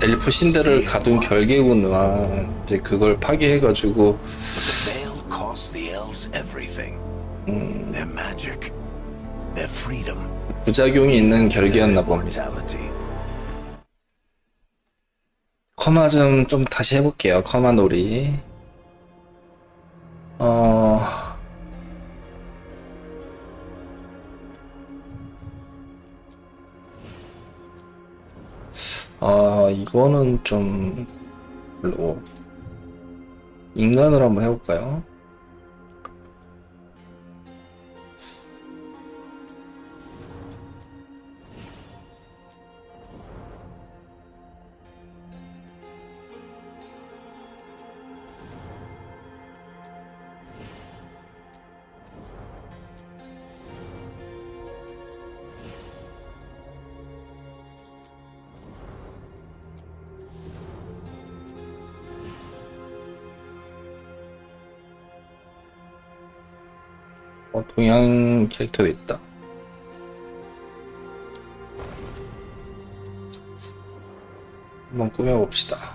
엘프 신들을 가둔 결계구나. 이제 그걸 파괴해가지고. The veil cost the elves everything. Their magic, their freedom. 부작용이 있는 결계였나 봅니다. 커마 좀 다시 해볼게요. 커마 놀이. 이거는 좀 별로. 인간으로 한번 해볼까요? 동양 캐릭터도 있다. 한번 꾸며봅시다.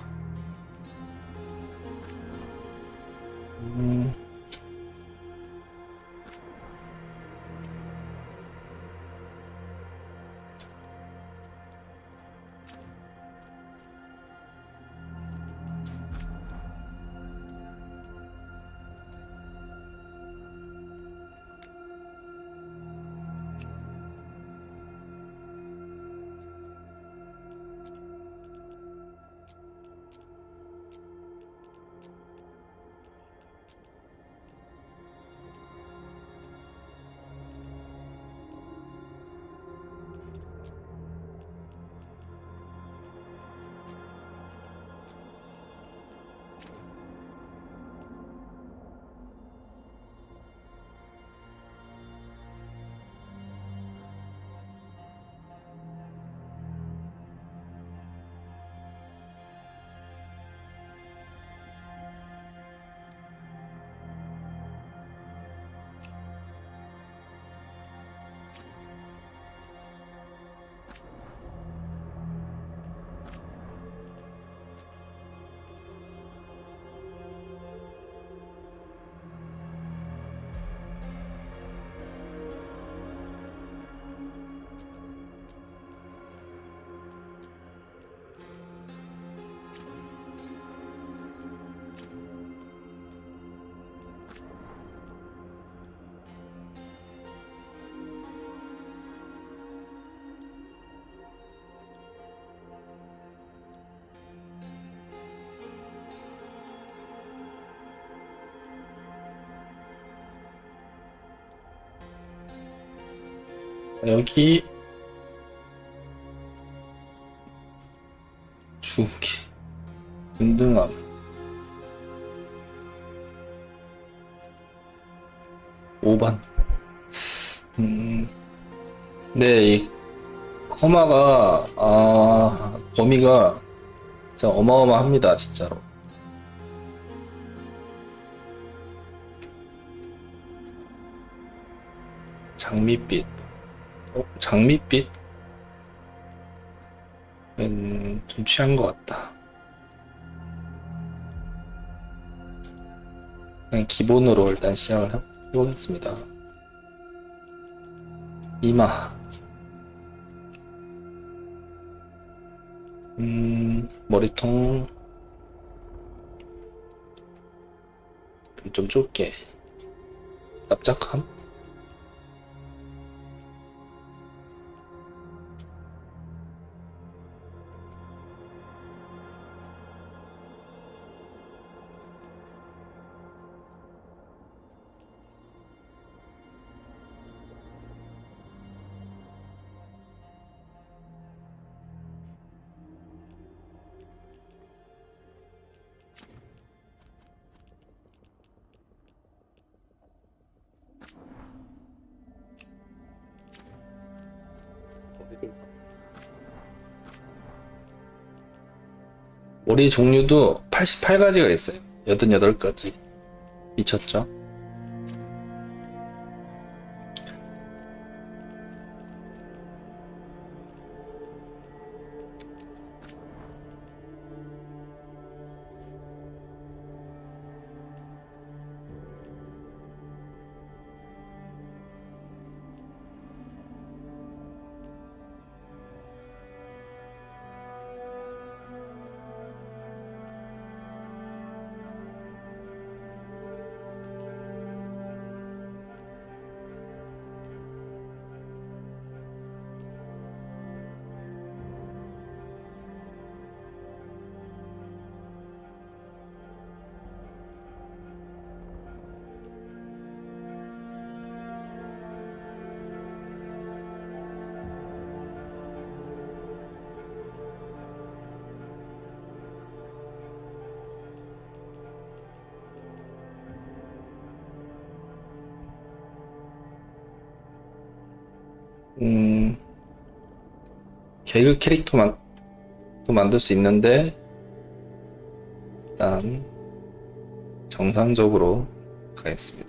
여기 주기 운동함 오반. 네, 이 커마가 범위가 진짜 어마어마합니다, 진짜로. 장밋빛. 장밋빛? 좀 취한 것 같다. 그냥 기본으로 일단 시작을 해보겠습니다. 이마. 머리통. 좀 좁게. 납작함? 머리 종류도 88가지가 있어요. 88가지. 미쳤죠? 개그 캐릭터만 또 만들 수 있는데 일단 정상적으로 가겠습니다.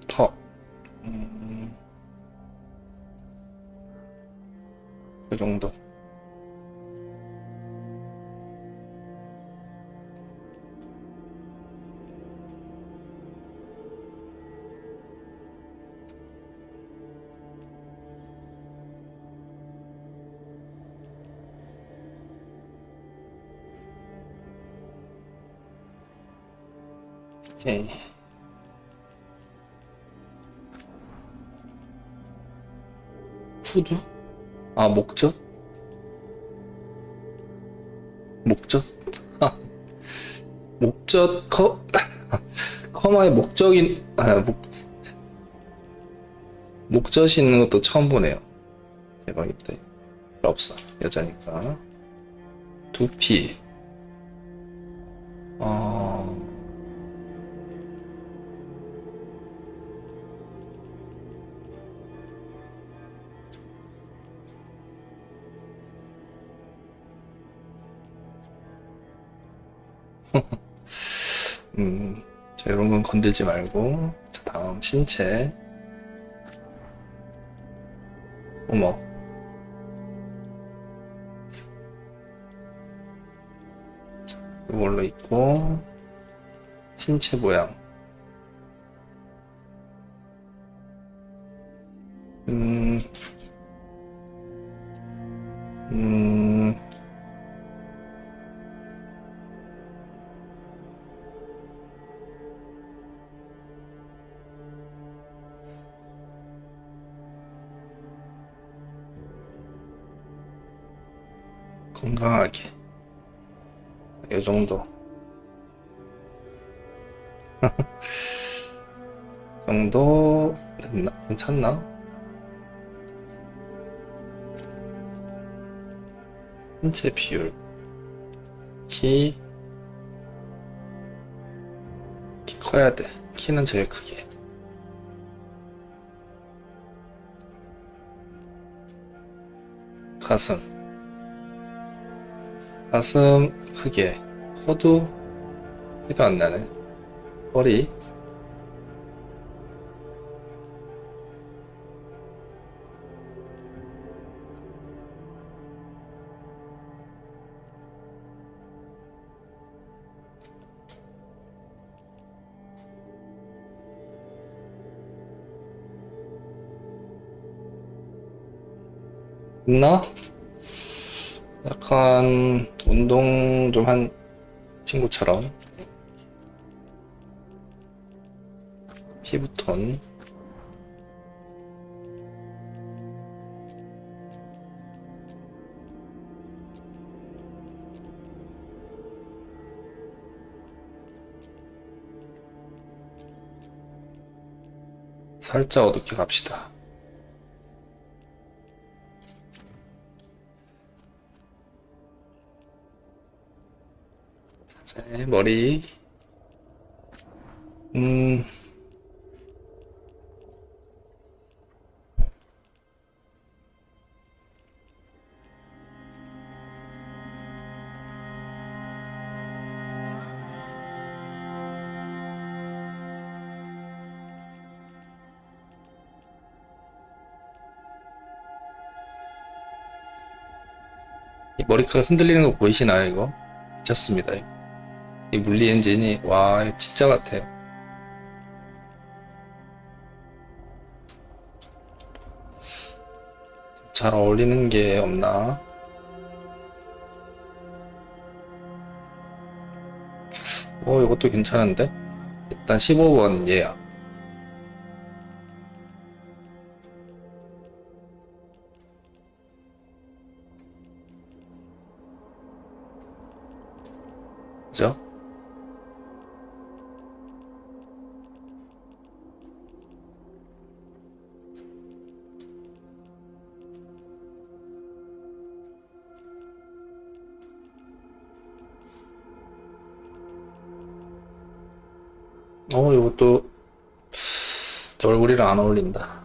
턱. 그 정도. 오케이. 후드? 아, 목젖? 목젖? 목젖 커마에 목적인 목젖이 있는 것도 처음 보네요. 대박이다. 필요 없어. 여자니까. 두피. 자, 이런 건 건들지 말고. 자, 다음 신체. 어머. 자, 이걸로 있고. 신체 모양. 건강하게. 이 정도. 정도 됐나? 괜찮나? 신체 비율 키 커야 돼. 키는 제일 크게. 가슴 크게. 커도 티도 안 나네. 머리 있나? 약간 운동 좀 한 친구처럼. 피부톤 살짝 어둡게 갑시다. 자, 머리 이 머리카락 흔들리는 거 보이시나요? 이거 미쳤습니다. 이 물리 엔진이 와 진짜 같아요. 잘 어울리는 게 없나? 이것도 괜찮은데? 일단 15번 예약. 그죠? 이것도 내 얼굴이랑 안 어울린다.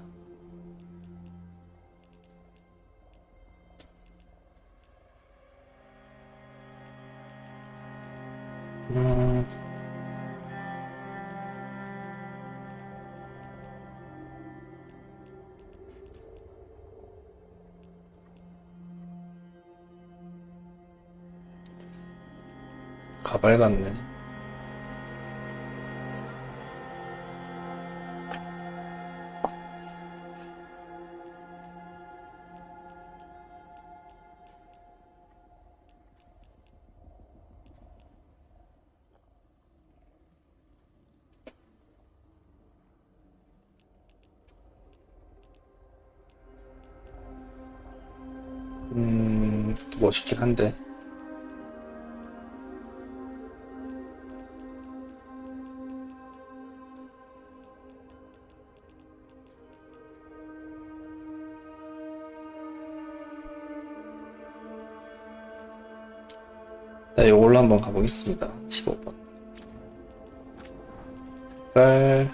가발 같네. 또 멋있긴 한데. 네, 이걸로 한번 가보겠습니다. 15번. 색깔.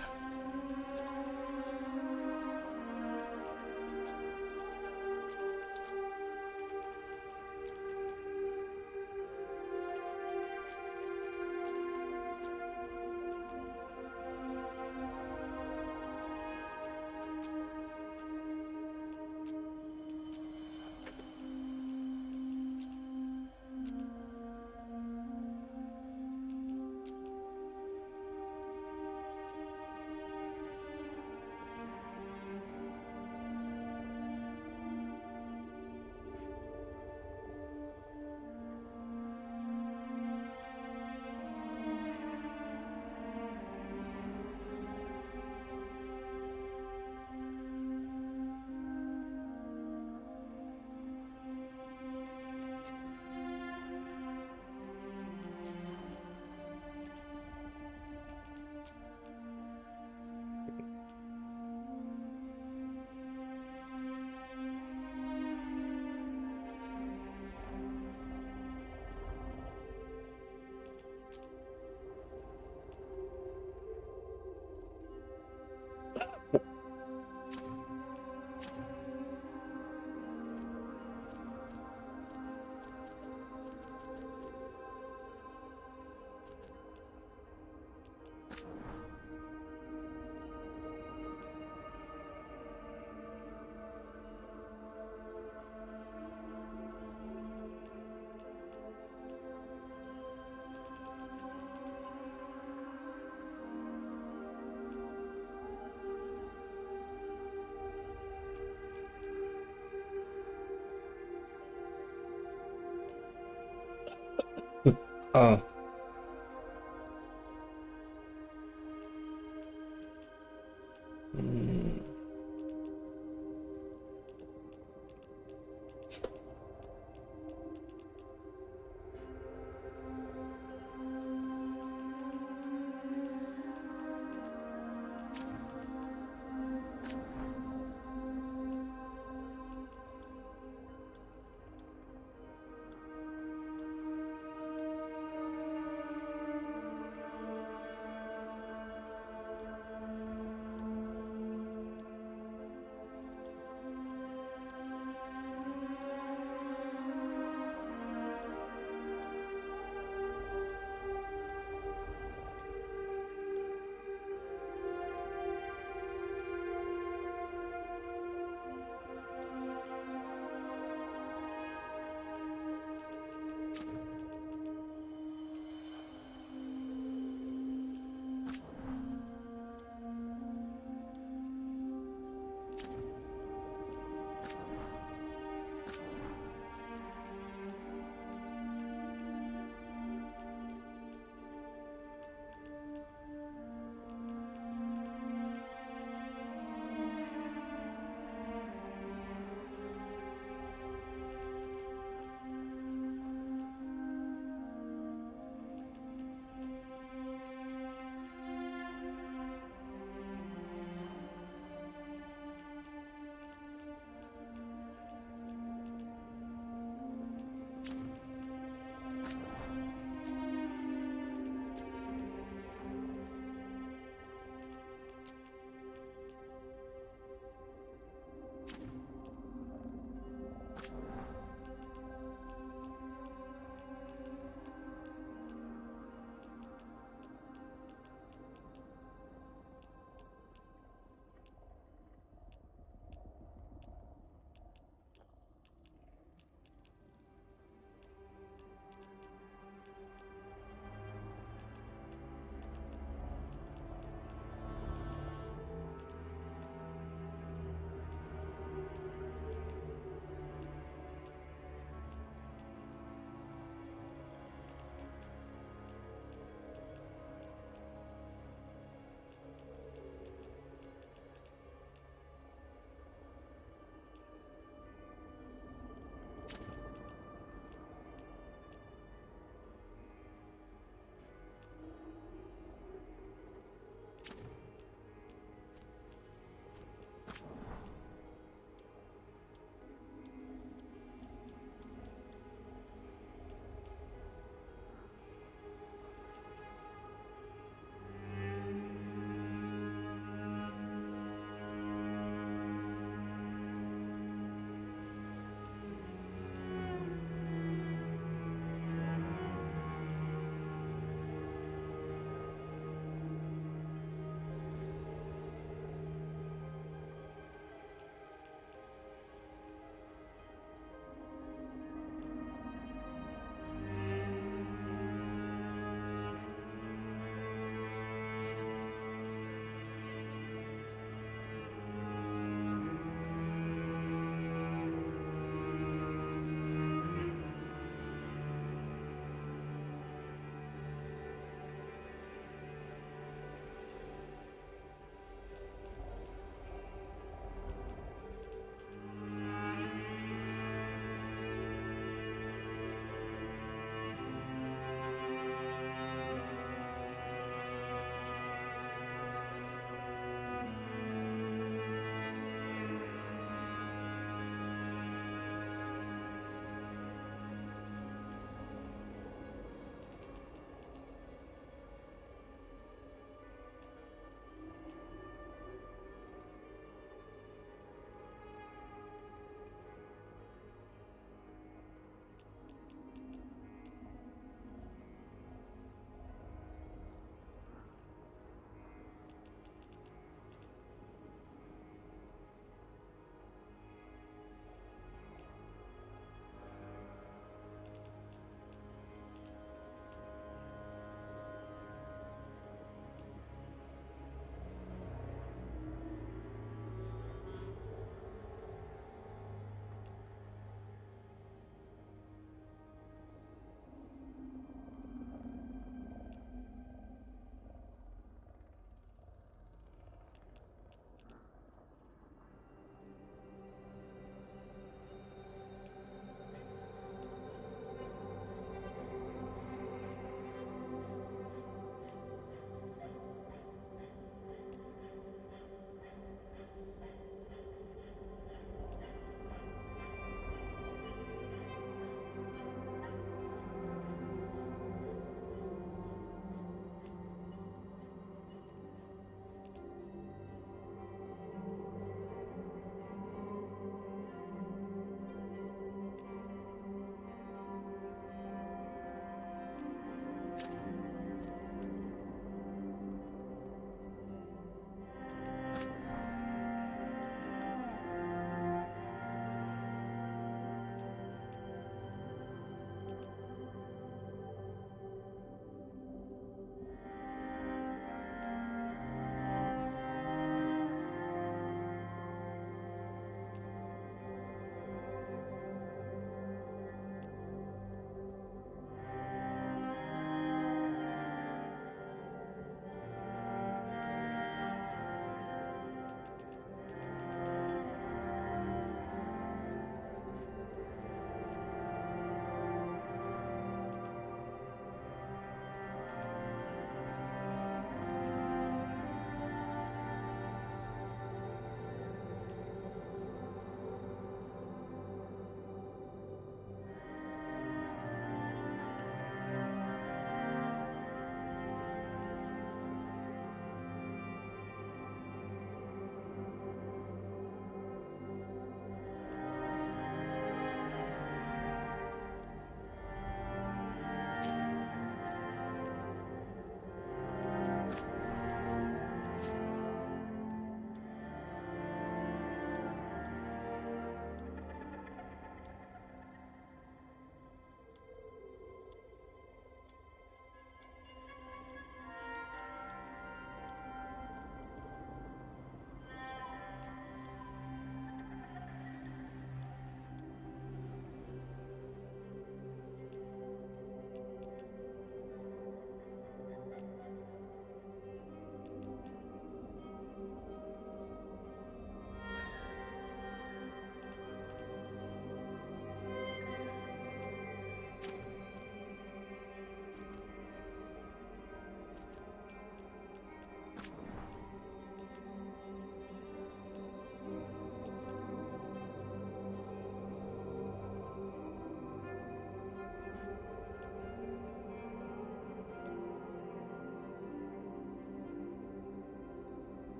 어.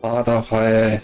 바다가에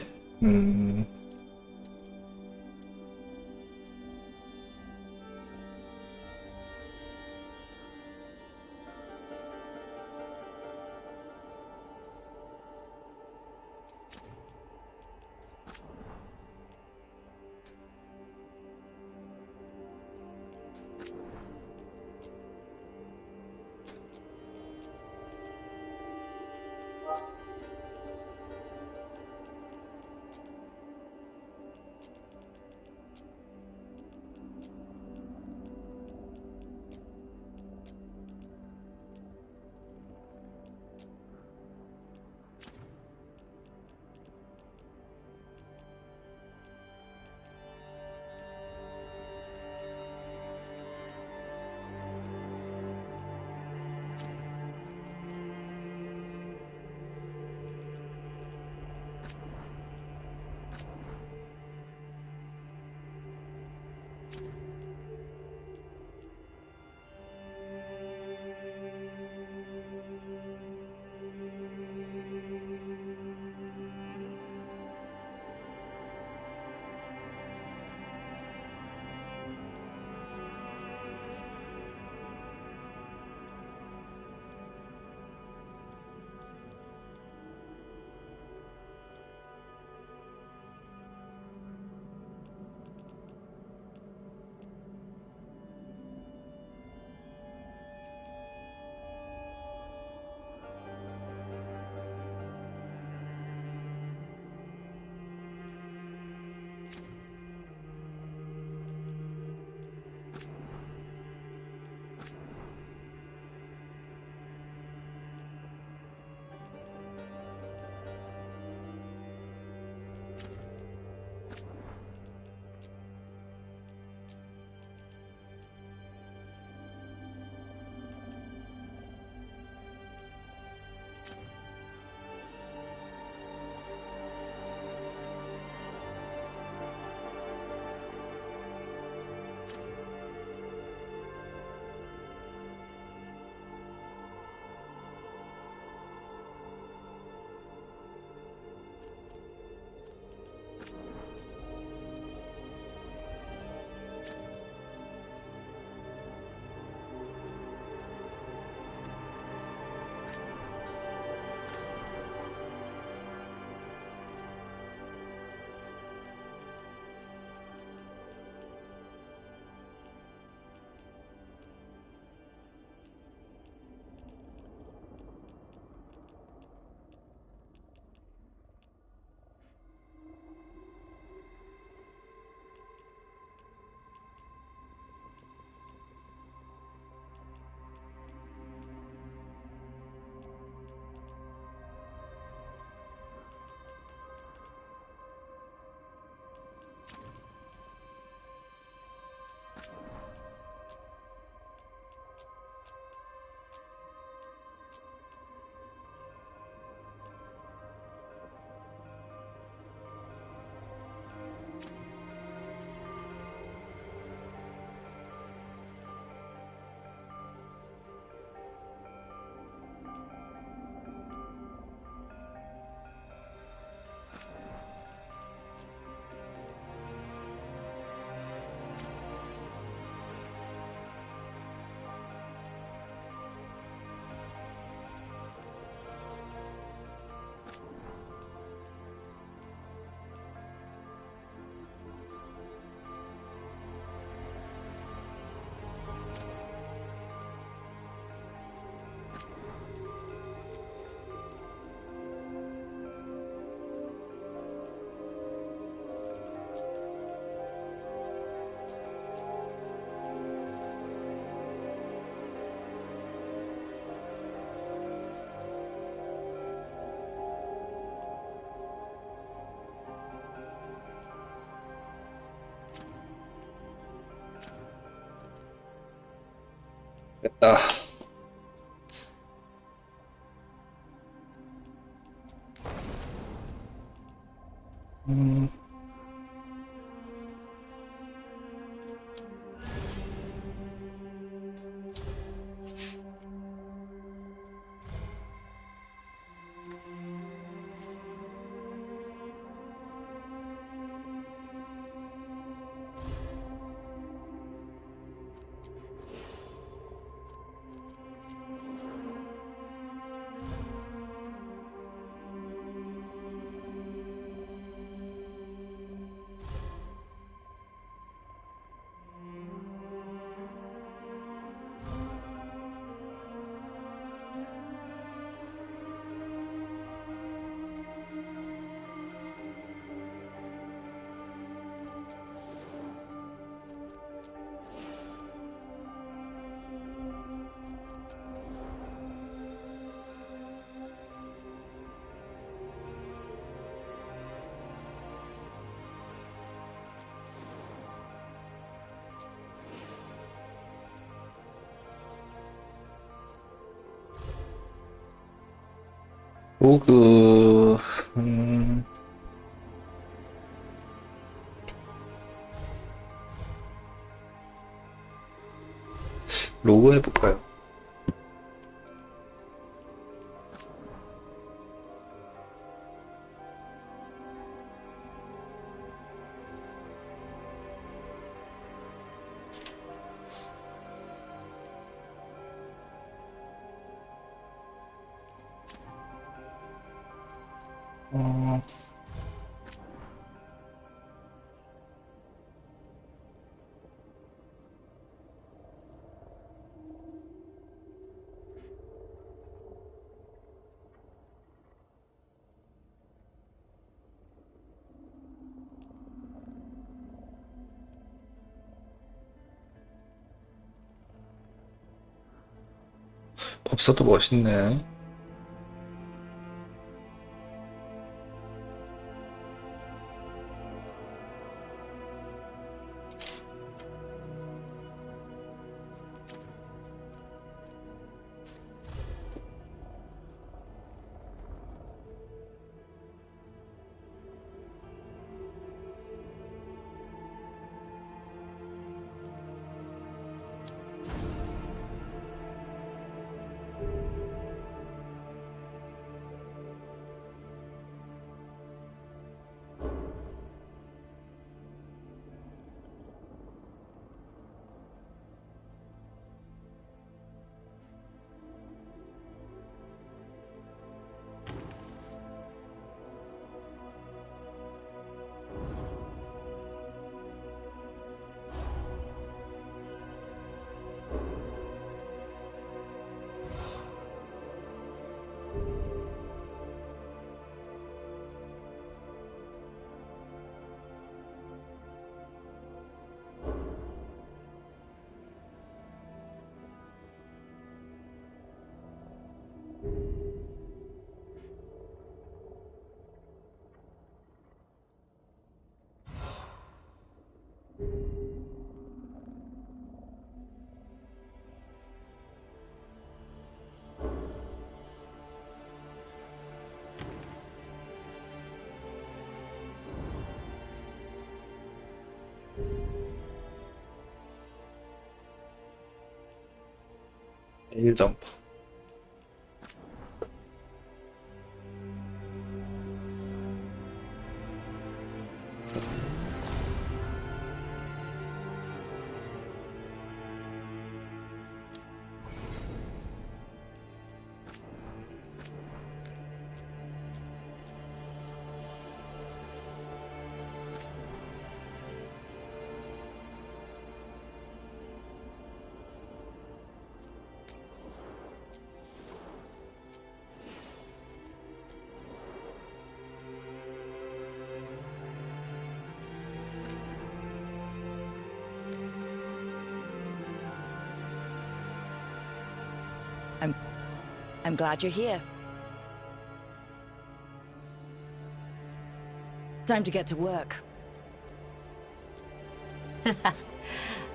됐다. 로그 로그 해볼까요? 법사도 멋있네. 일 점프. I'm glad you're here. Time to get to work.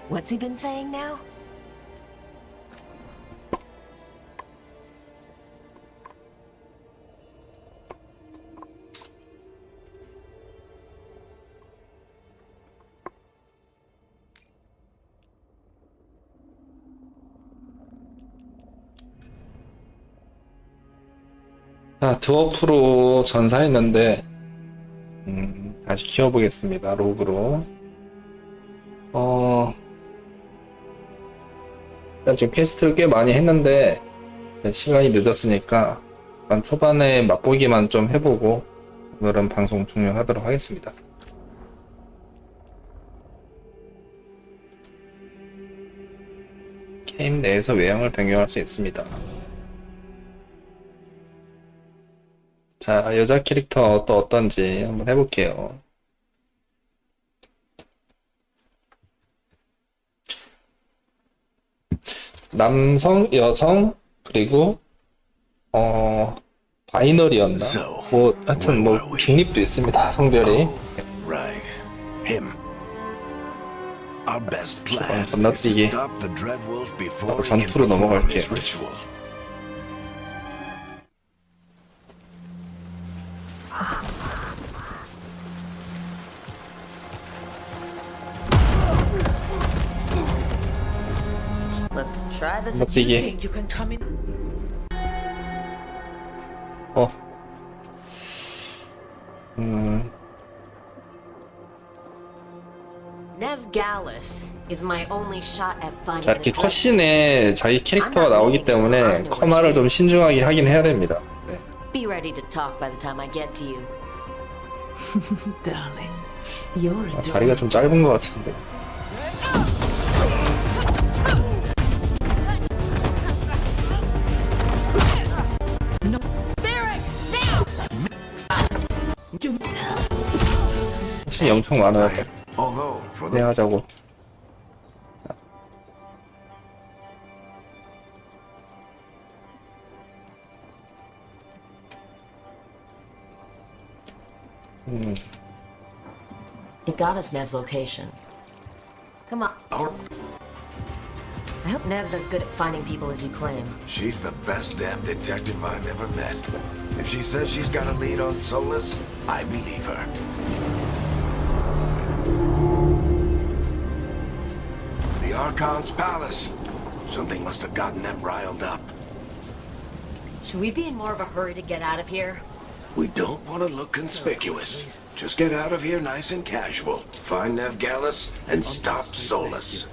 What's he been saying now? 자, 드워프로 전사했는데 다시 키워보겠습니다. 로그로. 일단 지금 퀘스트를 꽤 많이 했는데 시간이 늦었으니까 일단 초반에 맛보기만 좀 해보고 오늘은 방송 종료하도록 하겠습니다. 게임 내에서 외형을 변경할 수 있습니다. 자, 여자 캐릭터 또 어떤지 한번 해볼게요. 남성, 여성, 그리고 바이너리였나? 뭐 하여튼 뭐 중립도 있습니다. 성별이. Right. Him. Our best 조금 plan is to 건너뛰기. stop the Dreadwolf before 바로 he can 전투로 perform 넘어갈게요. his ritual. Try this 못 if you 뛰게. think you can come in. Nev Gallus is my only shot at finding 자, the 이렇게 dreadful. 컷신에 자기 캐릭터가 나오기 때문에 커마를 좀 신중하게 하긴 해야 됩니다. 네. Be ready to talk by the time I get to you. Darling, you're 아, 다리가 좀 짧은 것 같은데. 컷신이 엄청 많아요. Although, for the 진행하자고. 자. It got us Nev's location. Come on. I hope Nev's as good at finding people as you claim. She's the best damn detective I've ever met. If she says she's got a lead on Solus, I believe her. The Archon's palace. Something must have gotten them riled up. Should we be in more of a hurry to get out of here? We don't want to look conspicuous. Just get out of here nice and casual. Find Nev Gallus and stop Solus.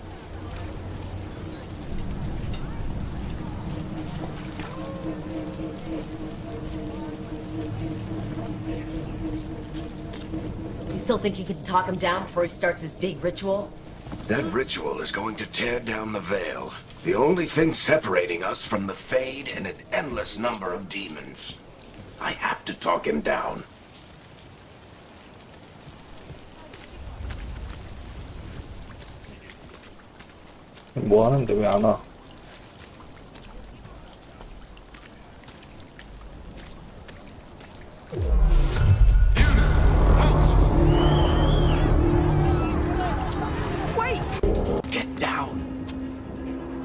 You still think you can talk him down before he starts his big ritual? That ritual is going to tear down the veil. The only thing separating us from the Fade and an endless number of demons. I have to talk him down. 뭐 하는데 왜 안 와? Wait! Get down.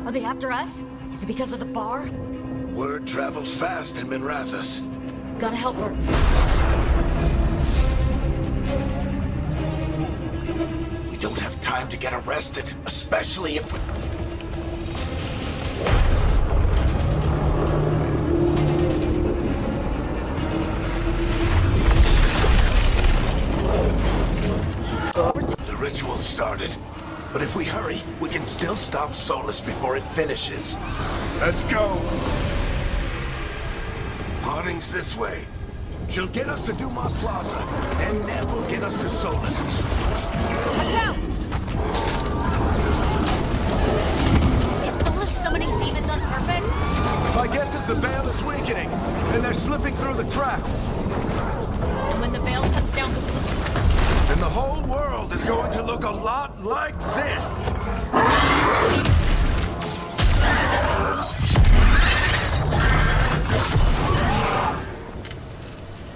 Are they after us? Is it because of the bar? Word travels fast in Minrathous. Gotta help her. We don't have time to get arrested, especially if we... The ritual started, but if we hurry, we can still stop Solus before it finishes. Let's go! Harding's this way. She'll get us to Dumas Plaza, and Ned will get us to Solus. Watch out! Is Solus summoning demons on purpose? My guess is the veil is weakening, and they're slipping through the cracks. And when the veil comes down, And the whole world is going to look a lot like this.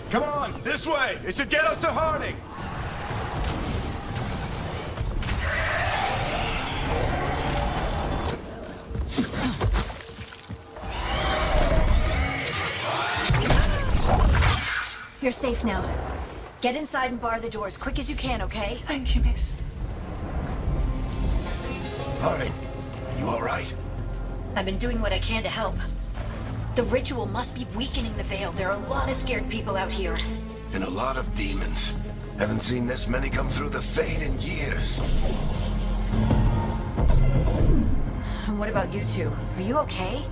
Come on, this way. It should get us to Harding. You're safe now. Get inside and bar the door as quick as you can, okay? Thank you, miss. Harding, you all right? I've been doing what I can to help. The ritual must be weakening the veil. There are a lot of scared people out here. And a lot of demons. Haven't seen this many come through the Fade in years. And what about you two? Are you okay?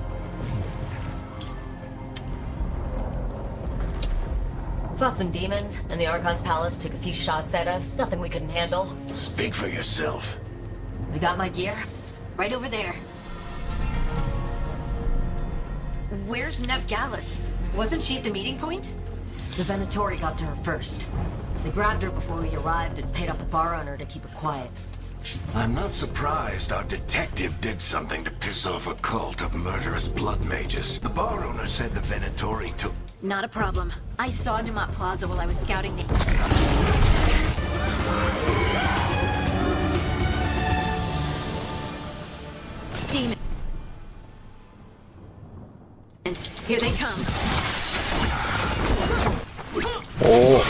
Fought some demons, and the Archon's palace took a few shots at us. Nothing we couldn't handle. Speak for yourself. We got my gear. Right over there. Where's Nev Gallus? Wasn't she at the meeting point? The Venatori got to her first. They grabbed her before we arrived and paid off the bar owner to keep her quiet. I'm not surprised our detective did something to piss off a cult of murderous blood mages. The bar owner said the Venatori took... Not a problem. I saw Dumont Plaza while I was scouting the... Demons. Here they come. 오.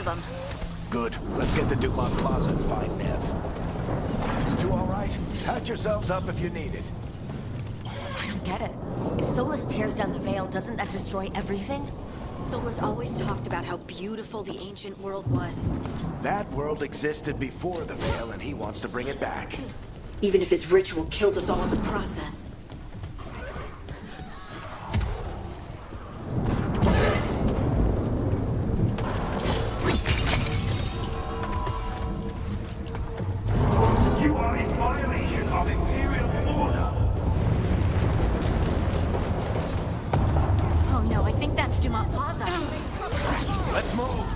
of them. Good. Let's get to Dumont Plaza and find Nev. You two all right? Patch yourselves up if you need it. I don't get it. If Solus tears down the Veil, doesn't that destroy everything? Solus always talked about how beautiful the ancient world was. That world existed before the Veil, and he wants to bring it back. Even if his ritual kills us all in the process. You are in violation of Imperial order. Oh no, I think that's Dumont Plaza. Let's move.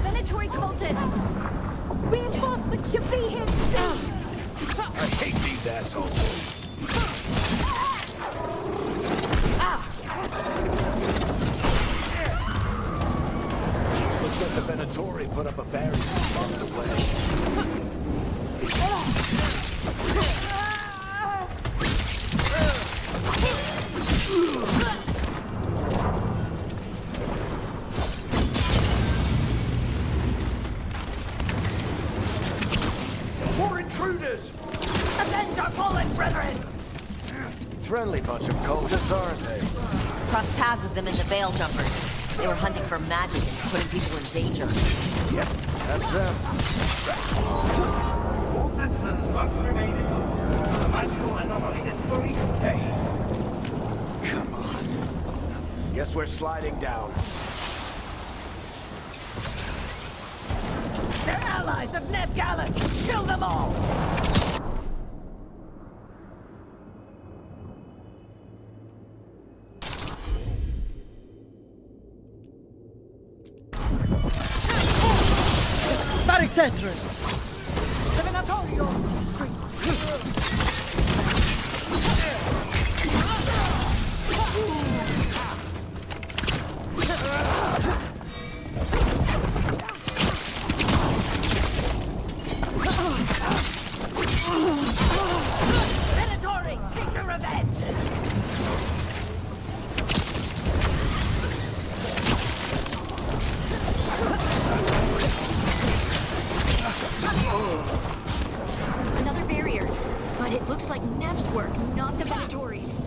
Venatory cultists! Reinforcements should be here soon! I hate these assholes. Looks like the Venatori put up a barrier and blocked the way. More intruders! Avenge our fallen brethren! Friendly bunch of cultists, aren't they? Crossed paths with them in the Veil Jumpers. They were hunting for magic and putting people in danger. Yep, that's them. All citizens must remain indoors. The magical anomaly is fully contained. Come on. Guess we're sliding down. They're allies of Ned Gallus! Kill them all! Barrick Tetris! The Venatorio Venatori, take your revenge! Another barrier. But it looks like Nev's work, not the Venatori's.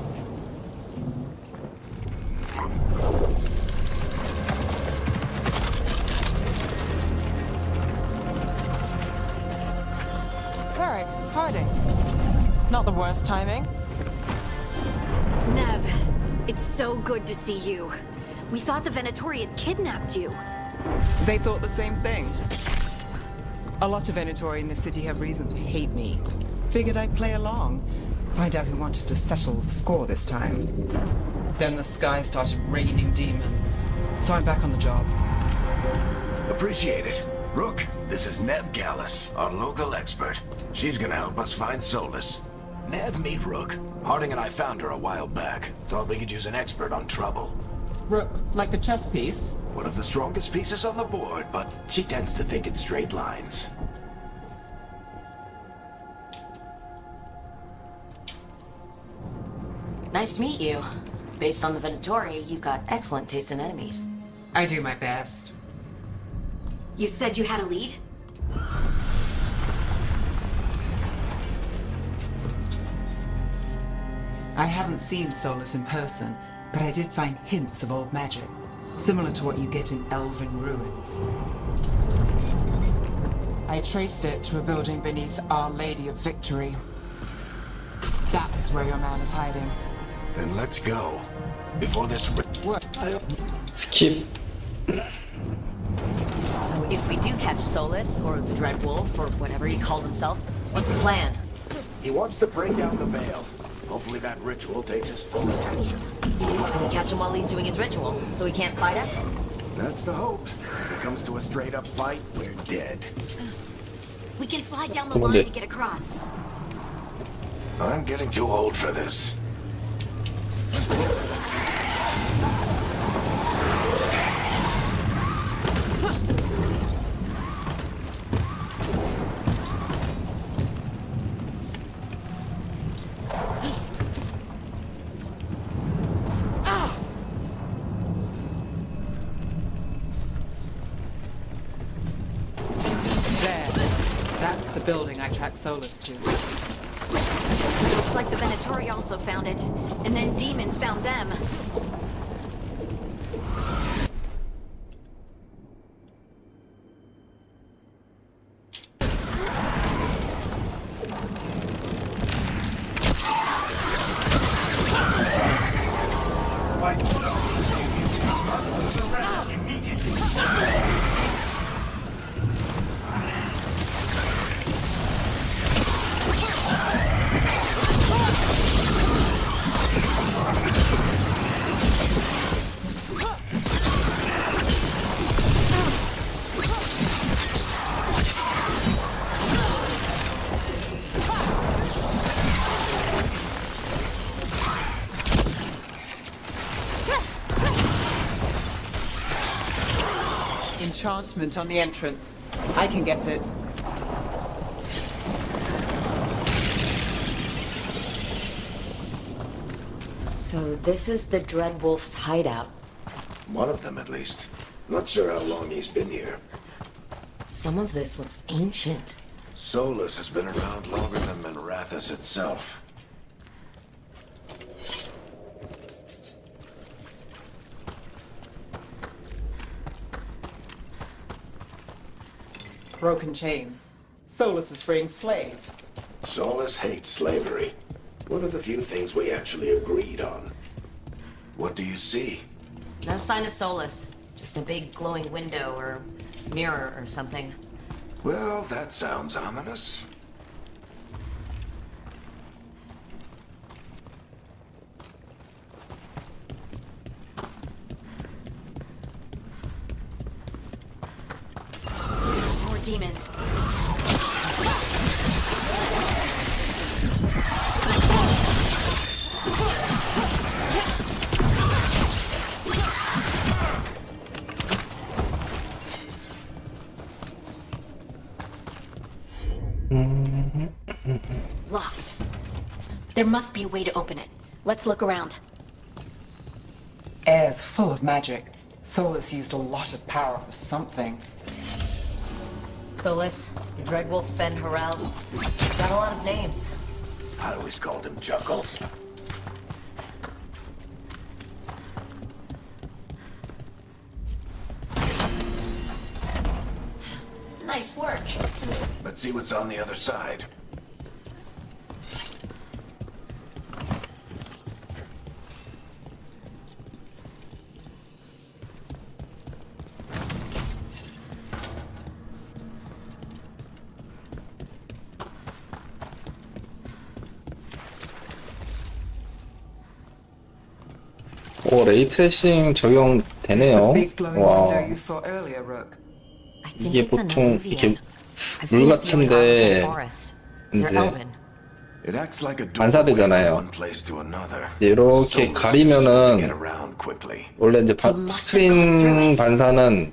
Varric, hiding. Not the worst timing. Nev, it's so good to see you. We thought the Venatori had kidnapped you. They thought the same thing. A lot of Venatori in the city have reason to hate me. Figured I'd play along. Find out who wanted to settle the score this time. Then the sky started raining demons. So I'm back on the job. Appreciate it. Rook, this is Nev Gallus, our local expert. She's gonna help us find Solus. Nev, meet Rook. Harding and I found her a while back. Thought we could use an expert on trouble. Rook, like the chess piece? One of the strongest pieces on the board, but she tends to think in straight lines. Nice to meet you. Based on the Venatori, you've got excellent taste in enemies. I do my best. You said you had a lead? I haven't seen Solus in person, but I did find hints of old magic, similar to what you get in elven ruins. I traced it to a building beneath Our Lady of Victory. That's where your man is hiding. Then let's go. Before this... 스킵. So if we do catch Solus, or the Dread Wolf, or whatever he calls himself, what's the plan? He wants to bring down the veil. Hopefully that ritual takes his full attention. So we catch him while he's doing his ritual, so he can't fight us? That's the hope. If it comes to a straight-up fight, we're dead. We can slide down the Come on, line Dick. to get across. I'm getting too old for this. building I tracked Solus to. Looks like the Venatori also found it, and then demons found them. Enchantment on the entrance. I can get it. So this is the Dreadwolf's hideout. One of them, at least. Not sure how long he's been here. Some of this looks ancient. Solus has been around longer than Minrathous itself. Broken chains. Solus is freeing slaves. Solus hates slavery. One of the few things we actually agreed on. What do you see? No sign of Solus. Just a big glowing window or mirror or something. Well, that sounds ominous. More demons. Locked. There must be a way to open it. Let's look around. Air's full of magic. Solus used a lot of power for something. Solus, the Dreadwolf Ben Harel. Got a lot of names. I always called him Chuckles. Nice work. Let's see what's on the other side. 오, 레이트레이싱 적용되네요. Big glowing 와, window you saw earlier, Rook. 이게 보통 이렇게 물 같은데 이제 It acts like a doorway from 반사되잖아요. one place to another. 이렇게 가리면은 Get around quickly. 원래 이제 스크린 반사는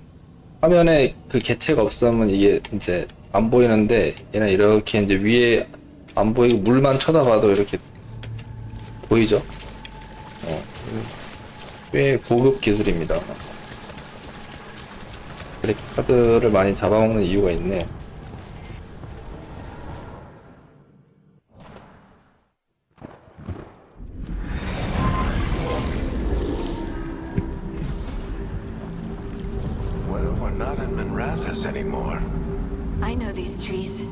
화면에 그 개체가 없으면 이게 이제 안 보이는데 얘는 이렇게 이제 위에 안 보이고 물만 쳐다봐도 이렇게 보이죠? 꽤 고급 기술입니다. 그래픽 카드를 많이 잡아먹는 이유가 있네. Well, we're not in Minrathous anymore. I know these trees.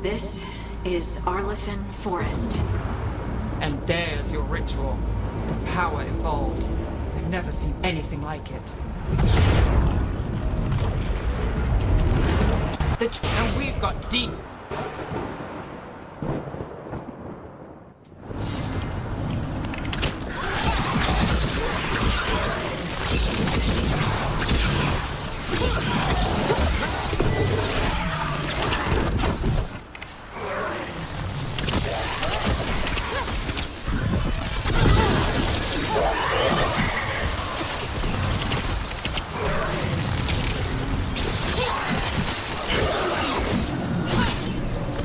This is Arlethan Forest. And there's your ritual. The power involved. I've never seen anything like it. And we've got deep.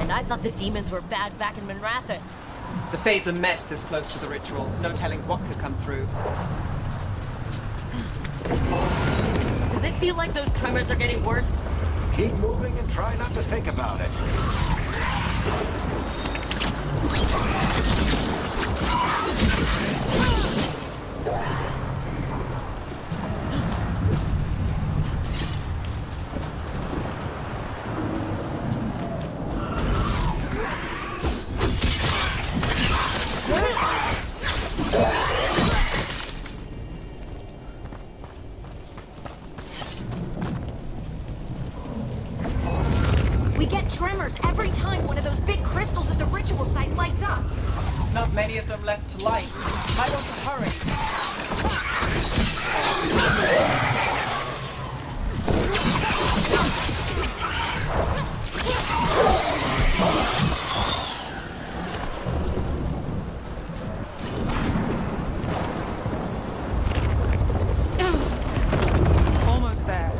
I thought the demons were bad back in Minrathous. The Fade's a mess this close to the ritual. No telling what could come through. Does it feel like those tremors are getting worse? Keep moving and try not to think about it. We get tremors every time one of those big crystals at the ritual site lights up. Not many of them left to light. I want to hurry. Almost there.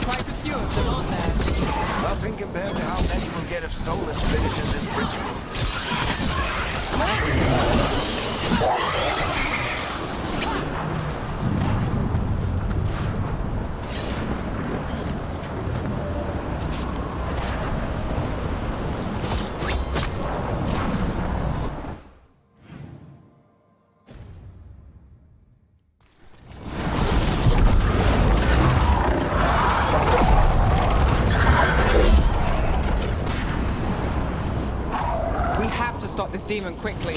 Quite a few of them, aren't there? Nothing compared to how many will get if Solus finishes his ritual. We have to stop this demon quickly.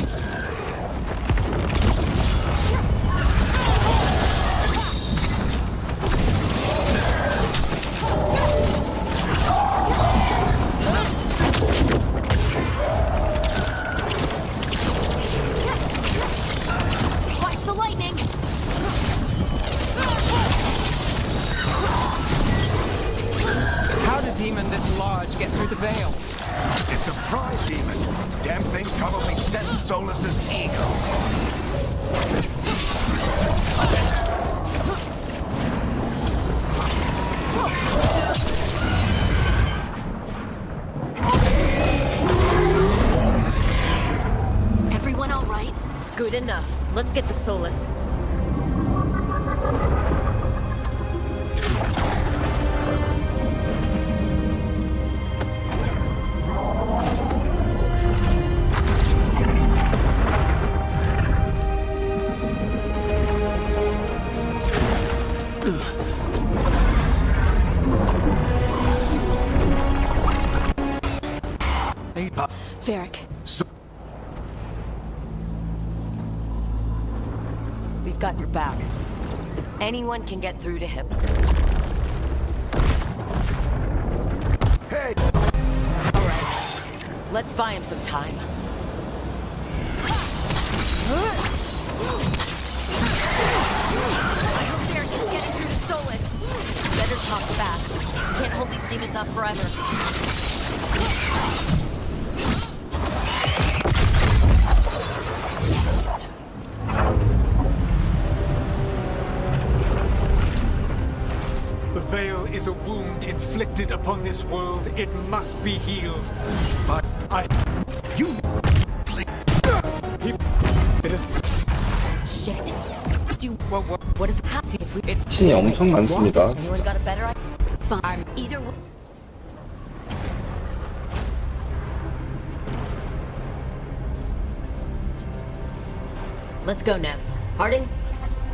Watch the lightning! How did a demon this large get through the veil? It's a pride demon. Damn thing probably sensed Solus's ego. Everyone all right? Good enough. Let's get to Solus. Varric, We've got your back. If anyone can get through to him. Hey! All right. Let's buy him some time. I hope Varric is getting through to Solus. Better talk fast. Can't hold these demons up forever. The veil is a wound inflicted upon this world. It must be healed. But you... It is... Shit. What if it's... 신이 엄청 많습니다. Anyone got a better idea? Fine. Either way. Let's go now. Harding,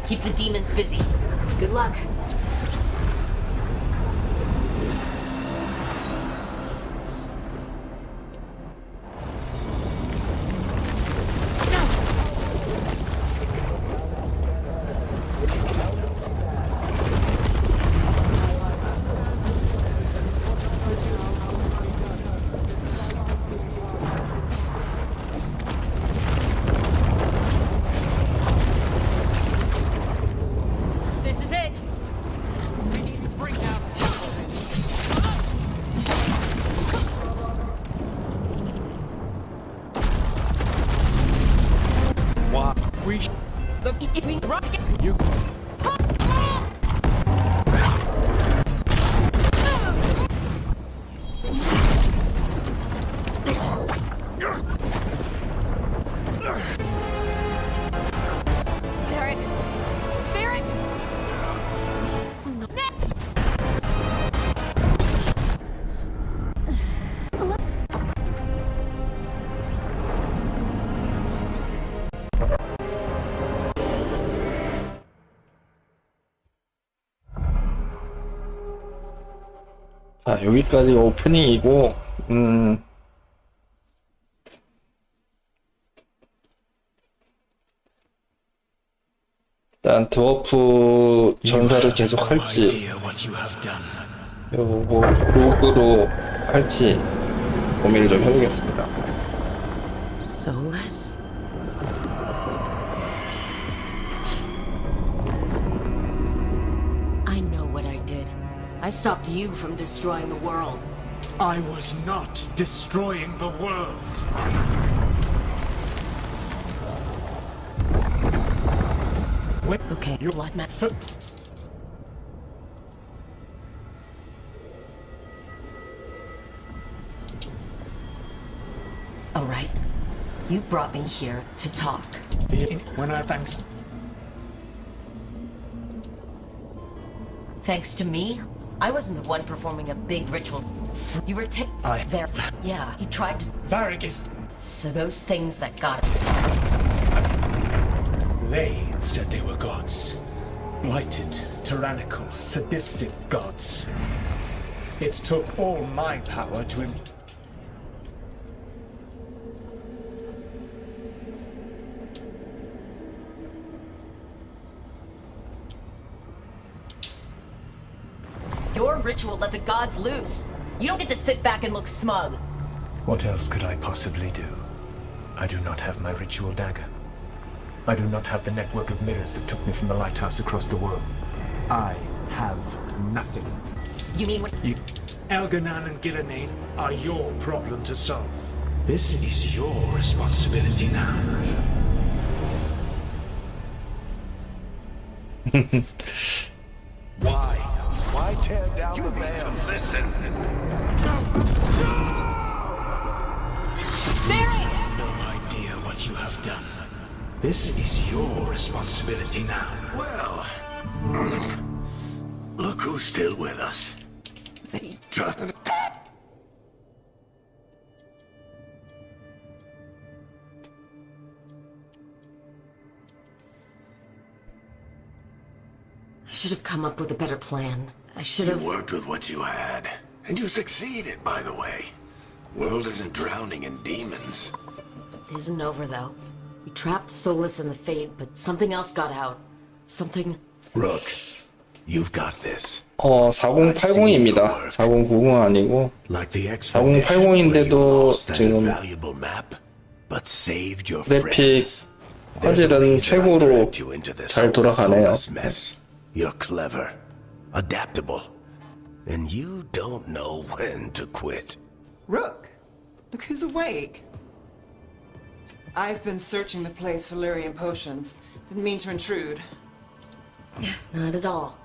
keep the demons busy. Good luck. 자, 여기까지 오프닝이고, 일단 드워프 전사를 계속 할지, 요거 로그로 할지 고민을 좀 해보겠습니다. Soulless? I know what I did. I stopped you from destroying the world. I was not destroying the world. Okay, you're like Matt. All right. You brought me here to talk. When I thanks. Thanks to me, I wasn't the one performing a big ritual. You were there. Yeah, he tried to. Varric is. So those things that got him. They said they were gods. Blighted, tyrannical, sadistic gods. It took all my power to. Your ritual let the gods loose. You don't get to sit back and look smug. What else could I possibly do? I do not have my ritual dagger. I do not have the network of mirrors that took me from the lighthouse across the world. I have nothing. You mean when Elganan and Gillenane are your problem to solve. This is your responsibility now. Why tear down the veil? Listen. Barry! No idea what you have done. This is your responsibility now. Well, look who's still with us. Trust. I should have come up with a better plan. I should have. You worked with what you had, and you succeeded, by the way. World isn't drowning in demons. It isn't over, though. We trapped Solus in the Fade, but something else got out. Something... Rook, you've got this. 4080입니다. 4090 아니고 Like the expedition where you 4080인데도 lost that 지금 invaluable map, but saved your 그래픽 friends. There's a 화질은 reason I 최고로 dragged you into this 잘 whole 돌아가네요. soulless mess. You're clever, adaptable, and you don't know when to quit. Rook, look who's awake. I've been searching the place for Lyrian potions. Didn't mean to intrude. Not at all.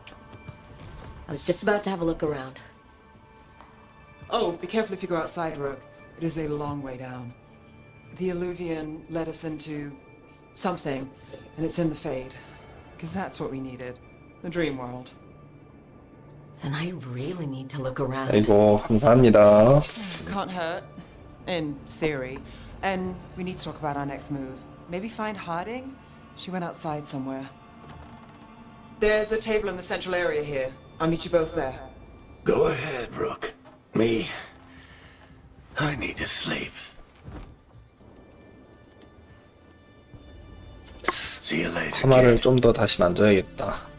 I was just about to have a look around. Oh, be careful if you go outside, Rook. It is a long way down. The Illuvian led us into something, and it's in the Fade. Because that's what we needed. The dream world. Then I really need to look around. 아이고 감사합니다. Can't hurt. In theory. And we need to talk about our next move. Maybe find Harding? She went outside somewhere. There's a table in the central area here. I'll meet you both there. Go ahead, Rook. Me, I need to sleep. See you later. 카마를 좀 더 다시 만져야겠다.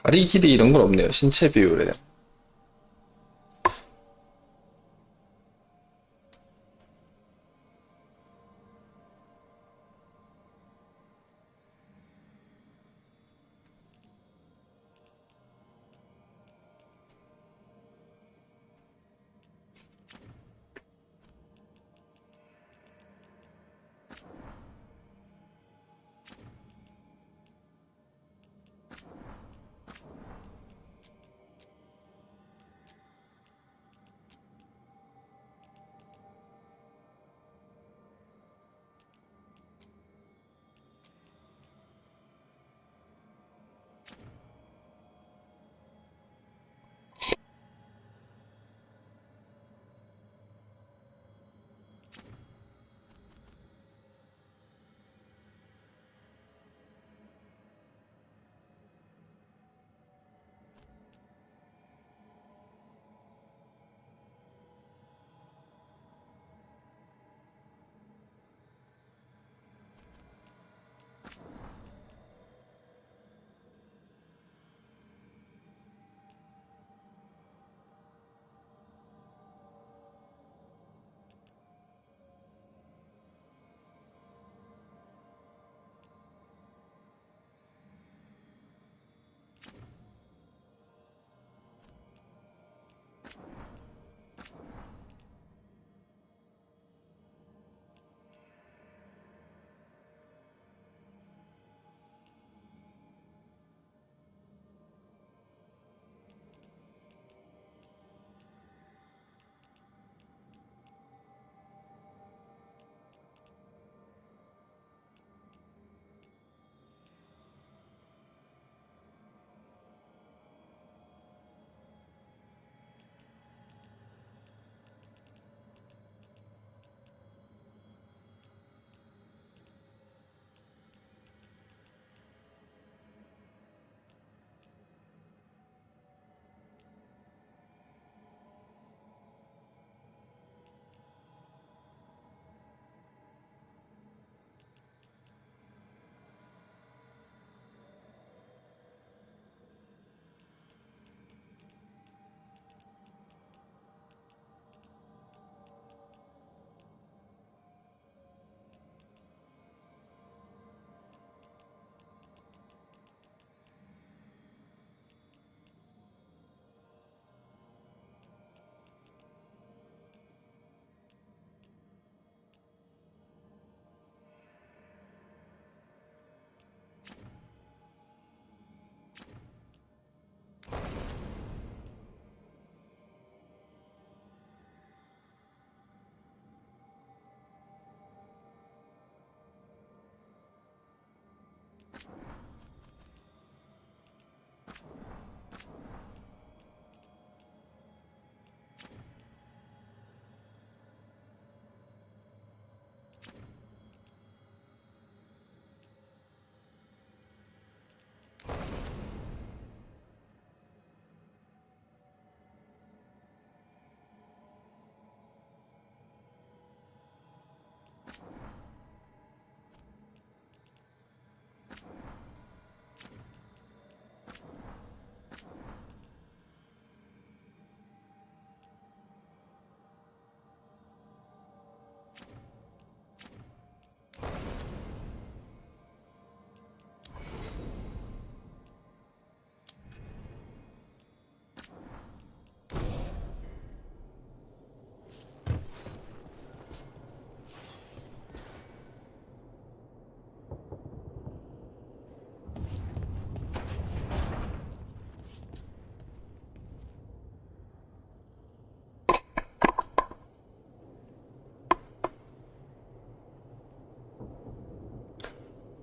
다리 길이 이런 건 없네요. 신체 비율에.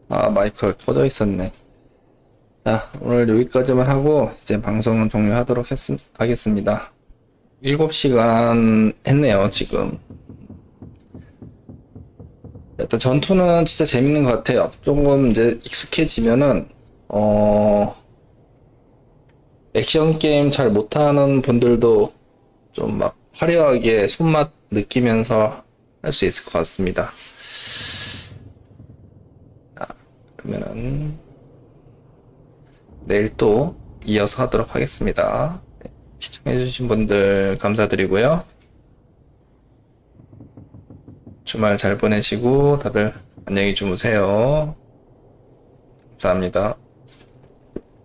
아, 마이크가 켜져 있었네. 자, 오늘 여기까지만 하고 이제 방송은 종료하도록 하겠습니다. 7시간 했네요, 지금. 일단 전투는 진짜 재밌는 것 같아요. 조금 이제 익숙해지면은 액션 게임 잘 못하는 분들도 좀 막 화려하게 손맛 느끼면서 할 수 있을 것 같습니다. 자, 그러면은 내일 또 이어서 하도록 하겠습니다. 네, 시청해주신 분들 감사드리고요. 주말 잘 보내시고 다들 안녕히 주무세요. 감사합니다.